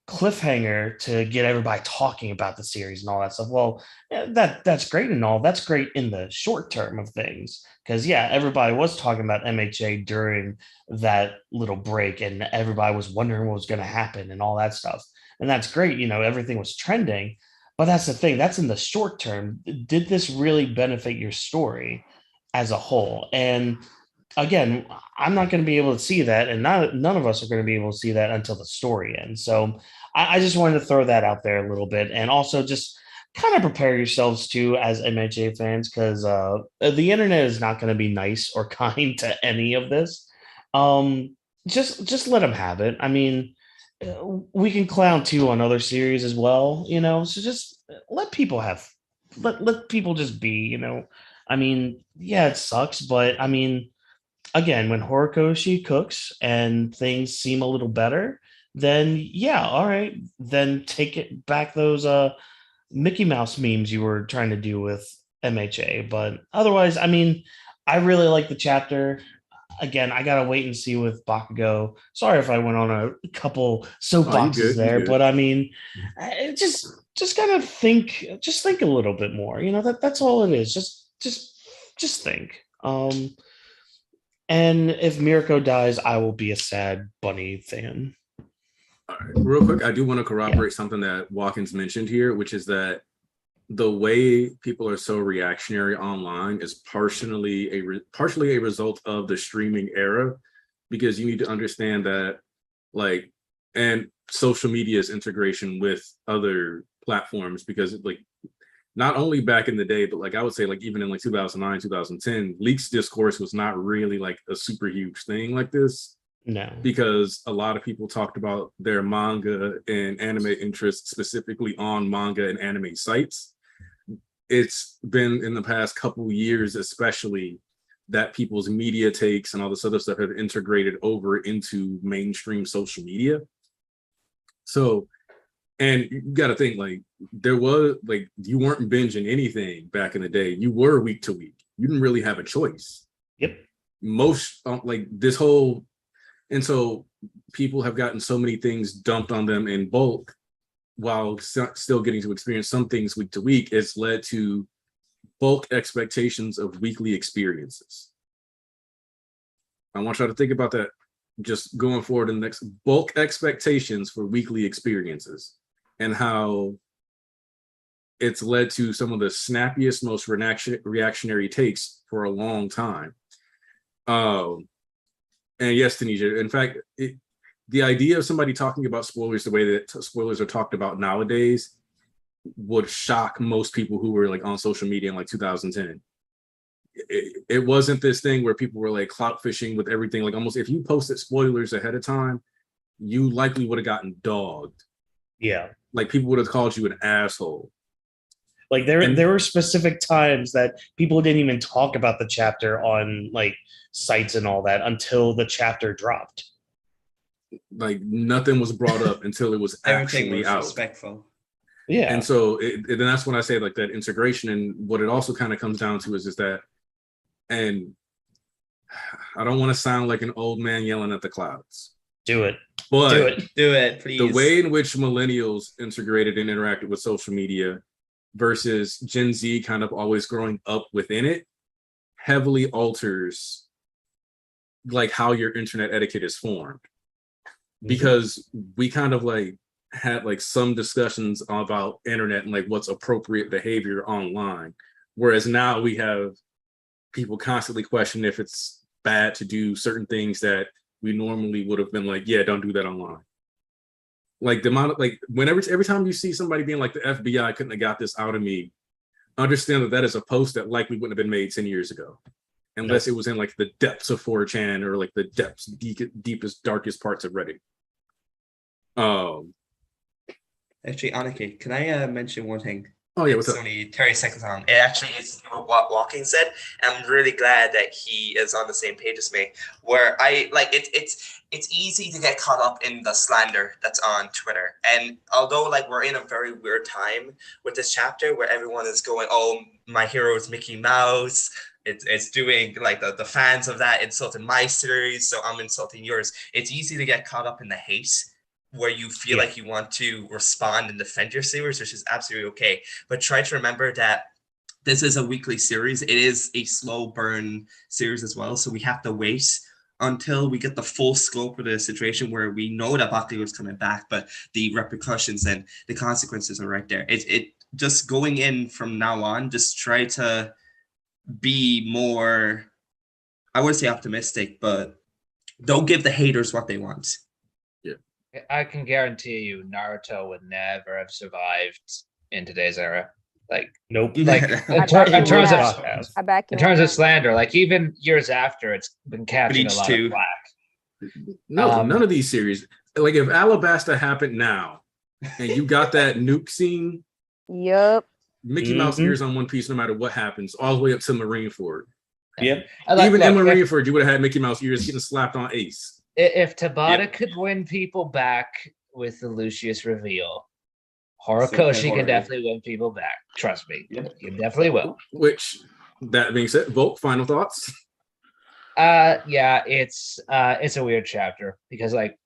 cliffhanger to get everybody talking about the series and all that stuff. Well, that's great and all. That's great in the short term of things. Because everybody was talking about MHA during that little break, and everybody was wondering what was going to happen and all that stuff. And that's great, everything was trending, but that's the thing, that's in the short term. Did this really benefit your story as a whole? And again, I'm not going to be able to see that, and none of us are going to be able to see that until the story ends. So I just wanted to throw that out there a little bit, and also just kind of prepare yourselves too as MHA fans, because the internet is not going to be nice or kind to any of this. Just let them have it. I mean, we can clown too on other series as well, so just let people let people just be. I mean, it sucks, but I mean, again, when Horikoshi cooks and things seem a little better, then all right, then take it back those Mickey Mouse memes you were trying to do with MHA. But otherwise, I mean, I really like the chapter. Again, I gotta wait and see with Bakugo. Sorry if I went on a couple soapboxes there, but I mean, just gotta think, just think a little bit more. That's all it is. Just think. And if Mirko dies, I will be a sad bunny fan. All right, real quick, I do want to corroborate something that Watkins mentioned here, which is that the way people are so reactionary online is partially a result of the streaming era, because you need to understand that, like, and social media's integration with other platforms, because like not only back in the day, but like I would say like even in like 2009, 2010, leaks discourse was not really like a super huge thing like this. No, because a lot of people talked about their manga and anime interests specifically on manga and anime sites. It's been in the past couple years, especially, that people's media takes and all this other stuff have integrated over into mainstream social media. So, and you got to think, like, there was, like, you weren't binging anything back in the day. You were week to week. You didn't really have a choice. Yep. Most, like, this whole, and so people have gotten so many things dumped on them in bulk while still getting to experience some things week to week. It's led to bulk expectations of weekly experiences. I want y'all to think about that just going forward in the next, bulk expectations for weekly experiences, and how it's led to some of the snappiest, most reactionary takes for a long time. And yes, Tanisha, in fact, the idea of somebody talking about spoilers the way that spoilers are talked about nowadays would shock most people who were like on social media in like 2010. It wasn't this thing where people were like clout fishing with everything. Like, almost if you posted spoilers ahead of time, you likely would have gotten dogged. Yeah. Like, people would have called you an asshole. Like there were specific times that people didn't even talk about the chapter on like sites and all that until the chapter dropped. Like nothing was brought up until it was Everything actually was out. respectful. Yeah. And so then that's when I say like that integration, and what it also kind of comes down to is that, and I don't want to sound like an old man yelling at the clouds. Do it. But do it, please. The way in which millennials integrated and interacted with social media versus Gen Z kind of always growing up within it heavily alters like how your internet etiquette is formed. Because we kind of like had like some discussions about internet and like what's appropriate behavior online. Whereas now we have people constantly question if it's bad to do certain things that we normally would have been like, yeah, don't do that online. Like the amount of like every time you see somebody being like the FBI couldn't have got this out of me, understand that that is a post that likely wouldn't have been made 10 years ago. Unless it was in like the depths of 4chan or like the depths, deepest, darkest parts of Reddit. Actually, Anarchy, can I mention one thing? Oh yeah, what's it's up? Only 30 seconds on. It actually is what Walking said. I'm really glad that he is on the same page as me. Where I like it's easy to get caught up in the slander that's on Twitter. And although like we're in a very weird time with this chapter where everyone is going, oh, my hero is Mickey Mouse. It's doing like the fans of that insulting my series, so I'm insulting yours. It's easy to get caught up in the hate where you feel like you want to respond and defend your series, which is absolutely okay. But try to remember that this is a weekly series. It is a slow burn series as well. So we have to wait until we get the full scope of the situation where we know that Bakugo is coming back, but the repercussions and the consequences are right there. It just going in from now on, just try to be more, I wouldn't say optimistic, but don't give the haters what they want. I can guarantee you Naruto would never have survived in today's era. Like, nope. Like in terms of slander, like even years after, it's been catching a lot of flack. No, none of these series. Like if Alabasta happened now, and you got that nuke scene. Yep. Mickey Mouse ears on One Piece, no matter what happens, all the way up to Marineford. Yep. Even in Marineford, you would have had Mickey Mouse ears getting slapped on Ace. If Tabata could win people back with the Lucius reveal, Horikoshi can definitely win people back. Trust me, he definitely will. Which, that being said, Volk, final thoughts? Yeah, it's a weird chapter because like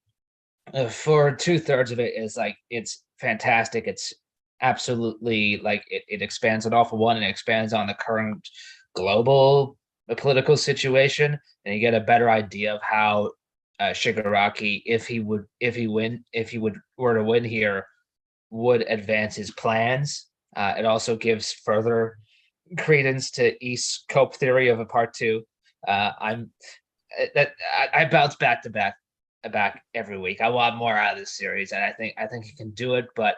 for 2/3 of it is like it's fantastic. It's absolutely like it expands it off of one and it expands on the current global political situation, and you get a better idea of how Shigaraki, if he were to win here, would advance his plans. It also gives further credence to East's cope theory of a part 2. I bounce back every week. I want more out of this series, and I think he can do it, but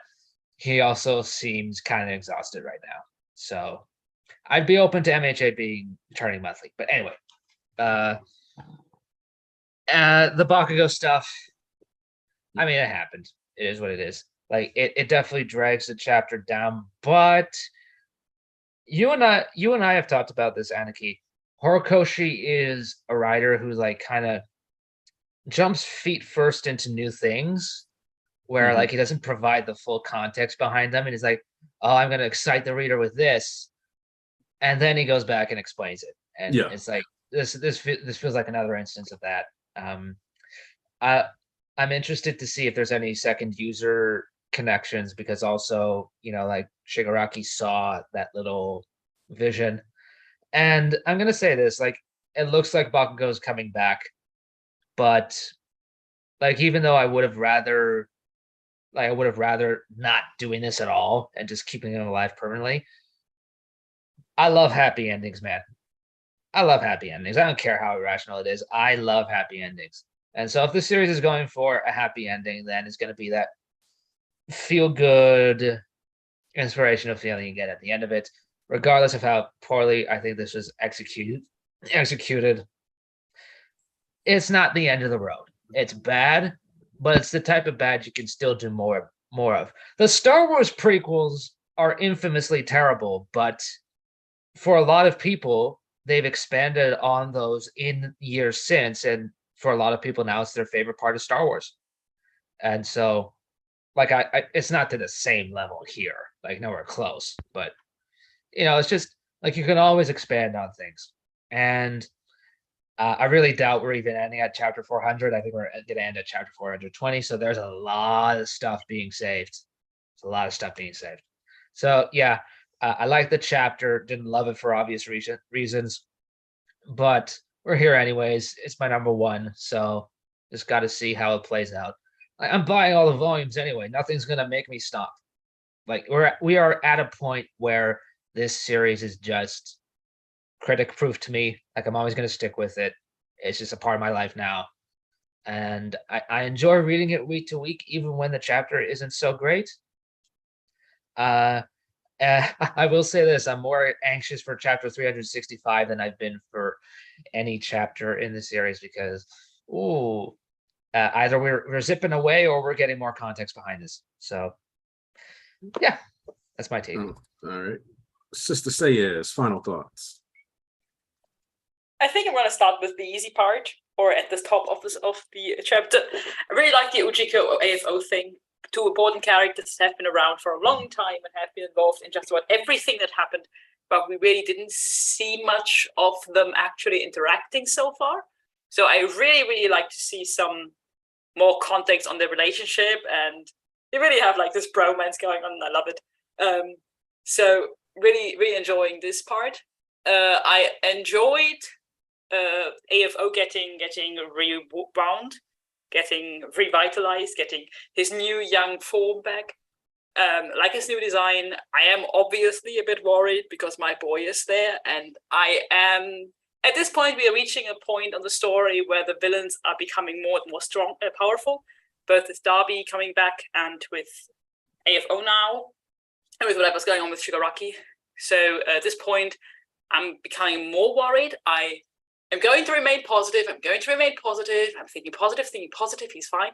he also seems kind of exhausted right now. So I'd be open to MHA being returning monthly. But anyway, the Bakugo stuff, I mean, it happened. It is what it is. Like it definitely drags the chapter down, but you and I have talked about this, Aniki. Horikoshi is a writer who like kind of jumps feet first into new things where like he doesn't provide the full context behind them, and he's like, oh, I'm going to excite the reader with this, and then he goes back and explains it, and it's like this feels like another instance of that. I'm interested to see if there's any second user connections, because also, you know, like Shigaraki saw that little vision, and I'm gonna say this, like it looks like Bakugo's coming back, but like even though I would have rather not doing this at all and just keeping it alive permanently, I love happy endings, man. I love happy endings. I don't care how irrational it is. I love happy endings. And so if the series is going for a happy ending, then it's going to be that feel good, inspirational feeling you get at the end of it, regardless of how poorly I think this was executed. It's not the end of the road. It's bad, but it's the type of bad you can still do more of. The Star Wars prequels are infamously terrible, but for a lot of people, they've expanded on those in years since, and for a lot of people now, it's their favorite part of Star Wars. And so, like, I it's not to the same level here, like nowhere close, but it's just like you can always expand on things. And I really doubt we're even ending at chapter 400. I think we're going to end at chapter 420. So there's a lot of stuff being saved. There's a lot of stuff being saved. So yeah, I like the chapter. Didn't love it for obvious reasons, but we're here anyways. It's my number one. So just got to see how it plays out. I'm buying all the volumes anyway. Nothing's going to make me stop. Like we are at a point where this series is just critic proof to me. Like I'm always going to stick with it. It's just a part of my life now. And I enjoy reading it week to week, even when the chapter isn't so great. I will say this, I'm more anxious for chapter 365 than I've been for any chapter in the series because, either we're zipping away or we're getting more context behind this. So, yeah, that's my take. All right. Sister Sayez, final thoughts. I think I'm going to start with the easy part, or at the top of the chapter. I really like the Ujiko AFO thing. Two important characters have been around for a long time and have been involved in just about everything that happened, but we really didn't see much of them actually interacting so far. So I really, really like to see some more context on their relationship, and they really have like this bromance going on, and I love it. So really, really enjoying this part. I enjoyed AFO getting rebound, getting revitalized, getting his new young form back. Like his new design, I am obviously a bit worried because my boy is there, and I am at this point we are reaching a point on the story where the villains are becoming more and more strong, powerful, both with Darby coming back and with AFO now, and with whatever's going on with Shigaraki. So at this point, I'm becoming more worried. I'm going to remain positive. I'm thinking positive. He's fine.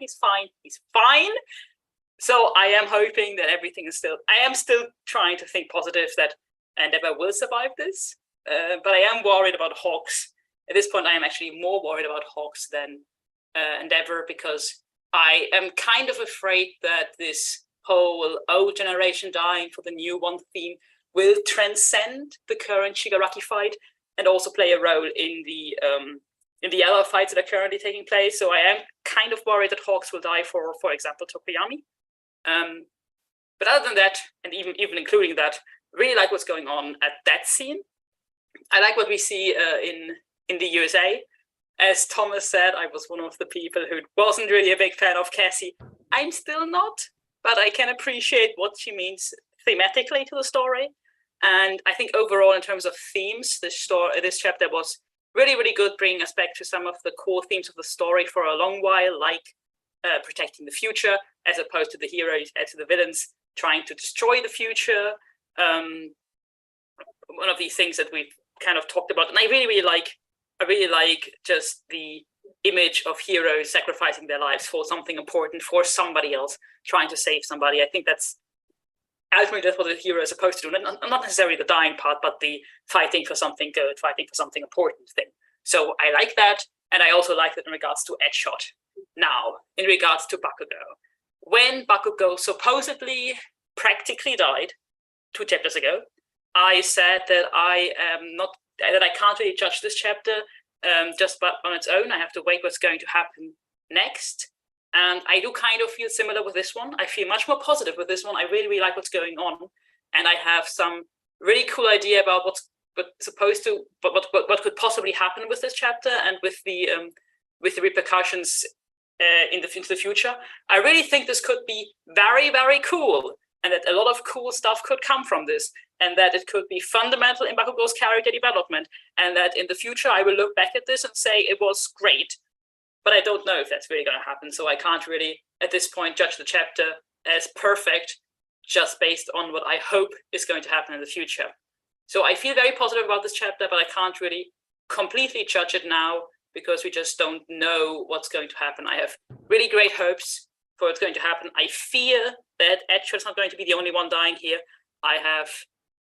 So I am hoping that everything is I am still trying to think positive that Endeavor will survive this. But I am worried about Hawks. At this point, I am actually more worried about Hawks than Endeavor, because I am kind of afraid that this whole old generation dying for the new one theme will transcend the current Shigaraki fight and also play a role in the other fights that are currently taking place. So I am kind of worried that Hawks will die for example, Tokoyami. But other than that, and even including that, really like what's going on at that scene. I like what we see in the USA. As Thomas said, I was one of the people who wasn't really a big fan of Cassie. I'm still not, but I can appreciate what she means thematically to the story. And I think overall, in terms of themes, this chapter was really, really good, bringing us back to some of the core themes of the story for a long while, like protecting the future, as opposed to the heroes, to the villains trying to destroy the future. One of these things that we've kind of talked about, and I really like just the image of heroes sacrificing their lives for something important, for somebody else, trying to save somebody. I think that's ultimately what a hero is supposed to do, not necessarily the dying part, but the fighting for something good, fighting for something important thing. So I like that, and I also like that in regards to Edgeshot. Now, in regards to Bakugo, when Bakugo supposedly practically died 2 chapters ago, I said that I can't really judge this chapter just on its own. I have to wait what's going to happen next. And I do kind of feel similar with this one. I feel much more positive with this one. I really, really like what's going on. And I have some really cool idea about what could possibly happen with this chapter and with the repercussions into the future. I really think this could be very, very cool, and that a lot of cool stuff could come from this, and that it could be fundamental in Bakugo's character development, and that in the future I will look back at this and say it was great. But I don't know if that's really going to happen, so I can't really, at this point, judge the chapter as perfect just based on what I hope is going to happen in the future. So I feel very positive about this chapter, but I can't really completely judge it now because we just don't know what's going to happen. I have really great hopes for what's going to happen. I fear that Edgeshot's not going to be the only one dying here. I have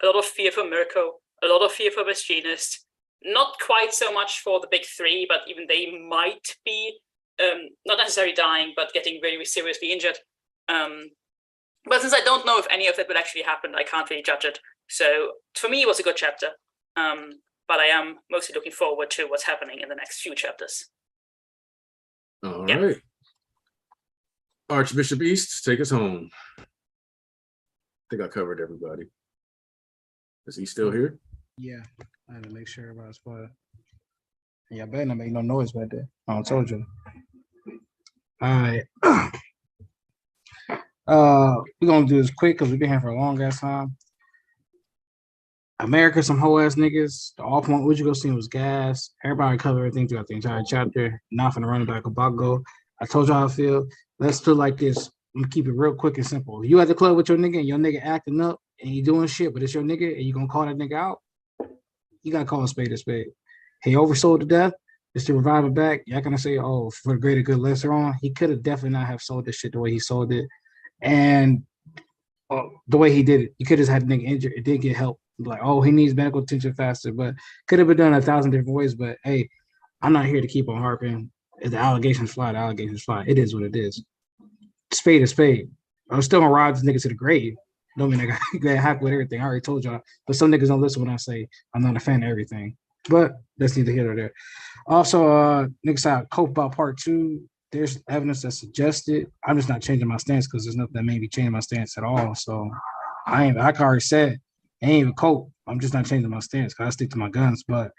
a lot of fear for Mirko, a lot of fear for Machinist, not quite so much for the big three, but even they might be not necessarily dying, but getting very seriously injured. But since I don't know if any of that would actually happen, I can't really judge it. So for me, it was a good chapter. But I am mostly looking forward to what's happening in the next few chapters. All right. Archbishop East, take us home. I think I covered everybody. Is he still here? Yeah, I had to make sure everybody's quiet. Yeah, I better not make no noise back there. I told you. All right. We're gonna do this quick because we've been here for a long ass time. America, some whole ass niggas. The all point what you go see was gas. Everybody covered everything throughout the entire chapter. Not finna run it back about go. I told you how I feel. Let's do like this. I'm gonna keep it real quick and simple. You at the club with your nigga and your nigga acting up and you doing shit, but it's your nigga and you gonna call that nigga out. You gotta call a spade a spade. He oversold to death. Just to revive it back. Y'all gonna say, oh, for the greater good later on. He could have definitely not have sold this shit the way he sold it. And the way he did it, you could have had the nigga injured. It did get help. Like, oh, he needs medical attention faster, but could have been done 1,000 different ways. But hey, I'm not here to keep on harping. If the allegations fly, the allegations fly. It is what it is. Spade is spade. I'm still gonna ride this nigga to the grave. Don't mean I got happy with everything. I already told y'all. But some niggas don't listen when I say I'm not a fan of everything. But that's neither here nor there. Also, niggas out cope about part 2. There's evidence that suggested. I'm just not changing my stance because there's nothing that made me change my stance at all. So I already said I ain't even cope. I'm just not changing my stance because I stick to my guns. But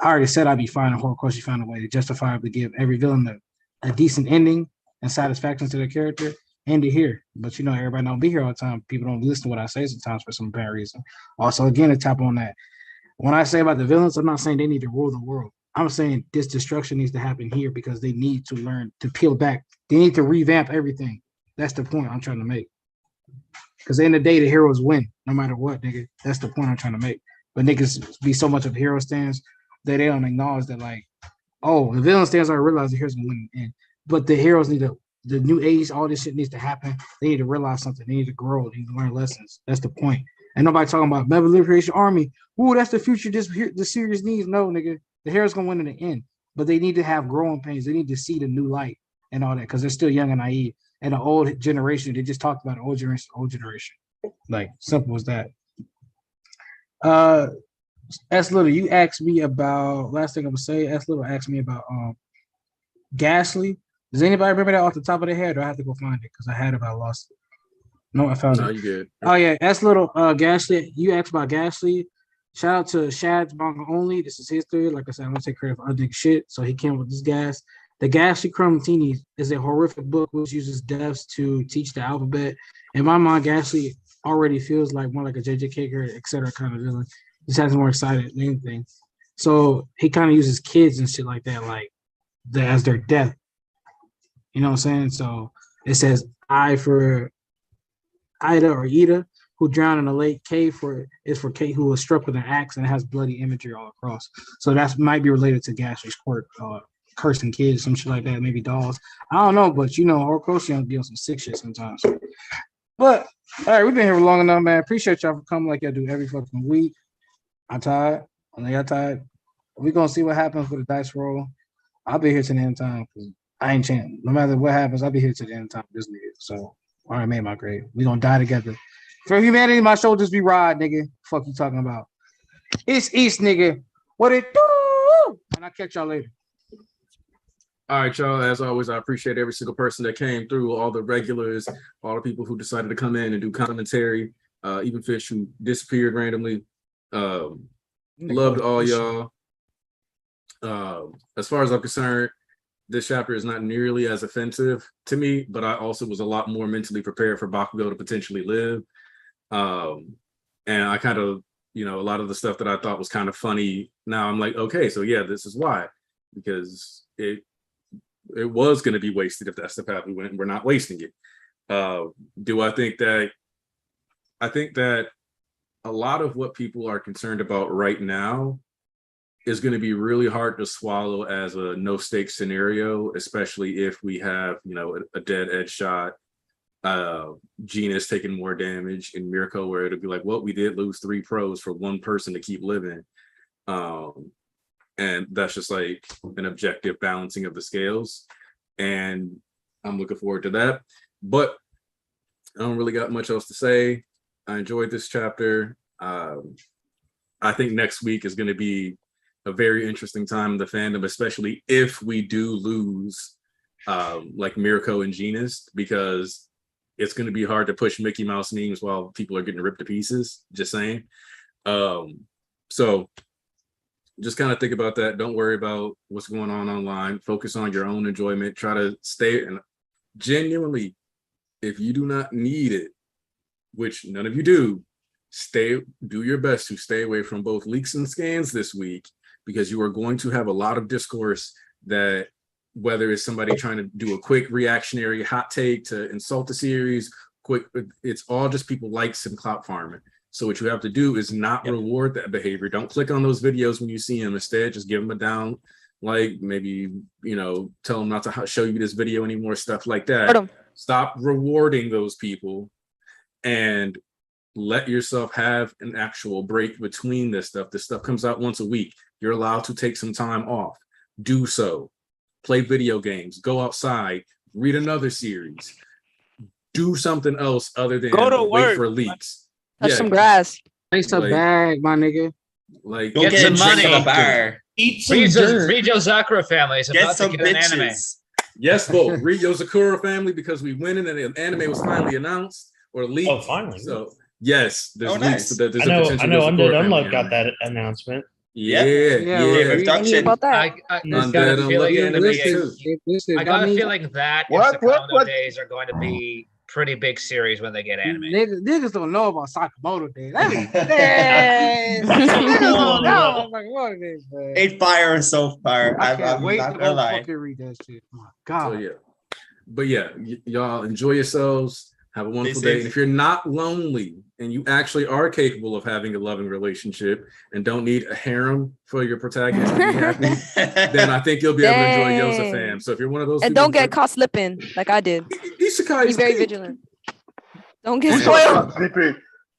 I already said I'd be fine. Of course, you found a way to justifiably give every villain a decent ending and satisfaction to their character. End it here. But you know, everybody don't be here all the time. People don't listen to what I say sometimes for some bad reason. Also, again, to tap on that. When I say about the villains, I'm not saying they need to rule the world. I'm saying this destruction needs to happen here because they need to learn to peel back. They need to revamp everything. That's the point I'm trying to make. Because at the end of the day, the heroes win, no matter what, nigga. That's the point I'm trying to make. But niggas be so much of hero stance that they don't acknowledge that, like, oh, the villain stance, I realize the heroes gonna win in the end. But the heroes need to, the new age, all this shit needs to happen. They need to realize something. They need to grow. They need to learn lessons. That's the point. And nobody talking about Metal Liberation Army. Ooh, that's the future the series needs. No, nigga. The heroes gonna win in the end. But they need to have growing pains. They need to see the new light and all that because they're still young and naive. And the old generation, they just talked about old generation. Like, simple as that. S. Little, you asked me about, last thing I'm gonna say, S. Little asked me about Ghastly. Does anybody remember that off the top of their head, or I have to go find it? Because I had it, but I lost it. No, I found it. No, you good. Oh yeah, S. Little, Ghastly. You asked about Ghastly. Shout out to Shad's manga only. This is his theory. Like I said, I'm gonna take credit for other shit. So he came with this gas. The Ghastly Crumbtini is a horrific book which uses deaths to teach the alphabet. In my mind, Ghastly already feels like more like a J.J. Kager, etc. kind of villain. Just has more excited than anything. So he kind of uses kids and shit like that, like as their death. You know what I'm saying? So it says I for Ida or Ida, who drowned in a lake. K for Kate, who was struck with an axe and it has bloody imagery all across. So that might be related to Ghastly's quirk, cursing kids, some shit like that, maybe dolls. I don't know, but you know, Horikoshi be on some sick shit sometimes. But all right, we've been here for long enough, man. Appreciate y'all for coming like y'all do every fucking week. I'm tired. I know y'all tired. We're gonna see what happens with the dice roll. I'll be here to the end of time because I ain't changing. No matter what happens, I'll be here to the end of time with this nigga. So I already made my grade. We gonna die together. For humanity, my shoulders be ride, nigga. Fuck you talking about. It's East, nigga. What it do? And I'll catch y'all later. All right, y'all. As always, I appreciate every single person that came through, all the regulars, all the people who decided to come in and do commentary, even Fish who disappeared randomly. Loved all y'all. As far as I'm concerned, this chapter is not nearly as offensive to me, but I also was a lot more mentally prepared for Bakugo to potentially live. And I kind of, you know, a lot of the stuff that I thought was kind of funny, now I'm like, okay, so yeah, this is why. Because it was going to be wasted if that's the path we went, and we're not wasting it. Do I think that a lot of what people are concerned about right now is going to be really hard to swallow as a no stakes scenario, especially if we have, you know, a dead Ed shot Gina's taking more damage in Mirko, where it'll be like, well, we did lose 3 pros for 1 person to keep living. And that's just like an objective balancing of the scales. And I'm looking forward to that. But I don't really got much else to say. I enjoyed this chapter. I think next week is going to be a very interesting time in the fandom, especially if we do lose like Mirko and Gina's, because it's going to be hard to push Mickey Mouse memes while people are getting ripped to pieces. Just saying. So just kind of think about that. Don't worry about what's going on online. Focus on your own enjoyment. Try to stay, and genuinely, if you do not need it, which none of you do, do your best to stay away from both leaks and scans this week, because you are going to have a lot of discourse that, whether it's somebody trying to do a quick reactionary hot take to insult the series, it's all just people like some clout farming. So what you have to do is not reward that behavior. Don't click on those videos when you see them. Instead, just give them a down, like maybe, tell them not to show you this video anymore, stuff like that. Stop rewarding those people and let yourself have an actual break between this stuff. This stuff comes out once a week. You're allowed to take some time off. Do so. Play video games. Go outside. Read another series. Do something else other than wait for leaks. Touch some grass. Place a bag, my nigga. Like, get some money. At a bar. Eat some dirt. Read your Zakura family is Get about some to get an anime. bitches. Yes, Bo. Read your Zakura family, because we winning and the anime was finally announced or leaked. Oh, finally. So there's leaks. Nice. There's I know Undead Unluck got anime. that announcement. Yeah. About that. I Undead got a feeling Unlucky anime too. I got a feeling that What? and Sakamoto Days are going to be pretty big series when they get anime. Niggas don't know about Sakamoto Days. Niggas don't know about Sakamoto Days, man. Ain't fire so far. I can't I'm wait not to gonna go lie. fucking read that shit. Oh my God. So yeah. But yeah, y'all enjoy yourselves. Have a wonderful Stay day. safe. And if you're not lonely and you actually are capable of having a loving relationship and don't need a harem for your protagonist to be happy, then I think you'll be able to enjoy Dang. Yosefam. So if you're one of those And people don't get caught slipping like I did. Isekai Be is very peak. vigilant. Don't get Yeah. spoiled.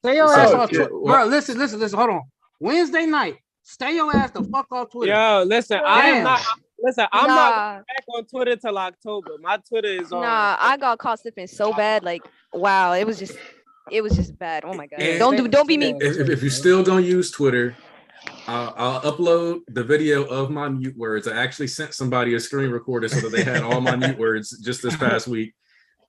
Stay your So, ass off yeah, Twitter. well- Bro, listen. Hold on. Wednesday night, stay your ass the fuck off Twitter. Yo, listen, I am Damn. not. Listen, I'm Nah. not going back on Twitter till October. My Twitter is on. Nah, I got caught slipping so bad. Like, wow, it was just bad. Oh my God. And- Don't be me. If you're still gonna use Twitter, I'll upload the video of my mute words. I actually sent somebody a screen recorder so that they had all my mute words just this past week.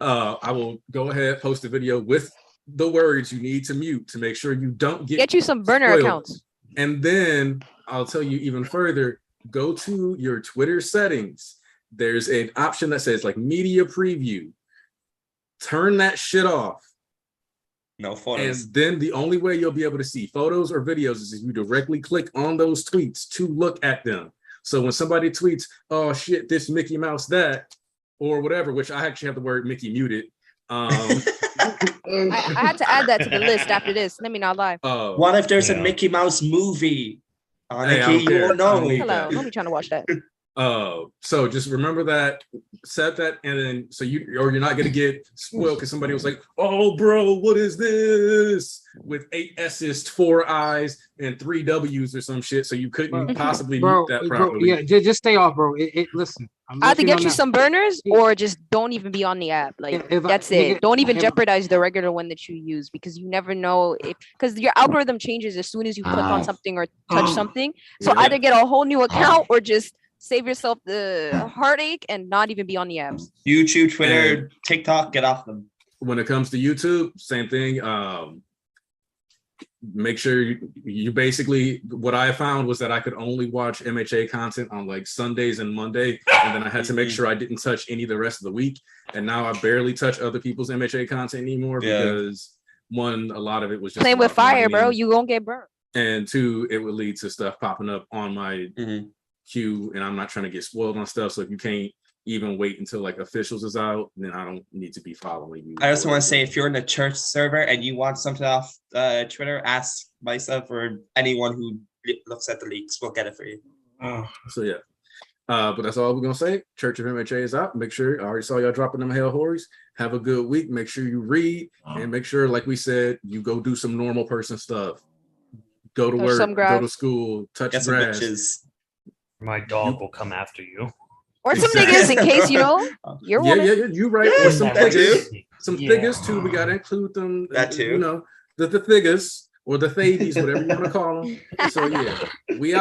I will go ahead, post a video with the words you need to mute to make sure you don't Get you some burner spoiled. accounts. And then I'll tell you even further, go to your Twitter settings. There's an option that says like media preview. Turn that shit off. No photos. And then the only way you'll be able to see photos or videos is if you directly click on those tweets to look at them. So when somebody tweets, oh shit, this Mickey Mouse that, or whatever, which I actually have the word Mickey muted. I had to add that to the list after this. Let me not lie. What if there's a Mickey Mouse movie? Hey, I Aniki, don't you care. won't I don't know. need Hello, that. don't be trying to watch that. So just remember that, set that, and then so you're not gonna get spoiled because somebody was like, oh bro, what is this? With 8 S's, 4 I's, and 3 W's or some shit. So you couldn't possibly mute that properly. Yeah, just stay off, bro. Listen. Either get you some burners or just don't even be on the app. Like that's it. Don't even jeopardize the regular one that you use, because you never know because your algorithm changes as soon as you click on something or touch something. So either get a whole new account or just save yourself the heartache and not even be on the apps. YouTube, Twitter, TikTok, get off them. When it comes to YouTube, same thing. Make sure you basically, what I found was that I could only watch MHA content on like Sundays and Monday, and then I had to make sure I didn't touch any the rest of the week. And now I barely touch other people's MHA content anymore because one, a lot of it was just playing with about fire, money, bro. You won't get burned. and two, it would lead to stuff popping up on my queue, and I'm not trying to get spoiled on stuff. So if you can't even wait until like officials is out, then I don't need to be following you. I also want to say, if you're in a church server and you want something off Twitter, ask myself or anyone who looks at the leaks. We'll get it for you. So yeah. But that's all we're gonna say. Church of MHA is out. Make sure I already saw y'all dropping them hell horries. Have a good week. Make sure you read and make sure, like we said, you go do some normal person stuff. Go to work, go to school, touch grass. My dog will come after you. Or some niggas in case you're yeah, you're right. Or some that niggas, too. some Yeah. figures too. We gotta include them. That too. The figures or the thadies, whatever you want to call them. So yeah, we out.